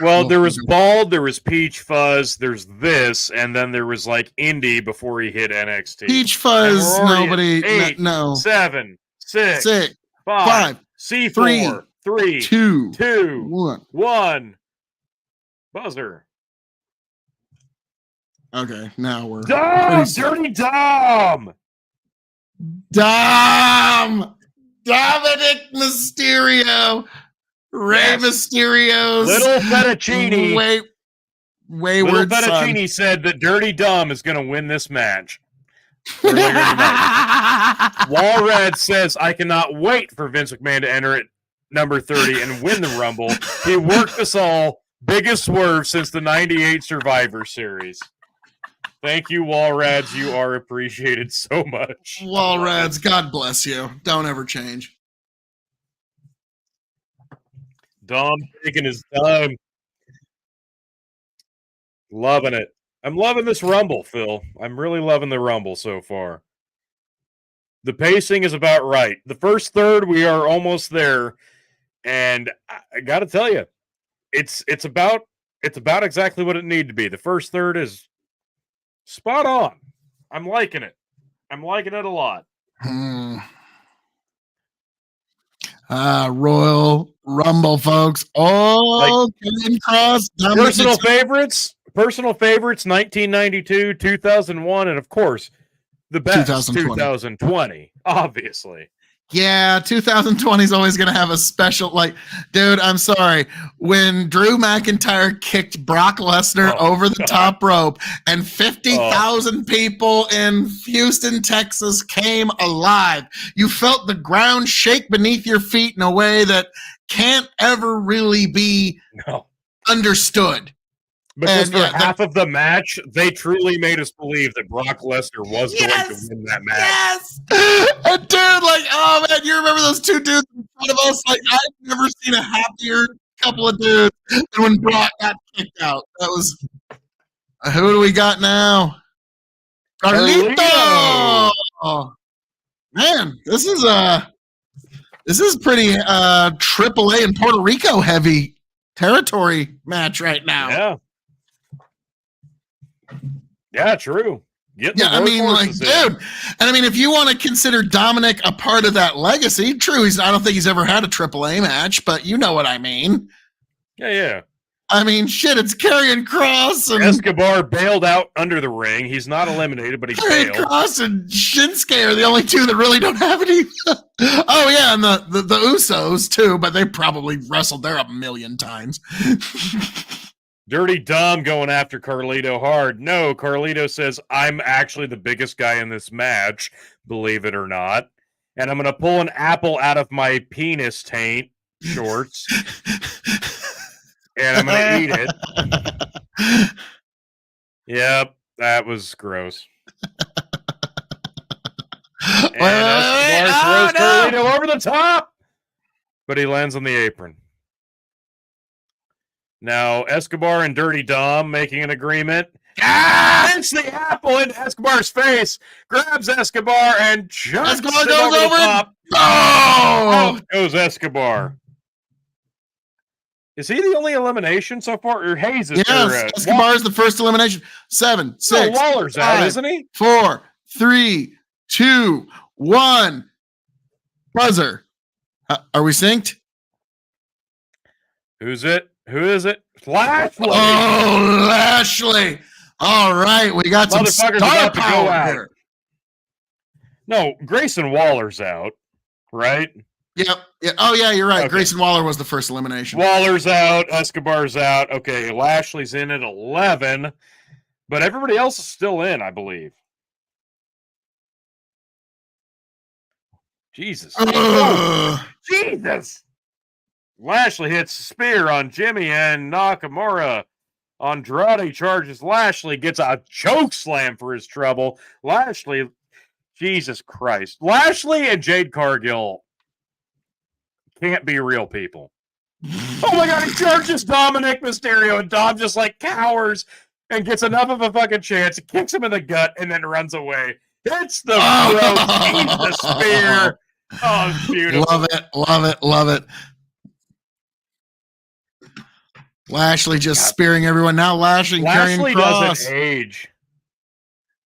Well, there was bald, there was peach fuzz, there's this, and then there was like Indy before he hit NXT. Peach fuzz, nobody. 8, no. 7, 6, 5, C4, 3, 2, 1. Buzzer. Okay, now we're Dirty Dom! Dominic Mysterio! Rey Mysterio's Little Fettuccine. Wayward Little Fettuccine son said that Dirty Dom is going to win this match. Walrad says, I cannot wait for Vince McMahon to enter at number 30 and win the Rumble. He worked us all. Biggest swerve since the 98 Survivor Series. Thank you, Walrads. You are appreciated so much. Walrads, God bless you. Don't ever change. Dom taking his time. Loving it. I'm loving this Rumble, Phil. I'm really loving the Rumble so far. The pacing is about right. The first third, we are almost there. And I got to tell you, it's about exactly what it needed to be. The first third is spot on. I'm liking it. I'm liking it a lot. Royal Rumble, folks. Karrion Kross. Personal favorites, 1992, 2001, and of course, the best, 2020, obviously. Yeah, 2020 is always going to have a special, dude, I'm sorry. When Drew McIntyre kicked Brock Lesnar over the top rope and 50,000 people in Houston, Texas came alive, you felt the ground shake beneath your feet in a way that can't ever really be understood. Because half of the match, they truly made us believe that Brock Lesnar was going to win that match. Yes! And dude, oh man, you remember those two dudes in front of us? I've never seen a happier couple of dudes than when Brock got kicked out. That was... who do we got now? Carlito! Oh, man, this is pretty AAA and Puerto Rico heavy territory match right now. Yeah. Yeah, true. Dude. And if you want to consider Dominic a part of that legacy, true. I don't think he's ever had a AAA match, but you know what I mean. Yeah. I mean, shit, it's Karrion Kross and Escobar bailed out under the ring. He's not eliminated, but he Karrion bailed. Kross and Shinsuke are the only two that really don't have any. Oh yeah, and the Usos too, but they probably wrestled there a million times. Dirty Dom going after Carlito hard. No, Carlito says, I'm actually the biggest guy in this match, believe it or not. And I'm going to pull an apple out of my penis taint shorts. And I'm going to eat it. Yep, that was gross. And Escobar throws Carlito over the top. But he lands on the apron. Now, Escobar and Dirty Dom making an agreement. Hits the apple in Escobar's face, grabs Escobar, and jumps Escobar him goes over the over. top. Oh! Out goes Escobar. Is he the only elimination so far? Or Hayes is Yes, Escobar is the first elimination. 7, 6, No, Waller's 5, out, isn't he? 4, 3, 2, 1. Buzzer. Are we synced? Who's it? Who is it? Lashley. Oh, Lashley. All right, we got some Motherfucker's star about to go power out. here. No, Grayson Waller's out, right? Yep. Yeah. Oh, yeah, you're right. Okay. Grayson Waller was the first elimination. Waller's out. Escobar's out. Okay, Lashley's in at 11, but everybody else is still in, I believe. Jesus. Oh, Jesus. Lashley hits a spear on Jimmy and Nakamura. Andrade charges Lashley, gets a choke slam for his trouble. Lashley, Jesus Christ. Lashley and Jade Cargill can't be real people. Oh my God, he charges Dominic Mysterio, and Dom just like cowers and gets enough of a fucking chance, kicks him in the gut, and then runs away. Hits the throat, eats the spear. Oh, it's beautiful. Love it, love it, love it. Lashley just spearing everyone. Now Lashley Lashley Karrion Kross. doesn't age.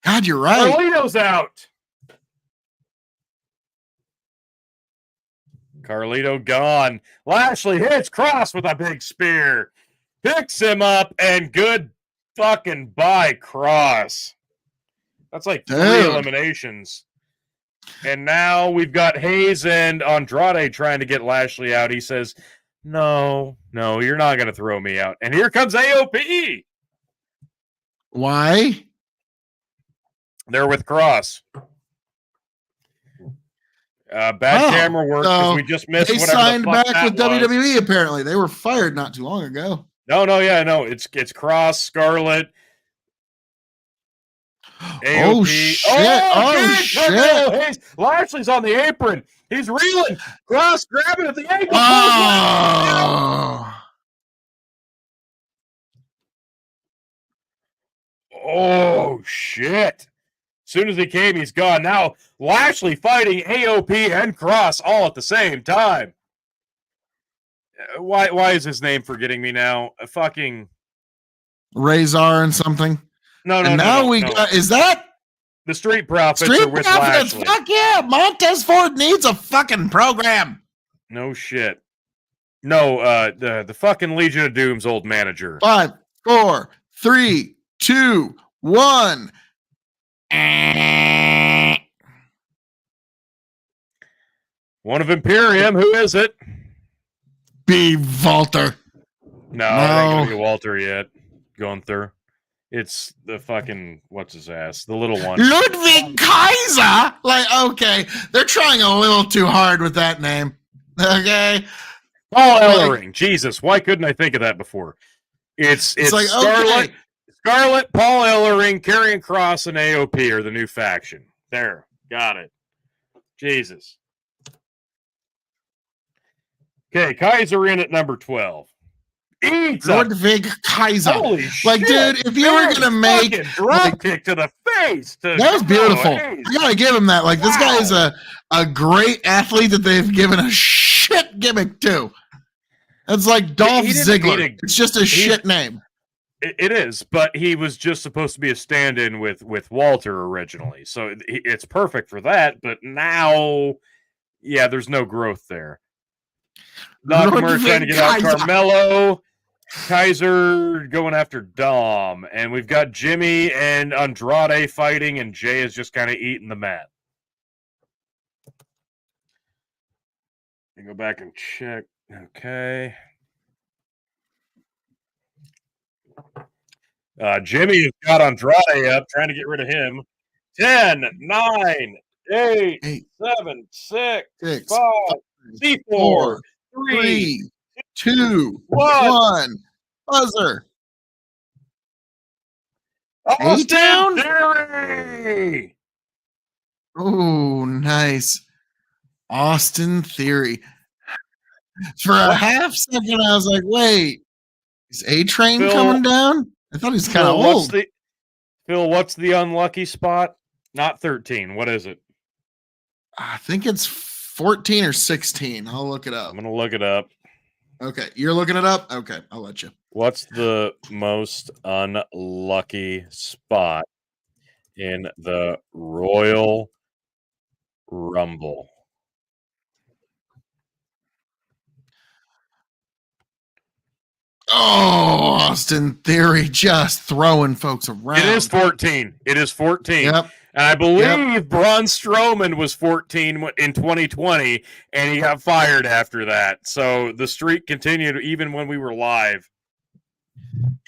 God, you're right. Carlito's out. Carlito gone. Lashley hits Cross with a big spear. Picks him up, and good fucking bye, Cross. That's like 3 eliminations. And now we've got Hayes and Andrade trying to get Lashley out. He says, no, you're not going to throw me out. And here comes AOP. Why? They're with Cross. Bad camera work because we just missed they whatever signed the fuck back with that was. WWE, apparently. They were fired not too long ago. No. It's Cross, Scarlett, AOP. Oh, shit. Hayes. Lashley's on the apron. He's reeling. Cross grabbing at the ankle. Oh, shit. As soon as he came, he's gone. Now, Lashley fighting AOP and Cross all at the same time. Why is his name forgetting me now? Fucking Razor and something. No. Got, is that? The Street Profits Street are with Profits? Lashley. Fuck yeah. Montez Ford needs a fucking program. No shit. No, the fucking Legion of Doom's old manager. 5, 4, 3, 2, 1. One of Imperium. Who is it? B. Walter. No, it ain't gonna be Walter yet. Gunther. It's the fucking what's his ass? The little one. Ludwig Kaiser. Like, okay, they're trying a little too hard with that name. Okay. Paul Ellering. Jesus, why couldn't I think of that before? It's like, Scarlett, okay. Scarlett, Paul Ellering, Karrion Kross, and AOP are the new faction. There, got it. Jesus. Okay, Kaiser in at number 12. Ludwig Kaiser. Holy like, shit, dude, if you were gonna make drop kick to the face, that was beautiful. I gotta give him that. Like, this guy is a great athlete that they've given a shit gimmick to. It's like Dolph Ziggler. It's just a shit name. It is, but he was just supposed to be a stand-in with Walter originally, so it's perfect for that. But now, yeah, there's no growth there. Nakamura trying to get out Carmelo. Kaiser going after Dom, and we've got Jimmy and Andrade fighting, and Jay is just kind of eating the mat. Go back and check. Okay. Jimmy has got Andrade up, trying to get rid of him. 10, 9, 8, 7, 6, 5, C4, 3, 2, 1. Buzzer. Austin Theory. Oh, nice. Austin Theory. For a half second, I was like, wait, is A-Train coming down? I thought he's kind of old. Phil, what's the unlucky spot? Not 13. What is it? I think it's 14 or 16. I'll look it up. I'm going to look it up. Okay. You're looking it up? Okay. I'll let you. What's the most unlucky spot in the Royal Rumble? Oh, Austin Theory just throwing folks around. It is 14. It is 14. Yep. And I believe Braun Strowman was 14 in 2020, and he got fired after that. So the streak continued even when we were live.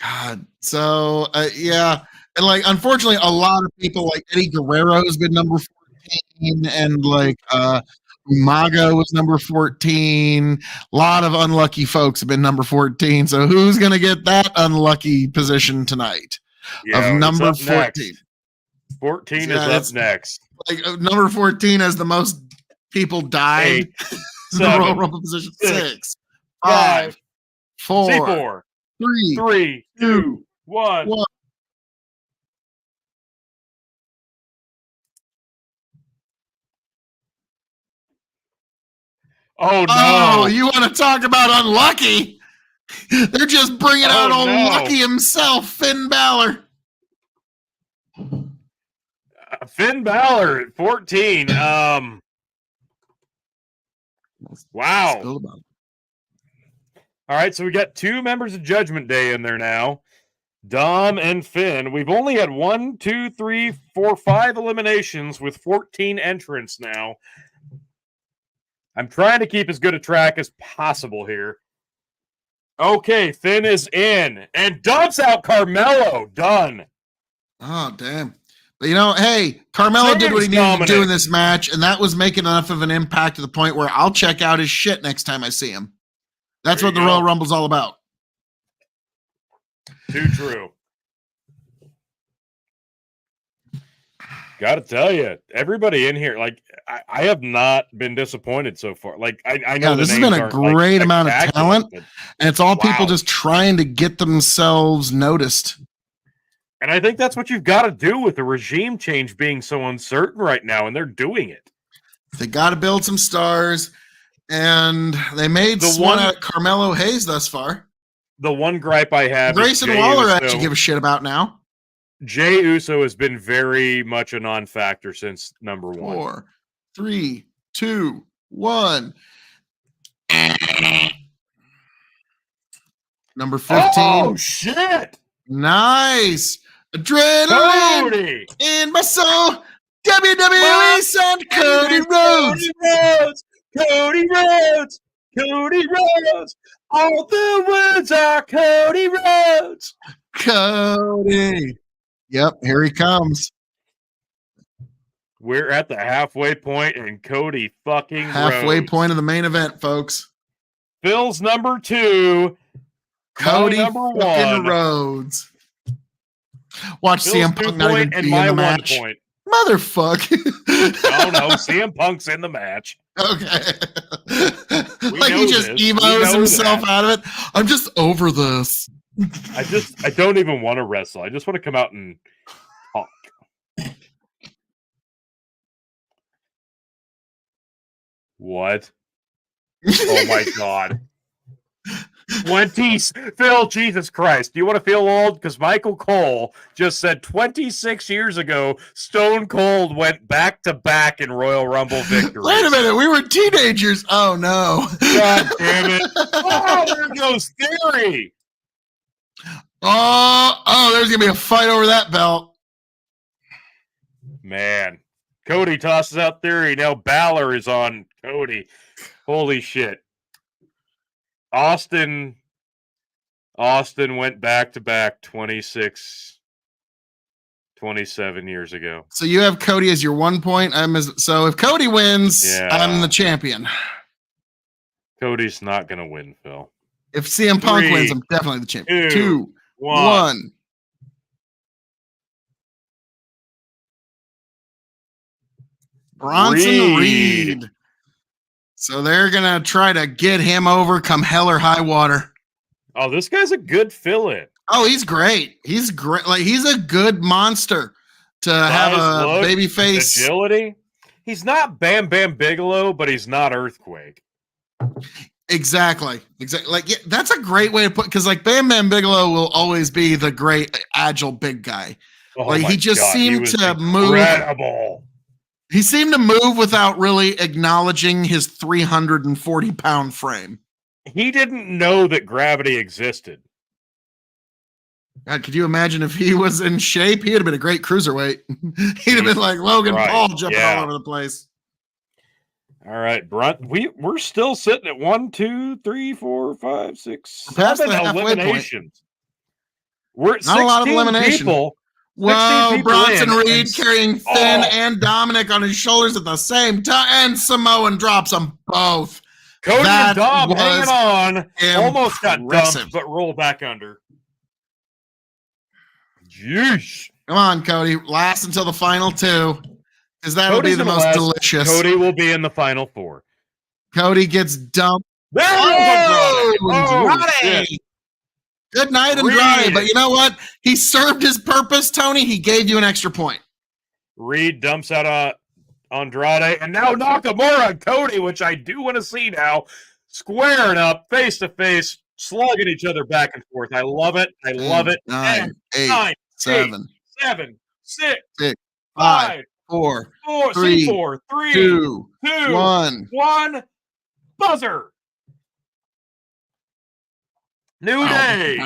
God. So, yeah. And, like, unfortunately, a lot of people, like Eddie Guerrero has been number 14, and, like, Umaga was number 14. A lot of unlucky folks have been number 14. So who's going to get that unlucky position tonight of number 14? Next. 14 is up next. Like number 14 has the most people died. 8, in the Royal Rumble position. 6, 5, 4, C4, 3, 2, 1. Oh, no. Oh, you want to talk about unlucky? They're just bringing out unlucky himself, Finn Balor. Finn Balor at 14. Wow. All right, so we got 2 members of Judgment Day in there now. Dom and Finn. We've only had 1, 2, 3, 4, 5 eliminations with 14 entrants now. I'm trying to keep as good a track as possible here. Okay, Finn is in and dumps out Carmelo. Done. Oh, damn. But, you know, hey, Carmelo did what he needed to do in this match, and that was making enough of an impact to the point where I'll check out his shit next time I see him. That's what the Royal Rumble's all about. Too true. Got to tell you, everybody in here, like, I have not been disappointed so far. Like, I know this has been a great amount of talent, and it's all people just trying to get themselves noticed. And I think that's what you've got to do with the regime change being so uncertain right now, and they're doing it. They got to build some stars, and they made one out of Carmelo Hayes thus far. The one gripe I have Grayson Waller I actually give a shit about now. Jey Uso has been very much a non-factor since number 1. 4, 3, 2, 1. Number 15. Oh, shit! Nice. Adrenaline in my soul. WWE son Cody Rhodes. Cody Rhodes. Cody Rhodes. All the words are Cody Rhodes. Cody. Yep, here he comes. We're at the halfway point, and Cody fucking halfway Rhodes. Point of the main event, folks. Phil's number 2. Cody number fucking 1. Rhodes. Watch Phil's CM Punk not even be in the match. Point. Motherfuck. No, CM Punk's in the match. Okay. Like he just emos himself out of it. I'm just over this. I don't even want to wrestle. I just want to come out and talk. What? Oh my God. 20s. Phil, Jesus Christ. Do you want to feel old? Because Michael Cole just said 26 years ago, Stone Cold went back-to-back in Royal Rumble victories. Wait a minute. We were teenagers. Oh, no. God damn it. Oh, there goes Theory. Oh, there's going to be a fight over that belt. Man. Cody tosses out Theory. Now Balor is on Cody. Holy shit. Austin went back-to-back 26, 27 years ago. So you have Cody as your 1 point. So if Cody wins, Yeah. I'm the champion. Cody's not going to win, Phil. If CM Punk 3, wins, I'm definitely the champion. 2, 1. Bronson Reed. So they're going to try to get him over come hell or high water. Oh, this guy's a good fill-in. Oh, he's great. He's great. Like, he's a good monster to have a baby face. Agility. He's not Bam Bam Bigelow, but he's not Earthquake. Exactly. Like, yeah, that's a great way to put, because like Bam Bam Bigelow will always be the great agile big guy. Oh, like he just seemed to incredible. move. He seemed to move without really acknowledging his 340-pound frame. He didn't know that gravity existed. God, could you imagine if he was in shape? He'd have been a great cruiserweight. He'd have been like Logan Paul jumping all over the place. All right, Brunt. We're still sitting at 1, 2, 3, 4, 5, 6, 7 eliminations. We're at not a lot of elimination. People. Whoa, Bronson Reed carrying Finn and Dominic on his shoulders at the same time, and Samoan drops them both. Cody and Dom hanging on. Impressive. Almost got dumped, but roll back under. Jeez. Come on, Cody. Last until the final 2, because that'll be the most delicious. Cody will be in the final 4. Cody gets dumped. Andrade. Good night, Andrade. But you know what? He served his purpose, Tony. He gave you an extra point. Reed dumps out Andrade, and now Nakamura and Cody, which I do want to see now, squaring up face to face, slugging each other back and forth. I love it. I love it. 9, 8, 7, 6, 5, 4, 3, 2, 1. Buzzer. New day.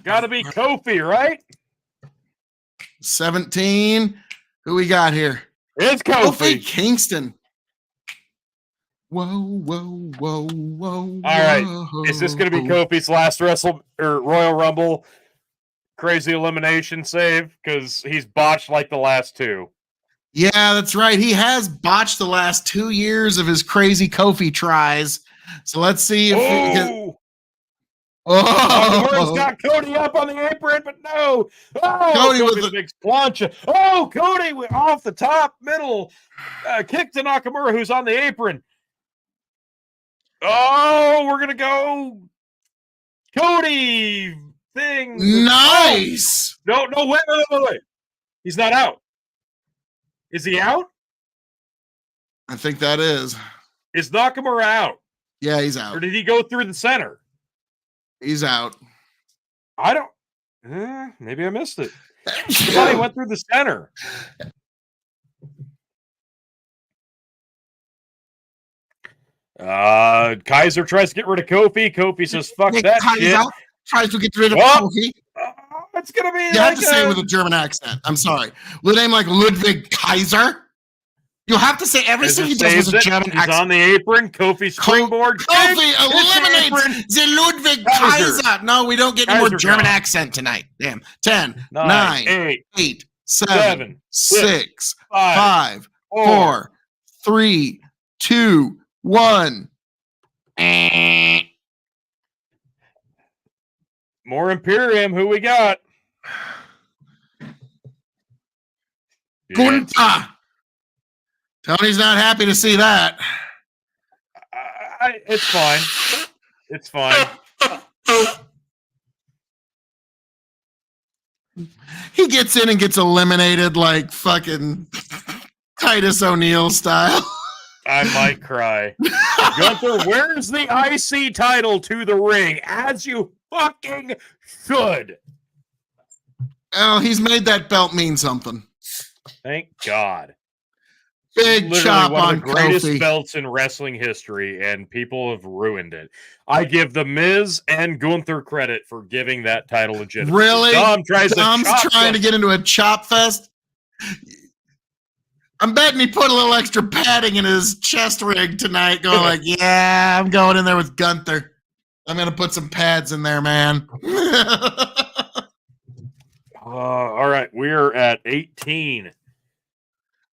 Gotta be Kofi, right? 17. Who we got here? It's Kofi. Kingston. Whoa. All right. Is this going to be Kofi's last Royal Rumble crazy elimination save? Because he's botched like the last 2. Yeah, that's right. He has botched the last 2 years of his crazy Kofi tries. So let's see if he can. Nakamura's got Cody up on the apron, but no. Cody with the big plancha. Cody off the top, middle, kick to Nakamura, who's on the apron. We're going to go Cody thing. Nice. No, wait. He's not out. Is he out? I think that is. Is Nakamura out? Yeah, he's out. Or did he go through the center? He's out. I don't. Maybe I missed it. I thought he went through the center. Kaiser tries to get rid of Kofi. Kofi says, "Fuck that shit." Tries to get rid of Kofi. It's gonna be. You have to say it with a German accent. I'm sorry. With a name like Ludwig Kaiser. You have to say everything he does with a German accent. He's on the apron. Kofi springboard. Kofi eliminates the Ludwig Kaiser. No, we don't get any more German accent tonight. Damn. 10, 9, 8, 7, 6, 5, 4, 3, 2, 1. More Imperium. Who we got? Gunther. Tony's not happy to see that. It's fine. It's fine. He gets in and gets eliminated like fucking Titus O'Neil style. I might cry. Gunther wears the IC title to the ring, as you fucking should. Oh, he's made that belt mean something. Thank God. Big literally chop one on of the greatest Kofi. belts in wrestling history, and people have ruined it. I give The Miz and Gunther credit for giving that title legitimacy. Really? Dom's trying to get into a chop fest? I'm betting he put a little extra padding in his chest rig tonight, going like, yeah, I'm going in there with Gunther. I'm going to put some pads in there, man. All right, we're at 18.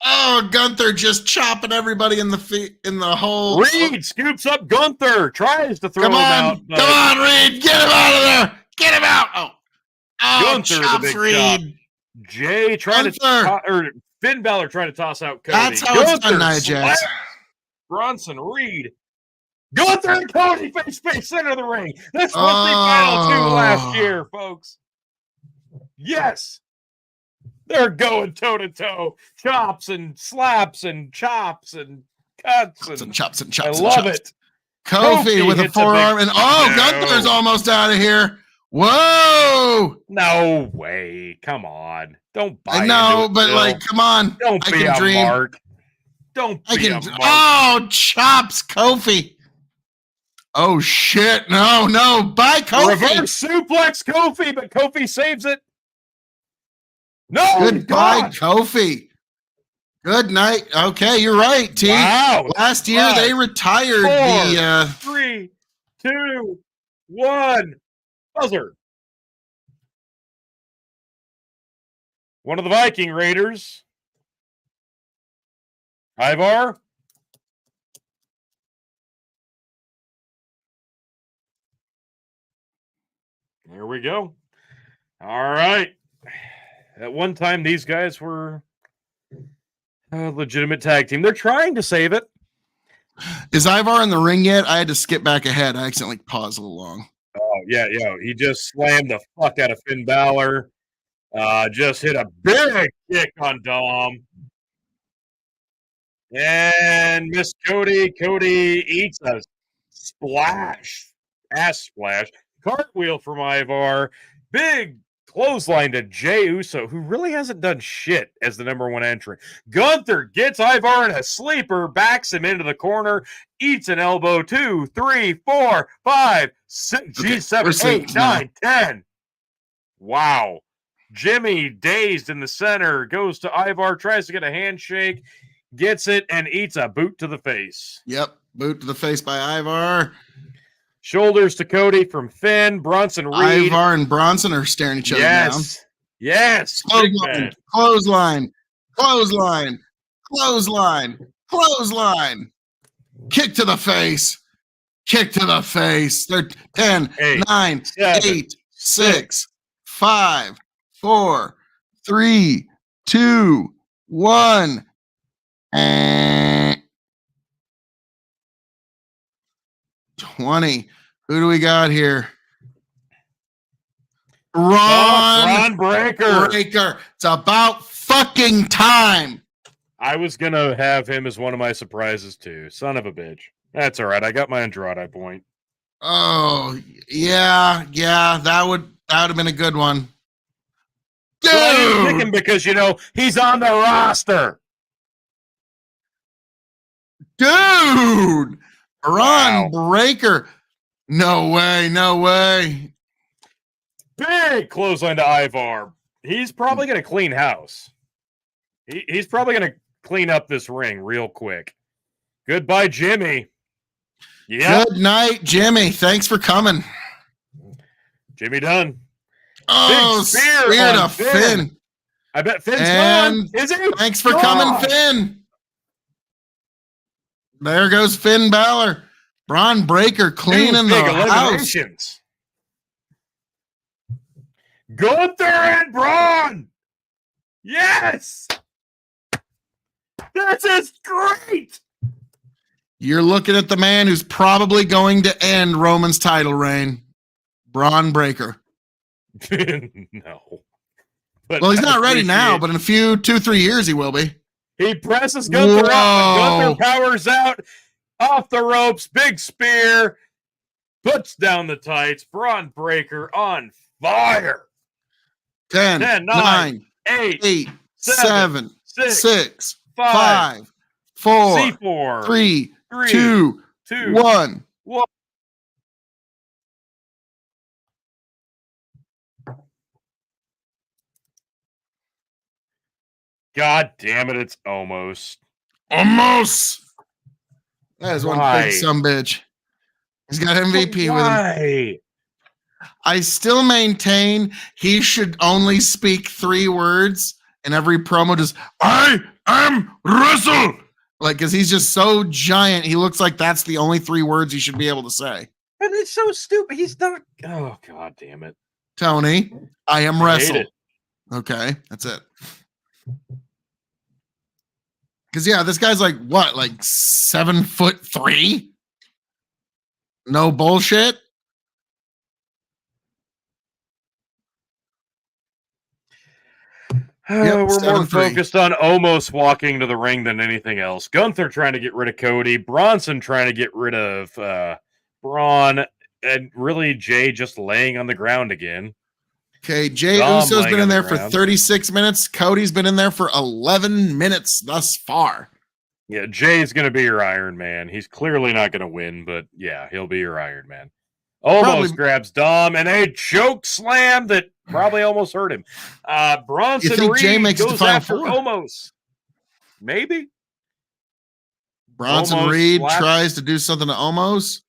Oh, Gunther just chopping everybody in the feet in the hole. Reed scoops up Gunther, tries to throw him out. Come on, Reed, get him out of there. Get him out. Oh, Gunther, chops the big Reed. chop. Jay trying or Finn Balor trying to toss out Cody. That's how it's done, Nia Jax. Bronson Reed. Gunther and Cody face center of the ring. That's what they final two last year, folks. Yes. They're going toe to toe, chops and slaps and chops and cuts and chops and I chops. love it. Kofi with a forearm and Gunther's almost out of here. Whoa! No way! Come on! Don't buy. I know, but like, come on! Don't be a mark. Don't be a mark. Oh, chops Kofi! Oh shit! No! Bye Kofi! Reverse suplex Kofi, but Kofi saves it. No, goodbye, Kofi. Good night. Okay, you're right, T. Wow. Last year they retired 3, 2, 1. Buzzer. One of the Viking Raiders. Ivar. There we go. All right. At one time, these guys were a legitimate tag team. They're trying to save it. Is Ivar in the ring yet? I had to skip back ahead. I accidentally paused a little long. Oh, yeah. He just slammed the fuck out of Finn Balor. Just hit a big kick on Dom. And Miss Cody. Cody eats a ass splash. Cartwheel from Ivar. Big clothesline to Jey Uso, who really hasn't done shit as the number one entrant. Gunther gets Ivar in a sleeper, backs him into the corner, eats an elbow. 2, 3, 4, 5, 6, okay, 7, 8, 9, 10. Wow. Jimmy, dazed in the center, goes to Ivar, tries to get a handshake, gets it, and eats a boot to the face. Yep, boot to the face by Ivar. Shoulders to Cody from Finn. Bronson Reed. Ivar and Bronson are staring each other down. Yes. Clothesline. Kick to the face. They're 10, 9, 8, 6, 5, 4, 3, 2, 1. 20. Who do we got here? Ron Breaker. It's about fucking time. I was going to have him as one of my surprises too. Son of a bitch. That's all right. I got my Andrade point. Oh, yeah. That would have been a good one. Dude! So I didn't pick him because, he's on the roster. Dude! Ron Breaker. No way. Big clothesline to Ivar. He's probably going to clean house. He's probably going to clean up this ring real quick. Goodbye, Jimmy. Yeah. Good night, Jimmy. Thanks for coming. Jimmy Dunn. Oh, big spear to Finn. I bet Finn's gone. Is he? Thanks for coming, Finn. There goes Finn Balor. Braun Breaker cleaning the house. Gunther and Braun. Yes. This is great. You're looking at the man who's probably going to end Roman's title reign, Braun Breaker. No. Well, he's not ready now, but in a few 2-3 years he will be. He presses Gunther out. Gunther powers out off the ropes. Big spear. Puts down the tights. Braun Breaker on fire. 10, 9, 8, 7, 6, 5, 4, C4, 3, 3, 2, 2, 1. 1. God damn it, it's almost. Almost. That is one Why? big sumbitch. He's got MVP with him. Why? I still maintain he should only speak 3 words in every promo. Just, I am Russell. Like, because he's just so giant. He looks like that's the only 3 words he should be able to say. And it's so stupid. He's not. Oh, God damn it. Tony, I am I hate Wrestle. it. Okay, that's it. Because, yeah, this guy's like, what, like 7'3"? No bullshit. We're more 7'3". focused on almost walking to the ring than anything else. Gunther trying to get rid of Cody, Bronson trying to get rid of Braun, and really Jay just laying on the ground again. Okay, Jay Dom Uso's laying been on in the there for ground. 36 minutes. Cody's been in there for 11 minutes thus far. Yeah, Jay's going to be your Iron Man. He's clearly not going to win, but yeah, he'll be your Iron Man. Almost grabs Dom and a choke slam that probably almost hurt him. Bronson You think Reed Jay makes it to goes Final after Four? Omos. Maybe. Bronson Omos Reed slaps. tries to do something to Omos.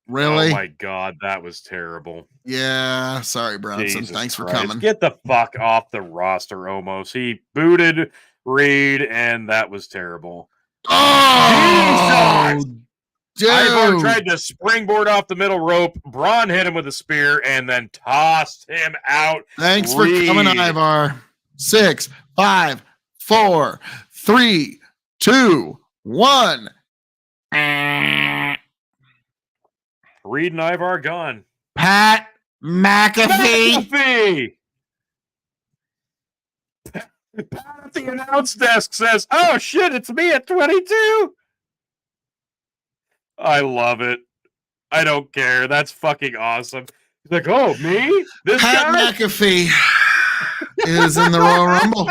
Really? Oh my God, that was terrible. Yeah, sorry, Bronson. Jesus Thanks Christ. for coming. Get the fuck off the roster, Omos. He booted Reed, and that was terrible. Oh, Jesus! dude. Ivar tried to springboard off the middle rope. Braun hit him with a spear and then tossed him out. Thanks Reed. for coming, Ivar. 6, 5, 4, 3, 2, 1. Reed and Ivar gone. Pat McAfee. Pat at the announce desk says, "Oh shit, it's me at 22." I love it. I don't care. That's fucking awesome. He's like, "Oh, me? This Pat guy?" McAfee is in the Royal Rumble.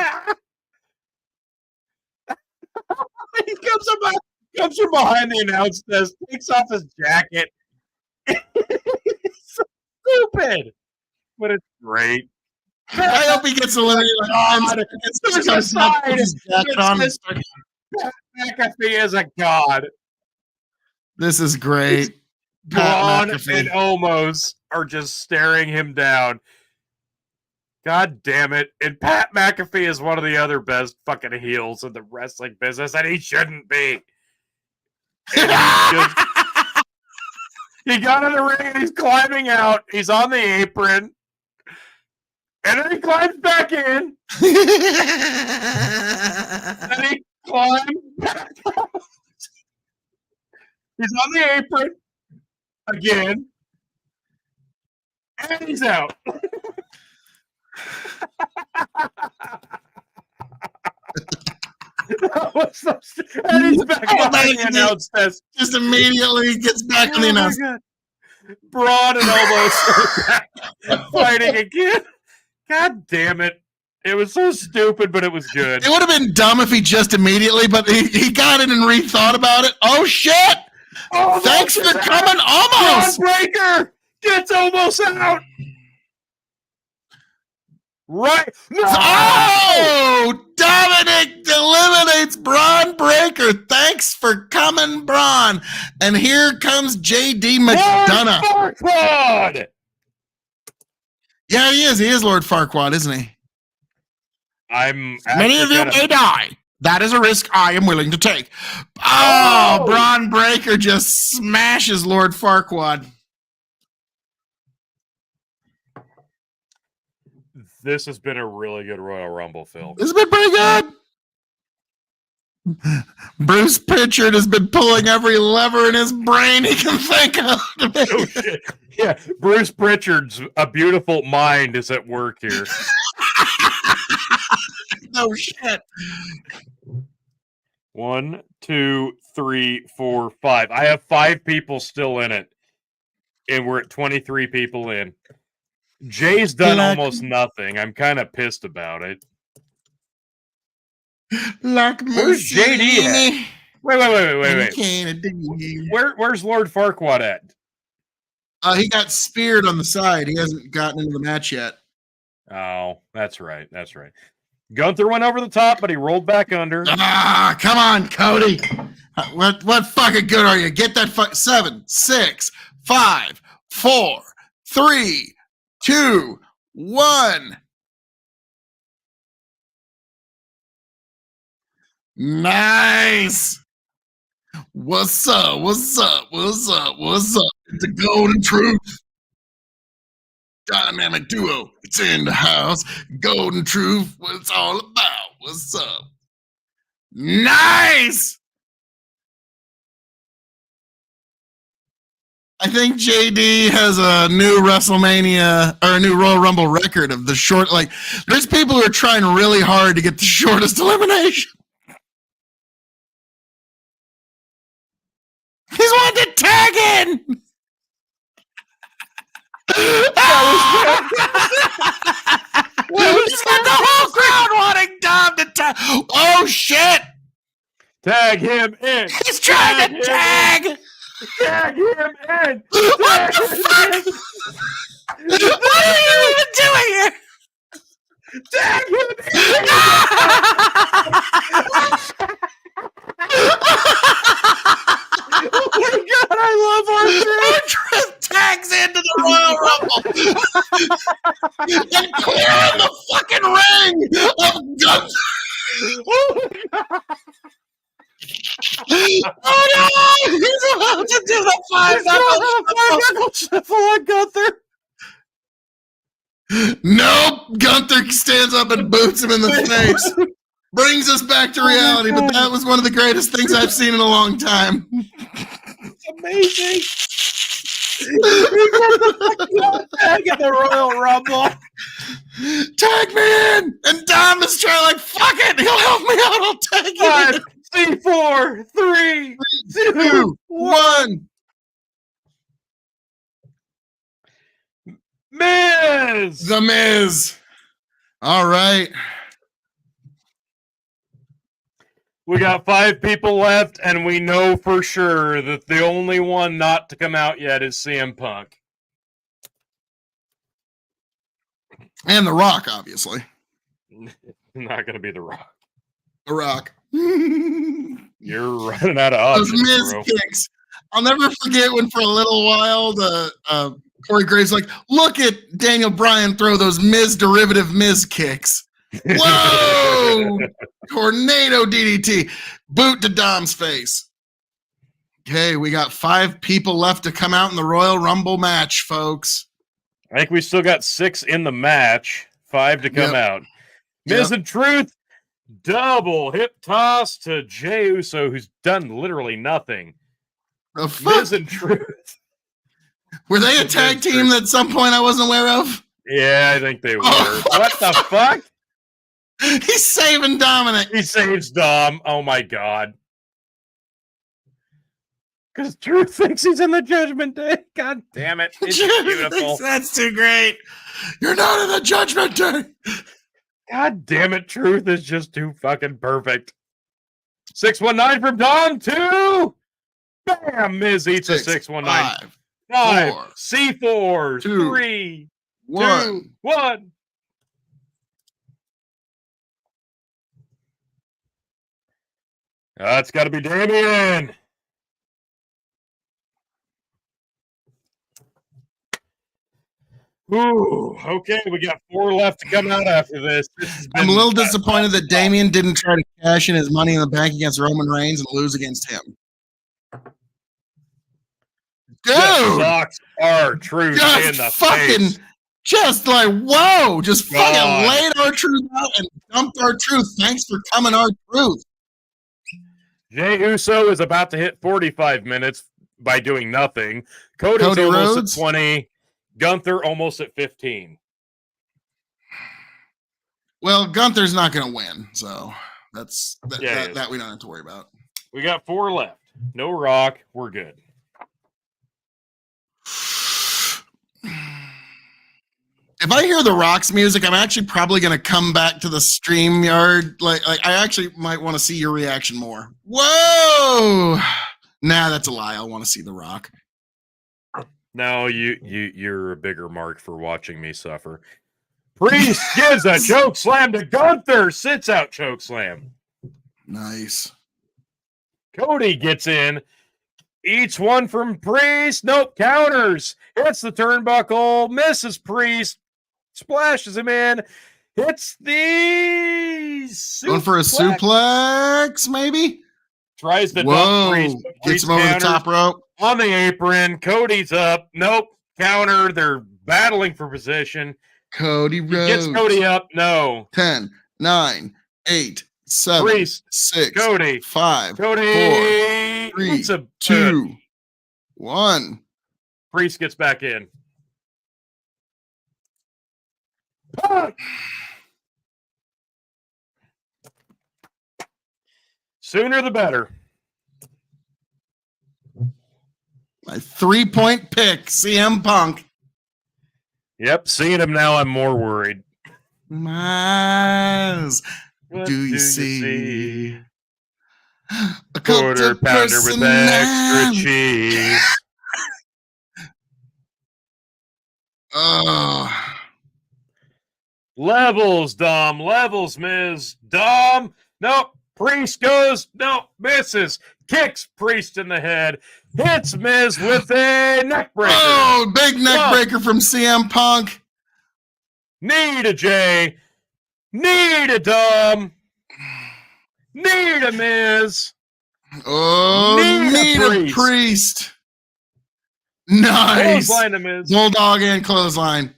He comes from behind the announce desk, takes off his jacket. It's so stupid, but it's great. I hope he gets eliminated. There's a sign that says Pat McAfee is a god. This is great. Braun and Omos are just staring him down. God damn it. And Pat McAfee is one of the other best fucking heels in the wrestling business, and he shouldn't be. He got in the ring and he's climbing out. He's on the apron. And then he climbs back in. And he climbs back out. He's on the apron again. And he's out. And he's back on the announce desk. Just immediately gets back on the announce. Braun and Omos are back fighting again. God damn it. It was so stupid, but it was good. It would have been dumb if he just immediately, but he got it and rethought about it. Oh, shit. Oh, thanks for coming, Omos. Braun Breaker gets Omos out. Right. No! Oh, Dominic eliminates Braun Breaker. Thanks for coming, Braun. And here comes JD McDonough. Farquaad. Yeah, he is. He is Lord Farquaad, isn't he? Many of you may die. That is a risk I am willing to take. Oh, Braun Breaker just smashes Lord Farquaad. This has been a really good Royal Rumble, Phil. This has been pretty good. Bruce Pritchard has been pulling every lever in his brain he can think of. Oh, shit. Yeah, Bruce Pritchard's a beautiful mind is at work here. No shit. 1, 2, 3, 4, 5. I have 5 people still in it, and we're at 23 people in. Jay's done almost nothing. I'm kind of pissed about it. Like Where's JD at? Wait. Kennedy. Where's Lord Farquaad at? He got speared on the side. He hasn't gotten into the match yet. Oh, that's right. Gunther went over the top, but he rolled back under. Ah, come on, Cody. What fucking good are you? Get that 7, 6, 5, 4, 3, 2, 1. Nice. What's up? It's the Golden Truth. Dynamic duo. It's in the house. Golden Truth. What it's all about. What's up? Nice. I think JD has a new WrestleMania or a new Royal Rumble record of the short. Like, there's people who are trying really hard to get the shortest elimination. He's wanted to tag in. He's got the whole crowd wanting Dom to tag. Oh shit! Tag him in. He's trying to tag. Tag him in. What the fuck? What are you even doing here? Tag him in. Oh my god, I love R-Truth tags into the Royal Rumble and clearing the fucking ring of Gunther. Oh no! He's about to do the five knuckle shuffle on Gunther. Nope. Gunther stands up and boots him in the face. Brings us back to reality, but that was one of the greatest things I've seen in a long time. It's amazing. Tag in the Royal Rumble. Tag me in! And Dom is trying like, fuck it! He'll help me out, I'll tag you in. 4, 3, 2, 1. Miz! The Miz. All right. We got 5 people left, and we know for sure that the only one not to come out yet is CM Punk. And The Rock, obviously. Not going to be The Rock. The Rock. You're running out of options, those Miz bro. kicks. I'll never forget when for a little while the Corey Graves like, look at Daniel Bryan throw those Miz derivative Miz kicks. Whoa! Tornado DDT. Boot to Dom's face. Okay, we got 5 people left to come out in the Royal Rumble match, folks. I think we still got 6 in the match. 5 to come out. Miz and Truth, double hip toss to Jey Uso, who's done literally nothing. The fuck? Miz and Truth. Were they a tag team at some point I wasn't aware of? Yeah, I think they were. Oh, what the fuck? He's saving Dominic. He saves Dom. Oh my god. Because Truth thinks he's in the Judgment Day. God damn it. It's beautiful. That's too great. You're not in the Judgment Day. God damn it. Truth is just too fucking perfect. 619 from Dom. 2. Bam. Miz eats a 619. 5. C4. 3. 2. 1. That's got to be Damien. Ooh, okay, we got 4 left to come out after this. I'm a little disappointed that Damien didn't try to cash in his money in the bank against Roman Reigns and lose against him. Dude! Socks are Truth in the face. Just like, whoa! Just fucking laid R-Truth out and dumped R-Truth. Thanks for coming, R-Truth. Jey Uso is about to hit 45 minutes by doing nothing. Cody almost Rhodes? at 20. Gunther almost at 15. Well, Gunther's not going to win, so that we don't have to worry about. We got 4 left. No Rock. We're good. If I hear the Rock's music, I'm actually probably going to come back to the StreamYard. Like I actually might want to see your reaction more. Whoa! Nah, that's a lie. I want to see the Rock. No, you're a bigger mark for watching me suffer. Priest gives a choke slam to Gunther. Sits out choke slam. Nice. Cody gets in. Eats one from Priest. Nope. Counters. Hits the turnbuckle. Misses Priest. Splashes him in. Hits the going for a suplex, maybe? Tries to Whoa. dump Priest. Gets him over the top rope. On the apron. Cody's up. Nope. Counter. They're battling for position. Cody Rhodes. Gets Cody up. No. 10, 9, 8, 7, Priest. 6, Cody. 5, Cody. 4, 3, 2, 1. Priest gets back in. Sooner the better. My 3-point pick, CM Punk. Yep, seeing him now, I'm more worried. Miles, What do you see? A Quarter pounder with extra cheese. Levels, Dom. Levels, Miz. Dom. Nope. Priest goes. Nope. Misses. Kicks Priest in the head. Hits Miz with a neck breaker. Oh, big neck breaker from CM Punk. Knee to Jay. Knee to Dom. Knee to Miz. Oh, knee to Priest. Nice. Clothesline to Miz. Bulldog and clothesline.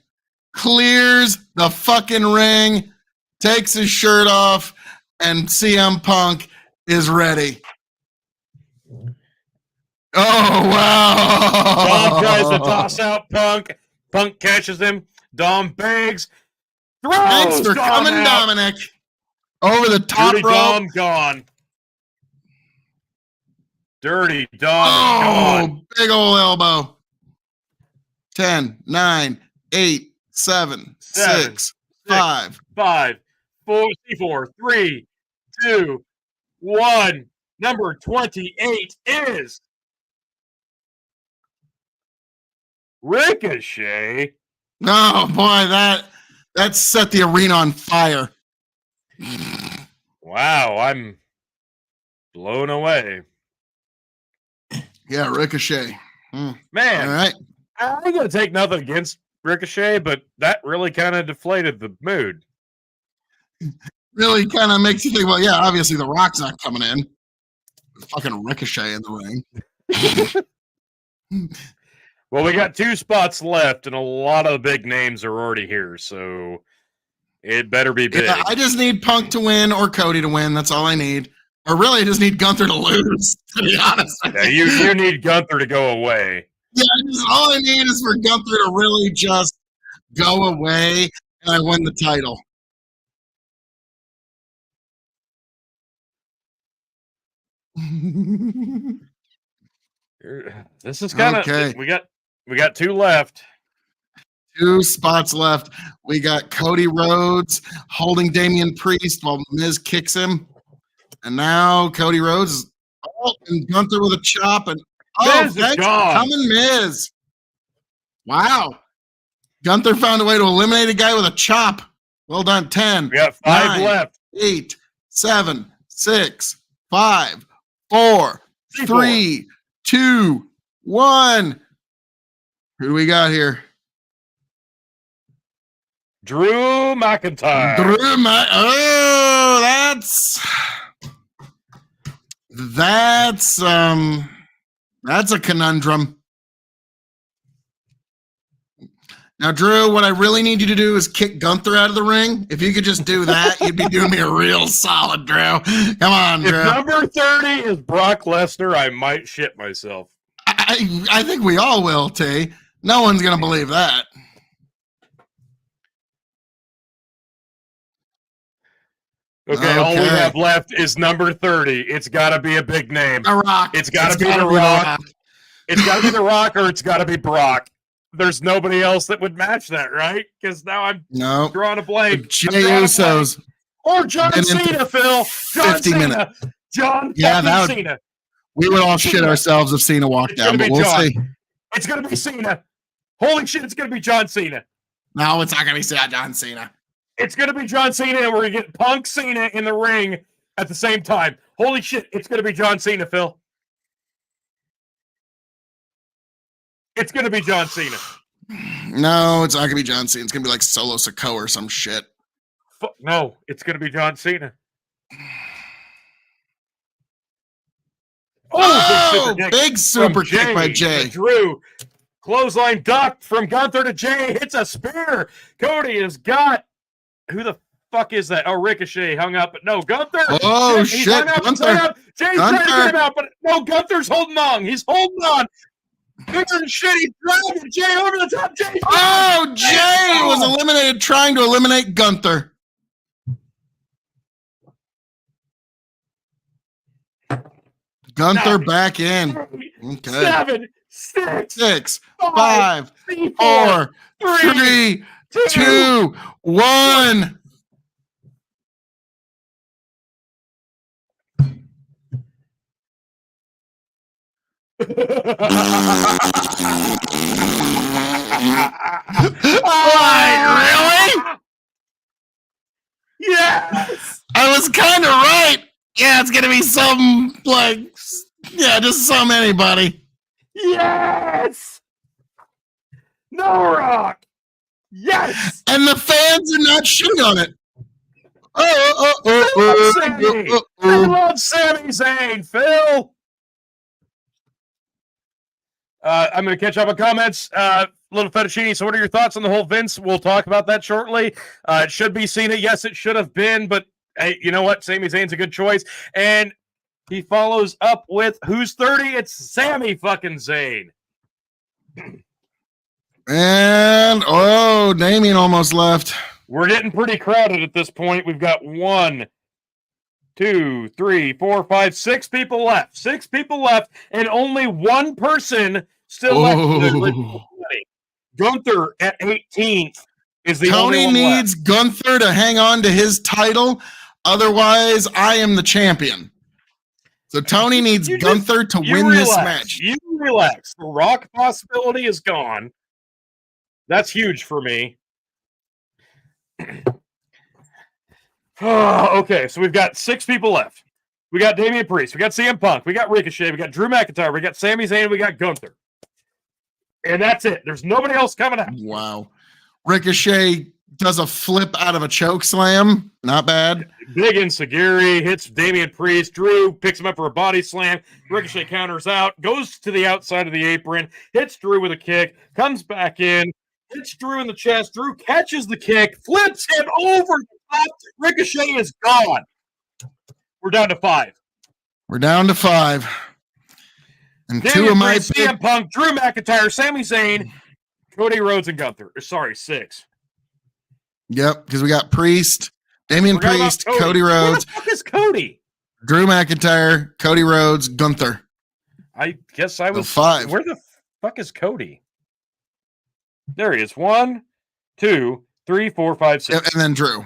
Clears the fucking ring. Takes his shirt off. And CM Punk is ready. Oh, wow. Dom tries to toss out Punk. Punk catches him. Dom begs. Throws Thanks for Dom coming, out. Dominic. Over the top Dirty rope. Dom gone. Dirty Dom gone. Big old elbow. 10, 9, 8, 7, 6, 5. 5, 4, 3, 2, 1. Number 28 is Ricochet. Oh boy, that set the arena on fire. Wow, I'm blown away. Yeah, Ricochet. Man, All right. I ain't gonna take nothing against Ricochet, but that really kind of deflated the mood. Really kind of makes you think, well, yeah, obviously the Rock's not coming in. Fucking Ricochet in the ring. Well, we got 2 spots left, and a lot of the big names are already here, so it better be big. Yeah, I just need Punk to win or Cody to win. That's all I need. Or really, I just need Gunther to lose, to be honest. Yeah, you need Gunther to go away. Yeah, all I need is for Gunther to really just go away, and I win the title. This is kind of Okay. we got 2 left. 2 spots left. We got Cody Rhodes holding Damian Priest while Miz kicks him. And now Cody Rhodes is and Gunther with a chop. And Miz is thanks for gone. coming, Miz. Wow. Gunther found a way to eliminate a guy with a chop. Well done. 10. We got 5 9, left. 8, 7, 6, 5, 4, 3, 2, 1. Who do we got here? Drew McIntyre. That's a conundrum. Now, Drew, what I really need you to do is kick Gunther out of the ring. If you could just do that, you'd be doing me a real solid, Drew. Come on, Drew. If number 30 is Brock Lesnar, I might shit myself. I think we all will, T. No one's going to believe that. Okay, all we have left is number 30. It's got to be a big name. The Rock. It's got to be The Rock. It's got to be The Rock or it's got to be Brock. there's nobody else that would match that, right? Because now I'm drawing a blank. Jey Usos. Or John Cena, Phil. John 50 Cena. minutes. John Cena. We would all shit ourselves if Cena walked down, but we'll see. It's going to be Cena. Holy shit, it's going to be John Cena. No, it's not going to be John Cena. It's going to be John Cena, and we're going to get Punk Cena in the ring at the same time. Holy shit, it's going to be John Cena, Phil. It's going to be John Cena. No, it's not going to be John Cena. It's going to be like Solo Sikoa or some shit. No, it's going to be John Cena. Oh, big super kick by Jey. Drew. Clothesline ducked from Gunther to Jey. Hits a spear. Cody has got... Who the fuck is that? Oh, Ricochet hung up. But no, Gunther. Oh, shit. Gunther. Jey's trying to get him out, but no, Gunther's holding on. He's holding on. Bigger than shit. He's dragging Jey over the top. Jey was eliminated trying to eliminate Gunther. Gunther back in. Okay. 7, 6, 5, 4, 3, 2, 1. Really? Yes. I was kind of right. Yeah, it's gonna be some just some anybody. Yes. No Rock. Yes. And the fans are not shitting on it. I love Sami Zayn, Phil. I'm going to catch up on comments. Little Fettuccine, so what are your thoughts on the whole Vince? We'll talk about that shortly. It should be Cena. Yes, it should have been, but hey, you know what? Sami Zayn's a good choice. And he follows up with, who's 30? It's Sami fucking Zayn. And, Damien almost left. We're getting pretty crowded at this point. We've got 1, 2, 3, 4, 5, 6 people left. 6 people left, and only one person still left. Gunther at 18th is the only one Tony needs left. Gunther to hang on to his title. Otherwise, I am the champion. So Tony needs Gunther to win this match. You relax. The Rock possibility is gone. That's huge for me. Okay, so we've got 6 people left. We got Damian Priest. We got CM Punk. We got Ricochet. We got Drew McIntyre. We got Sami Zayn. We got Gunther. And that's it. There's nobody else coming out. Wow. Ricochet does a flip out of a choke slam. Not bad. Big Insagiri hits Damian Priest. Drew picks him up for a body slam. Ricochet counters out. Goes to the outside of the apron. Hits Drew with a kick. Comes back in. Hits Drew in the chest. Drew catches the kick. Flips him over the top. Ricochet is gone. We're down to 5. We're down to 5. And Damian 2 of my Priest, CM Punk, Drew McIntyre, Sami Zayn, Cody Rhodes, and Gunther. Sorry, 6. Yep, because we got Priest, Damian Priest, Cody Rhodes. Where the fuck is Cody? Drew McIntyre, Cody Rhodes, Gunther. I guess I was 5. Where the fuck is Cody? There he is. 1, 2, 3, 4, 5, 6. And then Drew.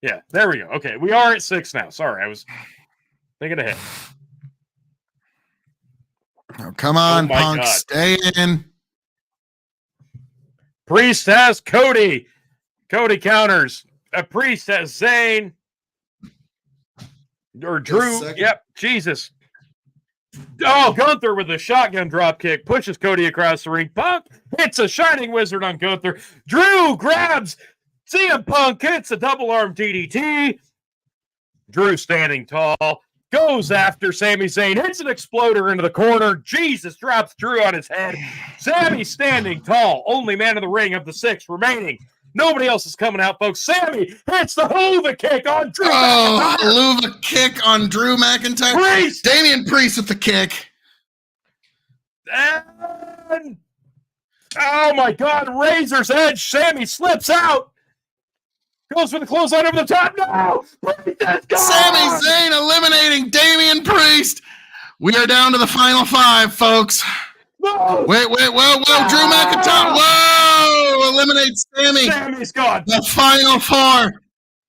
Yeah, there we go. Okay, we are at 6 now. Sorry, I was thinking ahead. Oh, come on, Punk. God. Stay in. Priest has Cody. Cody counters. Priest has Zayn. Or Drew. Yep, Jesus. Oh, Gunther with a shotgun drop kick. Pushes Cody across the ring. Punk hits a Shining Wizard on Gunther. Drew grabs CM Punk. Hits a double arm DDT. Drew standing tall. Goes after Sami Zayn, hits an exploder into the corner. Jesus, drops Drew on his head. Sami standing tall, only man in the ring of the 6 remaining. Nobody else is coming out, folks. Sami hits the Hoover kick on Drew McIntyre. Hoover kick on Drew McIntyre. Priest. Damian Priest with the kick. And, oh my God, Razor's Edge. Sami slips out. Goes for the clothesline over the top. No! Sami Zayn eliminating Damian Priest. We are down to the final 5, folks. No! Wait, whoa, Drew McIntyre. Whoa! Eliminates Sammy. Sammy's gone. The final four.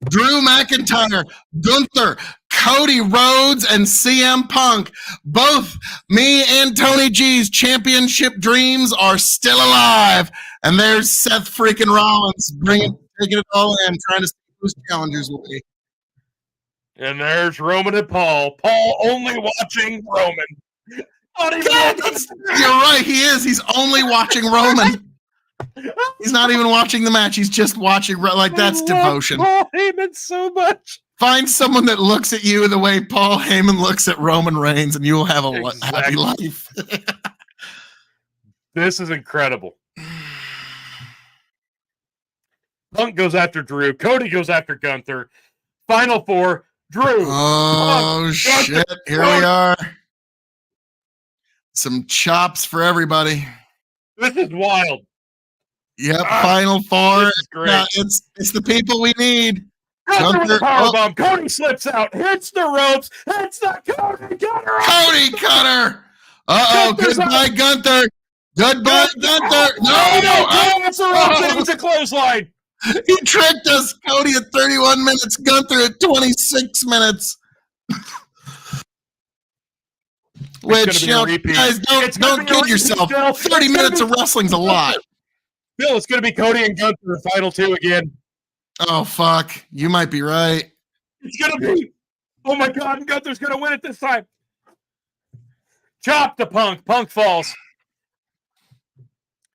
Drew McIntyre, Gunther, Cody Rhodes, and CM Punk. Both me and Tony G's championship dreams are still alive. And there's Seth freaking Rollins taking it all in, trying to see whose challengers will be. And there's Roman and Paul. Paul only watching Roman. God, you're right, he is. He's only watching Roman. He's not even watching the match. He's just watching. Like, that's devotion. Paul Heyman so much. Find someone that looks at you the way Paul Heyman looks at Roman Reigns, and you will have a happy life. This is incredible. Punk goes after Drew. Cody goes after Gunther. Final four. Drew. Oh, Punk, shit. Gunther, Here we are. Some chops for everybody. This is wild. Yep, final four. This is great. Yeah, it's the people we need. Gunther with the Gunther, powerbomb. Cody slips out, hits the ropes, hits the Cody Cutter. Cody Cutter. Uh-oh, Gunther's goodbye, out. Gunther. Goodbye, Gunther. No, it's a rope and he's a clothesline. He tricked us. Cody at 31 minutes, Gunther at 26 minutes. Which, you know, guys, don't kid yourself. 30 minutes of wrestling's a lot. Bill, it's going to be Cody and Gunther final two again. Oh, fuck. You might be right. It's going to be. Oh, my God. And Gunther's going to win it this time. Chop to Punk. Punk falls.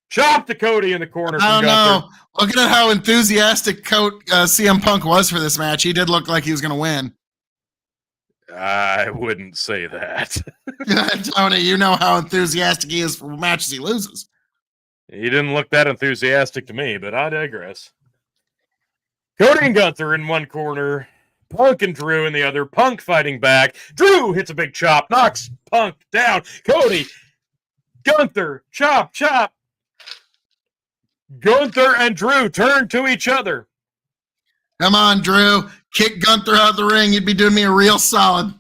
Chop to Cody in the corner. I don't know. Looking at how enthusiastic CM Punk was for this match, he did look like he was going to win. I wouldn't say that. Tony, you know how enthusiastic he is for matches he loses. He didn't look that enthusiastic to me, but I digress. Cody and Gunther in one corner. Punk and Drew in the other. Punk fighting back. Drew hits a big chop. Knocks Punk down. Cody. Gunther. Chop. Gunther and Drew turn to each other. Come on, Drew. Kick Gunther out of the ring. You'd be doing me a real solid.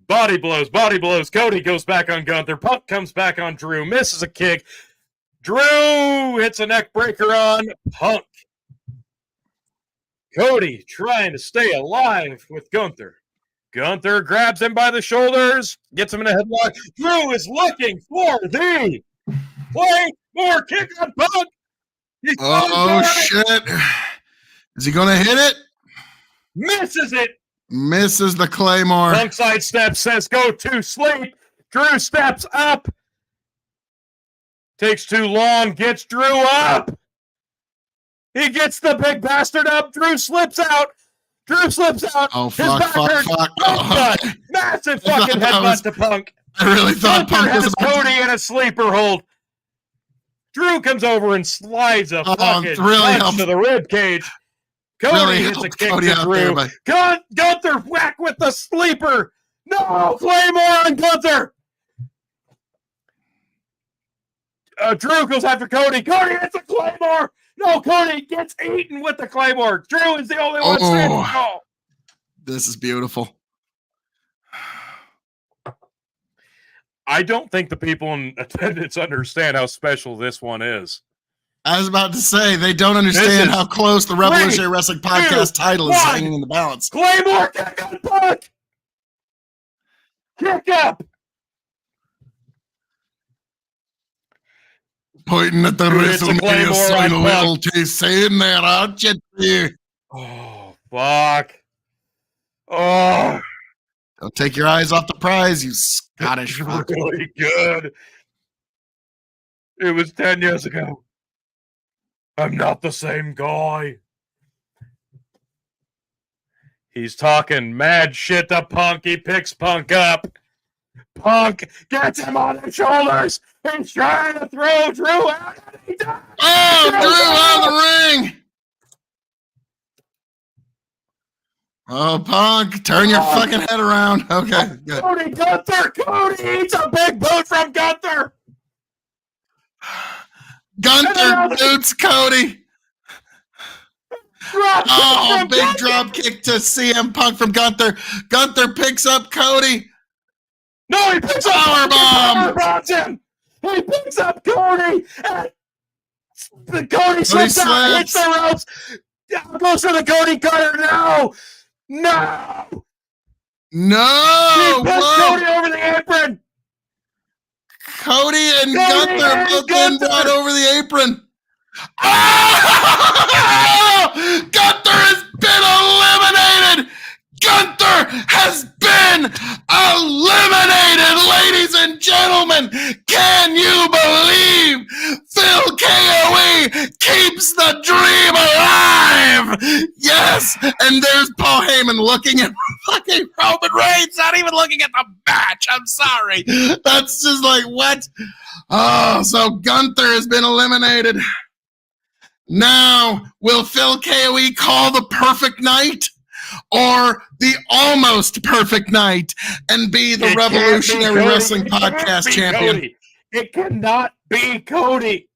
Body blows. Cody goes back on Gunther. Punk comes back on Drew. Misses a kick. Drew hits a neck breaker on Punk. Cody trying to stay alive with Gunther. Gunther grabs him by the shoulders, gets him in a headlock. Drew is looking for the Claymore kick on Punk. Oh, shit. Is he going to hit it? Misses it. Misses the Claymore. Punk sidesteps, says go to sleep. Drew steps up. Takes too long, gets Drew up. He gets the big bastard up. Drew slips out. Oh, fuck. Oh, massive fucking headbutt to Punk. I really thought Punk was about Cody in a sleeper hold. Drew comes over and slides a fucking punch to the rib cage. Cody hits a kick to Drew. Gunther whack with the sleeper. No, Claymore on Gunther. Drew goes after Cody. Cody hits a Claymore. No, Cody gets eaten with the Claymore. Drew is the only one standing tall. This is beautiful. I don't think the people in attendance understand how special this one is. I was about to say, they don't understand how close the Revolutionary Wrestling Podcast title is hanging in the balance. Claymore kick on Punk! Kick up! Pointing at the WrestleMania sign a little too soon there, aren't you? Oh, fuck. Oh. Don't take your eyes off the prize, you Scottish fuck. Really good. It was 10 years ago. I'm not the same guy. He's talking mad shit to Punk. He picks Punk up. Punk gets him on his shoulders. He's trying to throw Drew out. Oh, Drew out of the ring. Oh, Punk, turn your fucking head around. Okay, good. Cody Gunther. Cody eats a big boot from Gunther. Gunther boots Cody. Oh, big drop kick to CM Punk from Gunther. Gunther picks up Cody. No, he picks up Powerbomb. Powerbombs him. He picks up Cody. And Cody slips out, hits the ropes. Goes for the Cody cutter. No. He puts Cody over the apron. Cody and Gunther both been brought over the apron. Oh! Gunther has been eliminated. Gunther has been eliminated, ladies and gentlemen. Can you believe Phil KOE keeps the dream alive? Yes, and there's Paul Heyman looking at fucking Roman Reigns, not even looking at the match. I'm sorry. That's just like, what? Oh, so Gunther has been eliminated. Now, will Phil KOE call the perfect night or the almost perfect night and be the Revolutionary Wrestling Podcast champion? Cody. It cannot be Cody.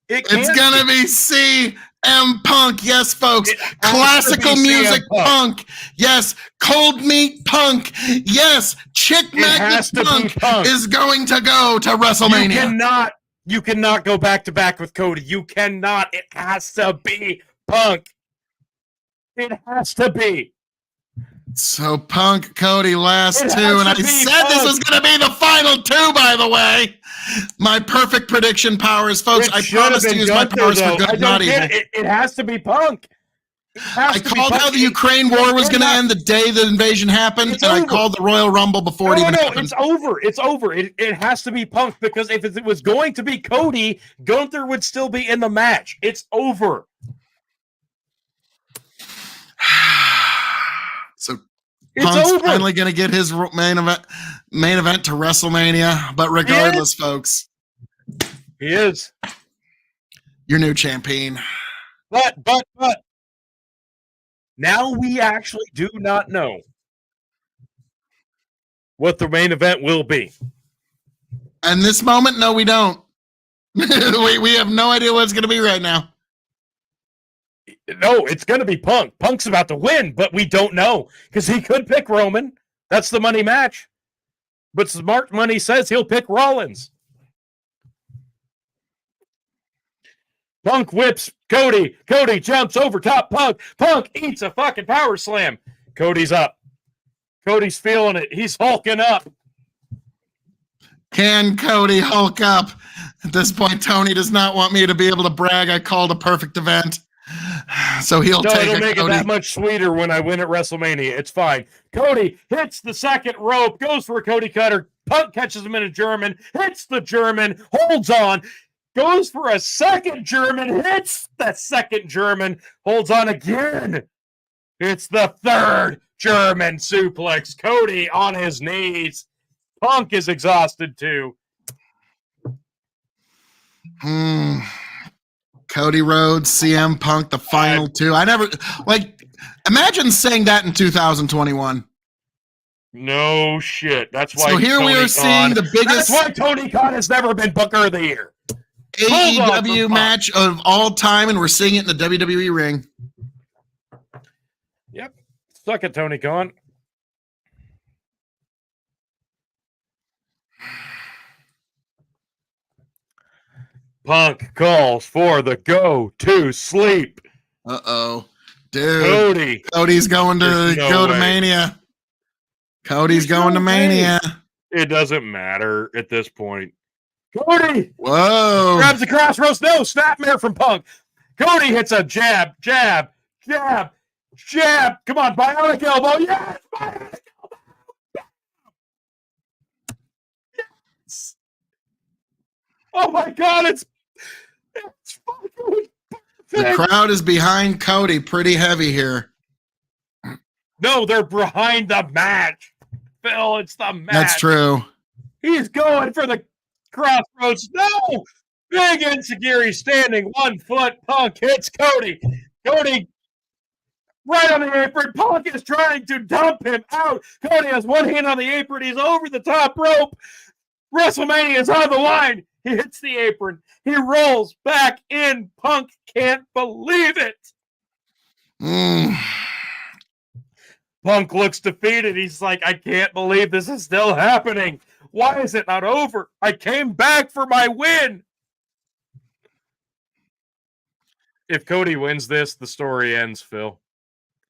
It's going to be CM Punk. Yes, folks. Classical music Punk. Yes. Cold meat Punk. Yes. Chick Magnet Punk is going to go to WrestleMania. You cannot go back-to-back with Cody. You cannot. It has to be Punk. It has to be. So Punk, Cody, last two. And I said this was going to be the final two, by the way. My perfect prediction powers, folks. I promise to use my powers for good, not evil. It has to be Punk. I called how the Ukraine war was going to end the day the invasion happened, and I called the Royal Rumble before it even happened. It's over. It's over. It has to be Punk, because if it was going to be Cody, Gunther would still be in the match. It's over. So Punk's finally going to get his main event to WrestleMania, but regardless, folks. He is. Your new champion. But. Now we actually do not know what the main event will be. And this moment, no, we don't. we have no idea what it's going to be right now. No, it's going to be Punk. Punk's about to win, but we don't know, because he could pick Roman. That's the money match. But smart money says he'll pick Rollins. Punk whips Cody. Cody jumps over top Punk. Punk eats a fucking power slam. Cody's up. Cody's feeling it. He's hulking up. Can Cody hulk up? At this point, Tony does not want me to be able to brag. I called a perfect event. So he'll take it. It'll make it that much sweeter when I win at WrestleMania. It's fine. Cody hits the second rope, goes for a Cody cutter. Punk catches him in a German, hits the German, holds on. Goes for a second German, hits the second German, holds on again. It's the third German suplex. Cody on his knees. Punk is exhausted too. Cody Rhodes, CM Punk, the final two. I never, imagine saying that in 2021. No shit. That's why. So here we are seeing the biggest. That's why Tony Khan has never been Booker of the Year. AEW match of all time, and we're seeing it in the WWE ring. Yep. Suck it, Tony Khan. Punk calls for the go to sleep. Uh-oh. Dude. Cody's going to go to Mania. Cody's going to Mania. It doesn't matter at this point. Cody! Whoa! Grabs the crossroads. No, snapmare from Punk. Cody hits a jab. Come on, bionic elbow. Yes, bionic elbow. Yes. Oh my God, it's fucking perfect. The crowd is behind Cody pretty heavy here. No, they're behind the match. Phil, it's the match. That's true. He's going for the crossroads. No! Big Enziguri standing 1 foot. Punk hits Cody. Cody right on the apron. Punk is trying to dump him out. Cody has one hand on the apron. He's over the top rope. WrestleMania is on the line. He hits the apron. He rolls back in. Punk can't believe it. Punk looks defeated. He's like, I can't believe this is still happening. Why is it not over? I came back for my win. If Cody wins this, the story ends, Phil.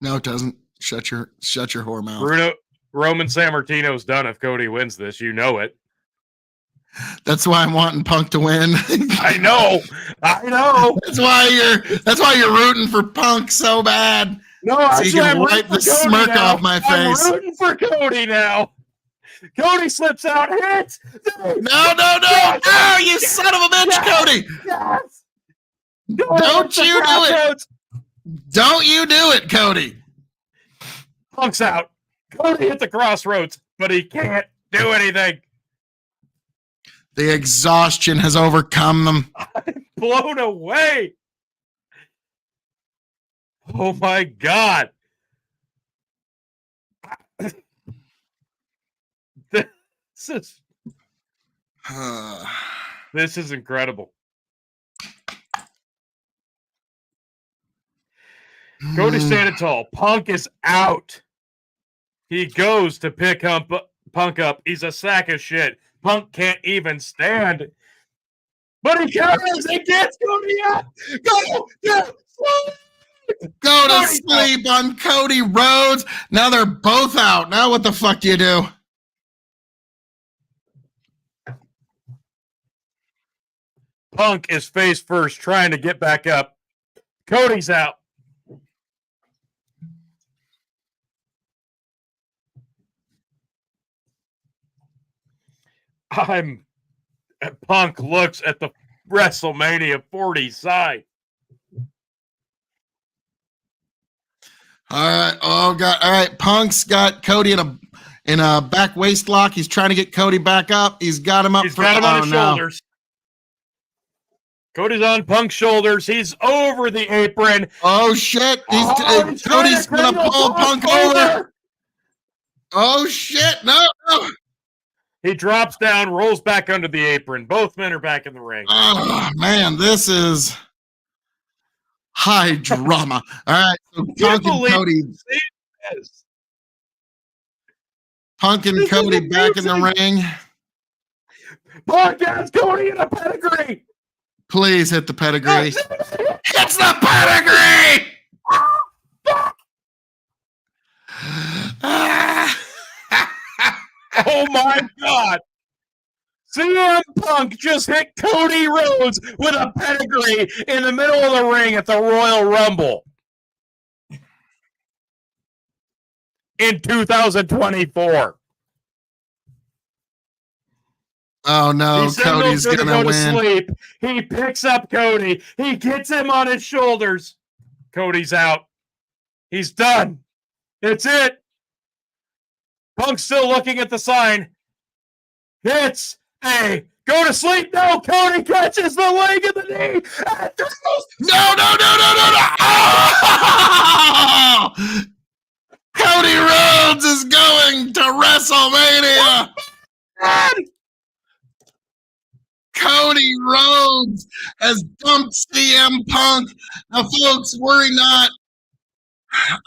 No, it doesn't. Shut your whore mouth. Roman Sammartino's done if Cody wins this. You know it. That's why I'm wanting Punk to win. I know. That's why you're rooting for Punk so bad. No, so you can wipe the smirk off my face. I'm rooting for Cody now. Cody slips out. Hits. No, you son of a bitch, yes. Cody. Yes. Don't you do it. Don't you do it, Cody. Punk's out. Cody hit the crossroads, but he can't do anything. The exhaustion has overcome them. I'm blown away. Oh my God. This is incredible. Cody standing tall. Punk is out. He goes to pick Punk up. He's a sack of shit. Punk can't even stand. But he counters. He gets Cody out. Go to sleep on Cody Rhodes. Now they're both out. Now what the fuck do you do? Punk is face first trying to get back up. Cody's out. Punk looks at the WrestleMania 40 side. All right. Oh God. All right. Punk's got Cody in a back waist lock. He's trying to get Cody back up. He's got him up. He's got him on his shoulders. Cody's on Punk's shoulders. He's over the apron. Oh shit! Cody's gonna pull Punk over. Oh shit! No. He drops down, rolls back under the apron. Both men are back in the ring. Oh man, this is high drama. All right, so Punk and Cody back in the ring. Punk has Cody in a pedigree. Please hit the pedigree. It's the pedigree. Oh my God. CM Punk just hit Cody Rhodes with a pedigree in the middle of the ring at the Royal Rumble in 2024. Oh no, Cody's gonna go win. To sleep. He picks up Cody. He gets him on his shoulders. Cody's out. He's done. It's it. Punk's still looking at the sign. It's a go to sleep. No, Cody catches the leg of the knee. No. Oh! Cody Rhodes is going to WrestleMania. Cody Rhodes has dumped CM Punk. Now, folks, worry not.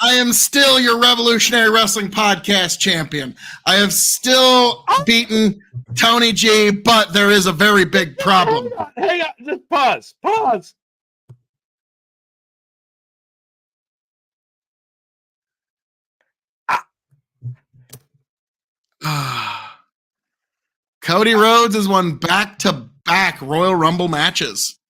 I am still your Revolutionary Wrestling Podcast champion. I have still beaten Tony G, but there is a very big problem. Hang on. Just pause. Cody Rhodes has won back-to-back Royal Rumble matches.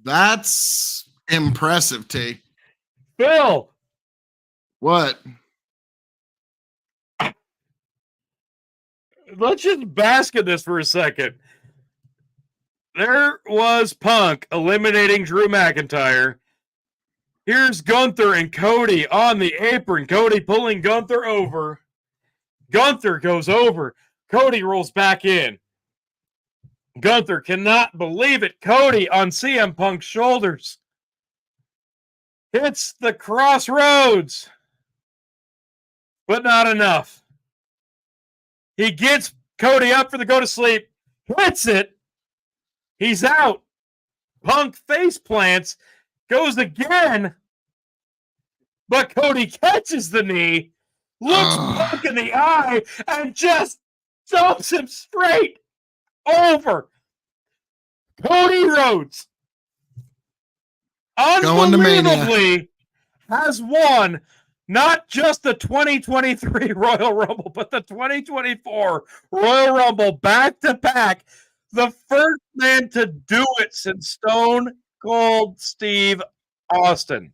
That's impressive, T. Phil. What? Let's just bask in this for a second. There was Punk eliminating Drew McIntyre. Here's Gunther and Cody on the apron. Cody pulling Gunther over. Gunther goes over. Cody rolls back in. Gunther cannot believe it. Cody on CM Punk's shoulders. Hits the crossroads. But not enough. He gets Cody up for the go to sleep. Hits it. He's out. Punk face plants. Goes again. But Cody catches the knee. looks Punk in the eye and just dumps him straight over. Cody Rhodes, Going to Mania. unbelievably, has won not just the 2023 Royal Rumble, but the 2024 Royal Rumble back to back. The first man to do it since Stone Cold Steve Austin.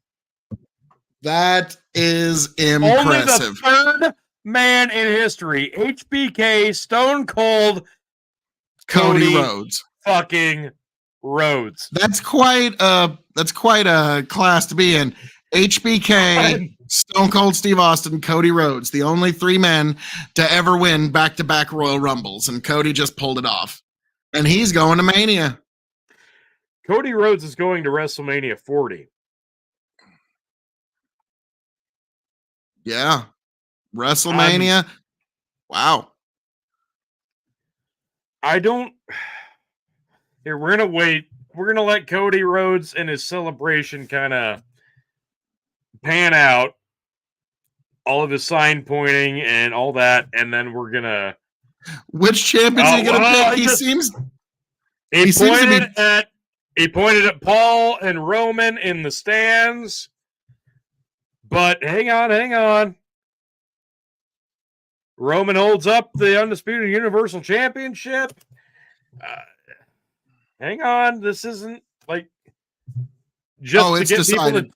That is impressive. Only the third man in history. HBK, Stone Cold, Cody Rhodes. Fucking Rhodes. That's quite a class to be in. HBK, Stone Cold Steve Austin, Cody Rhodes, the only three men to ever win back-to-back Royal Rumbles, and Cody just pulled it off. And he's going to Mania. Cody Rhodes is going to WrestleMania 40. Yeah. WrestleMania. Wow. I don't... Here, we're going to wait. We're going to let Cody Rhodes and his celebration kind of pan out. All of his sign pointing and all that, and then we're going to... Which champion is he going to pick? He pointed at Paul and Roman in the stands. But hang on. Roman holds up the Undisputed Universal Championship. Hang on. This isn't like just it's decided.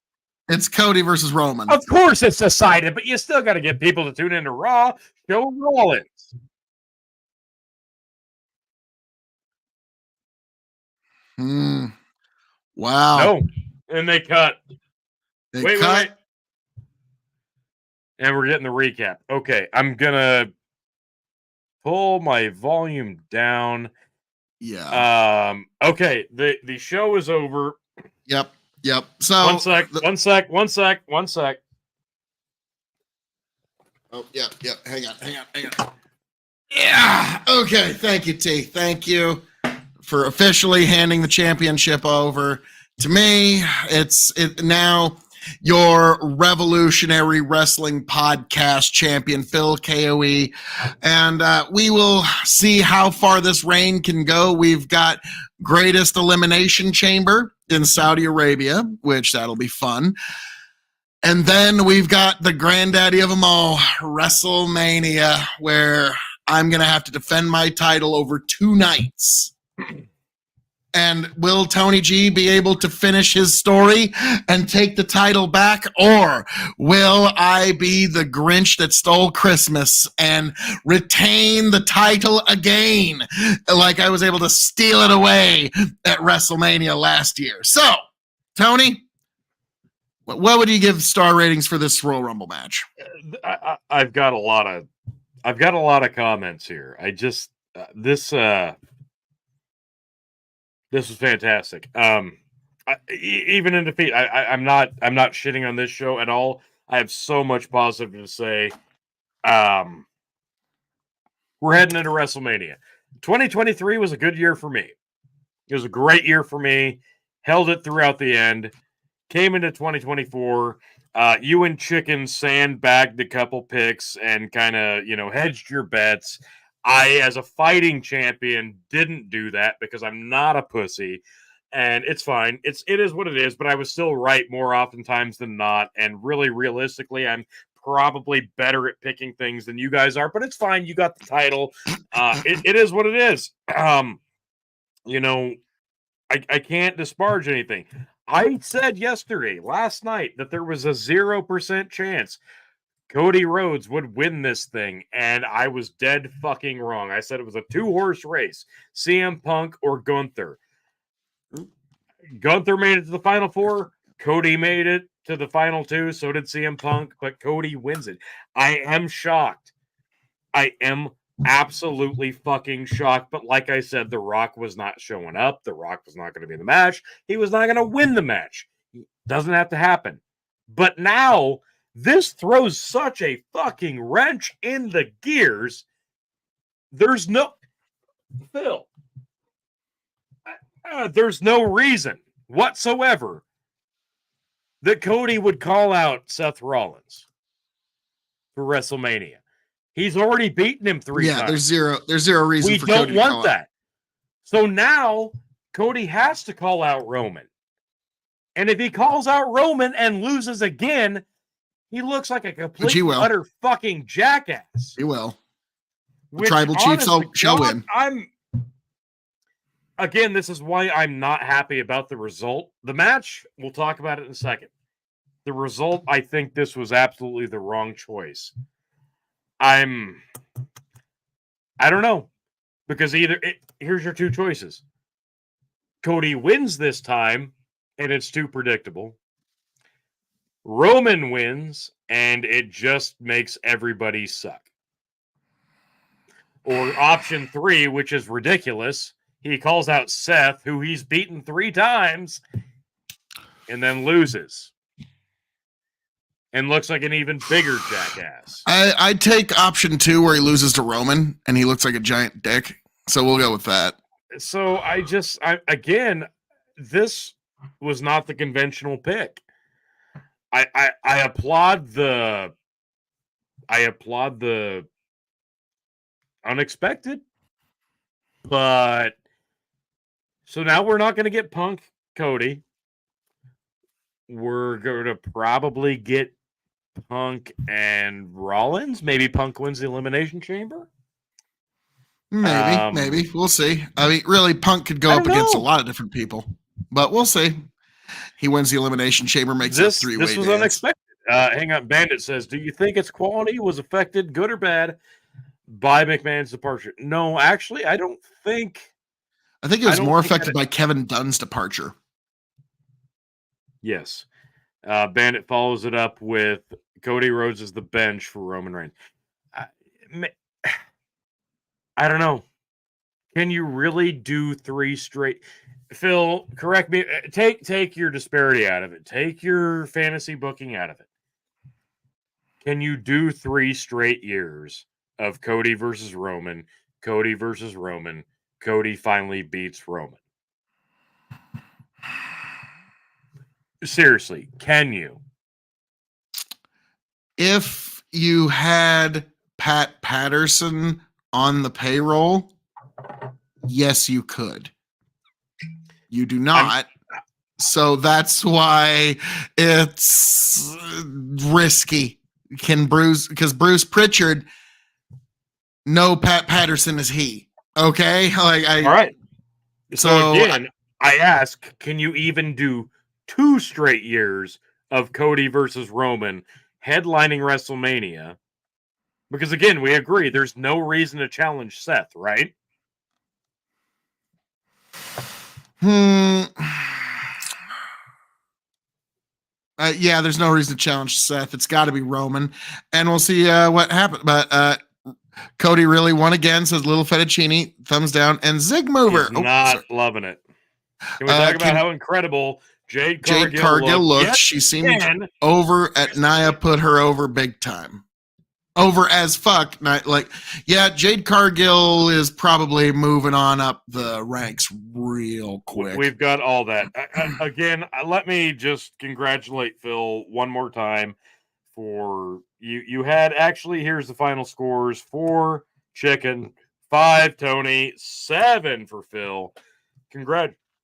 It's Cody versus Roman. Of course it's decided, but you still got to get people to tune into Raw. Show Rollins. Wow. No. And they cut. Wait. And we're getting the recap. Okay, I'm going to pull my volume down. Yeah. Okay, the show is over. Yep. So one sec. Oh, yeah. Hang on. Yeah. Okay. Thank you, T. Thank you for officially handing the championship over to me. It's now your Revolutionary Wrestling Podcast champion, Phil KOE. And we will see how far this reign can go. We've got Greatest Elimination Chamber in Saudi Arabia, which that'll be fun. And then we've got the granddaddy of them all, WrestleMania, where I'm going to have to defend my title over 2 nights. And will Tony G be able to finish his story and take the title back? Or will I be the Grinch that stole Christmas and retain the title again, like I was able to steal it away at WrestleMania last year? So, Tony, what would you give star ratings for this Royal Rumble match? I've got a lot of comments here. I just this was fantastic. Even in defeat, I'm not shitting on this show at all. I have so much positive to say. We're heading into WrestleMania. 2023 was a good year for me. It was a great year for me. Held it throughout the end. Came into 2024. You and Chicken sandbagged a couple picks and kind of, hedged your bets. I, as a fighting champion, didn't do that because I'm not a pussy, and it's fine. It is what it is, but I was still right more oftentimes than not, and really realistically, I'm probably better at picking things than you guys are, but it's fine. You got the title. It is what it is. I can't disparage anything. I said last night, that there was a 0% chance Cody Rhodes would win this thing, and I was dead fucking wrong. I said it was a 2-horse race, CM Punk or Gunther. Gunther made it to the Final 4. Cody made it to the Final 2. So did CM Punk, but Cody wins it. I am shocked. I am absolutely fucking shocked. But like I said, The Rock was not showing up. The Rock was not going to be in the match. He was not going to win the match. Doesn't have to happen. But now, this throws such a fucking wrench in the gears. There's no... Phil. There's no reason whatsoever that Cody would call out Seth Rollins for WrestleMania. He's already beaten him 3 times. There's zero reason for Cody to don't call want that. So now Cody has to call out Roman. And if he calls out Roman and loses again, he looks like a complete utter fucking jackass. He will. The tribal chiefs shall win. Again, this is why I'm not happy about the result. The match, we'll talk about it in a second. The result, I think this was absolutely the wrong choice. I don't know. Because here's your two choices. Cody wins this time, and it's too predictable. Roman wins, and it just makes everybody suck. Or option 3, which is ridiculous. He calls out Seth, who he's beaten 3 times, and then loses. And looks like an even bigger jackass. I'd take option 2 where he loses to Roman, and he looks like a giant dick. So we'll go with that. So again, this was not the conventional pick. I applaud the unexpected, but so now we're not going to get Punk Cody. We're going to probably get Punk and Rollins. Maybe Punk wins the Elimination Chamber. Maybe. We'll see. I mean, really, Punk could go up against a lot of different people, but we'll see. He wins the Elimination Chamber, makes it a 3-way This was dance. unexpected. Hang on, Bandit says, do you think its quality was affected, good or bad, by McMahon's departure? No, actually, I don't think. I think it was more affected by Kevin Dunn's departure. Yes. Bandit follows it up with Cody Rhodes as the bench for Roman Reigns. I don't know. Can you really do 3 straight? Phil, correct me. Take your disparity out of it. Take your fantasy booking out of it. Can you do 3 straight years of Cody versus Roman, Cody versus Roman, Cody finally beats Roman? Seriously, can you? If you had Pat Patterson on the payroll, yes, you could. You do not. So that's why it's risky. Because Bruce Pritchard, no Pat Patterson is he. Okay? All right. So again, I ask, can you even do 2 straight years of Cody versus Roman headlining WrestleMania? Because again, we agree there's no reason to challenge Seth, right? Yeah, there's no reason to challenge Seth. It's got to be Roman, and we'll see what happens. But Cody really won again, says Little Fettuccine, thumbs down, and Zig Mover. He's not loving it. Can we talk about how incredible Jade Cargill looked? Yes, she seemed over at Nia, put her over big time. Over as fuck. Jade Cargill is probably moving on up the ranks real quick. We've got all that. Again, let me just congratulate Phil one more time for you. You had actually, here's the final scores: 4 Chicken, 5 Tony, 7 for Phil.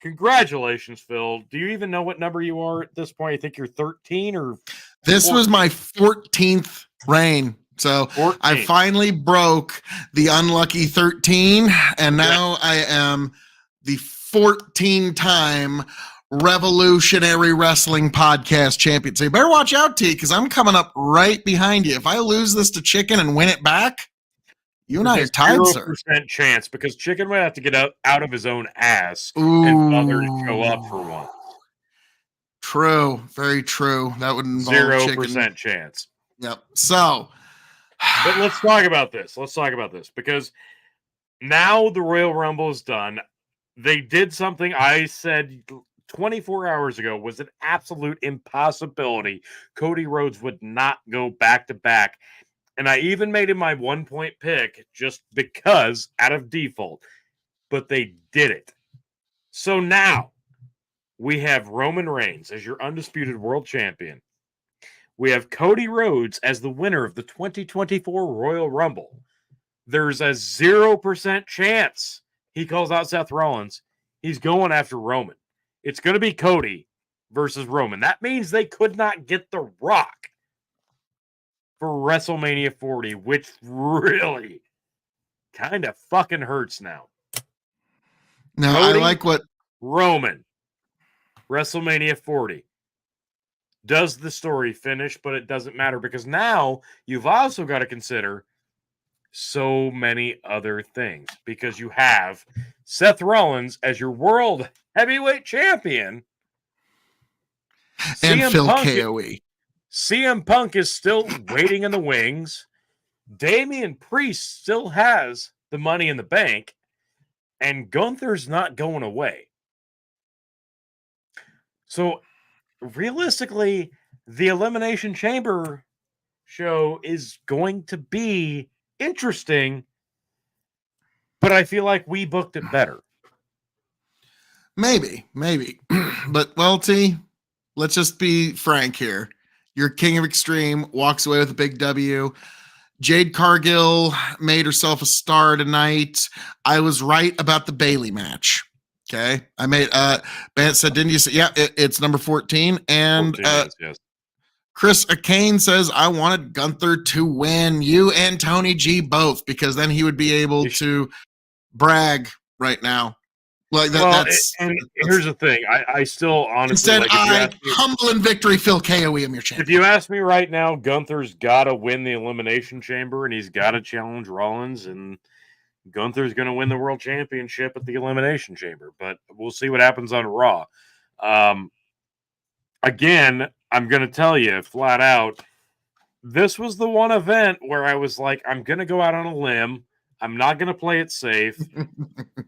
Congratulations, Phil. Do you even know what number you are at this point? I think you're 13 or 14? This was my 14th reign. So 14. I finally broke the unlucky 13, and now I am the 14-time Revolutionary Wrestling Podcast champion. So you better watch out, T, because I'm coming up right behind you. If I lose this to Chicken and win it back, you and I are tied, 0% chance, because Chicken would have to get out of his own ass and bother to show up for once. True. Very true. That would involve 0% chance. Yep. So... But let's talk about this. Because now the Royal Rumble is done. They did something I said 24 hours ago was an absolute impossibility. Cody Rhodes would not go back-to-back. And I even made him my 1-point pick just because, out of default. But they did it. So now we have Roman Reigns as your undisputed world champion We have Cody Rhodes as the winner of the 2024 Royal Rumble. There's a 0% chance he calls out Seth Rollins. He's going after Roman. It's going to be Cody versus Roman. That means they could not get The Rock for WrestleMania 40, which really kind of fucking hurts now. Now, Cody, I like what Roman, WrestleMania 40. Does the story finish? But it doesn't matter because now you've also got to consider so many other things because you have Seth Rollins as your world heavyweight champion. and Phil KOE. CM Punk is still waiting in the wings. Damian Priest still has the money in the bank. And Gunther's not going away. So realistically, the Elimination Chamber show is going to be interesting, but I feel like we booked it better. Maybe. But, well, T, let's just be frank here. Your King of Extreme walks away with a big W. Jade Cargill made herself a star tonight. I was right about the Bailey match. Okay. I made, Bant said, didn't you say, yeah, it's number 14. And 14, yes. Chris Akane says, I wanted Gunther to win, you and Tony G both, because then he would be able to brag right now. Like that. Well, that's here's the thing. I still honestly instead humble in victory, Phil KOE, I'm your champion. If you ask me right now, Gunther's got to win the Elimination Chamber, and he's got to challenge Rollins, and Gunther's going to win the World Championship at the Elimination Chamber. But we'll see what happens on Raw. Again, I'm going to tell you flat out, this was the one event where I was like, I'm going to go out on a limb. I'm not going to play it safe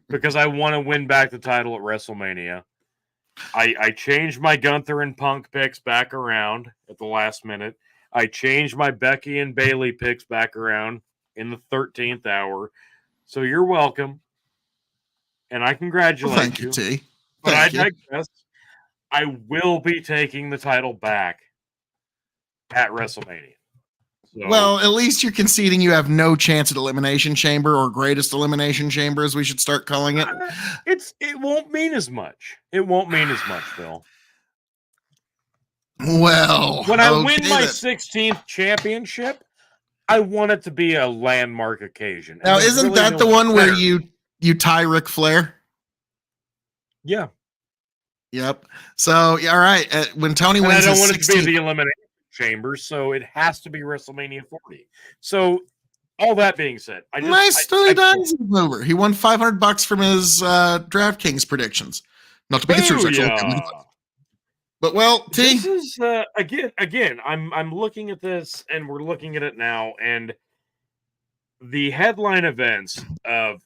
because I want to win back the title at WrestleMania. I changed my Gunther and Punk picks back around at the last minute. I changed my Becky and Bailey picks back around in the 13th hour. So you're welcome. And I congratulate thank you, T. But I digress. I will be taking the title back at WrestleMania. So, well, at least you're conceding you have no chance at Elimination Chamber or Greatest Elimination Chamber, as we should start calling it. It won't mean as much. It won't mean as much, Phil. Well, when I win my 16th championship, I want it to be a landmark occasion. Now, isn't really that the one where you tie Ric Flair? Yeah. Yep. So, all right. When Tony wins, I don't want it to be the Elimination Chamber, so it has to be WrestleMania 40. So, all that being said, Tony Dimes over. He won $500 from his DraftKings predictions. Not to be disrespectful, but well, T. This is again. I'm looking at this, and we're looking at it now, and the headline events of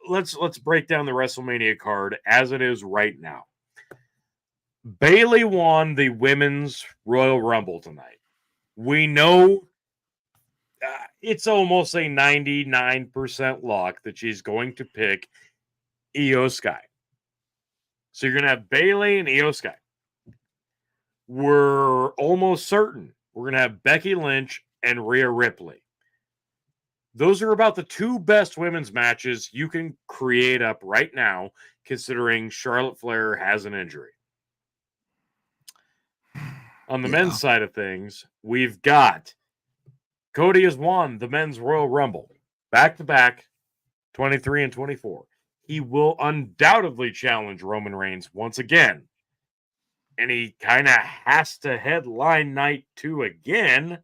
let's break down the WrestleMania card as it is right now. Bailey won the Women's Royal Rumble tonight. We know it's almost a 99% lock that she's going to pick Io Sky. So you're going to have Bailey and Io Sky. We're almost certain we're going to have Becky Lynch and Rhea Ripley. Those are about the two best women's matches you can create up right now, considering Charlotte Flair has an injury. On the men's side of things, we've got Cody has won the men's Royal Rumble back-to-back, 23 and 24. He will undoubtedly challenge Roman Reigns once again. And he kind of has to headline night 2 again,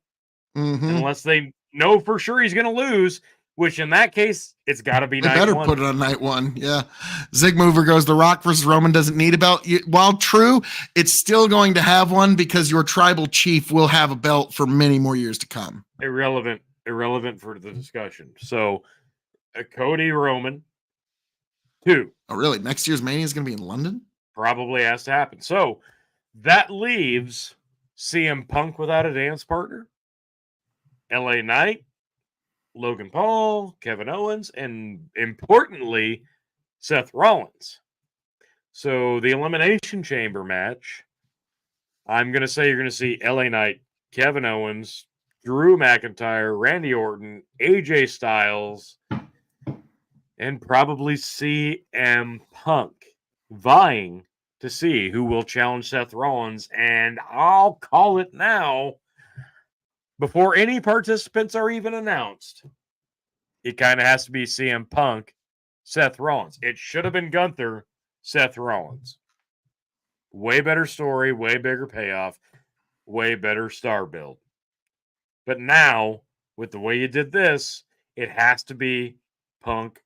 unless they know for sure he's going to lose, which in that case, it's got to be night 1. They better put it on night 1, yeah. Zig Mover goes, The Rock versus Roman doesn't need a belt. While true, it's still going to have one because your tribal chief will have a belt for many more years to come. Irrelevant for the discussion. So, Cody Roman, 2. Oh, really? Next year's Mania is going to be in London? Probably has to happen. So, that leaves CM Punk without a dance partner, LA Knight, Logan Paul, Kevin Owens, and importantly, Seth Rollins. So the Elimination Chamber match, I'm going to say you're going to see LA Knight Kevin Owens, Drew McIntyre, Randy Orton, AJ Styles, and probably CM Punk vying to see who will challenge Seth Rollins. And I'll call it now, before any participants are even announced, it kind of has to be CM Punk, Seth Rollins. It should have been Gunther, Seth Rollins. Way better story, way bigger payoff, way better star build. But now, with the way you did this, it has to be Punk,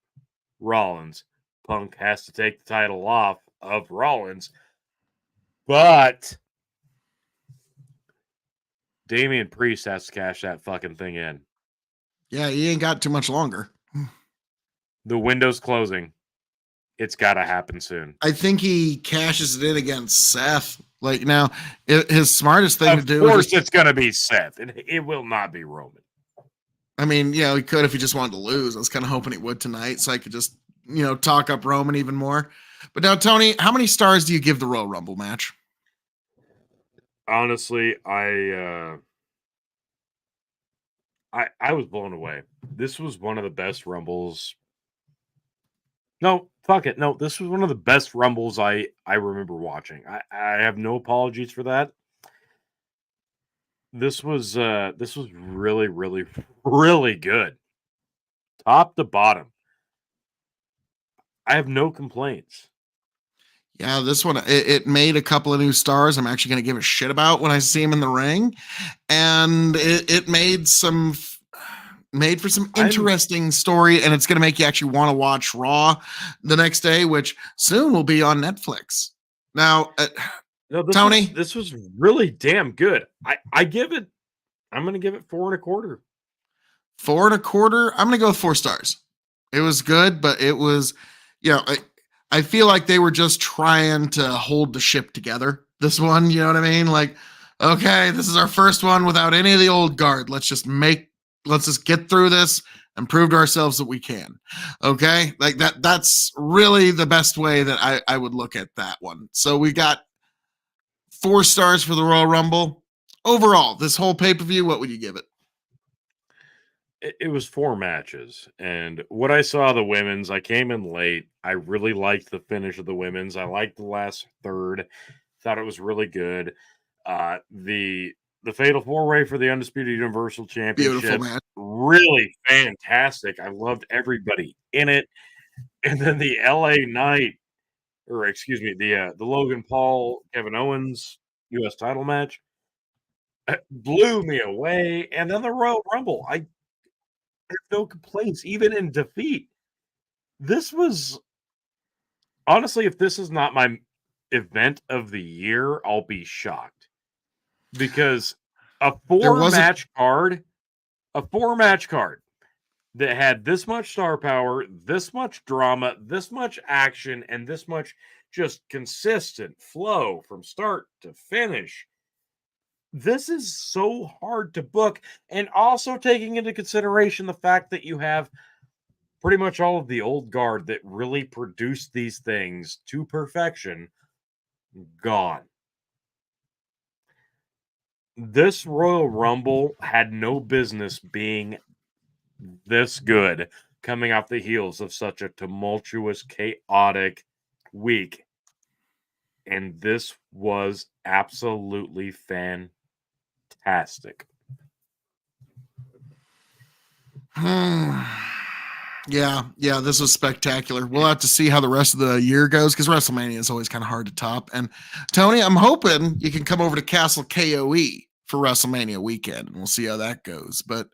Rollins. Punk has to take the title off of Rollins. But Damian Priest has to cash that fucking thing in. Yeah, he ain't got too much longer. The window's closing. It's got to happen soon. I think he cashes it in against Seth. Like now, his smartest thing to do. Of course, it's going to be Seth. It will not be Roman. I mean, you know, he could if he just wanted to lose. I was kind of hoping he would tonight, so I could just, you know, talk up Roman even more. But now, Tony, how many stars do you give the Royal Rumble match? Honestly, I was blown away. This was one of the best Rumbles. No, fuck it. No, this was one of the best Rumbles I remember watching. I have no apologies for that. This was really, really, really good. Top to bottom. I have no complaints. Yeah, this one, it made a couple of new stars I'm actually going to give a shit about when I see him in the ring. And it made for some interesting story, and it's going to make you actually want to watch Raw the next day, which soon will be on Netflix. Now, Tony, this was really damn good. I'm going to give it 4.25. 4.25. I'm going to go with 4 stars. It was good, but it was, you know, I feel like they were just trying to hold the ship together. This one, you know what I mean? Like, okay, this is our first one without any of the old guard. Let's just get through this and prove to ourselves that we can. Okay? Like that's really the best way that I would look at that one. So we got 4 stars for the Royal Rumble. Overall, this whole pay-per-view, what would you give it? It was 4 matches, and what I saw the women's, I came in late. I really liked the finish of the women's. I liked the last third. Thought it was really good. The Fatal 4-Way for the Undisputed Universal Championship. Beautiful match. Really fantastic. I loved everybody in it. And then the LA Knight, or excuse me, the Logan Paul, Kevin Owens U.S. title match blew me away. And then the Royal Rumble. I have no complaints, even in defeat. This was honestly, if this is not my event of the year, I'll be shocked. Because a 4-match card that had this much star power, this much drama, this much action, and this much just consistent flow from start to finish. This is so hard to book, and also taking into consideration the fact that you have pretty much all of the old guard that really produced these things to perfection gone. This Royal Rumble had no business being this good coming off the heels of such a tumultuous, chaotic week. And this was absolutely fantastic. Yeah, this was spectacular. We'll have to see how the rest of the year goes because WrestleMania is always kind of hard to top. And Tony, I'm hoping you can come over to Castle KOE for WrestleMania weekend, and we'll see how that goes. But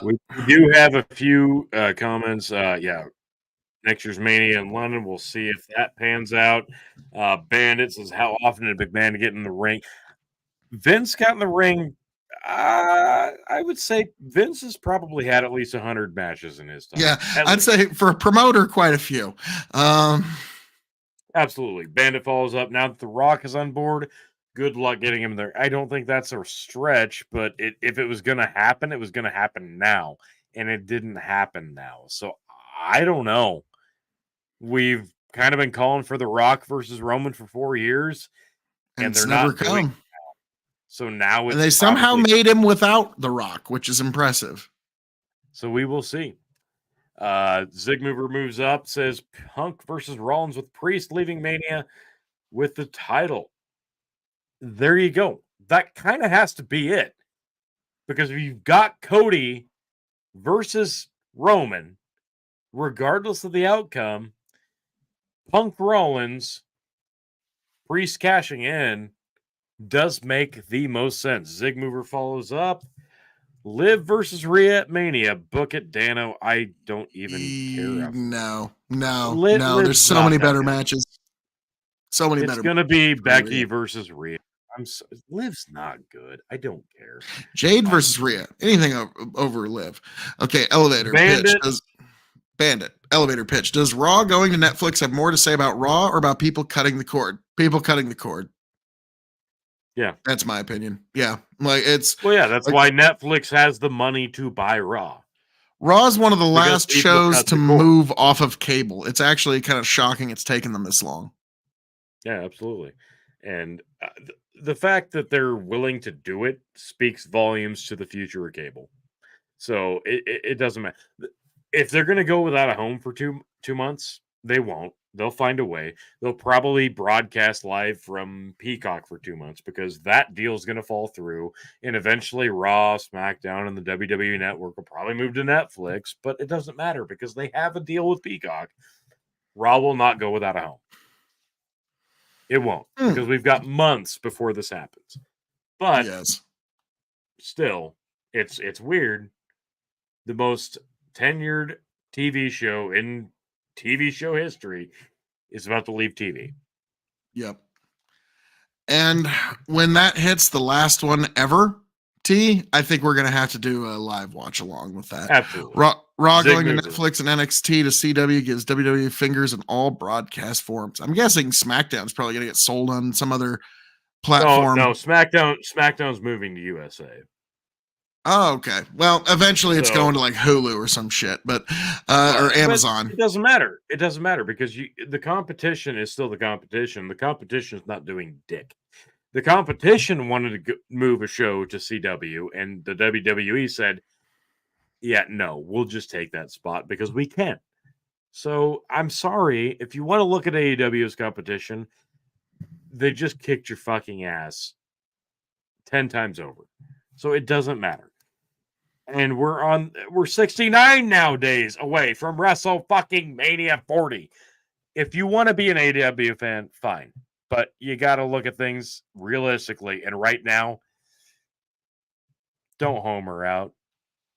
we do have a few comments. Next year's Mania in London. We'll see if that pans out. Bandit says, how often did McMahon get in the ring? Vince got in the ring. I would say Vince has probably had at least 100 matches in his time. Yeah, I'd say for a promoter, quite a few. Absolutely. Bandit follows up. Now that The Rock is on board, good luck getting him there. I don't think that's a stretch, but if it was going to happen, it was going to happen now. And it didn't happen now. So I don't know. We've kind of been calling for The Rock versus Roman for 4 years, and they're not doing it now. So now it's And they somehow probably, made him without The Rock, which is impressive. so we will see. Zigmover moves up, says Punk versus Rollins with Priest leaving Mania with the title. There you go. That kind of has to be it. Because if you've got Cody versus Roman, regardless of the outcome, Punk Rollins, Priest cashing in does make the most sense. Zigmover follows up. Liv versus Rhea at Mania. Book it, Dano. I don't even care. No. Liv's There's so not many that better good. matches. So many It's better. going to be Becky Rhea. versus Rhea. Liv's not good. I don't care. Jade versus Rhea. Anything over Liv. Okay, elevator pitch. Bandit. Elevator pitch. Does Raw going to Netflix have more to say about Raw or about people cutting the cord? People cutting the cord. Yeah. That's my opinion. Yeah. Like it's that's why Netflix has the money to buy Raw. Raw is one of the last people shows cut to the cord. move off of cable. It's actually kind of shocking it's taken them this long. Yeah, absolutely. And the fact that they're willing to do it speaks volumes to the future of cable. So it doesn't matter. If they're going to go without a home for 2 months, they won't. They'll find a way. They'll probably broadcast live from Peacock for 2 months because that deal is going to fall through. And eventually Raw, SmackDown, and the WWE Network will probably move to Netflix. But it doesn't matter because they have a deal with Peacock. Raw will not go without a home. It won't because we've got months before this happens. But yes, still, it's weird. The most tenured TV show in TV show history is about to leave TV. Yep. And when that hits the last one ever, I think we're going to have to do a live watch along with that. Absolutely. Raw going to Netflix and NXT to CW gives WWE fingers in all broadcast forms. I'm guessing SmackDown's probably going to get sold on some other platform. No, SmackDown's moving to USA. Oh, okay. Well, eventually it's going to like Hulu or some shit, but or Amazon. But it doesn't matter. It doesn't matter because the competition is still the competition. The competition is not doing dick. The competition wanted to move a show to CW, and the WWE said, yeah, no, we'll just take that spot because we can. So I'm sorry. If you want to look at AEW's competition, they just kicked your fucking ass 10 times over. So it doesn't matter. And we're 69 nowadays away from Wrestle fucking Mania 40. If you want to be an AEW fan, fine. But you got to look at things realistically. And right now, don't homer out.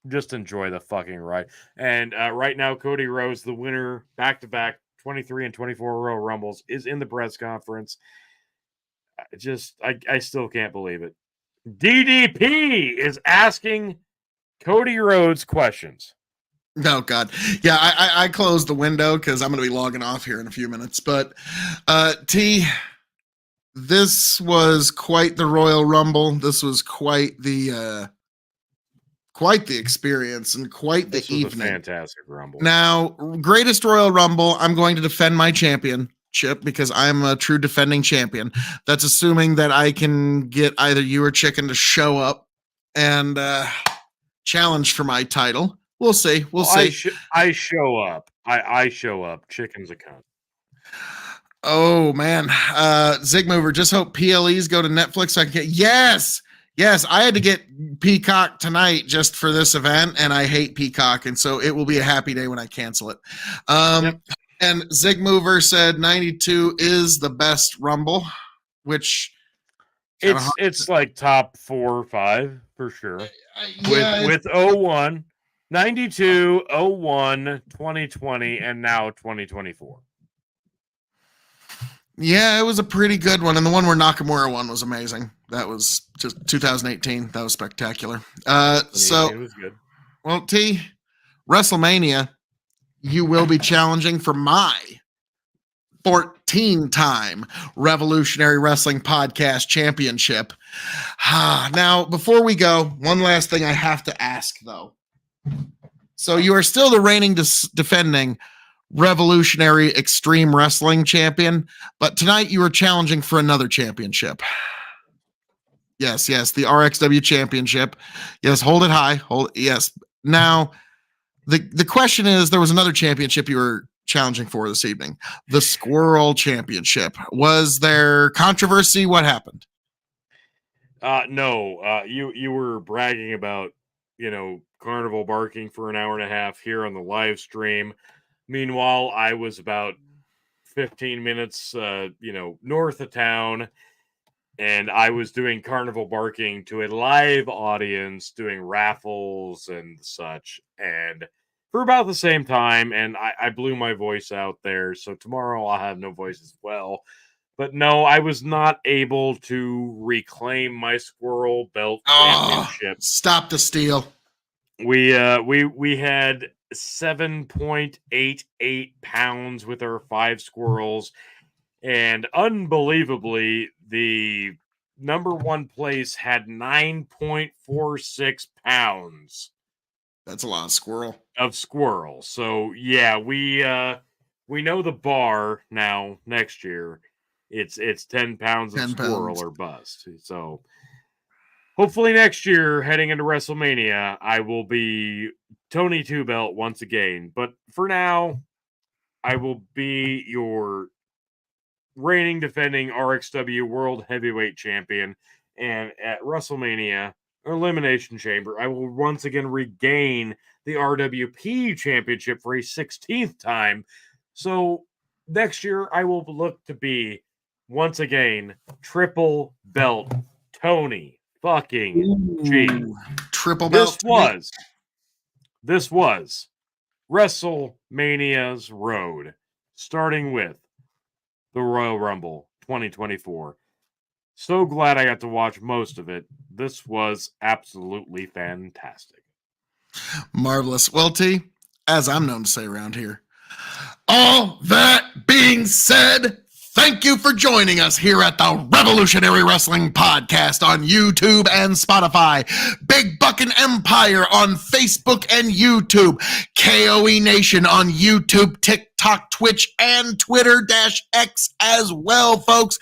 Just enjoy the fucking ride. And right now, Cody Rhodes, the winner, back-to-back 23 and 24 Royal Rumbles, is in the press conference. I still can't believe it. DDP is asking Cody Rhodes questions. Oh, God. Yeah, I closed the window because I'm going to be logging off here in a few minutes. But, this was quite the Royal Rumble. This was quite the experience and quite the evening. Was a fantastic Rumble. Now, greatest Royal Rumble, I'm going to defend my championship because I'm a true defending champion. That's assuming that I can get either you or Chicken to show up and challenge for my title. We'll see. We'll see. I show up. I show up. Chicken's a cunt. Oh, man. Zigmover, just hope PLEs go to Netflix so I can get... Yes! I had to get Peacock tonight just for this event, and I hate Peacock, and so it will be a happy day when I cancel it. Yep. And Zigmover said 92 is the best Rumble, which... It's like top 4 or 5, for sure. With 01, 92, 01, 2020, and now 2024. Yeah, it was a pretty good one. And the one where Nakamura won was amazing. That was just 2018. That was spectacular. So, it was good. Well, WrestleMania, you will be challenging for my 14-time Revolutionary Wrestling Podcast Championship. Now, before we go, one last thing I have to ask, though. So you are still the reigning defending Revolutionary Extreme Wrestling Champion, but tonight you are challenging for another championship. Yes, the RXW Championship. Yes, hold it high. Yes. Now, the question is, there was another championship you were challenging for this evening, the Squirrel Championship. Was there controversy? What happened? No, you were bragging about, carnival barking for an hour and a half here on the live stream. Meanwhile, I was about 15 minutes, north of town, and I was doing carnival barking to a live audience, doing raffles and such, and for about the same time, and I blew my voice out there, so tomorrow I'll have no voice as well. But no, I was not able to reclaim my squirrel belt championship. Stop the steal. We had 7.88 pounds with our 5 squirrels, and unbelievably, the number 1 place had 9.46 pounds. That's a lot of squirrel. So yeah, we know the bar now. Next year, it's 10 pounds of squirrel or bust. So hopefully next year, heading into WrestleMania, I will be Tony Two Belt once again. But for now, I will be your reigning defending RXW World Heavyweight Champion. And at WrestleMania, Elimination Chamber, I will once again regain the RWP Championship for a 16th time. So next year, I will look to be, once again, triple belt Tony fucking G. Triple belt. This was WrestleMania's road, starting with the Royal Rumble 2024. So glad I got to watch most of it. This was absolutely fantastic. Marvelous. Well, T, as I'm known to say around here, all that being said, thank you for joining us here at the Revolutionary Wrestling Podcast on YouTube and Spotify, Big Buckin' Empire on Facebook and YouTube, KOE Nation on YouTube, TikTok, Twitch, and Twitter-X as well, folks.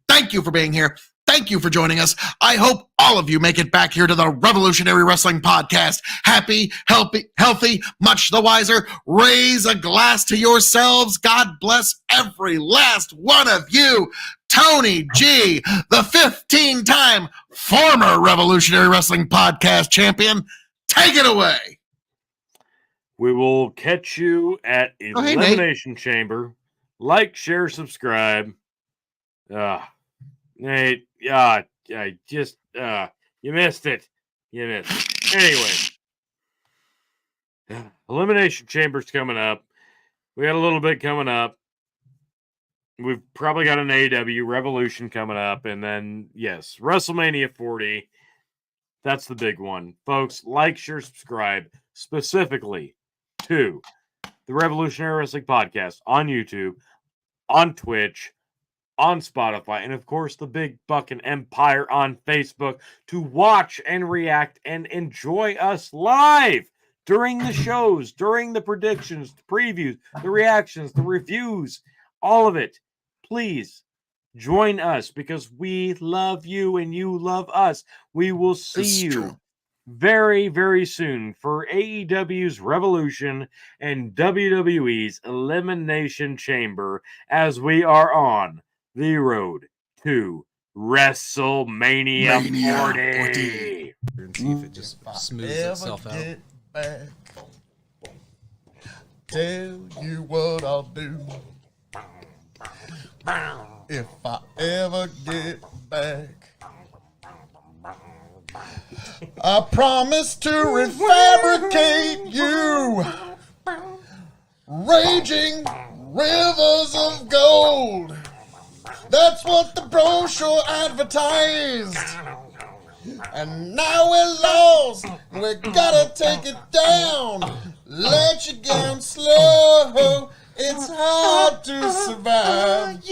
Thank you for being here. Thank you for joining us. I hope all of you make it back here to the Revolutionary Wrestling Podcast. Happy, healthy, much the wiser. Raise a glass to yourselves. God bless every last one of you. Tony G, the 15-time former Revolutionary Wrestling Podcast champion. Take it away. We will catch you at Elimination Chamber. Like, share, subscribe. Nate, you missed it. Anyway, Elimination Chamber's coming up. We got a little bit coming up. We've probably got an AEW Revolution coming up, and then, yes, WrestleMania 40. That's the big one. Folks, like, share, subscribe, specifically to the Revolutionary Wrestling Podcast on YouTube, on Twitch, on Spotify, and of course the Big Buckin' Empire on Facebook to watch and react and enjoy us live during the shows, during the predictions, the previews, the reactions, the reviews, all of it. Please join us because we love you and you love us. We will see you very, very soon for AEW's Revolution and WWE's Elimination Chamber as we are on the road to WrestleMania 40. And see if it just smooths itself out. Get back, tell you what I'll do. If I ever get back, I promise to refabricate you. Raging rivers of gold. That's what the brochure advertised. And now we're lost. We gotta take it down. Let you down slow. It's hard to survive.